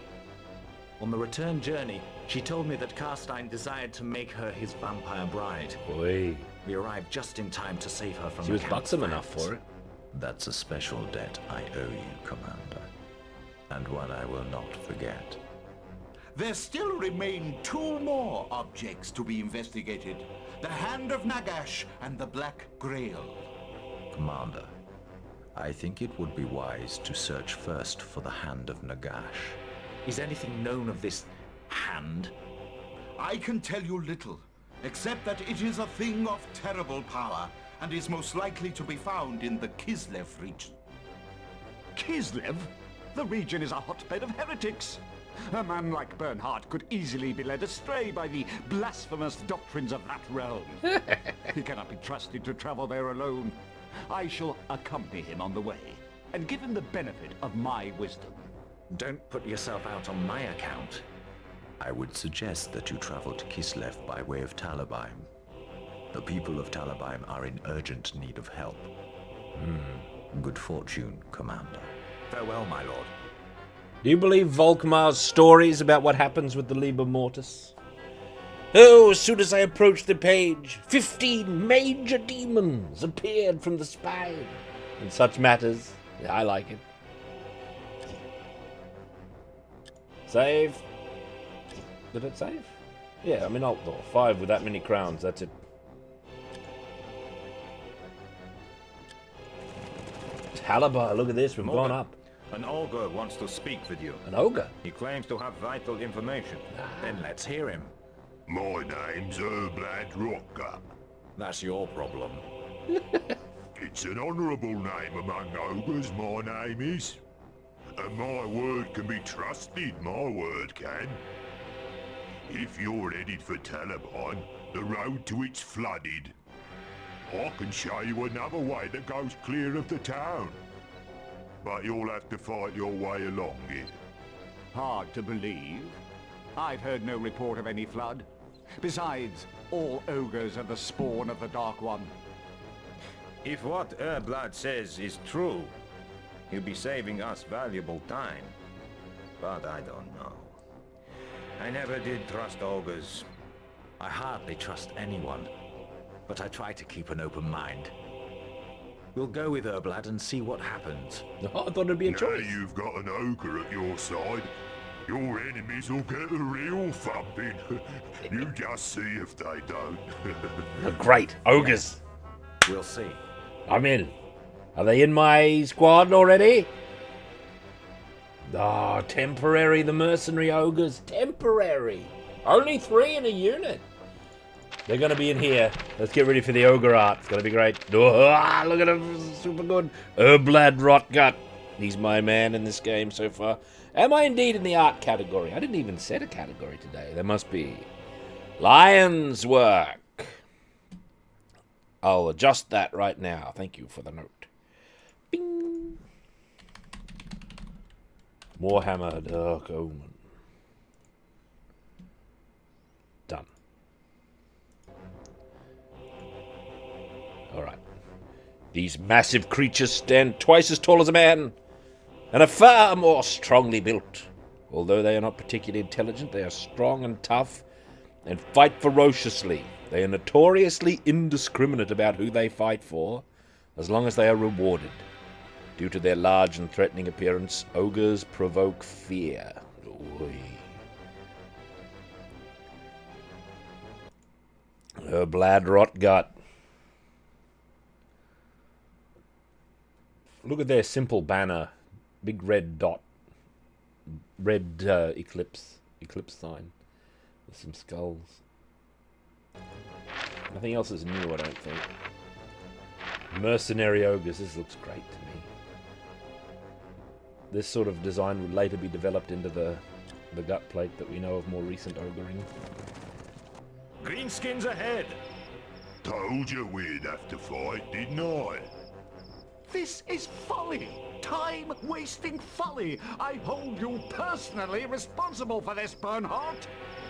On the return journey, she told me that Carstein desired to make her his vampire bride. Boy. We arrived just in time to save her from She the was Count's buxom wrath. enough for it. That's a special debt I owe you, Commander. And one I will not forget. There still remain 2 more objects to be investigated. The Hand of Nagash and the Black Grail. Commander, I think it would be wise to search first for the Hand of Nagash. Is anything known of this hand? I can tell you little, except that it is a thing of terrible power, and is most likely to be found in the Kislev region. Kislev? The region is a hotbed of heretics. A man like Bernhardt could easily be led astray by the blasphemous doctrines of that realm. He cannot be trusted to travel there alone. I shall accompany him on the way, and give him the benefit of my wisdom. Don't put yourself out on my account. I would suggest that you travel to Kislev by way of Talabaim. The people of Talabaim are in urgent need of help. Good fortune, Commander. Farewell, my lord. Do you believe Volkmar's stories about what happens with the Liber Mortis? Oh, as soon as I approached the page, 15 major demons appeared from the spine. And such matters. Yeah, I like it. Save. Did it save? Yeah, I mean, I'll 5 with that many crowns, that's it. Caliber, look at this, we've gone up. An ogre wants to speak with you. An ogre? He claims to have vital information. Then let's hear him. My name's Herblad Rocker. That's your problem. It's an honourable name among ogres, my name is. And my word can be trusted, my word can. If you're headed for Taliban, the road to it's flooded. I can show you another way that goes clear of the town. But you'll have to fight your way along it. Hard to believe. I've heard no report of any flood. Besides, all ogres are the spawn of the Dark One. If what Herblad says is true, he'll be saving us valuable time. But I don't know. I never did trust ogres. I hardly trust anyone, but I try to keep an open mind. We'll go with Herblad and see what happens. Oh, I thought it'd be a choice. Now you've got an ogre at your side, your enemies will get a real thumping. You just see if they don't. Great. Ogres. We'll see. I'm in. Are they in my squad already? Oh, temporary, the mercenary ogres. Temporary. Only 3 in a unit. They're going to be in here. Let's get ready for the ogre art. It's going to be great. Oh, look at him. Super good. Herblad Rotgut. He's my man in this game so far. Am I indeed in the art category? I didn't even set a category today. There must be. Lion's work. I'll adjust that right now. Thank you for the note. Bing. Warhammer Dark Omen. Done. Alright. These massive creatures stand twice as tall as a man, and are far more strongly built. Although they are not particularly intelligent, they are strong and tough, and fight ferociously. They are notoriously indiscriminate about who they fight for, as long as they are rewarded. Due to their large and threatening appearance, ogres provoke fear. Herblad Rotgut. Look at their simple banner. Big red dot. Red eclipse sign. With some skulls. Nothing else is new, I don't think. Mercenary ogres. This looks great to me. This sort of design would later be developed into the gut plate that we know of more recent ogering. Greenskins ahead! Told you we'd have to fight, didn't I? This is folly! Time-wasting folly! I hold you personally responsible for this, Bernhardt!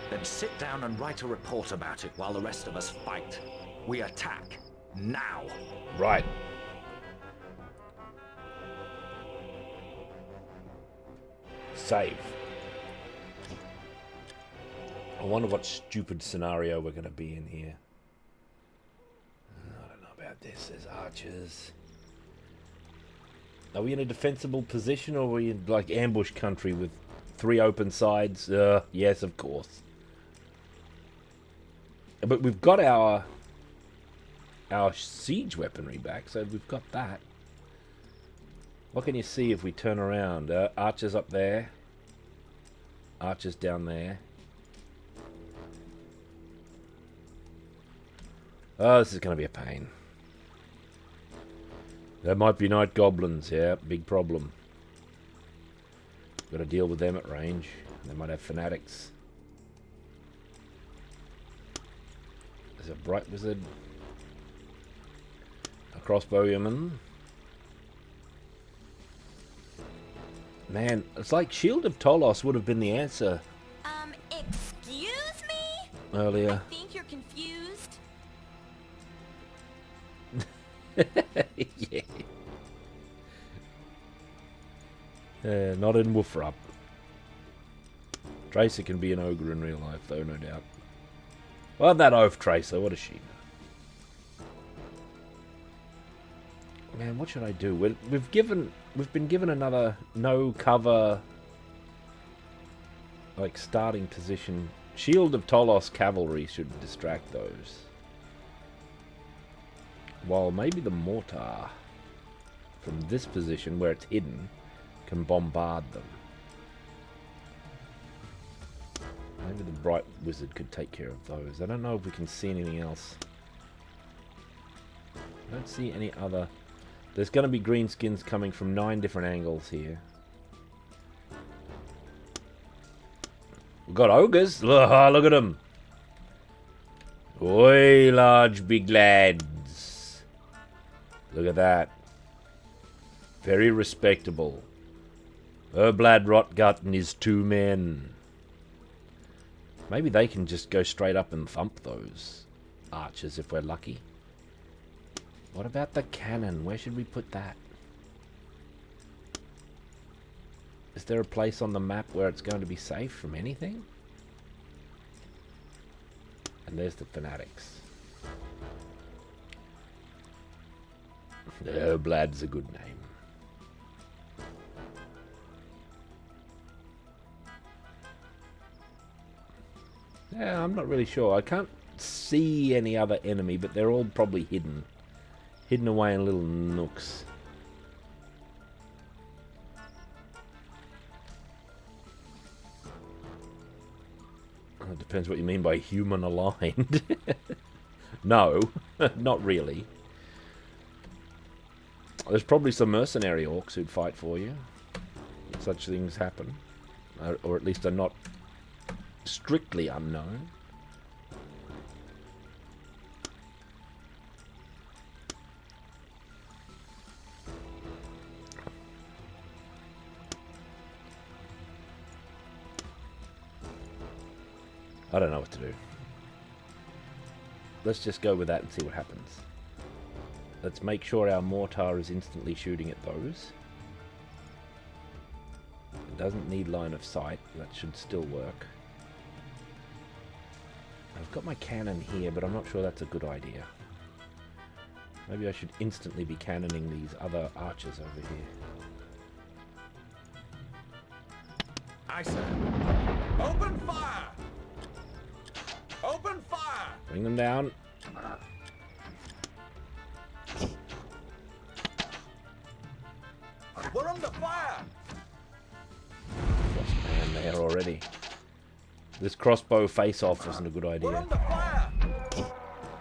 Then sit down and write a report about it while the rest of us fight. We attack. Now! Right. Save. I wonder what stupid scenario we're going to be in here. I don't know about this. There's archers. Are we in a defensible position, or are we in like ambush country with 3 open sides? Yes, of course. But we've got our siege weaponry back, so we've got that. What can you see if we turn around? Archers up there. Archers down there. Oh, this is going to be a pain. There might be night goblins, yeah, big problem. Got to deal with them at range. They might have fanatics. There's a bright wizard. A crossbowman. Man, it's like Shield of Tolos would have been the answer. Excuse me? Earlier. I think you're confused. Yeah. Not in Wolfrup. Tracer can be an ogre in real life, though, no doubt. Well, that oaf Tracer, what does she know? Man, what should I do? We've been given another no cover, like, starting position. Shield of Tolos cavalry should distract those. While maybe the mortar from this position where it's hidden can bombard them. Maybe the Bright Wizard could take care of those. I don't know if we can see anything else. I don't see any other. There's going to be greenskins coming from 9 different angles here. We've got ogres. Look at them. Oi, large big lads. Look at that. Very respectable. Erblad Rotgut and his 2 men. Maybe they can just go straight up and thump those archers if we're lucky. What about the cannon? Where should we put that? Is there a place on the map where it's going to be safe from anything? And there's the fanatics. Erblad's a good name. Yeah, I'm not really sure. I can't see any other enemy, but they're all probably hidden. Hidden away in little nooks. It depends what you mean by human aligned. No, not really. There's probably some mercenary orcs who'd fight for you. Such things happen. Or at least are not strictly unknown. I don't know what to do. Let's just go with that and see what happens. Let's make sure our mortar is instantly shooting at those. It doesn't need line of sight. That should still work. I've got my cannon here, but I'm not sure that's a good idea. Maybe I should instantly be cannoning these other archers over here. Aye, sir. Open fire! Open fire! Bring them down. We're under fire! Lost man there already. This crossbow face-off wasn't a good We're idea. under fire!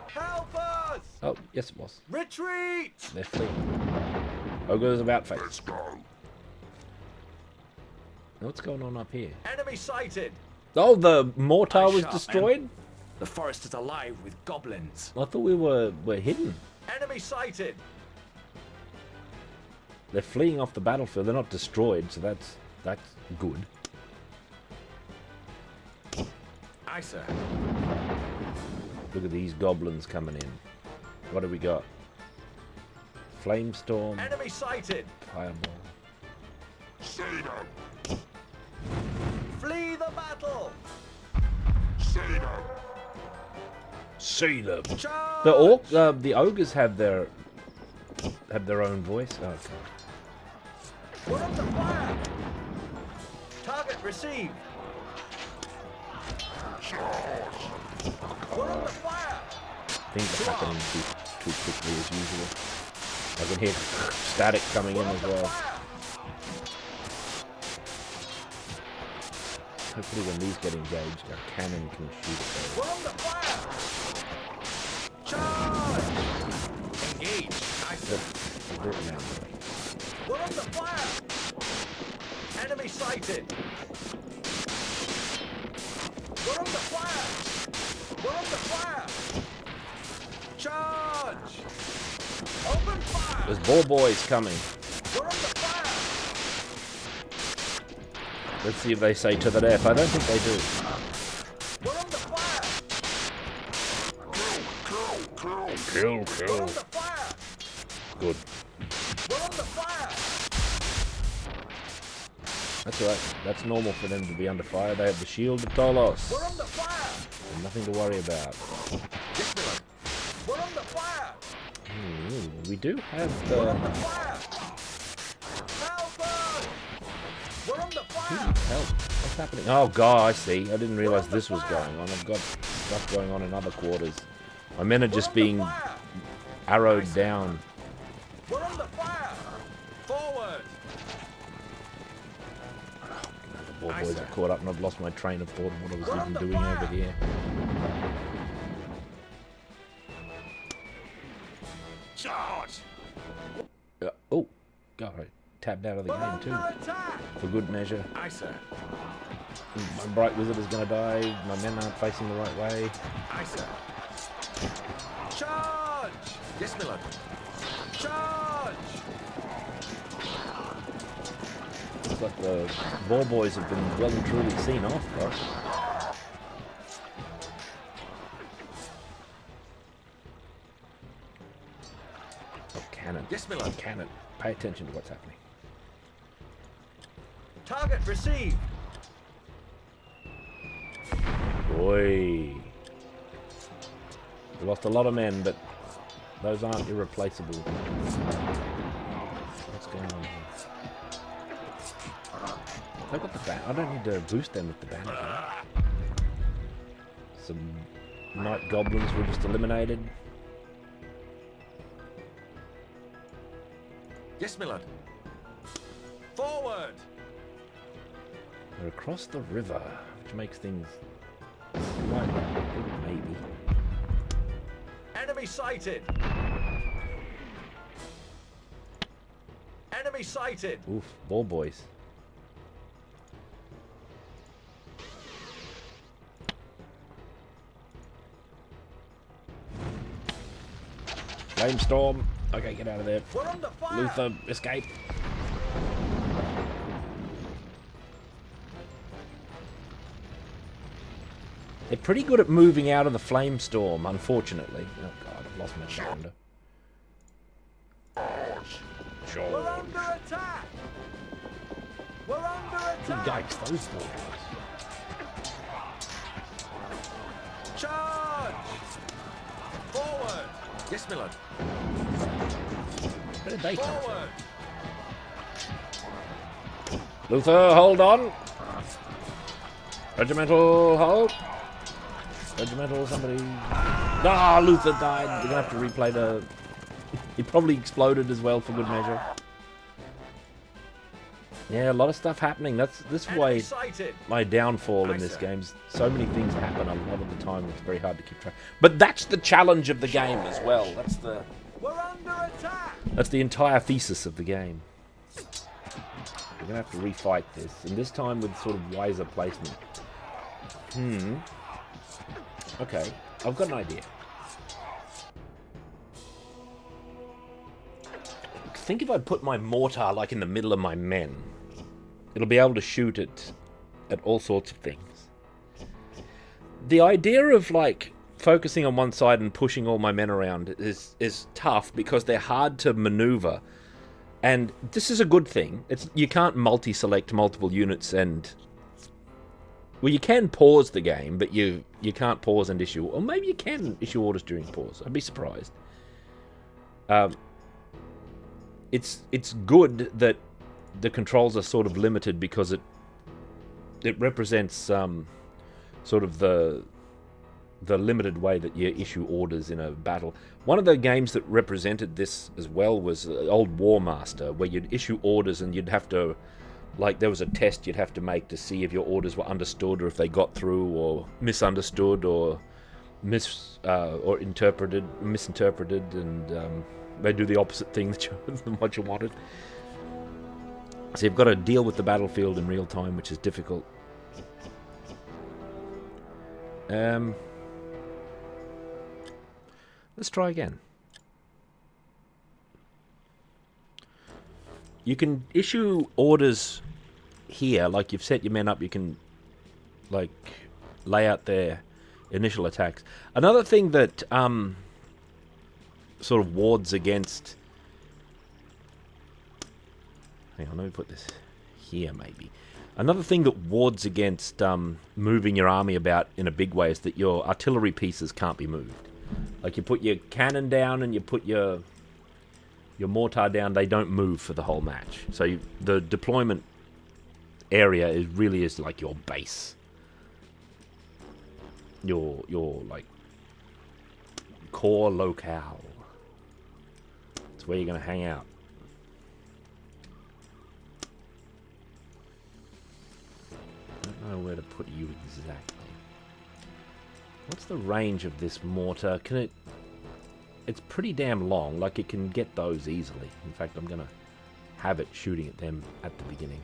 Help us! Oh, yes it was. Retreat! They're fleeing. Ogre's about face. Let's go. What's going on up here? Enemy sighted! Oh, the mortar was Sharp, destroyed? man. The forest is alive with goblins. I thought we were hidden. Enemy sighted! They're fleeing off the battlefield. They're not destroyed, so that's good. Aye, sir. Look at these goblins coming in. What have we got? Flamestorm. Enemy sighted! Fireball. See them. Flee the battle! See them. See them. The ogres have their own voice. Oh, okay. We're under fire! Target received! We're under fire! Things are happening too quickly as usual. I can hear static coming in as well. Hopefully when these get engaged, our cannon can shoot at those. We're under fire! Charge! Engage! We're under fire! Enemy sighted! We're under fire! We're under fire! Charge! Open fire! There's ball boys coming. We're under fire! Let's see if they say to the death. I don't think they do. We're under fire! Kill. We're under fire! Good. We're under fire! That's right. That's normal for them to be under fire. They have the shield of Tolos. We're under fire! And nothing to worry about. Yes, Miller. We're under fire! We do have We're the... under fire! Help us! We're under fire! Help. What's happening? Oh, God, I see. I didn't realise this was going on. I've got stuff going on in other quarters. My men are just being arrowed down. We're under fire! Forward! The ball boys are caught up and I've lost my train of thought of what I was even doing over here. Charge! Oh, God, I tabbed out of the game too. For good measure. Aye, sir. My bright wizard is going to die. My men aren't facing the right way. Aye, sir. Charge! Yes, my lord. Charge! Looks like the ball boys have been well and truly seen off, though. Oh, cannon. Yes, my lord. Cannon. Pay attention to what's happening. Target received. Oi. We lost a lot of men, but those aren't irreplaceable. What's going on here? They've got the ban. I don't need to boost them with the banner. Some night goblins were just eliminated. Yes, my lord. Forward! They're across the river, which makes things slightly awkward, maybe. Enemy sighted! Enemy sighted! Oof, ball boys. Flamestorm. Okay, get out of there. We're under fire! Luther, escape. They're pretty good at moving out of the flamestorm, unfortunately. Oh god, I've lost my shoulder. We're under attack! We're under attack! Yikes, those balls. Charge! Forward! Yes, my lord. Where did they come from? Forward! Luther, hold on. Regimental, hold. Regimental, somebody. Ah, Luther died. We're gonna have to replay the. He probably exploded as well for good measure. Yeah, a lot of stuff happening. This is why my downfall in this game. So many things happen a lot of the time. It's very hard to keep track. But that's the challenge of the game as well. We're under attack! That's the entire thesis of the game. We're gonna have to refight this, and this time with sort of wiser placement. Okay, I've got an idea. Think if I put my mortar like in the middle of my men, it'll be able to shoot at all sorts of things. The idea of like focusing on one side and pushing all my men around is tough because they're hard to maneuver. And this is a good thing. You can't multi-select multiple units and... Well, you can pause the game, but you can't pause and issue... Or maybe you can issue orders during pause. I'd be surprised. It's good that the controls are sort of limited because it represents sort of the limited way that you issue orders in a battle. One of the games that represented this as well was old War Master, where you'd issue orders and you'd have to, like, there was a test you'd have to make to see if your orders were understood or if they got through or misunderstood or misinterpreted, and they do the opposite thing than what you wanted. So you've got to deal with the battlefield in real time, which is difficult. Let's try again. You can issue orders here, like you've set your men up, you can like lay out their initial attacks. Another thing that sort of wards against... Hang on, let me put this here, maybe. Another thing that wards against moving your army about in a big way is that your artillery pieces can't be moved. Like, you put your cannon down and you put your mortar down, they don't move for the whole match. So the deployment area really is like your base. Your like core locale. It's where you're going to hang out. I don't know where to put you exactly. What's the range of this mortar? Can it... It's pretty damn long. Like, it can get those easily. In fact, I'm going to have it shooting at them at the beginning.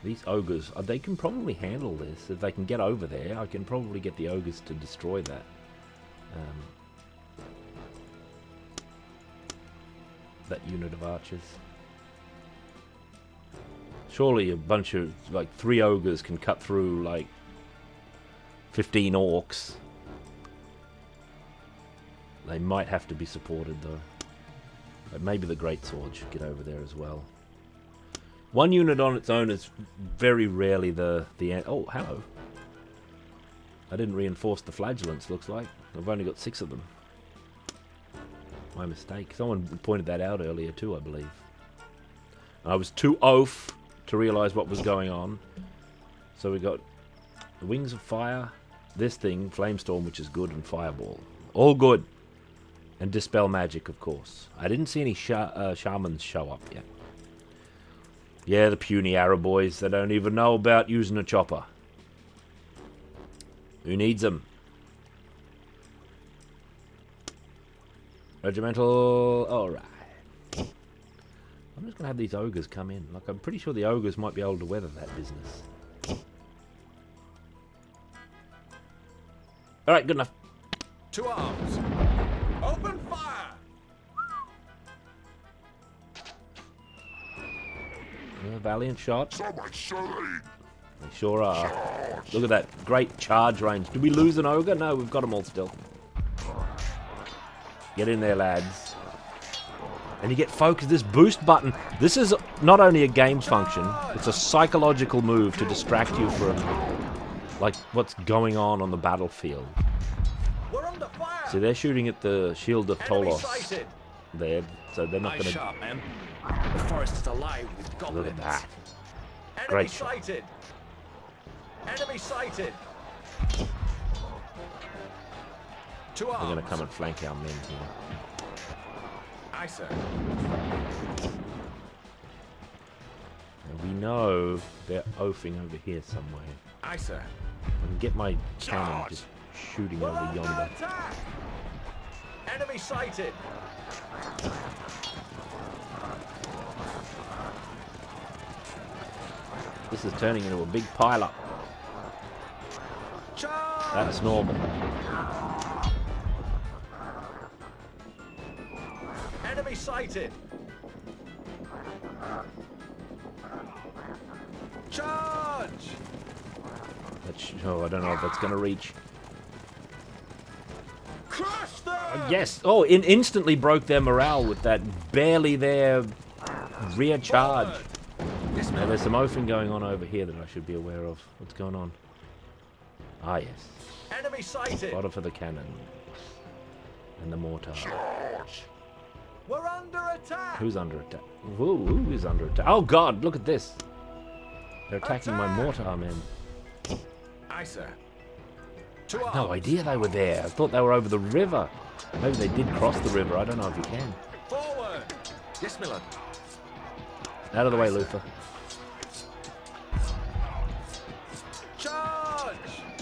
These ogres, they can probably handle this. If they can get over there, I can probably get the ogres to destroy that. That unit of archers. Surely a bunch of, like, 3 ogres can cut through, like, 15 orcs. They might have to be supported, though. But maybe the greatsword should get over there as well. One unit on its own is very rarely the end. Oh, hello. I didn't reinforce the flagellants, looks like. I've only got 6 of them. My mistake. Someone pointed that out earlier too, I believe. I was too oaf to realise what was going on. So we got the Wings of Fire, this thing, Flamestorm, which is good, and Fireball. All good. And Dispel Magic, of course. I didn't see any shamans show up yet. Yeah, the puny Arab boys, they don't even know about using a chopper. Who needs them? Regimental... Alright. I'm just going to have these ogres come in. Like, I'm pretty sure the ogres might be able to weather that business. Alright, good enough. To arms. Open fire! Valiant shot. They sure are. Look at that great charge range. Did we lose an ogre? No, we've got them all still. Get in there, lads. And you get focused. This boost button. This is not only a game function, it's a psychological move to distract you from, like, what's going on the battlefield. See, they're shooting at the shield of Tolos there, so they're not going to... The forest is alive with goblins. Look at that. Enemy Great shot. sighted. Enemy sighted. To They're arms. going to come and flank our men here. Aye, sir. And we know they're oafing over here somewhere. Aye, sir. I can get my cannon just shooting over yonder. Attack. Enemy sighted. This is turning into a big pile-up. That's normal. Enemy sighted. Charge! Oh, I don't know if that's going to reach. Crush them! Yes! Oh, it instantly broke their morale with that barely there rear charge. Now, there's some oafing going on over here that I should be aware of. What's going on? Ah, yes. Enemy sighted. Fodder for the cannon. And the mortar. We're under attack. Who's under attack? Who is under attack? Oh, God, look at this. They're attacking my mortar men. Aye, sir. I had no idea they were there. I thought they were over the river. Maybe they did cross the river. I don't know if you can. Forward. Yes, Miller. Out of the way, Luther. Charge!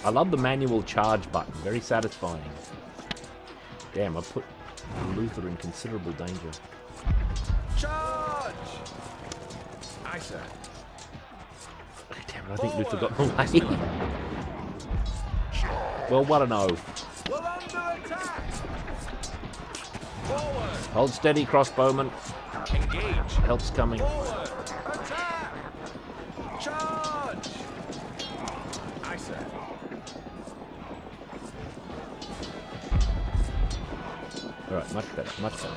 I love the manual charge button. Very satisfying. Damn, I put Luther in considerable danger. Charge! Aye, sir. Damn it, I think Luther got away. Well, what an oath. We're under attack. Forward. Hold steady, crossbowman. Engage. Help's coming. Forward. Attack. Charge. Aye, sir. Alright, much better, much better.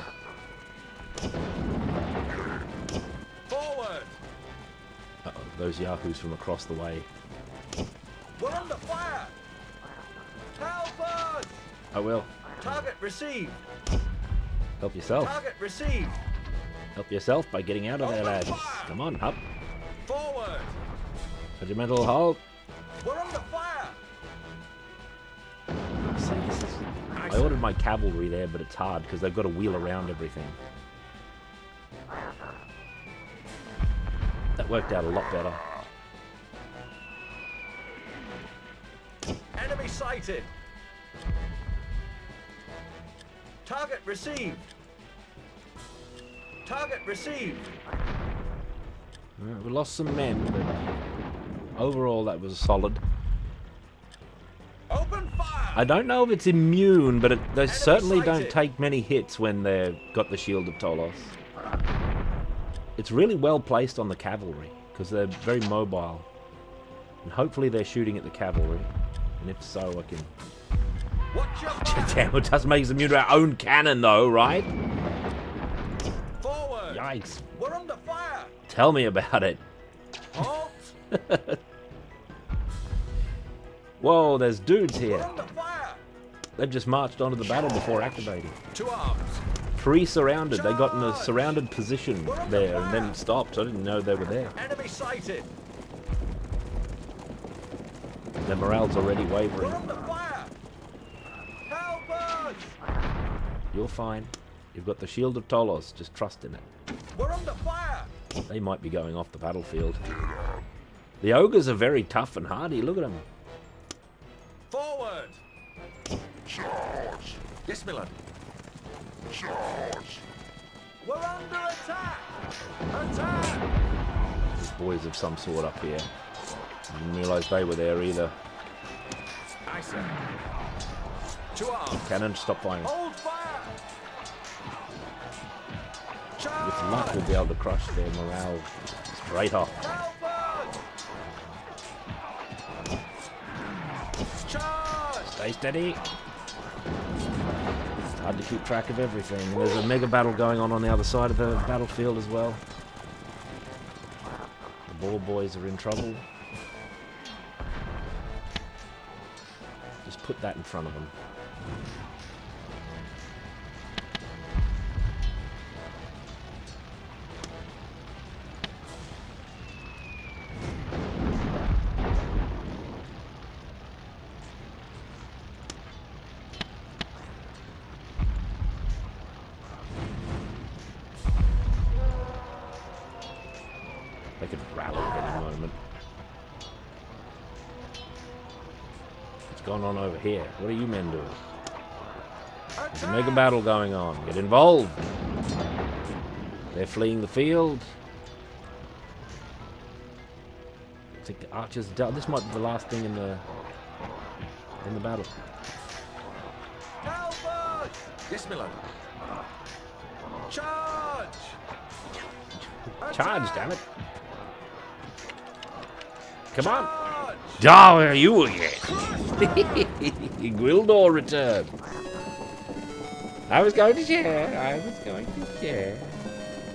Forward! Uh-oh, those yahoos from across the way. We're under fire! Help us! I will. Target received! Help yourself. Target received! Help yourself by getting out of there, lads. Come on, up. Forward! Regimental halt. We're under fire! See, this is... I ordered my cavalry there, but it's hard because they've got to wheel around everything. That worked out a lot better. Enemy sighted! Target received! Target received! We lost some men, but overall that was solid. Open fire! I don't know if it's immune, but they certainly don't take many hits when they've got the Shield of Tolos. It's really well placed on the cavalry, because they're very mobile. And hopefully they're shooting at the cavalry. And if so, I can... Damn, it does make us immune to our own cannon, though, right? Forward! Yikes. We're under fire! Tell me about it. Halt! Whoa, there's dudes We're here. under fire! They've just marched onto the battle before activating. To arms! Pre-surrounded. They got in a surrounded position there and then stopped. I didn't know they were there. Enemy sighted! Their morale's already wavering. We're under fire! Help us! You're fine. You've got the Shield of Tolos. Just trust in it. We're under fire! They might be going off the battlefield. The ogres are very tough and hardy. Look at them. Forward! Charge! Yes, Miller. Charge! We're under attack! Attack! There's boys of some sort up here. I didn't realise they were there either. Aye, sir. To arms! Cannon, stop firing. Hold fire! With luck, we'll be able to crush their morale straight off. Help us! Charge! Stay steady. It's hard to keep track of everything. There's a mega battle going on the other side of the battlefield as well. The Boar boys are in trouble. Just put that in front of them. They could rally at any moment. What's going on over here? What are you men doing? There's a mega battle going on. Get involved. They're fleeing the field. I think the archers are down. This might be the last thing in the battle. Help us! Yes, Miller. Charge! Charge, damn it. Come on. Charge! Oh, are you again? Gwildor returns. I was going to share.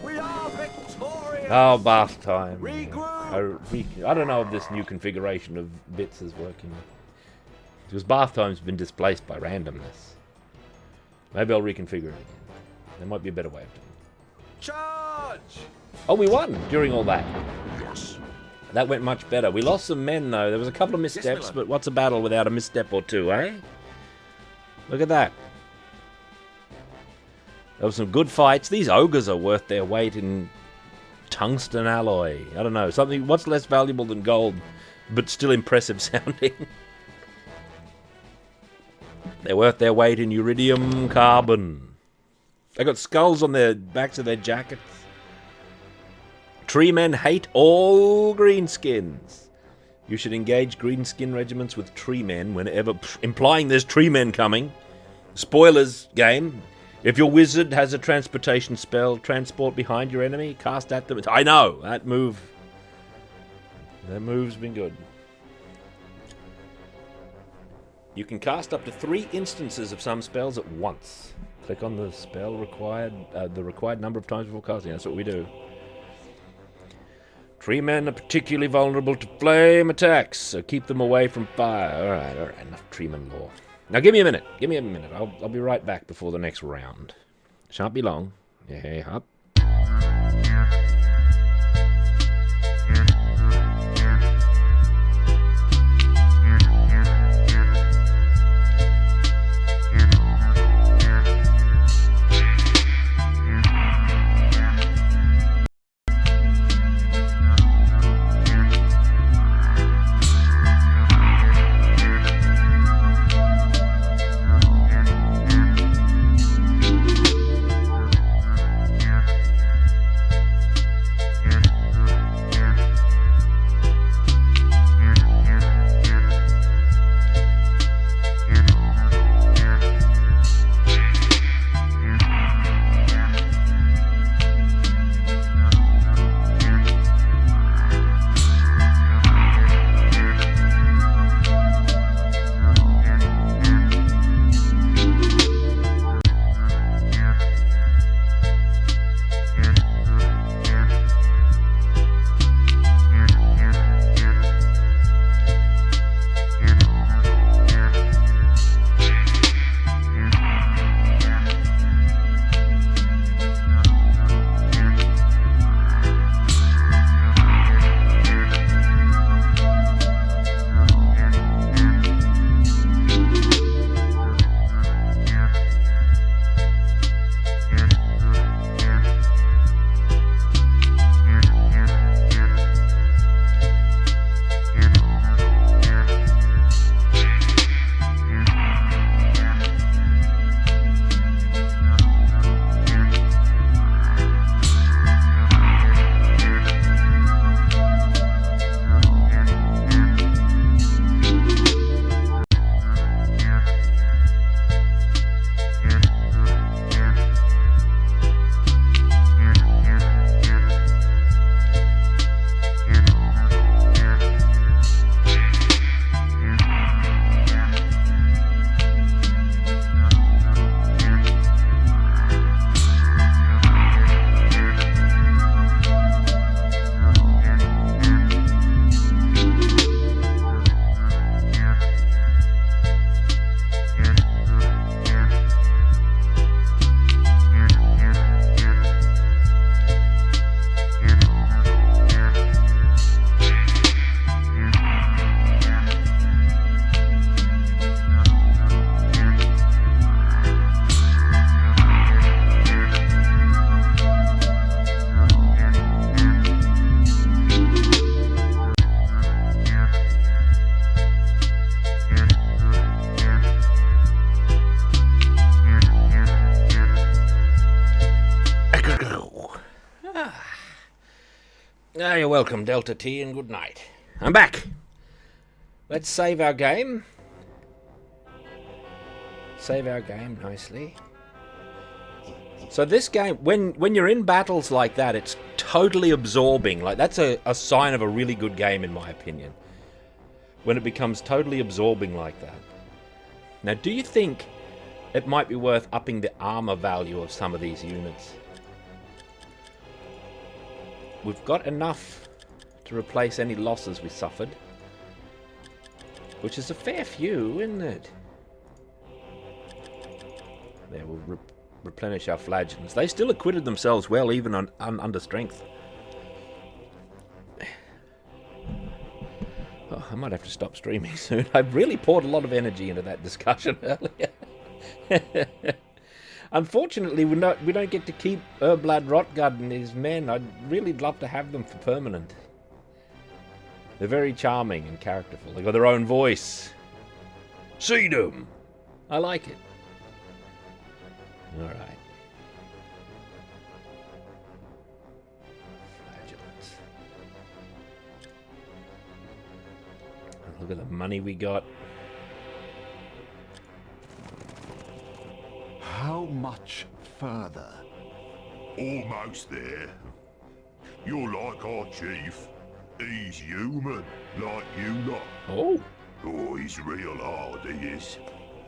We are victorious! Oh, bath time. Regroup! I don't know if this new configuration of bits is working. Because bath time's been displaced by randomness. Maybe I'll reconfigure it again. There might be a better way of doing it. Charge! Oh, we won during all that. Yes. That went much better. We lost some men, though. There was a couple of missteps, but what's a battle without a misstep or two, eh? Look at that. There were some good fights. These ogres are worth their weight in tungsten alloy. I don't know. Something. What's less valuable than gold, but still impressive sounding? They're worth their weight in iridium carbon. They got skulls on their backs of their jackets. Tree men hate all greenskins. You should engage greenskin regiments with tree men whenever, implying there's tree men coming. Spoilers, game. If your wizard has a transportation spell, transport behind your enemy, cast at them. I know, that move's been good. You can cast up to 3 instances of some spells at once. Click on the spell required, the required number of times before casting. That's what we do. Tree men are particularly vulnerable to flame attacks, so keep them away from fire. Alright, enough tree men lore. Now give me a minute. I'll be right back before the next round. Shan't be long. Yeah, up. You're welcome, Delta T, and good night. I'm back. Let's save our game. Save our game nicely. So this game, when you're in battles like that, it's totally absorbing. Like, that's a sign of a really good game, in my opinion. When it becomes totally absorbing like that. Now, do you think it might be worth upping the armor value of some of these units? We've got enough to replace any losses we suffered. Which is a fair few, isn't it? There, we'll replenish our flagellants. They still acquitted themselves well, even under strength. Oh, I might have to stop streaming soon. I've really poured a lot of energy into that discussion earlier. Unfortunately, we don't get to keep Erblad Rotgard and his men. I'd really love to have them for permanent. They're very charming and characterful. They've got their own voice. See them. I like it. All right. Flagellants. Look at the money we got. How much further? Almost there. You're like our chief. He's human, like you lot. Oh. Oh, he's real hard, he is.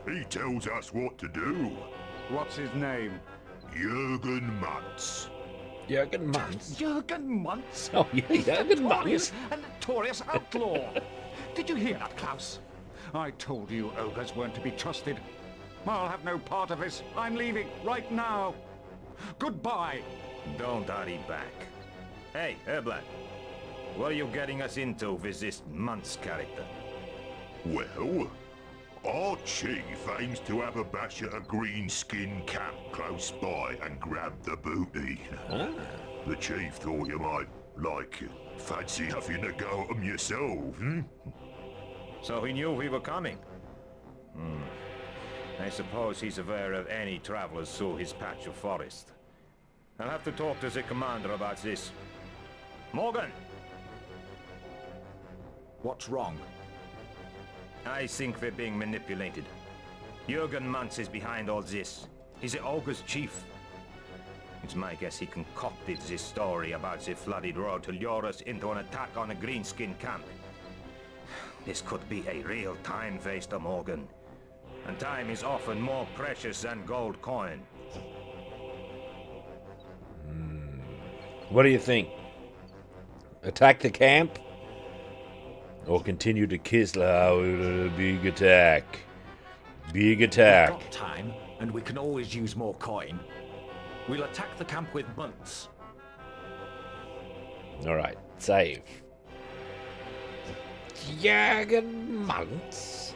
He tells us what to do. What's his name? Jürgen Muntz. Jürgen Muntz? Jürgen Muntz? Oh, yeah, Jürgen Muntz. A notorious outlaw. Did you hear that, Klaus? I told you ogres weren't to be trusted. I'll have no part of this. I'm leaving right now. Goodbye. Don't hurry back. Hey, Erblat. What are you getting us into with this Muntz character? Well, our chief aims to have a bash at a green-skin camp close by and grab the booty. The chief thought you might, fancy having a go at 'em yourself, hmm? So he knew we were coming? I suppose he's aware of any travelers through his patch of forest. I'll have to talk to the commander about this. Morgan! What's wrong? I think we're being manipulated. Jürgen Muntz is behind all this. He's the ogre's chief. It's my guess he concocted this story about the flooded road to lure us into an attack on a greenskin camp. This could be a real time waster, Morgan. And time is often more precious than gold coin. What do you think? Attack the camp? Or continue to Kislev? Big attack. Big attack. We've got time, and we can always use more coin. We'll attack the camp with Muntz. Alright, save. Jürgen Muntz.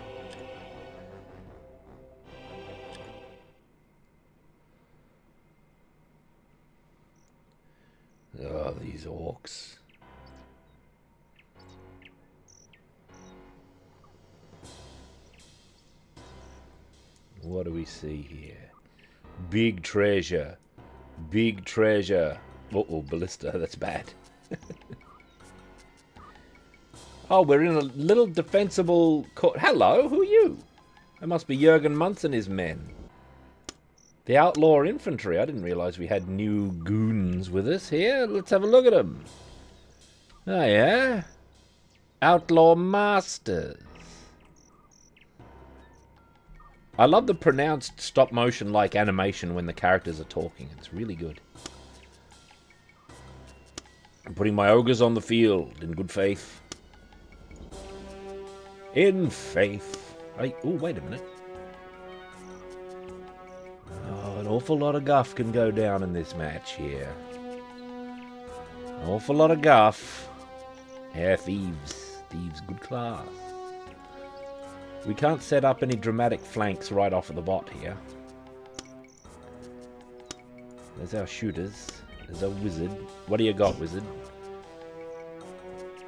Oh, these orcs. What do we see here? Big treasure. Big treasure. Uh-oh, ballista. That's bad. Oh, we're in a little defensible court. Hello, who are you? That must be Jürgen Muntz and his men. The outlaw infantry. I didn't realize we had new goons with us here. Let's have a look at them. Oh, yeah? Outlaw masters. I love the pronounced stop-motion-like animation when the characters are talking. It's really good. I'm putting my ogres on the field in good faith. In faith. Oh, wait a minute. Oh, an awful lot of guff can go down in this match here. An awful lot of guff. Yeah, thieves. Thieves, good class. We can't set up any dramatic flanks right off of the bot here. There's our shooters. There's our wizard. What do you got, wizard?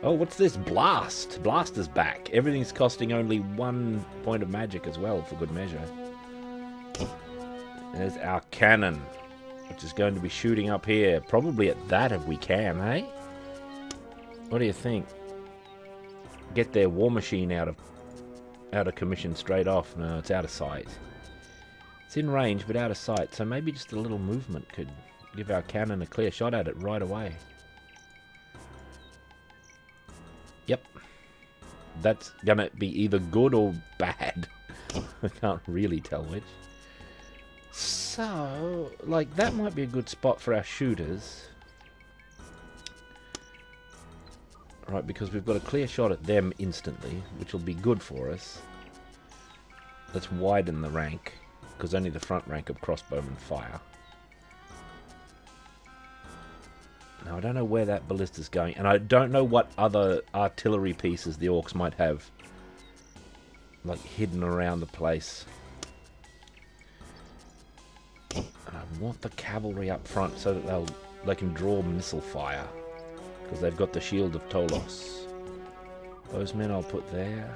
Oh, what's this? Blast! Blast is back. Everything's costing only 1 point of magic as well, for good measure. There's our cannon, which is going to be shooting up here. Probably at that if we can, eh? What do you think? Get their war machine out of commission straight off. No, it's out of sight. It's in range, but out of sight. So maybe just a little movement could give our cannon a clear shot at it right away. Yep. That's gonna be either good or bad. I can't really tell which. So, like, that might be a good spot for our shooters. Right, because we've got a clear shot at them instantly, which will be good for us. Let's widen the rank, because only the front rank of crossbowmen fire. Now, I don't know where that ballista's going, and I don't know what other artillery pieces the orcs might have, like, hidden around the place. And I want the cavalry up front so that they can draw missile fire. Because they've got the Shield of Tolos. Those men I'll put there.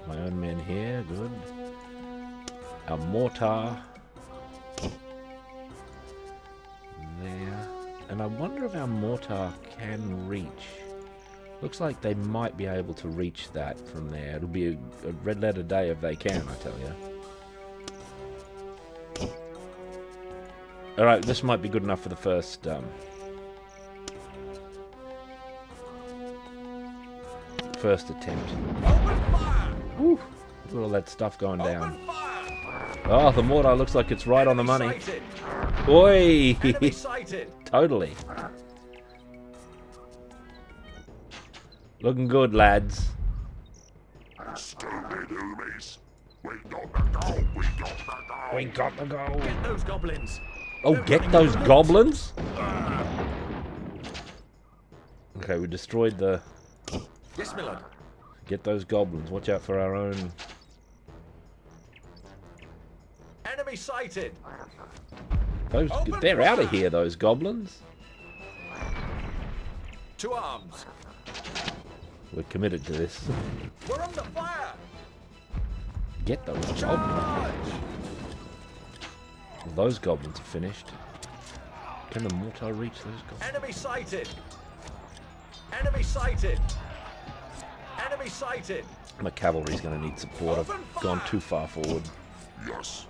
My own men here, good. Our mortar. There. And I wonder if our mortar can reach. Looks like they might be able to reach that from there. It'll be a red letter day if they can, I tell you. Alright, this might be good enough for the first... first attempt. Woo! Look at all that stuff going down. Oh, the mortar looks like it's right on the money. Sighted. Oi! Enemy sighted. Totally. Looking good, lads. Stupid enemies. We got the goal. We got the goal. We got the goal. Get those goblins. Oh, get those goblins? Okay, we destroyed the... Yes, my lord. Get those goblins. Watch out for our own... Enemy sighted. Those, they're out of here, those goblins. To arms. We're committed to this. We're under fire. Get those goblins. Charge. Well, those goblins are finished. Can the mortar reach those goblins? Enemy sighted. Enemy sighted. Enemy sighted. My cavalry's going to need support. I've gone too far forward. Yes.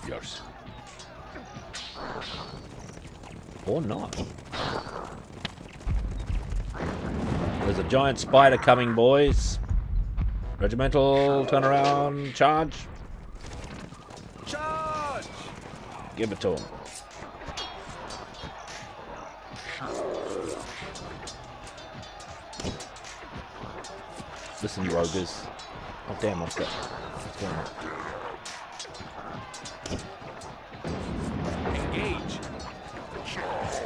Yes. Or not. There's a giant spider coming, boys. Regimental, turn around, charge. Charge! Give it to him. Listen, you ogres. Oh, damn, I've got... What's going on? Engage.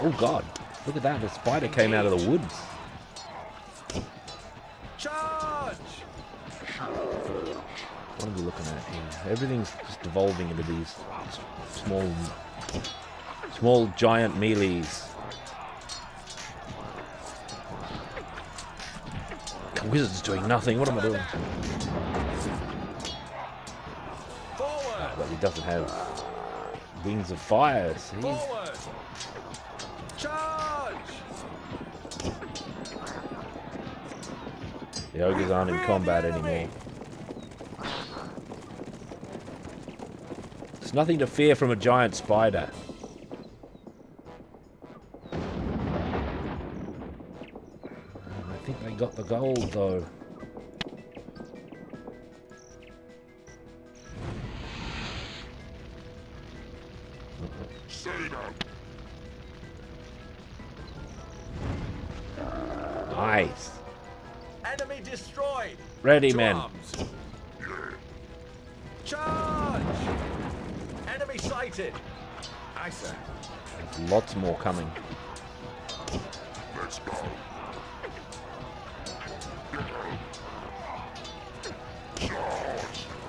Oh, God. Look at that. The spider came out of the woods. Charge! What are we looking at here? Everything's just devolving into these small giant melees. The wizard's doing nothing. What am I doing? Forward. But he doesn't have wings of fire. See? Forward. Charge! The ogres aren't in combat anymore. There's nothing to fear from a giant spider. I think they got the gold, though. Nice. Enemy destroyed. Ready, To men. arms. Charge! Enemy sighted. Aye, sir. There's lots more coming. Let's go.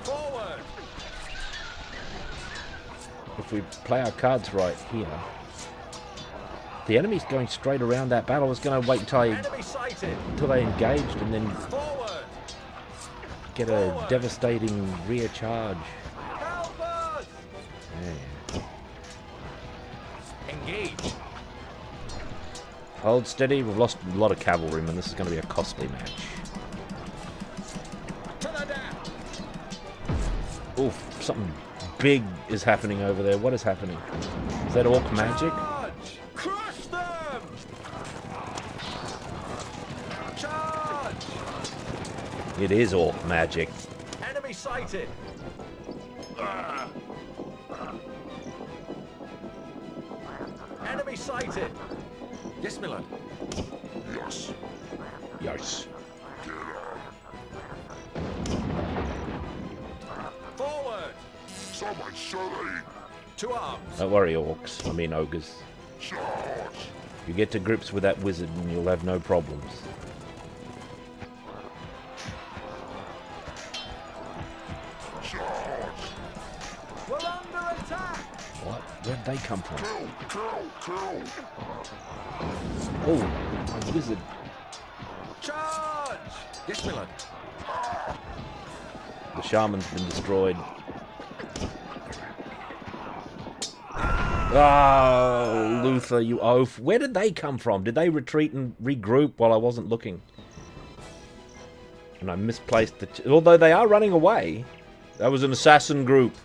Forward. If we play our cards right here, the enemy's going straight around that battle. I was going to wait Enemy sighted. until they engaged and then Forward. get a devastating rear charge. Help us. Yeah. Engage. Hold steady. We've lost a lot of cavalrymen. This is going to be a costly match. To the death. Oof, something big is happening over there. What is happening? Is that orc magic? Charge. Crush them. Charge. It is orc magic. Enemy sighted. Enemy sighted. Yes, my lord. Yes. Yes. Forward. Someone shooting. To arms. Don't worry, orcs. I mean ogres. Charge. You get to grips with that wizard and you'll have no problems. Charge. We're under attack. What? Where'd they come from? Kill. Oh, my wizard. Charge. Yes, my lord. The shaman's been destroyed. Oh, Luther, you oaf. Where did they come from? Did they retreat and regroup while I wasn't looking? And I misplaced the... Although they are running away. That was an assassin group.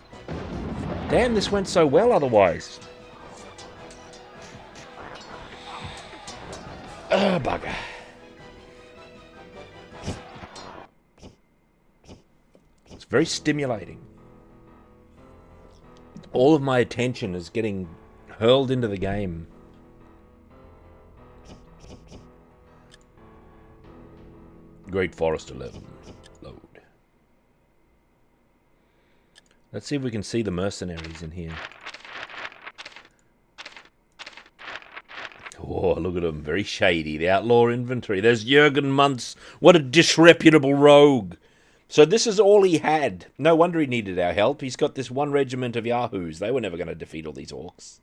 Damn, this went so well otherwise. Oh, bugger. It's very stimulating. All of my attention is getting hurled into the game. Great Forest 11. Load. Let's see if we can see the mercenaries in here. Oh, look at them. Very shady. The outlaw inventory. There's Jurgen Muntz. What a disreputable rogue. So this is all he had. No wonder he needed our help. He's got this one regiment of yahoos. They were never going to defeat all these orcs.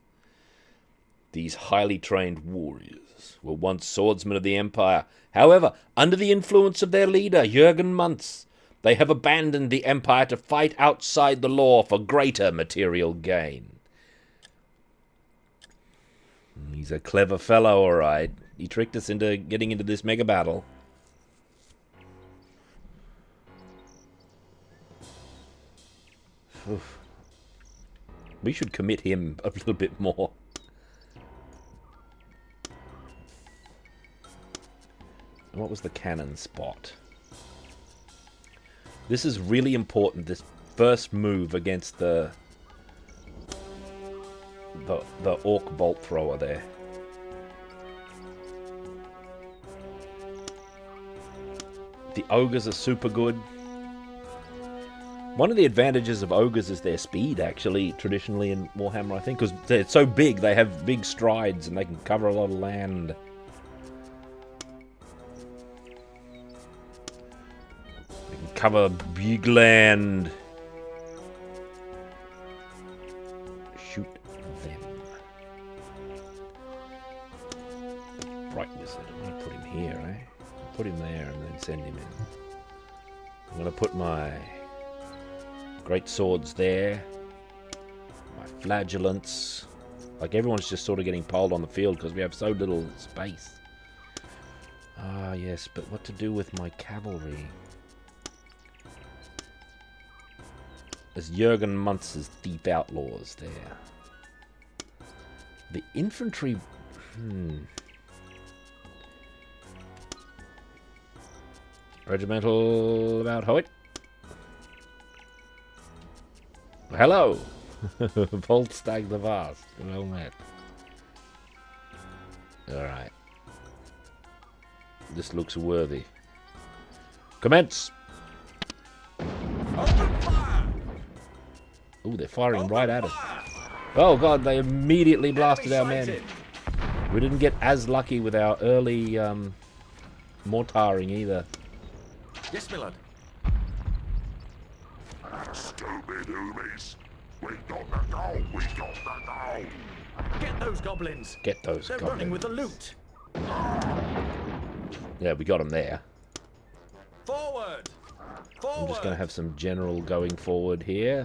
These highly trained warriors were once swordsmen of the Empire. However, under the influence of their leader, Jurgen Muntz, they have abandoned the Empire to fight outside the law for greater material gain. He's a clever fellow, all right. He tricked us into getting into this mega battle. Oof. We should commit him a little bit more. What was the cannon spot? This is really important, this first move against the orc bolt thrower there. The ogres are super good. One of the advantages of ogres is their speed, actually, traditionally in Warhammer, I think, because they're so big, they have big strides and they can cover a lot of land. They can cover big land. Shoot them. Bright wizard. I'm going to put him here, eh? Put him there and then send him in. I'm going to put my great swords there. My flagellants. Like, everyone's just sort of getting piled on the field because we have so little space. Ah, yes, but what to do with my cavalry? There's Jurgen Muntz's deep outlaws there. The infantry... Regimental about Hoyt. Hello! Volstag the Vast. Well met. Alright. This looks worthy. Commence! Ooh, they're firing right at us. Oh god, they immediately blasted our men. We didn't get as lucky with our early mortaring either. Yes, my lord. Stupid Umis! We got the goal! We got the goal! Get those goblins! Get those They're goblins. running with the loot! Yeah, we got them there. Forward! Forward! I'm just going to have some general going forward here.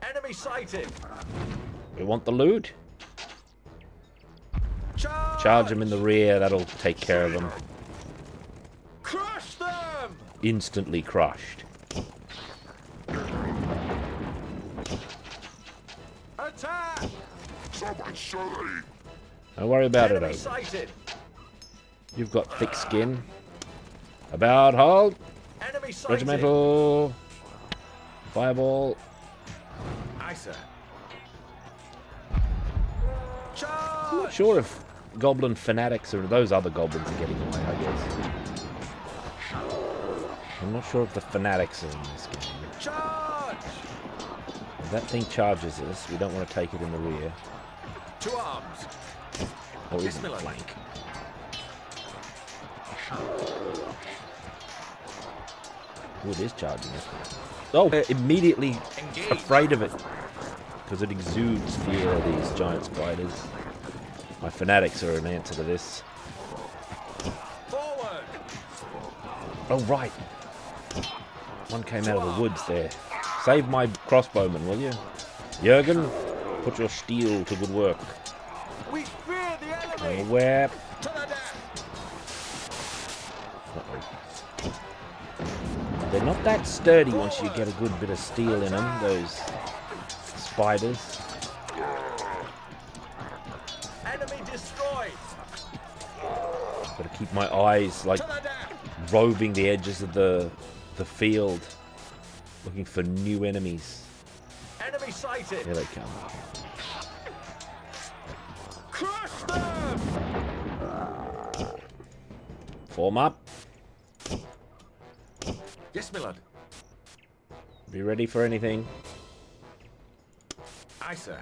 Enemy sighted! We want the loot. Charge them in the rear, that'll take care of them. Crush them! Instantly crushed. Attack! Someone shooting! Don't worry about it, Enemy Ogre. sighted! You've got thick skin. About hold. Enemy sighted! Regimental. Fireball. Aye, sir. I'm not sure if goblin fanatics or those other goblins are getting away, I guess. I'm not sure if the fanatics are in this game. Charge! If that thing charges us, we don't want to take it in the rear. To arms! Or Yes, even my lord. flank. Oh, it is charging us. Oh, we're immediately afraid of it. Because it exudes fear of these giant spiders. My fanatics are an answer to this. Forward! Oh, right. One came out of the woods there. Save my crossbowman, will you? Jurgen, put your steel to good work. We fear the enemy! Where? To the death! They're not that sturdy once you get a good bit of steel in them, those spiders. Enemy destroyed! Gotta keep my eyes, like, roving the edges of the field. Looking for new enemies. Enemy sighted. Here they come. Crush them! Form up. Yes, my lord. Be ready for anything. Aye, sir.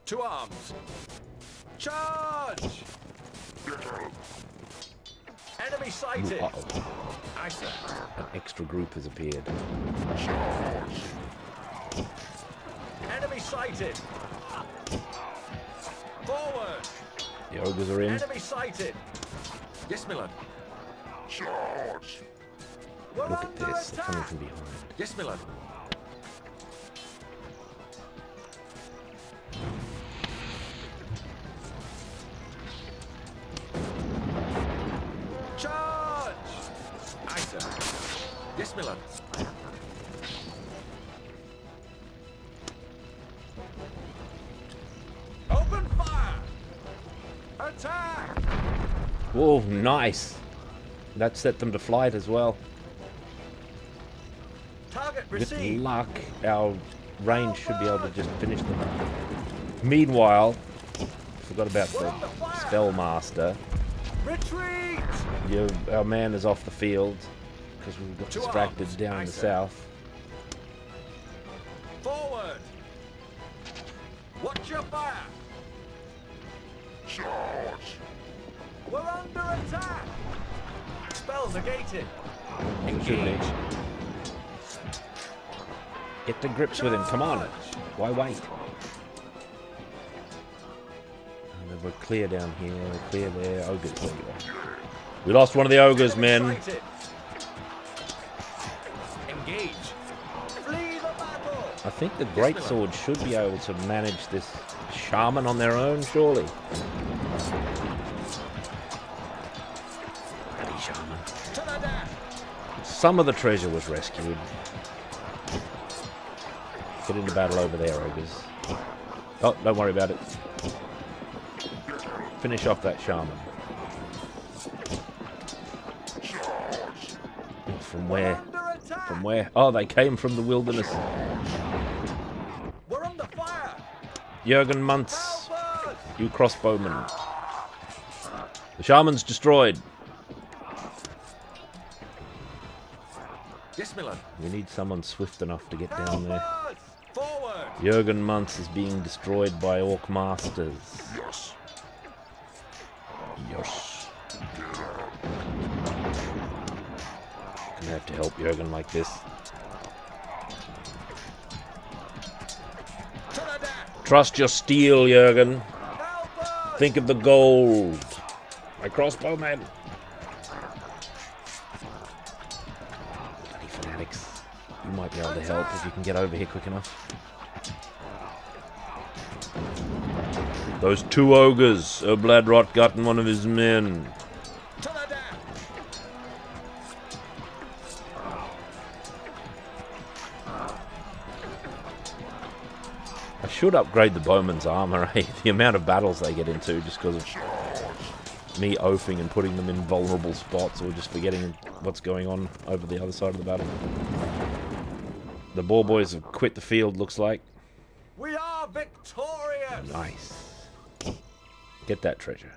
To arms. Charge! Enemy sighted. Ooh, uh-oh. Aye, sir. An extra group has appeared. Enemy sighted. Forward. The ogres are in. Enemy sighted. Yes, my lord. Charge. Look at this. They're coming from behind. Yes, my lord. Charge! Aye, sir. Yes, my lord. Open fire! Attack! Whoa, nice. That set them to flight as well. Target With received. luck, our range should be able to just finish them. Meanwhile, forgot about the Spellmaster. Retreat! Our man is off the field because we got distracted down in the south. Forward! Watch your fire! Charge! We're under attack! Spells negated. Engage. Get to grips with him. Come on. Why wait? And we're clear down here. We're clear there. Ogres. There you go. We lost one of the ogres, men. Engage. Flee the battle. I think the greatsword should be able to manage this shaman on their own, surely. Bloody shaman. Some of the treasure was rescued. Get into battle over there, ogres. Oh, don't worry about it. Finish off that shaman. From where? From where? Oh, they came from the wilderness. We're under fire. Jurgen Muntz, you crossbowman. The shaman's destroyed. Yes, my lord. We need someone swift enough to get down there. Forward. Jurgen Muntz is being destroyed by orc masters. Yes. Yes. Gonna have to help Jurgen like this. Trust your steel, Jurgen. Think of the gold. My crossbowman. Bloody fanatics. You might be able to help if you can get over here quick enough. Those two ogres. Obladrot gotten one of his men. I should upgrade the bowman's armor, eh? The amount of battles they get into just because of me oafing and putting them in vulnerable spots or just forgetting what's going on over the other side of the battle. The Boar Boys have quit the field, looks like. We are victorious. Nice. Get that treasure.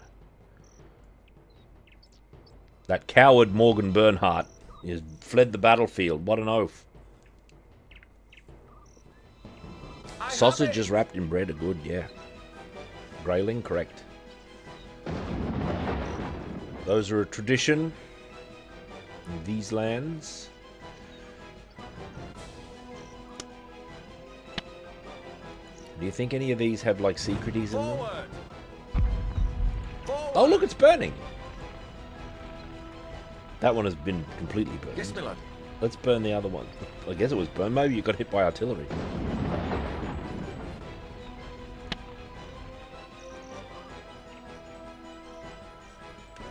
That coward Morgan Bernhardt has fled the battlefield. What an oaf. Sausages wrapped in bread are good, yeah. Grayling, correct. Those are a tradition in these lands. Do you think any of these have like secreties in them? Oh look, it's burning! That one has been completely burned. Yes, my lord. Let's burn the other one. I guess it was burned. Maybe you got hit by artillery.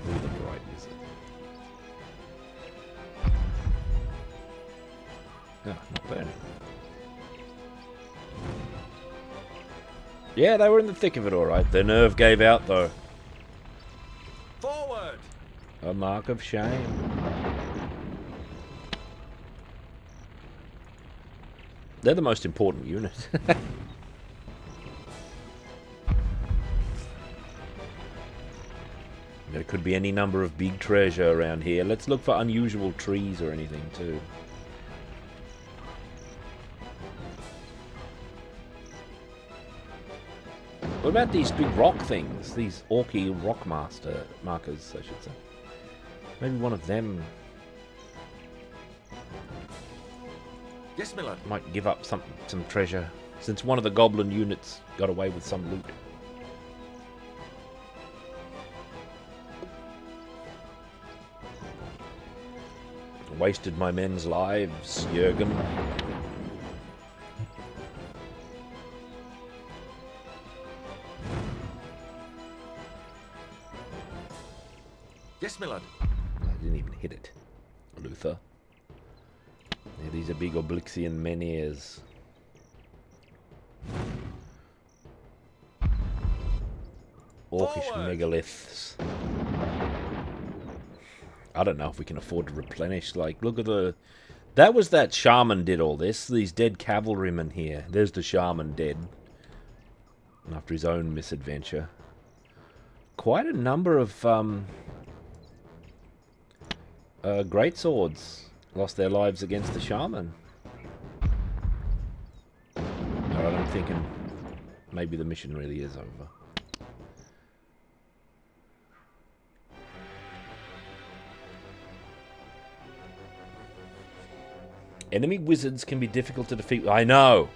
Ooh, the bright is it? Oh, not burning. Yeah, they were in the thick of it alright. Their nerve gave out though. Forward. A mark of shame. They're the most important unit. There could be any number of big treasure around here. Let's look for unusual trees or anything too. What about these big rock things? These orky rock markers, I should say. Maybe one of them Yes, my lord. might give up some treasure, since one of the goblin units got away with some loot. Wasted my men's lives, Jürgen. Yes, my lord. I didn't even hit it, Luther. Yeah, these are big Oblixian menhirs. Orcish megaliths. I don't know if we can afford to replenish. Like, look at the... That was that shaman did all this. These dead cavalrymen here. There's the shaman dead. After his own misadventure. Quite a number of greatswords lost their lives against the shaman. Alright, I'm thinking maybe the mission really is over. Enemy wizards can be difficult to defeat. I know.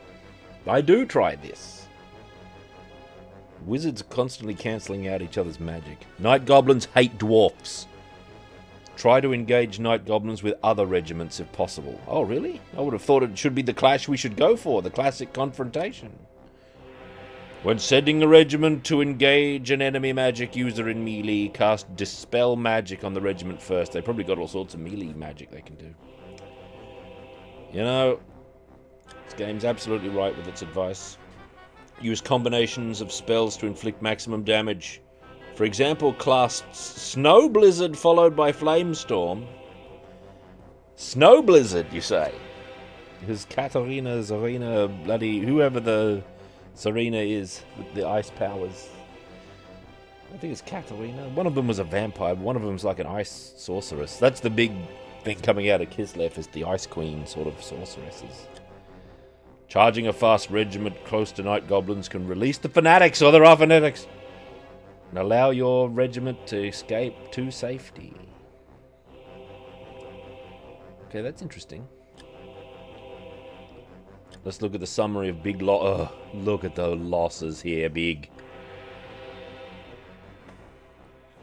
I do try this. Wizards are constantly cancelling out each other's magic. Night goblins hate dwarfs. Try to engage night goblins with other regiments if possible. Oh, really? I would have thought it should be the clash we should go for. The classic confrontation. When sending a regiment to engage an enemy magic user in melee, cast Dispel Magic on the regiment first. They probably got all sorts of melee magic they can do. You know, this game's absolutely right with its advice. Use combinations of spells to inflict maximum damage. For example, cast Snow Blizzard followed by Flamestorm. Snow Blizzard, you say? Because Katarina, Zarina, bloody... whoever the Zarina is with the ice powers. I think it's Katarina. One of them was a vampire, one of them's like an ice sorceress. That's the big thing coming out of Kislev, is the Ice Queen sort of sorceresses. Charging a fast regiment close to night goblins can release the fanatics, or there are fanatics, and allow your regiment to escape to safety. Okay, that's interesting. Let's look at the summary of big look at the losses here, big.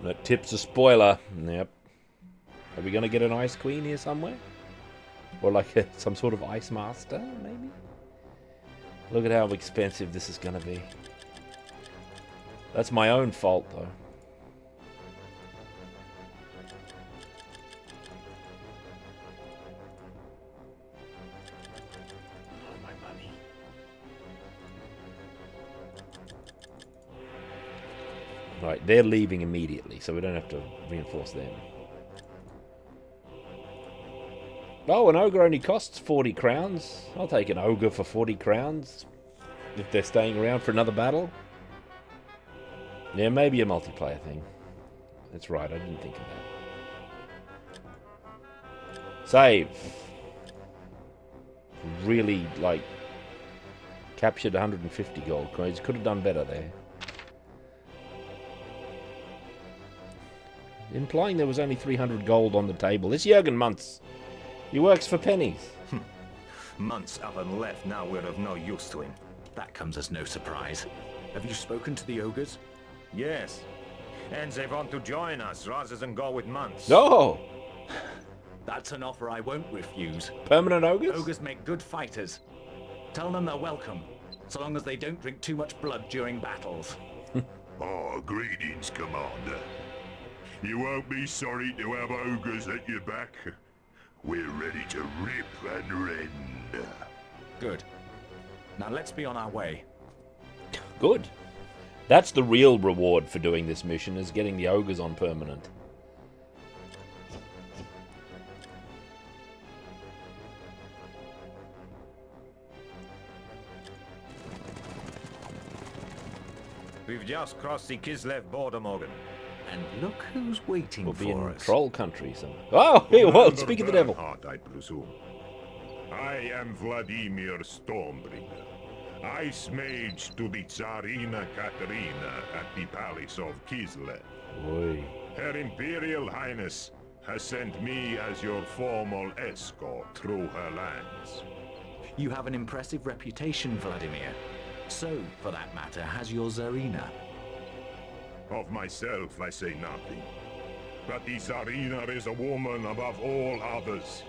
That tip's a spoiler. Yep. Are we going to get an Ice Queen here somewhere? Or like some sort of Ice Master, maybe? Look at how expensive this is going to be. That's my own fault, though. Oh, my money. Right, they're leaving immediately, so we don't have to reinforce them. Oh, an ogre only costs 40 crowns. I'll take an ogre for 40 crowns. If they're staying around for another battle. Yeah, maybe a multiplayer thing. That's right, I didn't think of that. Save. Really, like, captured 150 gold coins. Could have done better there. Implying there was only 300 gold on the table. This Jürgen Muntz. He works for pennies. Months up and left, now we're of no use to him. That comes as no surprise. Have you spoken to the ogres? Yes. And they want to join us rather than go with months. No! That's an offer I won't refuse. Permanent ogres? Ogres make good fighters. Tell them they're welcome, so long as they don't drink too much blood during battles. Oh, greetings, Commander. You won't be sorry to have ogres at your back. We're ready to rip and rend. Good. Now let's be on our way. Good. That's the real reward for doing this mission, is getting the ogres on permanent. We've just crossed the Kislev border, Morgan. And look who's waiting We'll be for in us. Troll Country. Oh, hey, whoa, Commander speak of the devil. Bernhardt, I presume. I am Vladimir Stormbringer, Ice Mage to the Tsarina Katerina at the Palace of Kislev. Oi. Her Imperial Highness has sent me as your formal escort through her lands. You have an impressive reputation, Vladimir. So, for that matter, has your Tsarina. Of myself, I say nothing. But the Tsarina is a woman above all others.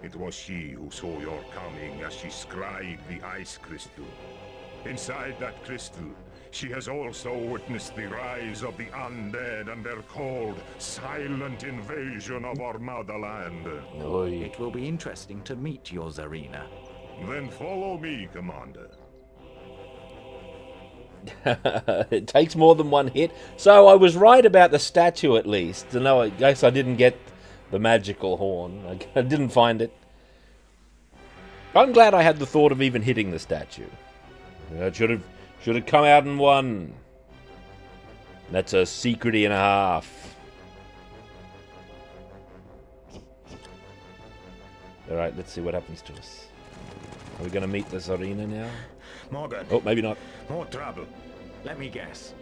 It was she who saw your coming as she scribed the ice crystal. Inside that crystal, she has also witnessed the rise of the undead and their cold, silent invasion of our motherland. It will be interesting to meet your Tsarina. Then follow me, Commander. It takes more than one hit. So I was right about the statue at least. No, I guess I didn't get the magical horn. I didn't find it. I'm glad I had the thought of even hitting the statue. It should have come out and won. That's a secrety and a half. Alright, let's see what happens to us. Are we going to meet this arena now? Morgan. Oh, maybe not. More trouble. Let me guess.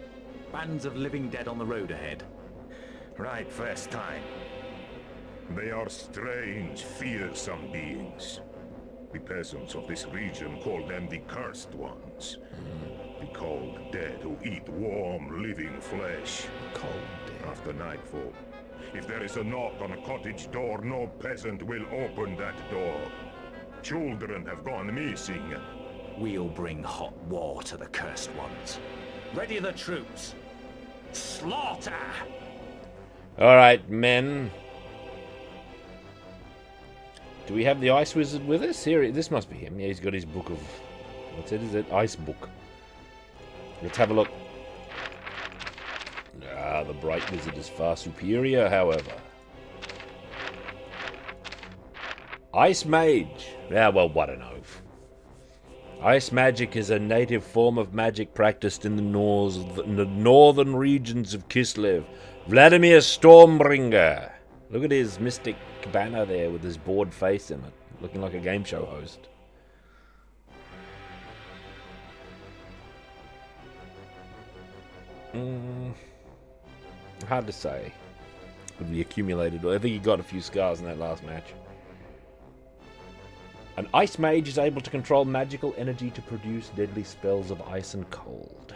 Bands of living dead on the road ahead. Right first time. They are strange, fearsome beings. The peasants of this region call them the Cursed Ones. The cold dead who eat warm, living flesh. Cold dead. After nightfall. If there is a knock on a cottage door, no peasant will open that door. Children have gone missing. We'll bring hot war to the Cursed Ones. Ready the troops. Slaughter! Alright, men. Do we have the Ice Wizard with us? Here, this must be him. Yeah, he's got his book of... What's it? Is it? Ice book. Let's have a look. Ah, the Bright Wizard is far superior, however. Ice Mage. Yeah, well, what an oaf. Ice magic is a native form of magic practiced in the northern regions of Kislev. Vladimir Stormbringer. Look at his mystic banner there with his bored face in it, looking like a game show host. Hard to say. Could be accumulated. I think he got a few scars in that last match. An ice mage is able to control magical energy to produce deadly spells of ice and cold.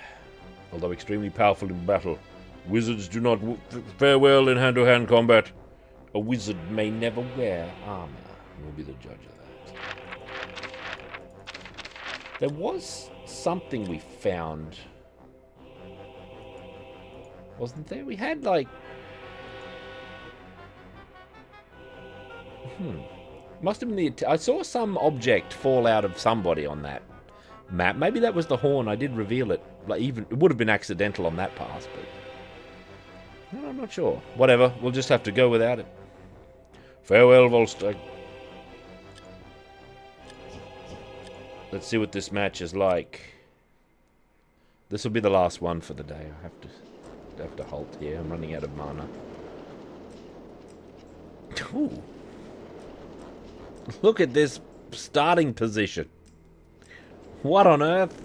Although extremely powerful in battle, wizards do not fare well in hand-to-hand combat. A wizard may never wear armor. We'll be the judge of that. There was something we found. Wasn't there? We had like... Must have been the... I saw some object fall out of somebody on that map. Maybe that was the horn. I did reveal it. Like even it would have been accidental on that pass, but... I'm not sure. Whatever. We'll just have to go without it. Farewell, Volstagg. Let's see what this match is like. This will be the last one for the day. I have to halt here. I'm running out of mana. Ooh. Look at this starting position. What on earth?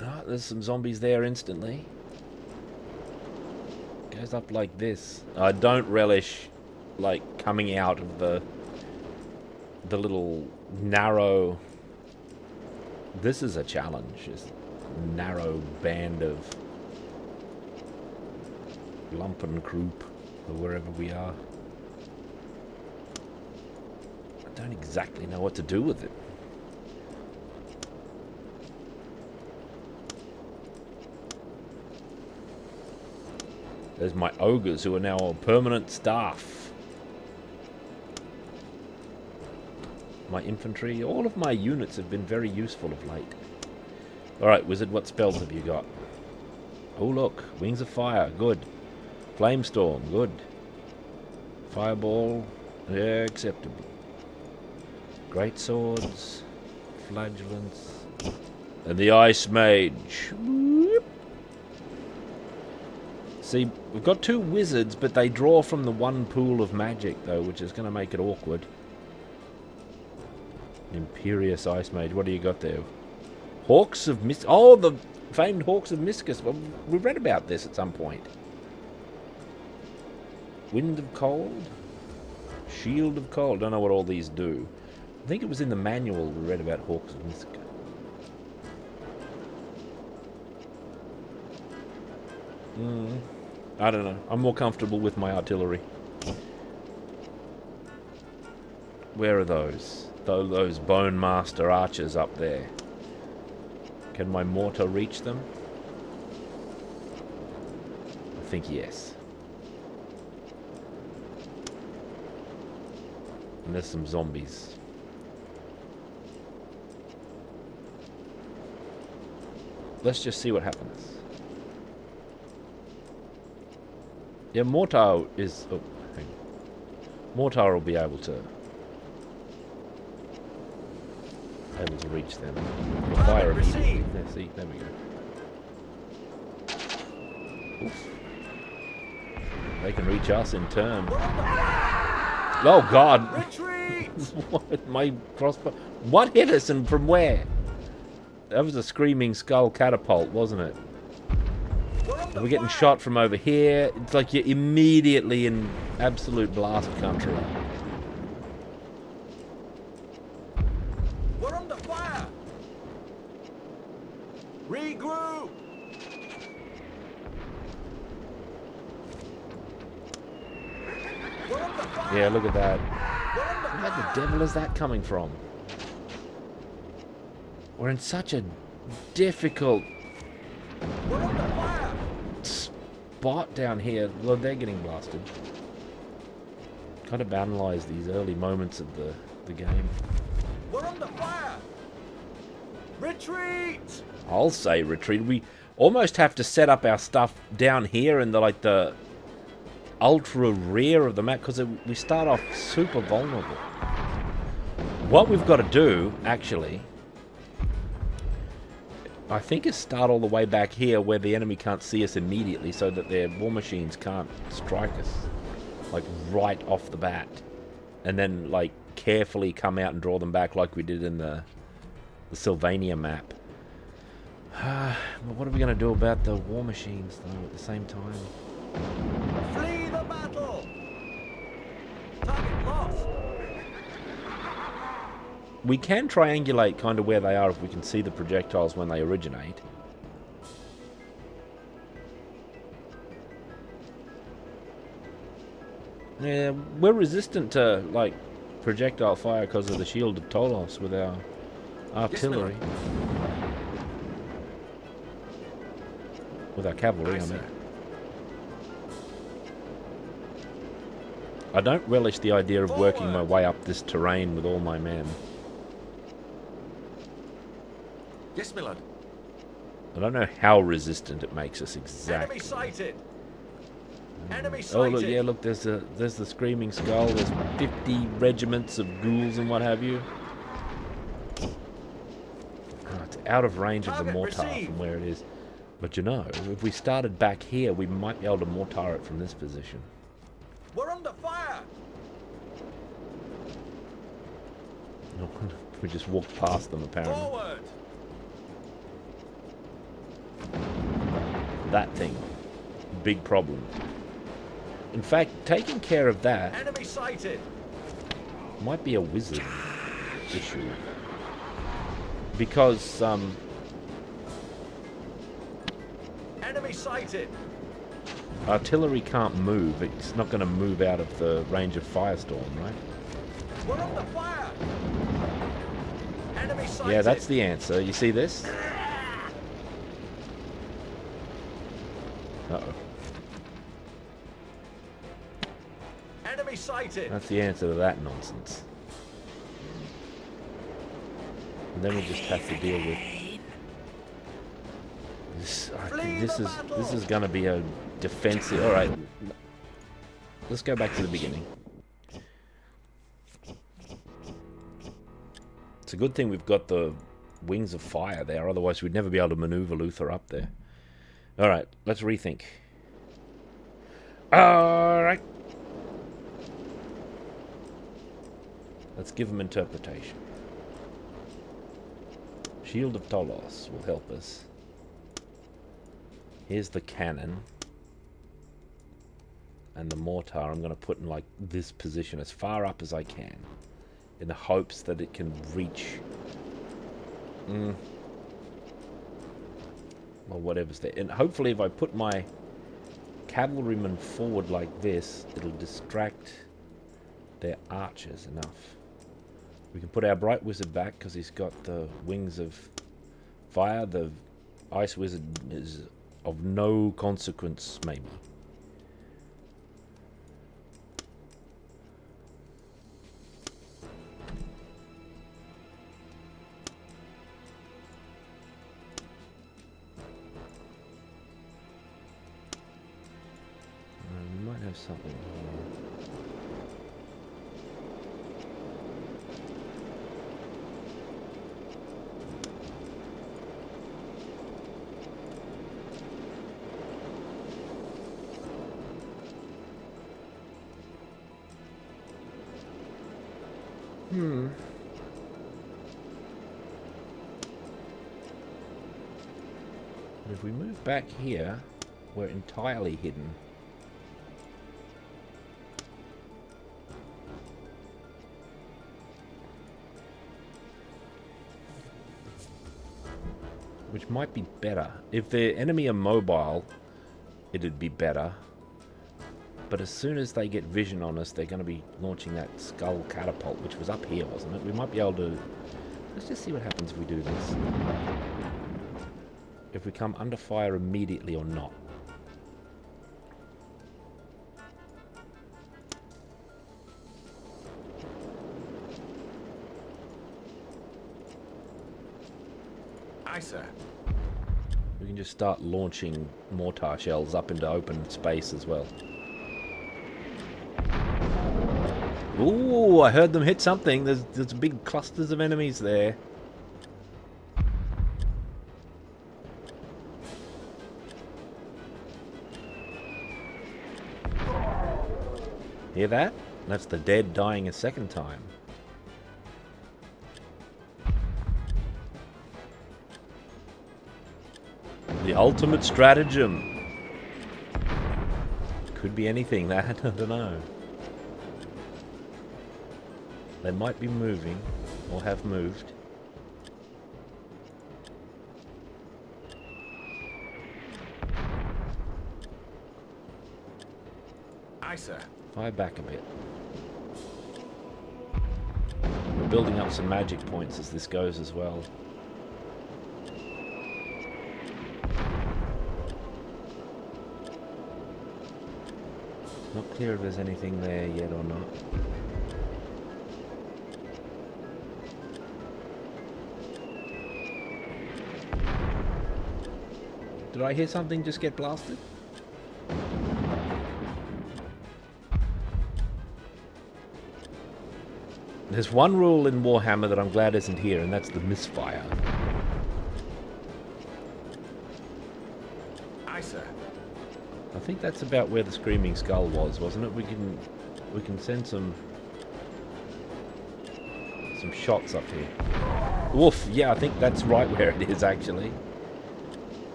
Oh, there's some zombies there instantly. Goes up like this. I don't relish like coming out of the little narrow... This is a challenge. This narrow band of Lumpenkroop, or wherever we are. I don't exactly know what to do with it. There's my ogres who are now on permanent staff. My infantry, all of my units have been very useful of late. Alright, wizard, what spells have you got? Oh look, Wings of Fire, good. Flamestorm, good. Fireball, yeah, acceptable. Great Swords, flagellants. And the Ice Mage. See, we've got 2 wizards, but they draw from the one pool of magic, though, which is going to make it awkward. Imperious Ice Mage. What do you got there? Hawks of Mis... Oh, the famed Hawks of Miscus. Well, we read about this at some point. Wind of Cold? Shield of Cold. Don't know what all these do. I think it was in the manual we read about Hawks of Miscus. I don't know. I'm more comfortable with my artillery. Where are those? Those Bone Master archers up there. Can my mortar reach them? I think yes. And there's some zombies. Let's just see what happens. Yeah, mortar is... Oh, hang on. Mortar will be able to reach them. We'll fire immediately. Yeah, see, there we go. Oof. They can reach us in turn. Oh God! What, my crossbow? What hit us and from where? That was a screaming skull catapult, wasn't it? We're getting shot from over here. It's like you're immediately in absolute blast country. We're under fire! Regroup! Yeah, look at that. Where the devil is that coming from? We're in such a difficult spot down here. Well, they're getting blasted. Kind of analyze these early moments of the game. We're under fire! Retreat! I'll say retreat. We almost have to set up our stuff down here in the ultra rear of the map because we start off super vulnerable. What we've got to do, actually, I think, is start all the way back here where the enemy can't see us immediately so that their war machines can't strike us, like, right off the bat. And then, like, carefully come out and draw them back like we did in the Sylvania map. But what are we going to do about the war machines, though, at the same time? Flee the battle! Target lost! We can triangulate kind of where they are if we can see the projectiles when they originate. Yeah, we're resistant to, like, projectile fire because of the Shield of Tolos with our artillery. With our cavalry, I mean. I don't relish the idea of working my way up this terrain with all my men. Yes, my lord. I don't know how resistant it makes us exactly. Enemy sighted! Enemy Oh sighted! look, yeah, look, there's the screaming skull. There's 50 regiments of ghouls and what have you. Oh, it's out of range of the mortar from where it is. But you know, if we started back here, we might be able to mortar it from this position. We're under fire! We just walked past them, apparently. Forward! That thing. Big problem. In fact, taking care of that Enemy sighted! might be a wizard issue. Because, Enemy sighted! artillery can't move. It's not going to move out of the range of Firestorm, right? We're under fire! Enemy sighted! Yeah, that's the answer. You see this? Uh-oh. Enemy sighted! That's the answer to that nonsense. And then we just have to deal with this. I think this is going to be a defensive. All right, let's go back to the beginning. It's a good thing we've got the wings of fire there, otherwise we'd never be able to maneuver Luther up there. Alright, let's rethink. Alright. Let's give him interpretation. Shield of Tolos will help us. Here's the cannon. And the mortar I'm going to put in like this position as far up as I can, in the hopes that it can reach well, whatever's there. And hopefully if I put my cavalrymen forward like this, it'll distract their archers enough. We can put our Bright Wizard back because he's got the wings of fire. The Ice Wizard is of no consequence, maybe. We might have something here. But if we move back here, we're entirely hidden. Which might be better. If the enemy are mobile, it'd be better. But as soon as they get vision on us, they're going to be launching that skull catapult, which was up here, wasn't it? We might be able to... Let's just see what happens if we do this. If we come under fire immediately or not. Aye, sir. We can just start launching mortar shells up into open space as well. Ooh, I heard them hit something. There's big clusters of enemies there. Hear that? That's the dead dying a second time. The ultimate stratagem. Could be anything, that. I don't know. They might be moving, or have moved. Aye, sir. Fire back a bit. We're building up some magic points as this goes as well. Not clear if there's anything there yet or not. Did I hear something just get blasted? There's one rule in Warhammer that I'm glad isn't here, and that's the misfire. Aye, sir. I think that's about where the Screaming Skull was, wasn't it? We can send some shots up here. Woof! Yeah, I think that's right where it is actually.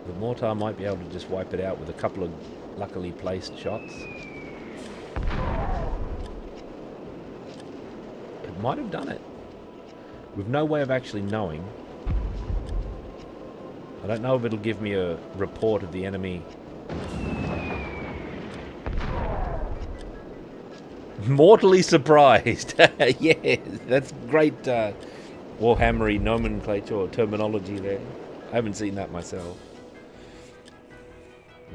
The mortar might be able to just wipe it out with a couple of luckily placed shots. It might have done it. We've no way of actually knowing. I don't know if it'll give me a report of the enemy. Mortally surprised. Yeah, that's great Warhammery nomenclature or terminology there. I haven't seen that myself.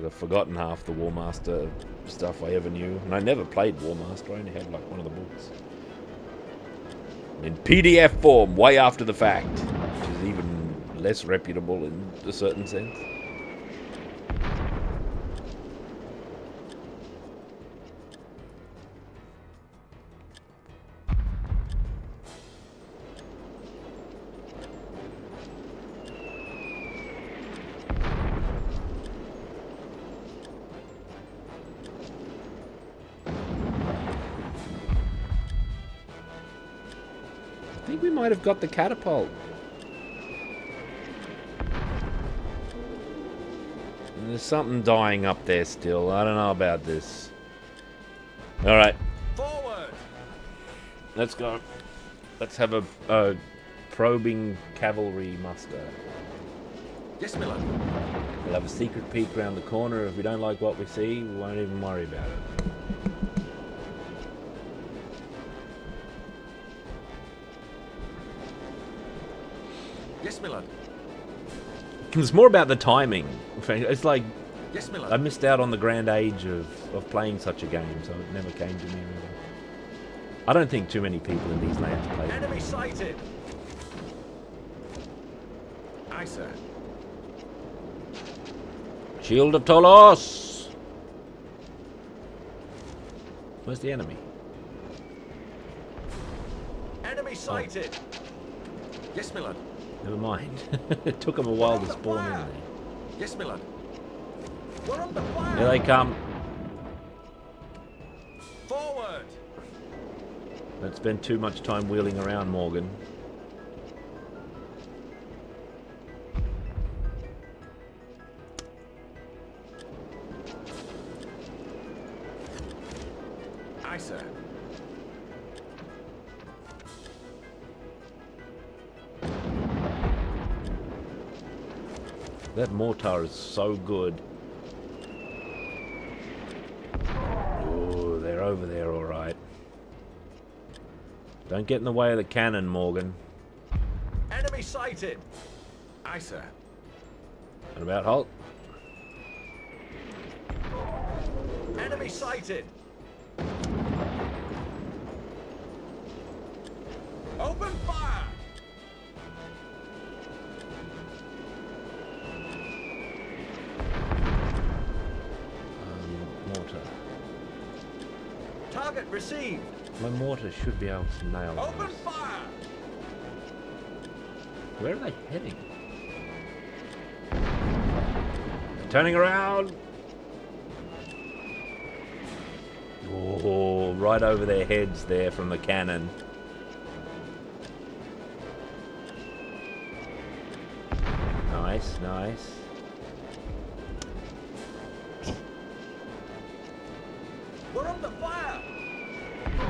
I've forgotten half the War Master stuff I ever knew. And I never played War Master. I only had like one of the books. In PDF form, way after the fact. Which is even less reputable in a certain sense. think we might have got the catapult. There's something dying up there still. I don't know about this. Alright. Forward! Let's go. Let's have a probing cavalry muster. Yes, Miller. We'll have a secret peek round the corner. If we don't like what we see, we won't even worry about it. Yes, Miller. It's more about the timing. It's like Yes, Miller. I missed out on the grand age of playing such a game, so it never came to me really. I don't think too many people in these lands play. Enemy sighted. Aye, sir. Shield of Tolos! Where's the enemy? Enemy sighted. Yes, Miller. Never mind. It took them a while to spawn in there. Yes, Miller. We're under fire. Here they come. Forward. Don't spend too much time wheeling around, Morgan. Aye, sir. That mortar is so good. Oh, they're over there all right. Don't get in the way of the cannon, Morgan. Enemy sighted. Aye, sir. What about halt? Enemy sighted. Open fire. Mortar. Target received. My mortar should be able to nail Open those. fire. Where are they heading? They're turning around. Oh, right over their heads there from the cannon. Nice, nice. We're under fire.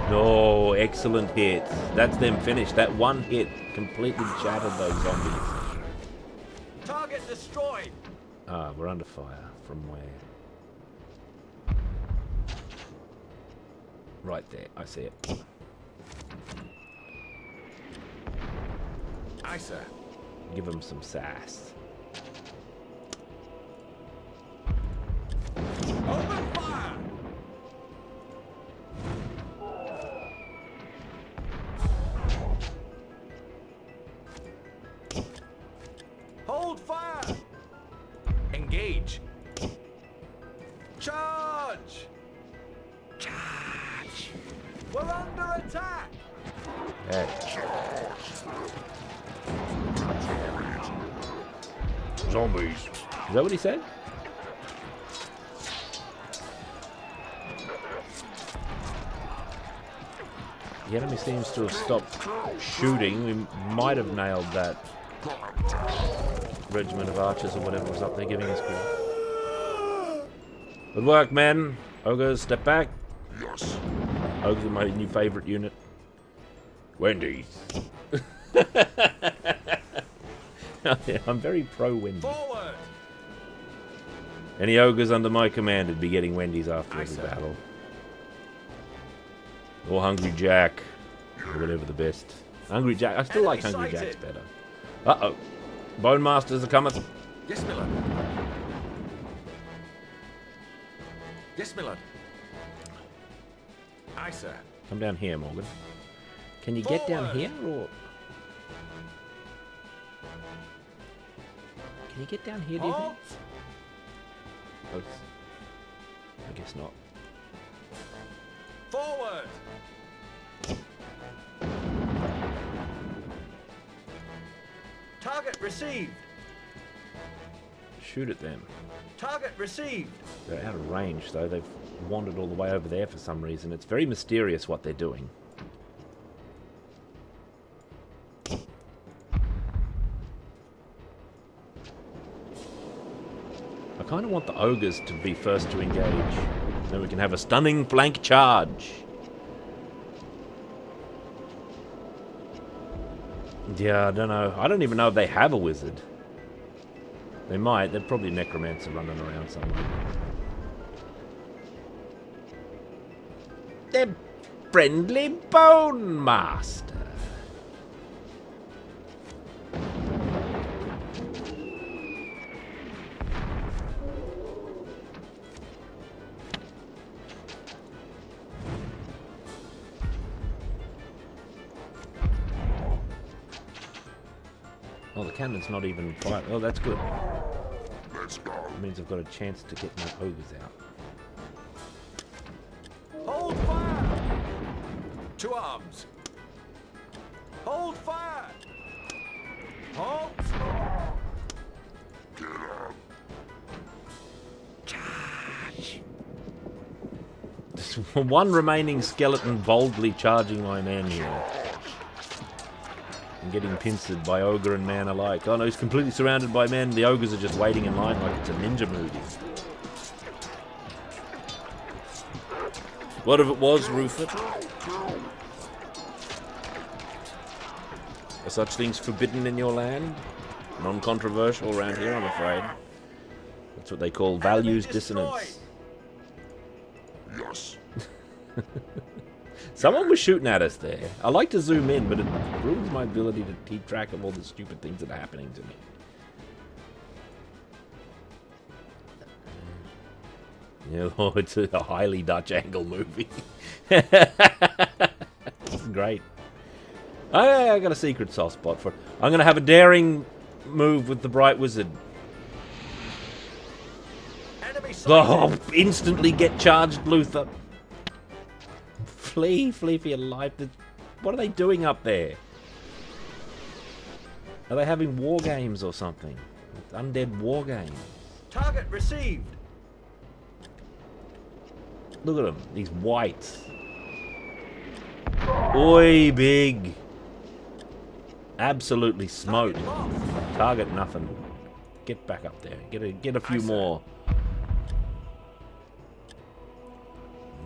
Oh, excellent hit. That's them finished. That one hit completely shattered those zombies. Target destroyed. Ah, we're under fire. From where? Right there. I see it. Aye, sir. Give them some sass. Open fire. Hold fire. Engage. Charge. Charge. We're under attack. Hey. Zombies. Is that what he said? The enemy seems to have stopped shooting. We might have nailed that regiment of archers or whatever was up there giving us grief. Good work, men. Ogres, step back. Yes. Ogres are my new favourite unit. Wendy. Yeah, I'm very pro Wendy. Forward. Any ogres under my command would be getting Wendy's after every sir. battle. Or Hungry Jack. Or whatever the best. Hungry Jack. I still like Hungry Jack's better. Uh-oh. Bone Masters are coming. Yes, Miller. Yes, Miller. Aye, sir. Come down here, Morgan. Can you get down here, or... Can you get down here, do you think? Oh, I guess not. Forward. Target received. Shoot at them. Target received. They're out of range, though. They've wandered all the way over there for some reason. It's very mysterious what they're doing. kind of want the ogres to be first to engage. Then we can have a stunning flank charge. Yeah, I don't know. I don't even know if they have a wizard. They might. They're probably necromancer running around somewhere. The friendly bone master. Oh, the cannon's not even fired. Oh, that's good. Let's go. It means I've got a chance to get my ogres out. Hold fire! To arms. Hold fire! Halt! Get up. Charge! There's one remaining skeleton boldly charging my man here. And getting pincered by ogre and man alike. Oh no, he's completely surrounded by men. The ogres are just waiting in line like it's a ninja movie. What if it was, Rufus? Are such things forbidden in your land? Non-controversial around here, I'm afraid. That's what they call values dissonance. Yes. Someone was shooting at us there. I like to zoom in, but it ruins my ability to keep track of all the stupid things that are happening to me. Yeah, oh, it's a highly Dutch angle movie. Great. Oh, I got a secret soft spot for it. I'm going to have a daring move with the Bright Wizard. Oh, instantly get charged, Luther. Flee for your life. What are they doing up there? Are they having war games or something? Undead war games. Target received. Look at them, these whites. Oi, big. Absolutely smoked. Target nothing. Get back up there. Get a few more.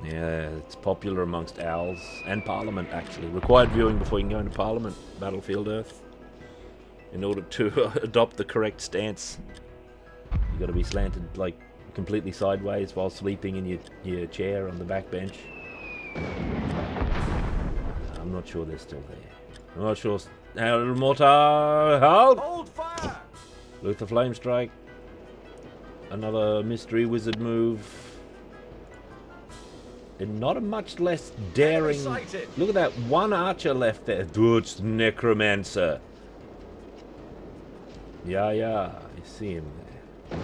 Yeah, it's popular amongst owls and Parliament, actually. Required viewing before you can go into Parliament, Battlefield Earth. In order to adopt the correct stance, you got to be slanted like completely sideways while sleeping in your chair on the back bench. I'm not sure they're still there. I'm not sure. Mortar, halt! Hold fire! Luther Flame Strike. Another mystery wizard move. And not a much less daring. Look at that one archer left there. It's necromancer. Yeah, you see him there.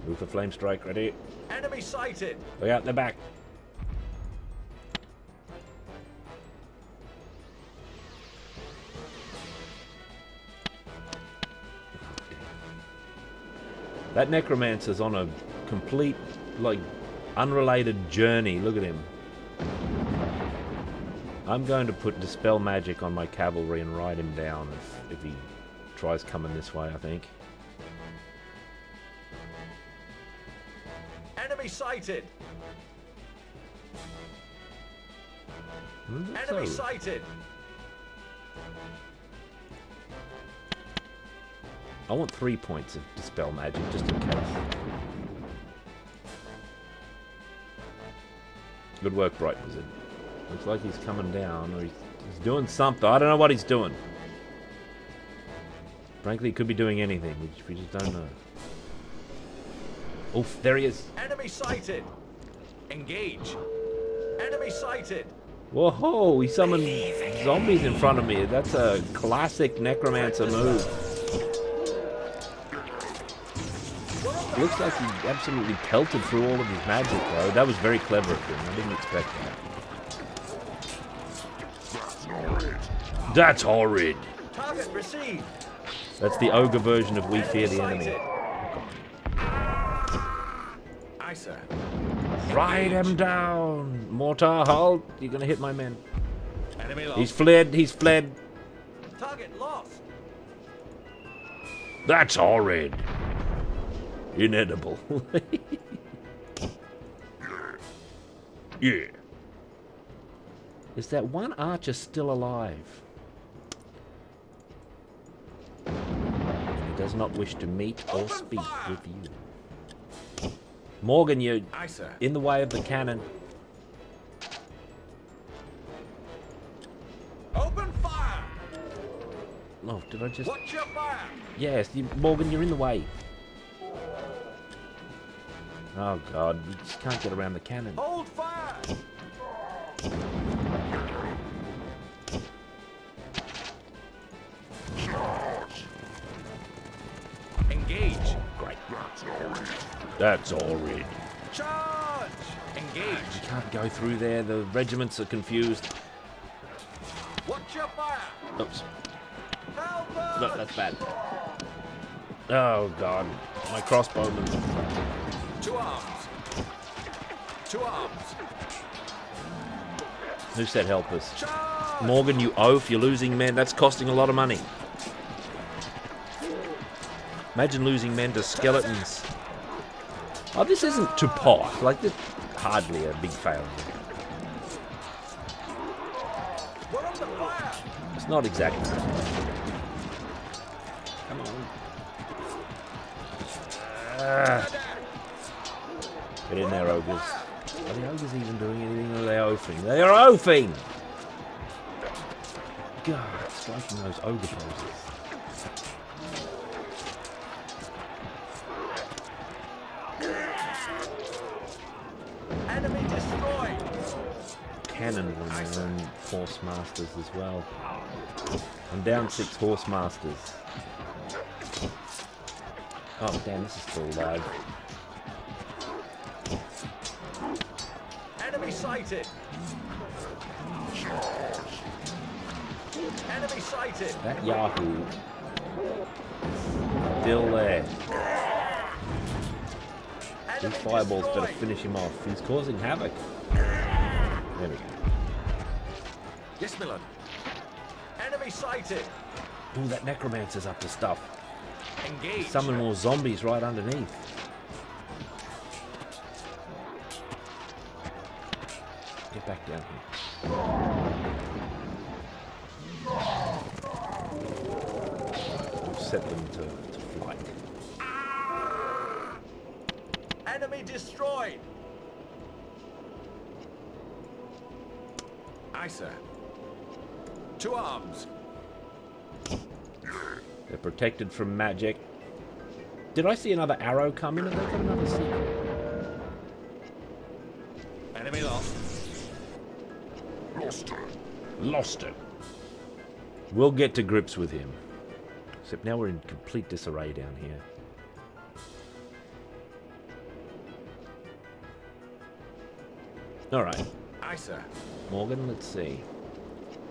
Luther Flame Strike ready. Enemy sighted. Look out the back. That necromancer's on a complete, like, unrelated journey. Look at him. I'm going to put Dispel Magic on my cavalry and ride him down if he tries coming this way, I think. Enemy sighted. Enemy So, sighted. I want 3 points of Dispel Magic, just in case. Good work, Bright Wizard. Looks like he's coming down, or he's doing something. I don't know what he's doing. Frankly, he could be doing anything. We just don't know. Oof, there he is. Enemy sighted. Engage. Enemy sighted. Whoa, he summoned zombies in front of me. That's a classic necromancer move. Looks like he absolutely pelted through all of his magic, though. That was very clever of him. I didn't expect that. That's horrid. Target received. That's the ogre version of We Fear the Enemy. Aye, sir. Ride him down! Mortar, halt! You're gonna hit my men. Enemy lost. He's fled, he's fled. Target lost. That's horrid. Inedible. Yeah. Is that one archer still alive? He does not wish to meet or speak with you. Morgan, you're Aye, sir. in the way of the cannon. Open fire! Oh, did I just... Watch your fire! Yes, Morgan, you're in the way. Oh, God. You just can't get around the cannon. Hold fire! Engage. Great. That's horrid. Charge! Engage. You can't go through there. The regiments are confused. Watch your fire! Oops. Help us! No, that's bad. Oh, God. My crossbowman. 2 arms. 2 arms. Who said help us? Morgan, you oaf. You're losing men. That's costing a lot of money. Imagine losing men to skeletons. Oh, this isn't to pot. Like, this hardly a big failure. We're under fire! It's not exactly. Come on. Get in there, ogres. Are the ogres even doing anything, or are they oafing? They are oafing! God, striking those ogre poses. Enemy destroyed! Cannon on their own horse masters as well. I'm down 6 horse masters. Oh damn, this is still alive. Enemy sighted! Enemy sighted! That Yahoo still there. These fireballs better finish him off. He's causing havoc. There we go. Yes, my lord. Enemy sighted! Ooh, that necromancer's up to stuff. Engage! Summon more zombies right underneath. Get back down here. We'll set them to flight. Enemy destroyed! Aye, sir. 2 arms. They're protected from magic. Did I see another arrow come in? Have they got another secret? Enemy lost. Lost her. Lost it. We'll get to grips with him. Except now we're in complete disarray down here. Alright. Aye, sir. Morgan, let's see.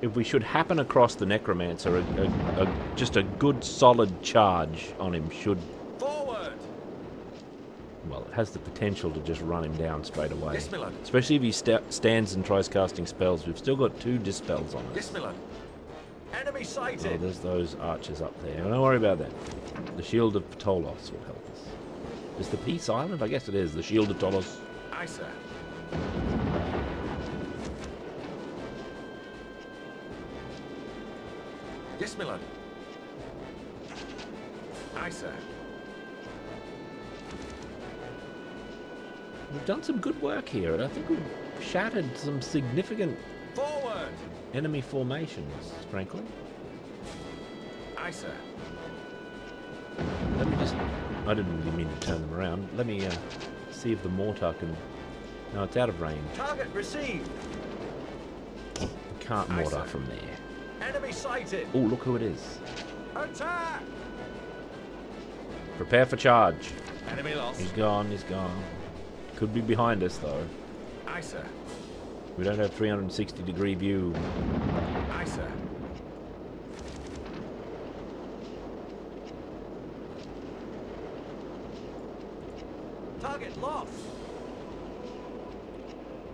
If we should happen across the necromancer, just a good solid charge on him should... Forward! Well, it has the potential to just run him down straight away. Yes, my lord. Especially if he stands and tries casting spells. We've still got 2 dispels on us. Yes, my lord. Enemy Oh, sighted! there's those archers up there. Don't worry about that. The Shield of Ptolos will help us. Is the P silent? I guess it is. The Shield of Ptolos. Aye, sir. Yes, my lord. Aye, sir. We've done some good work here, and I think we've shattered some significant Forward! enemy formations, frankly. Aye, sir. Let me just... I didn't really mean to turn them around. Let me see if the mortar can... No, it's out of range. Target received! You can't Aye, mortar sir. from there. Enemy sighted! Oh, look who it is. Attack! Prepare for charge. Enemy lost. He's gone, he's gone. Could be behind us, though. Aye, sir. We don't have 360-degree view. Aye, sir. Target lost!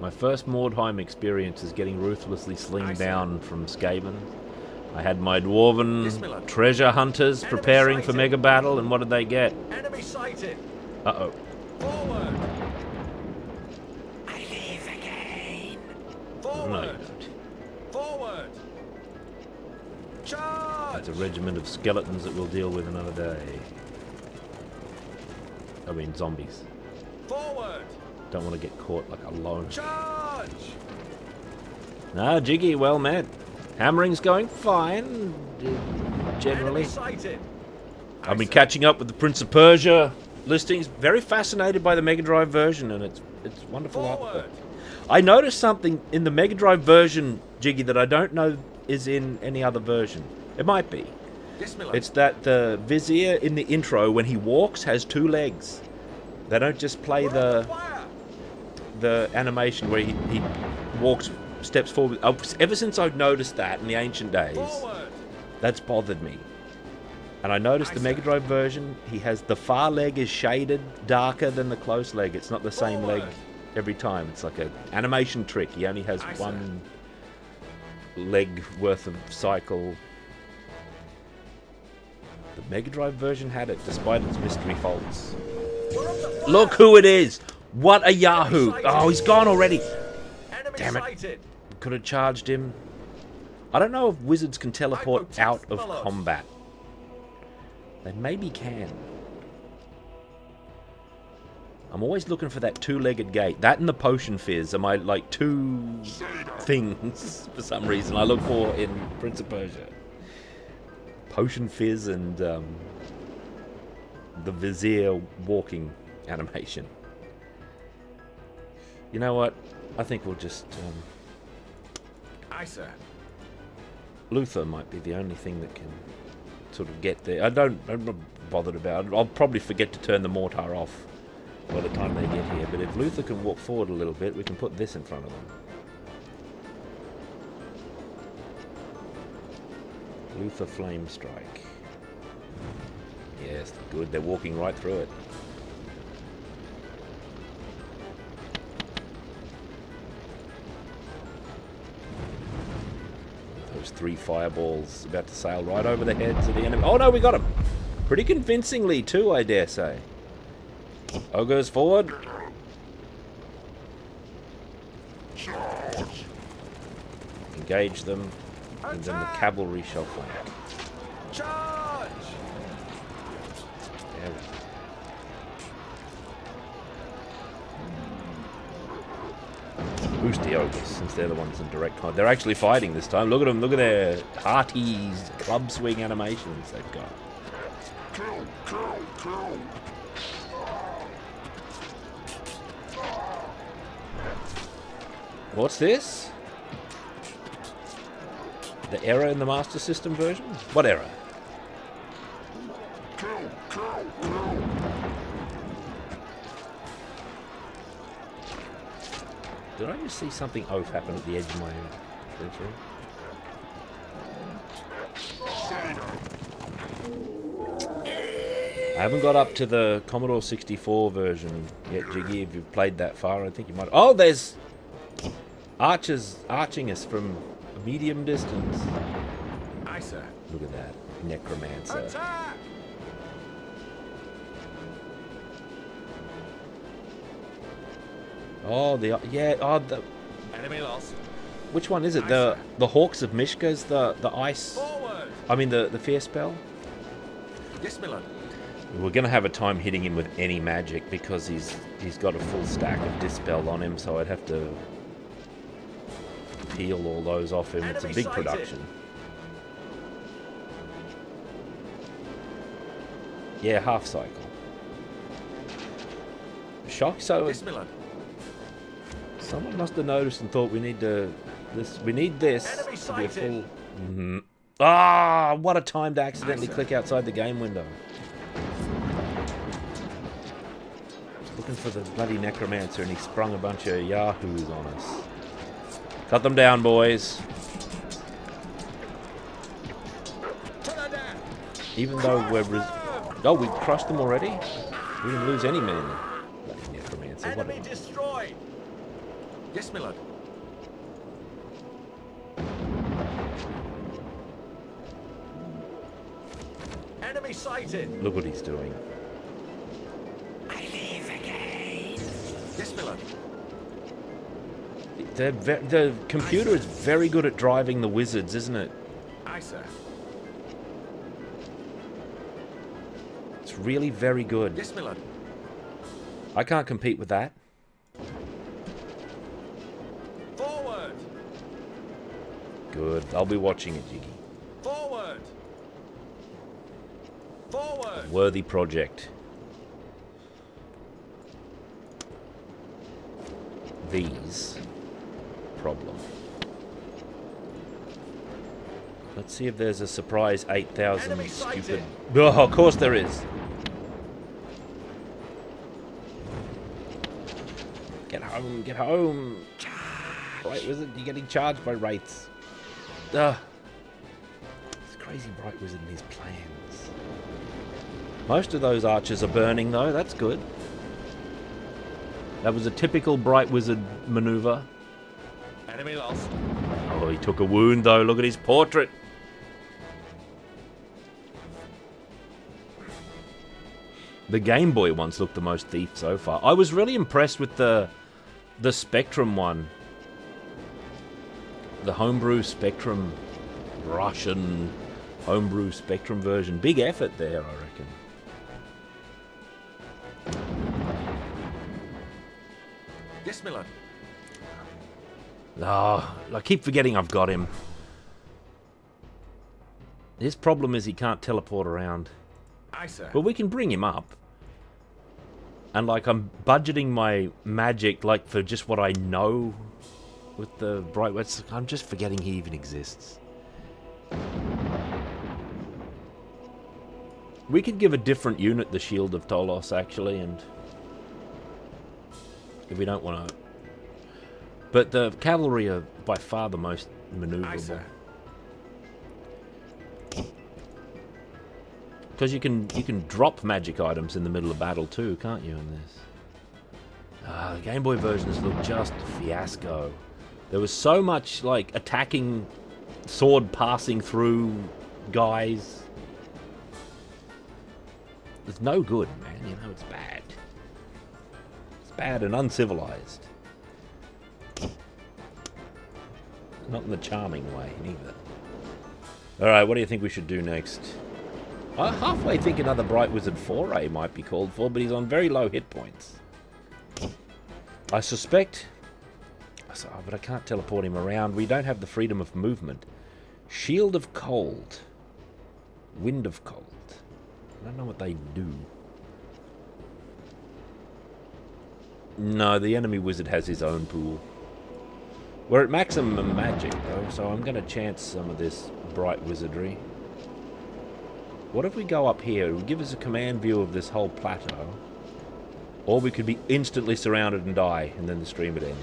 My first Mordheim experience is getting ruthlessly slinged down from Skaven. I had my dwarven treasure hunters preparing for mega battle, and what did they get? Enemy sighted. Uh-oh. Forward. I leave again. Forward. No, you don't. Forward. Charge. It's a regiment of skeletons that we'll deal with another day. I mean, zombies. Forward. Don't want to get caught like alone. Charge. No, Jiggy, well met. Hammering's going fine, generally. Enemy sighted. I've been catching up with the Prince of Persia listings. Very fascinated by the Mega Drive version, and it's wonderful artwork. I noticed something in the Mega Drive version, Jiggy, that I don't know is in any other version. It might be. Yes, my lord. It's that the Vizier in the intro, when he walks, has 2 legs. They don't just play the animation where he walks, steps forward. Ever since I've noticed that in the ancient days, that's bothered me. And I noticed the Mega Drive version, he has the far leg is shaded darker than the close leg. It's not the same leg every time. It's like an animation trick. He only has one leg worth of cycle. The Mega Drive version had it, despite its mystery faults. Look who it is! What a yahoo! Oh, he's gone already! Damn it. Could have charged him. I don't know if wizards can teleport out of combat. They maybe can. I'm always looking for that 2-legged gate. That and the potion fizz are my, like, 2 things, for some reason, I look for in Prince of Persia. Potion fizz and the Vizier walking animation. You know what? I think we'll just... Aye, sir. Luther might be the only thing that can sort of get there. I'm not bothered about it. I'll probably forget to turn the mortar off by the time they get here. But if Luther can walk forward a little bit, we can put this in front of them. Luther Flame Strike. Yes, good. They're walking right through it. Those 3 fireballs about to sail right over the heads of the enemy. Oh no, we got them! Pretty convincingly too, I dare say. Ogres forward. Engage them, and then the cavalry shall flank. Charge! There we go. Boost the ogres, since they're the ones in direct contact. They're actually fighting this time. Look at them. Look at their hearty club swing animations they've got. Kill, kill, kill. What's this? The error in the Master System version? What error? Kill, kill, kill. Did I just see something oaf happen at the edge of my periphery? I haven't got up to the Commodore 64 version yet, Jiggy. If you've played that far, I think you might. Oh, there's archers arching us from a medium distance. Aye, sir. Look at that. Necromancer. Attack! Oh, the Enemy lost. which one is it? Aye, The Hawks of Mishka's the ice. Forward. I mean the fear spell. Yes, my lord. We're gonna have a time hitting him with any magic because he's got a full stack of dispel on him, so I'd have to peel all those off him. It's a Enemy big sighted. production. Yeah, half cycle. Shock. So Yes, my lord. someone must have noticed and thought we need this to be a sighted. full. Ah, what a time to accidentally click outside the game window. Looking for the bloody necromancer, and he sprung a bunch of yahoos on us. Cut them down, boys. Even though oh, we crushed them already? We didn't lose any men. Bloody necromancer. What Enemy destroyed. Yes, my lord. sighted. Look what he's doing. I leave again. Yes, Miller. The computer is very good at driving the wizards, isn't it? Aye, sir. It's really very good. Yes, Miller. I can't compete with that. Forward. Good. I'll be watching it, Jiggy. Forward. Forward. Worthy project. These. Problem. Let's see if there's a surprise 8,000 stupid... Oh, of course there is. Get home, get home. Bright Wizard, you're getting charged by wraiths. Ugh. This crazy Bright Wizard and his plans. Most of those archers are burning though, that's good. That was a typical Bright Wizard maneuver. Enemy lost. Oh, he took a wound though, look at his portrait. The Game Boy ones looked the most thief so far. I was really impressed with the Spectrum one. The homebrew Spectrum, Russian homebrew Spectrum version. Big effort there, I reckon. Yes, Miller. Oh, I keep forgetting I've got him. His problem is he can't teleport around. Aye, sir. But we can bring him up. And like I'm budgeting my magic like for just what I know with the Bright Wizard. I'm just forgetting he even exists. We could give a different unit the Shield of Tolos actually, and if we don't want to. But the cavalry are by far the most maneuverable. Aye, sir. Because you can drop magic items in the middle of battle too, can't you, in this? The Game Boy versions look just a fiasco. There was so much, like, attacking, sword passing through guys. It's no good, man. You know, it's bad. It's bad and uncivilized. Not in the charming way, neither. Alright, what do you think we should do next? I halfway think another Bright Wizard foray might be called for, but he's on very low hit points. I suspect... but I can't teleport him around. We don't have the freedom of movement. Shield of Cold. Wind of Cold. I don't know what they do. No, the enemy wizard has his own pool. We're at maximum magic, though, so I'm going to chance some of this Bright Wizardry. What if we go up here? It will give us a command view of this whole plateau. Or we could be instantly surrounded and die, and then the stream would end.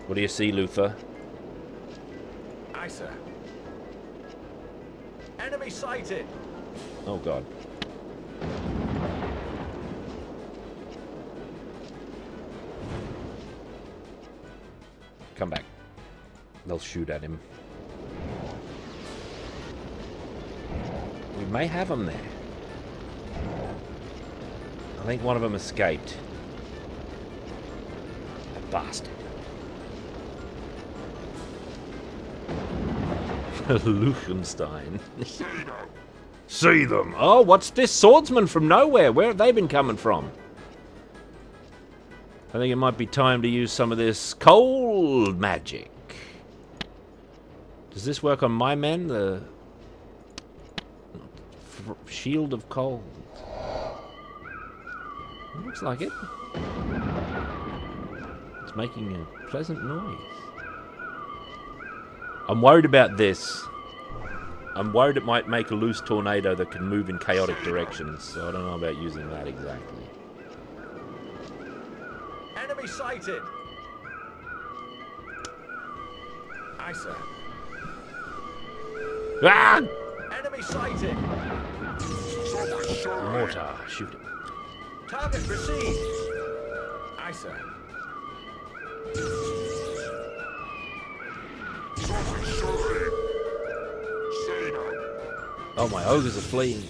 What do you see, Luther? Aye, sir. Enemy sighted. Oh, God. Come back. They'll shoot at him. We may have them there. I think one of them escaped. That bastard. Luchenstein. See them. Oh, what's this? Swordsman from nowhere. Where have they been coming from? I think it might be time to use some of this cold magic. Does this work on my men? The Shield of Cold. It looks like it. It's making a pleasant noise. I'm worried about this. I'm worried it might make a loose tornado that can move in chaotic directions, so I don't know about using that exactly. Enemy sighted. Aye, sir. Ah! Enemy sighted. Mortar, shoot him. Target received. Aye, sir. Oh, my ogres are fleeing.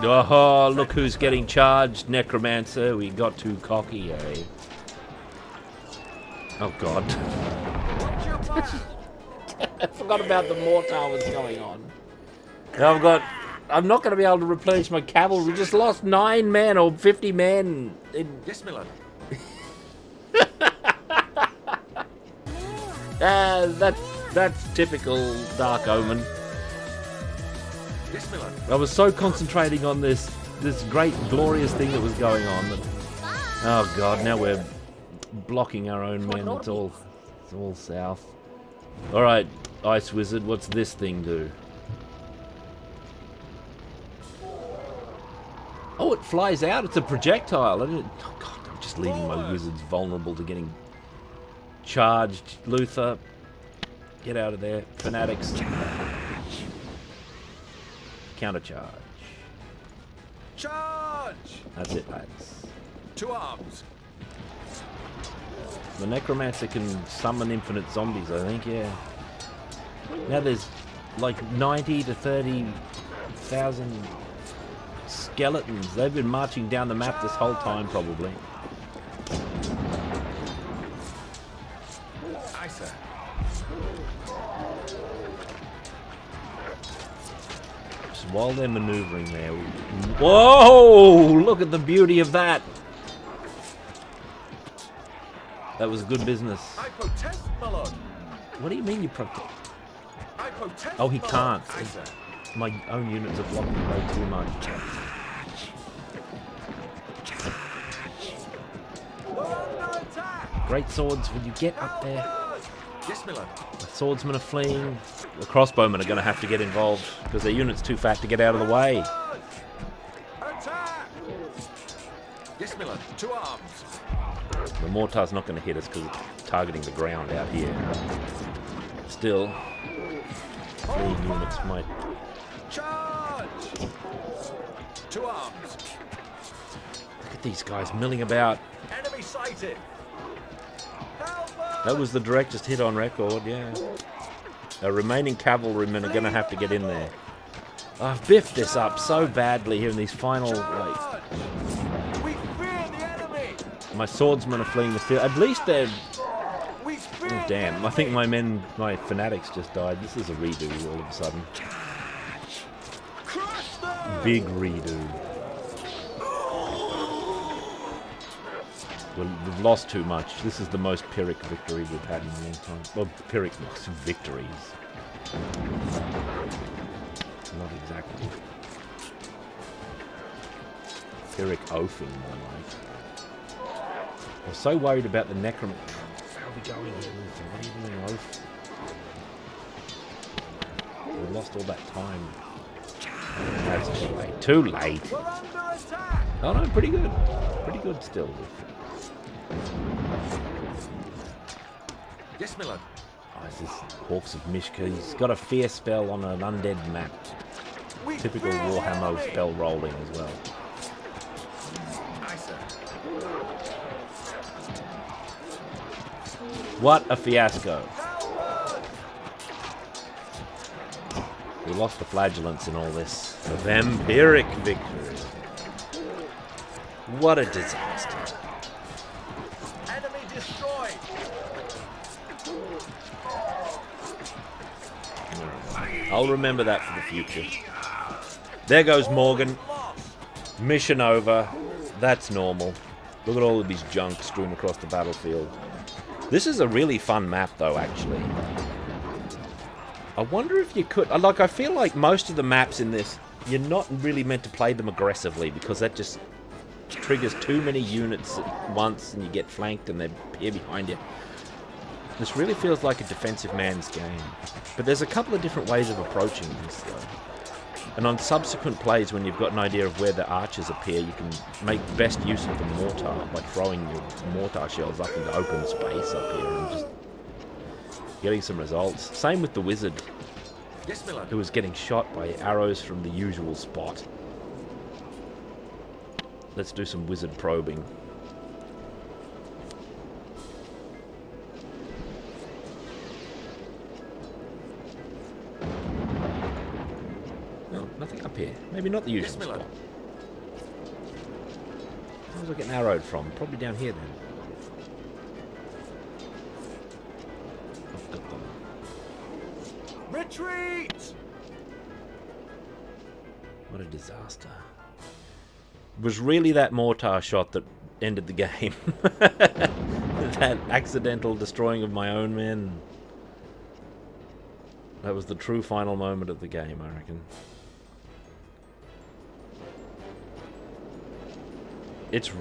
Oh, look who's getting charged. Necromancer, we got too cocky, eh? Oh, God. I forgot about the mortar was going on. Now I'm not going to be able to replenish my cavalry. We just lost 9 men or 50 men. Yes, my lord. That's typical Dark Omen. Yes, my lord. I was so concentrating on this great, glorious thing that was going on. That, oh God! Now we're blocking our own men. It's all south. All right, Ice Wizard. What's this thing do? Oh, it flies out. It's a projectile. Oh God! I'm just leaving my wizards vulnerable to getting charged. Luther, get out of there. Fanatics. Countercharge. Charge! That's it, lads. To arms. The Necromancer can summon infinite zombies, I think, yeah. Now there's like 90 to 30,000 skeletons. They've been marching down the map this whole time, probably. Aye, sir. While they're maneuvering there, whoa! Look at the beauty of that. That was good business. I protest, my lord. What do you mean you protest? I protest. Oh, he can't. Aye, sir. My own units are blocking way too much. Great swords, will you get up there? Yes, my lord. The swordsmen are fleeing. The crossbowmen are going to have to get involved because their unit's too fat to get out of the way. Attack! Yes, my lord. To arms. The mortar's not going to hit us because it's targeting the ground out here. Still, fleeing units might... Charge! To arms. Look at these guys milling about. Enemy sighted. That was the directest hit on record, yeah. Our remaining cavalrymen are going to have to get in there. I've biffed this up so badly here in these final, like... We fear the enemy. My swordsmen are fleeing the field. At least they're... Oh, damn. I think my fanatics just died. This is a redo all of a sudden. Big redo. Well, we've lost too much. This is the most Pyrrhic victory we've had in a long time. Well, Pyrrhic victories. Not exactly. Pyrrhic oathing, more like. I was so worried about the necrom... How are we going here, Luther? What are you doing, oath? We lost all that time. That's too late. Too late! We're under attack. Oh no, pretty good. Pretty good still. Yes, my lord. Oh, this is Hawks of Mishka. He's got a fear spell on an undead map. Typical Warhammer spell rolling as well. Aye, sir. What a fiasco. We lost the flagellants in all this. A vampiric victory. What a disaster. Enemy destroyed. I'll remember that for the future. There goes Morgan. Mission over. That's normal. Look at all of these junk strewn across the battlefield. This is a really fun map, though, actually. I wonder if you could... Like, I feel like most of the maps in this, you're not really meant to play them aggressively because that just triggers too many units at once and you get flanked and they appear behind you. This really feels like a defensive man's game. But there's a couple of different ways of approaching this, though. And on subsequent plays, when you've got an idea of where the archers appear, you can make best use of the mortar by throwing your mortar shells up into open space up here and just getting some results. Same with the wizard, Yes, my lord. who was getting shot by arrows from the usual spot. Let's do some wizard probing. Oh, Maybe not the usual spot. Where was I getting arrowed from? Probably down here then. I've got them. Retreat! What a disaster. It was really that mortar shot that ended the game. That accidental destroying of my own men. That was the true final moment of the game, I reckon. It's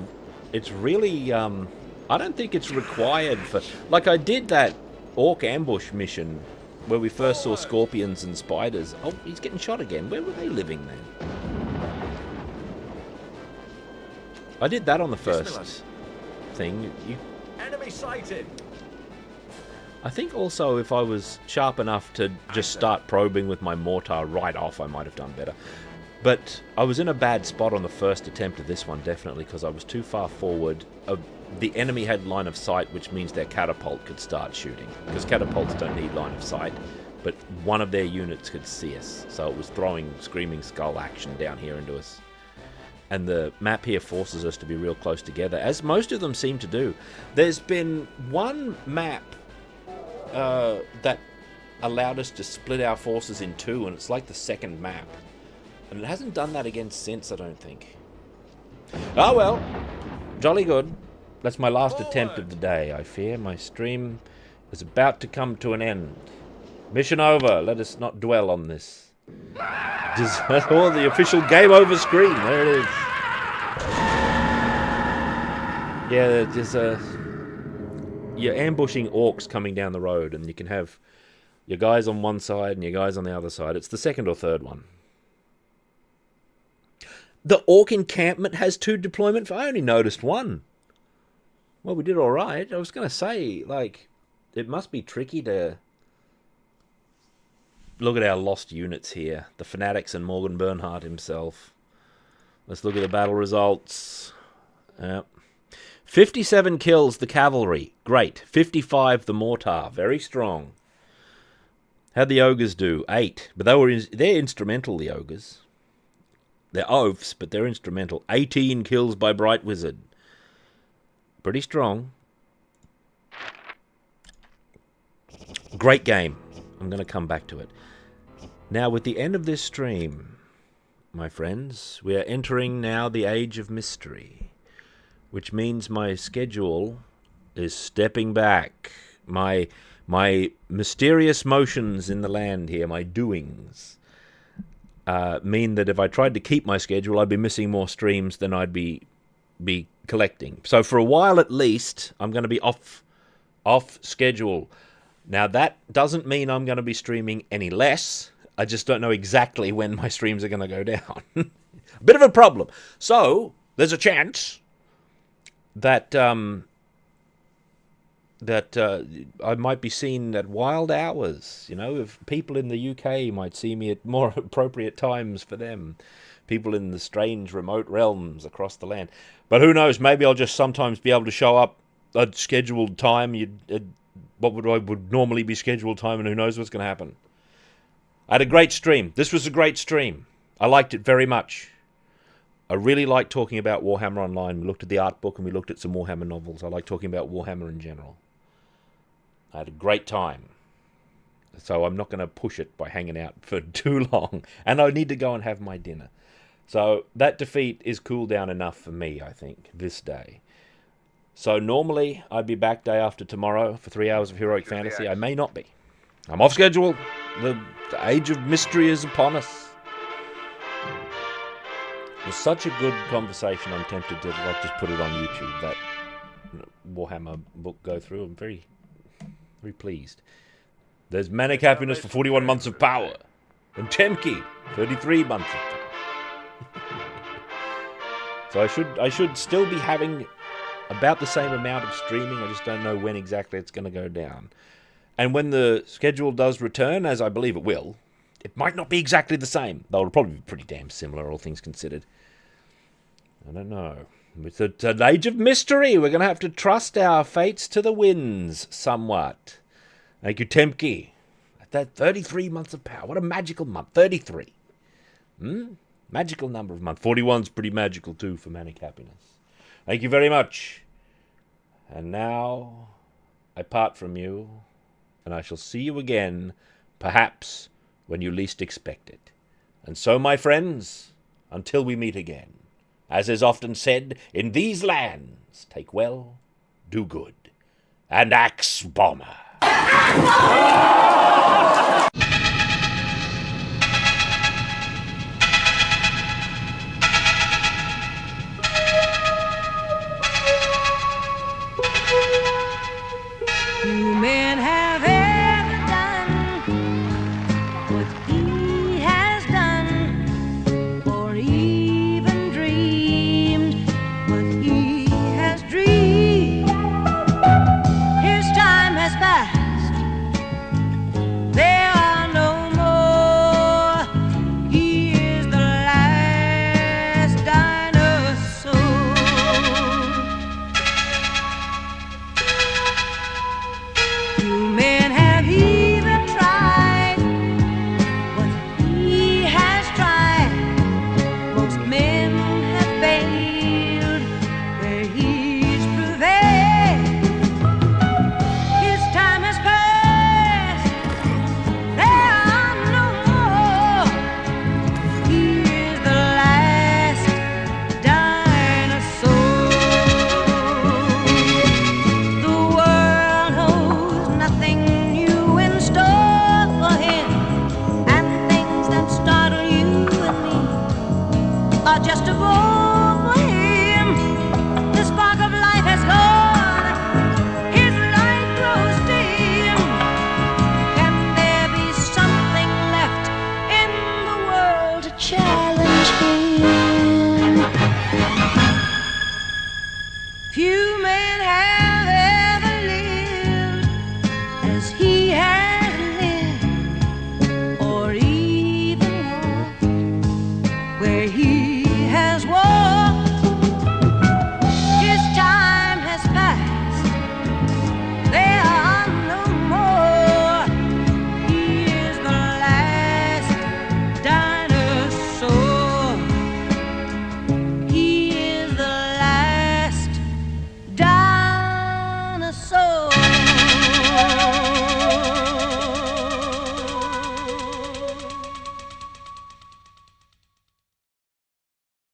really, I don't think it's required for... Like, I did that orc ambush mission where we first saw scorpions and spiders. Oh, he's getting shot again. Where were they living then? I did that on the first thing. Enemy sighted! I think also if I was sharp enough to just start probing with my mortar right off, I might have done better. But I was in a bad spot on the first attempt of this one, definitely, because I was too far forward. The enemy had line of sight, which means their catapult could start shooting. Because catapults don't need line of sight, but one of their units could see us. So it was throwing Screaming Skull action down here into us. And the map here forces us to be real close together, as most of them seem to do. There's been one map that allowed us to split our forces in two, and it's like the second map. And it hasn't done that again since, I don't think. Oh well, jolly good. That's my last attempt of the day, I fear. My stream is about to come to an end. Mission over. Let us not dwell on this. Oh, the official game over screen. There it is. Yeah, there's you're ambushing orcs coming down the road, and you can have your guys on one side and your guys on the other side. It's the second or third one. The orc encampment has 2 deployment. I only noticed 1. Well, we did all right. I was going to say, like, it must be tricky to look at our lost units here. The Fanatics and Morgan Bernhardt himself. Let's look at the battle results. Yep. 57 kills the cavalry. Great. 55 the mortar. Very strong. How'd the ogres do? 8. But they're instrumental, the ogres. They're oafs, but they're instrumental. 18 kills by Bright Wizard. Pretty strong. Great game. I'm going to come back to it. Now, with the end of this stream, my friends, we are entering now the age of mystery, which means my schedule is stepping back. My mysterious motions in the land here, my doings, mean that if I tried to keep my schedule, I'd be missing more streams than I'd be collecting. So for a while at least, I'm going to be off schedule. Now that doesn't mean I'm going to be streaming any less. I just don't know exactly when my streams are going to go down. A bit of a problem. So there's a chance that I might be seen at wild hours. You know, if people in the UK might see me at more appropriate times for them. People in the strange remote realms across the land. But who knows, maybe I'll just sometimes be able to show up at scheduled time. What would normally be scheduled time, and who knows what's going to happen. I had a great stream. This was a great stream. I liked it very much. I really like talking about Warhammer Online. We looked at the art book and we looked at some Warhammer novels. I like talking about Warhammer in general. I had a great time. So I'm not going to push it by hanging out for too long. And I need to go and have my dinner. So that defeat is cool down enough for me, I think, this day. So normally I'd be back day after tomorrow for 3 hours of Heroic Fantasy. I may not be. I'm off schedule. The age of mystery is upon us. It was such a good conversation, I'm tempted to just put it on YouTube, that Warhammer book go through. I'm very, very pleased. There's Manic Happiness for 41 months of power. And Temki, 33 months of power. So I should still be having about the same amount of streaming. I just don't know when exactly it's going to go down. And when the schedule does return, as I believe it will, it might not be exactly the same. Though it'll probably be pretty damn similar, all things considered. I don't know. It's an age of mystery. We're going to have to trust our fates to the winds somewhat. Thank you, Temki. That 33 months of power. What a magical month. 33. Magical number of month. 41's pretty magical too for manic happiness. Thank you very much. And now I part from you, and I shall see you again, perhaps when you least expect it. And so, my friends, until we meet again, as is often said in these lands, take well, do good, and axe bomber.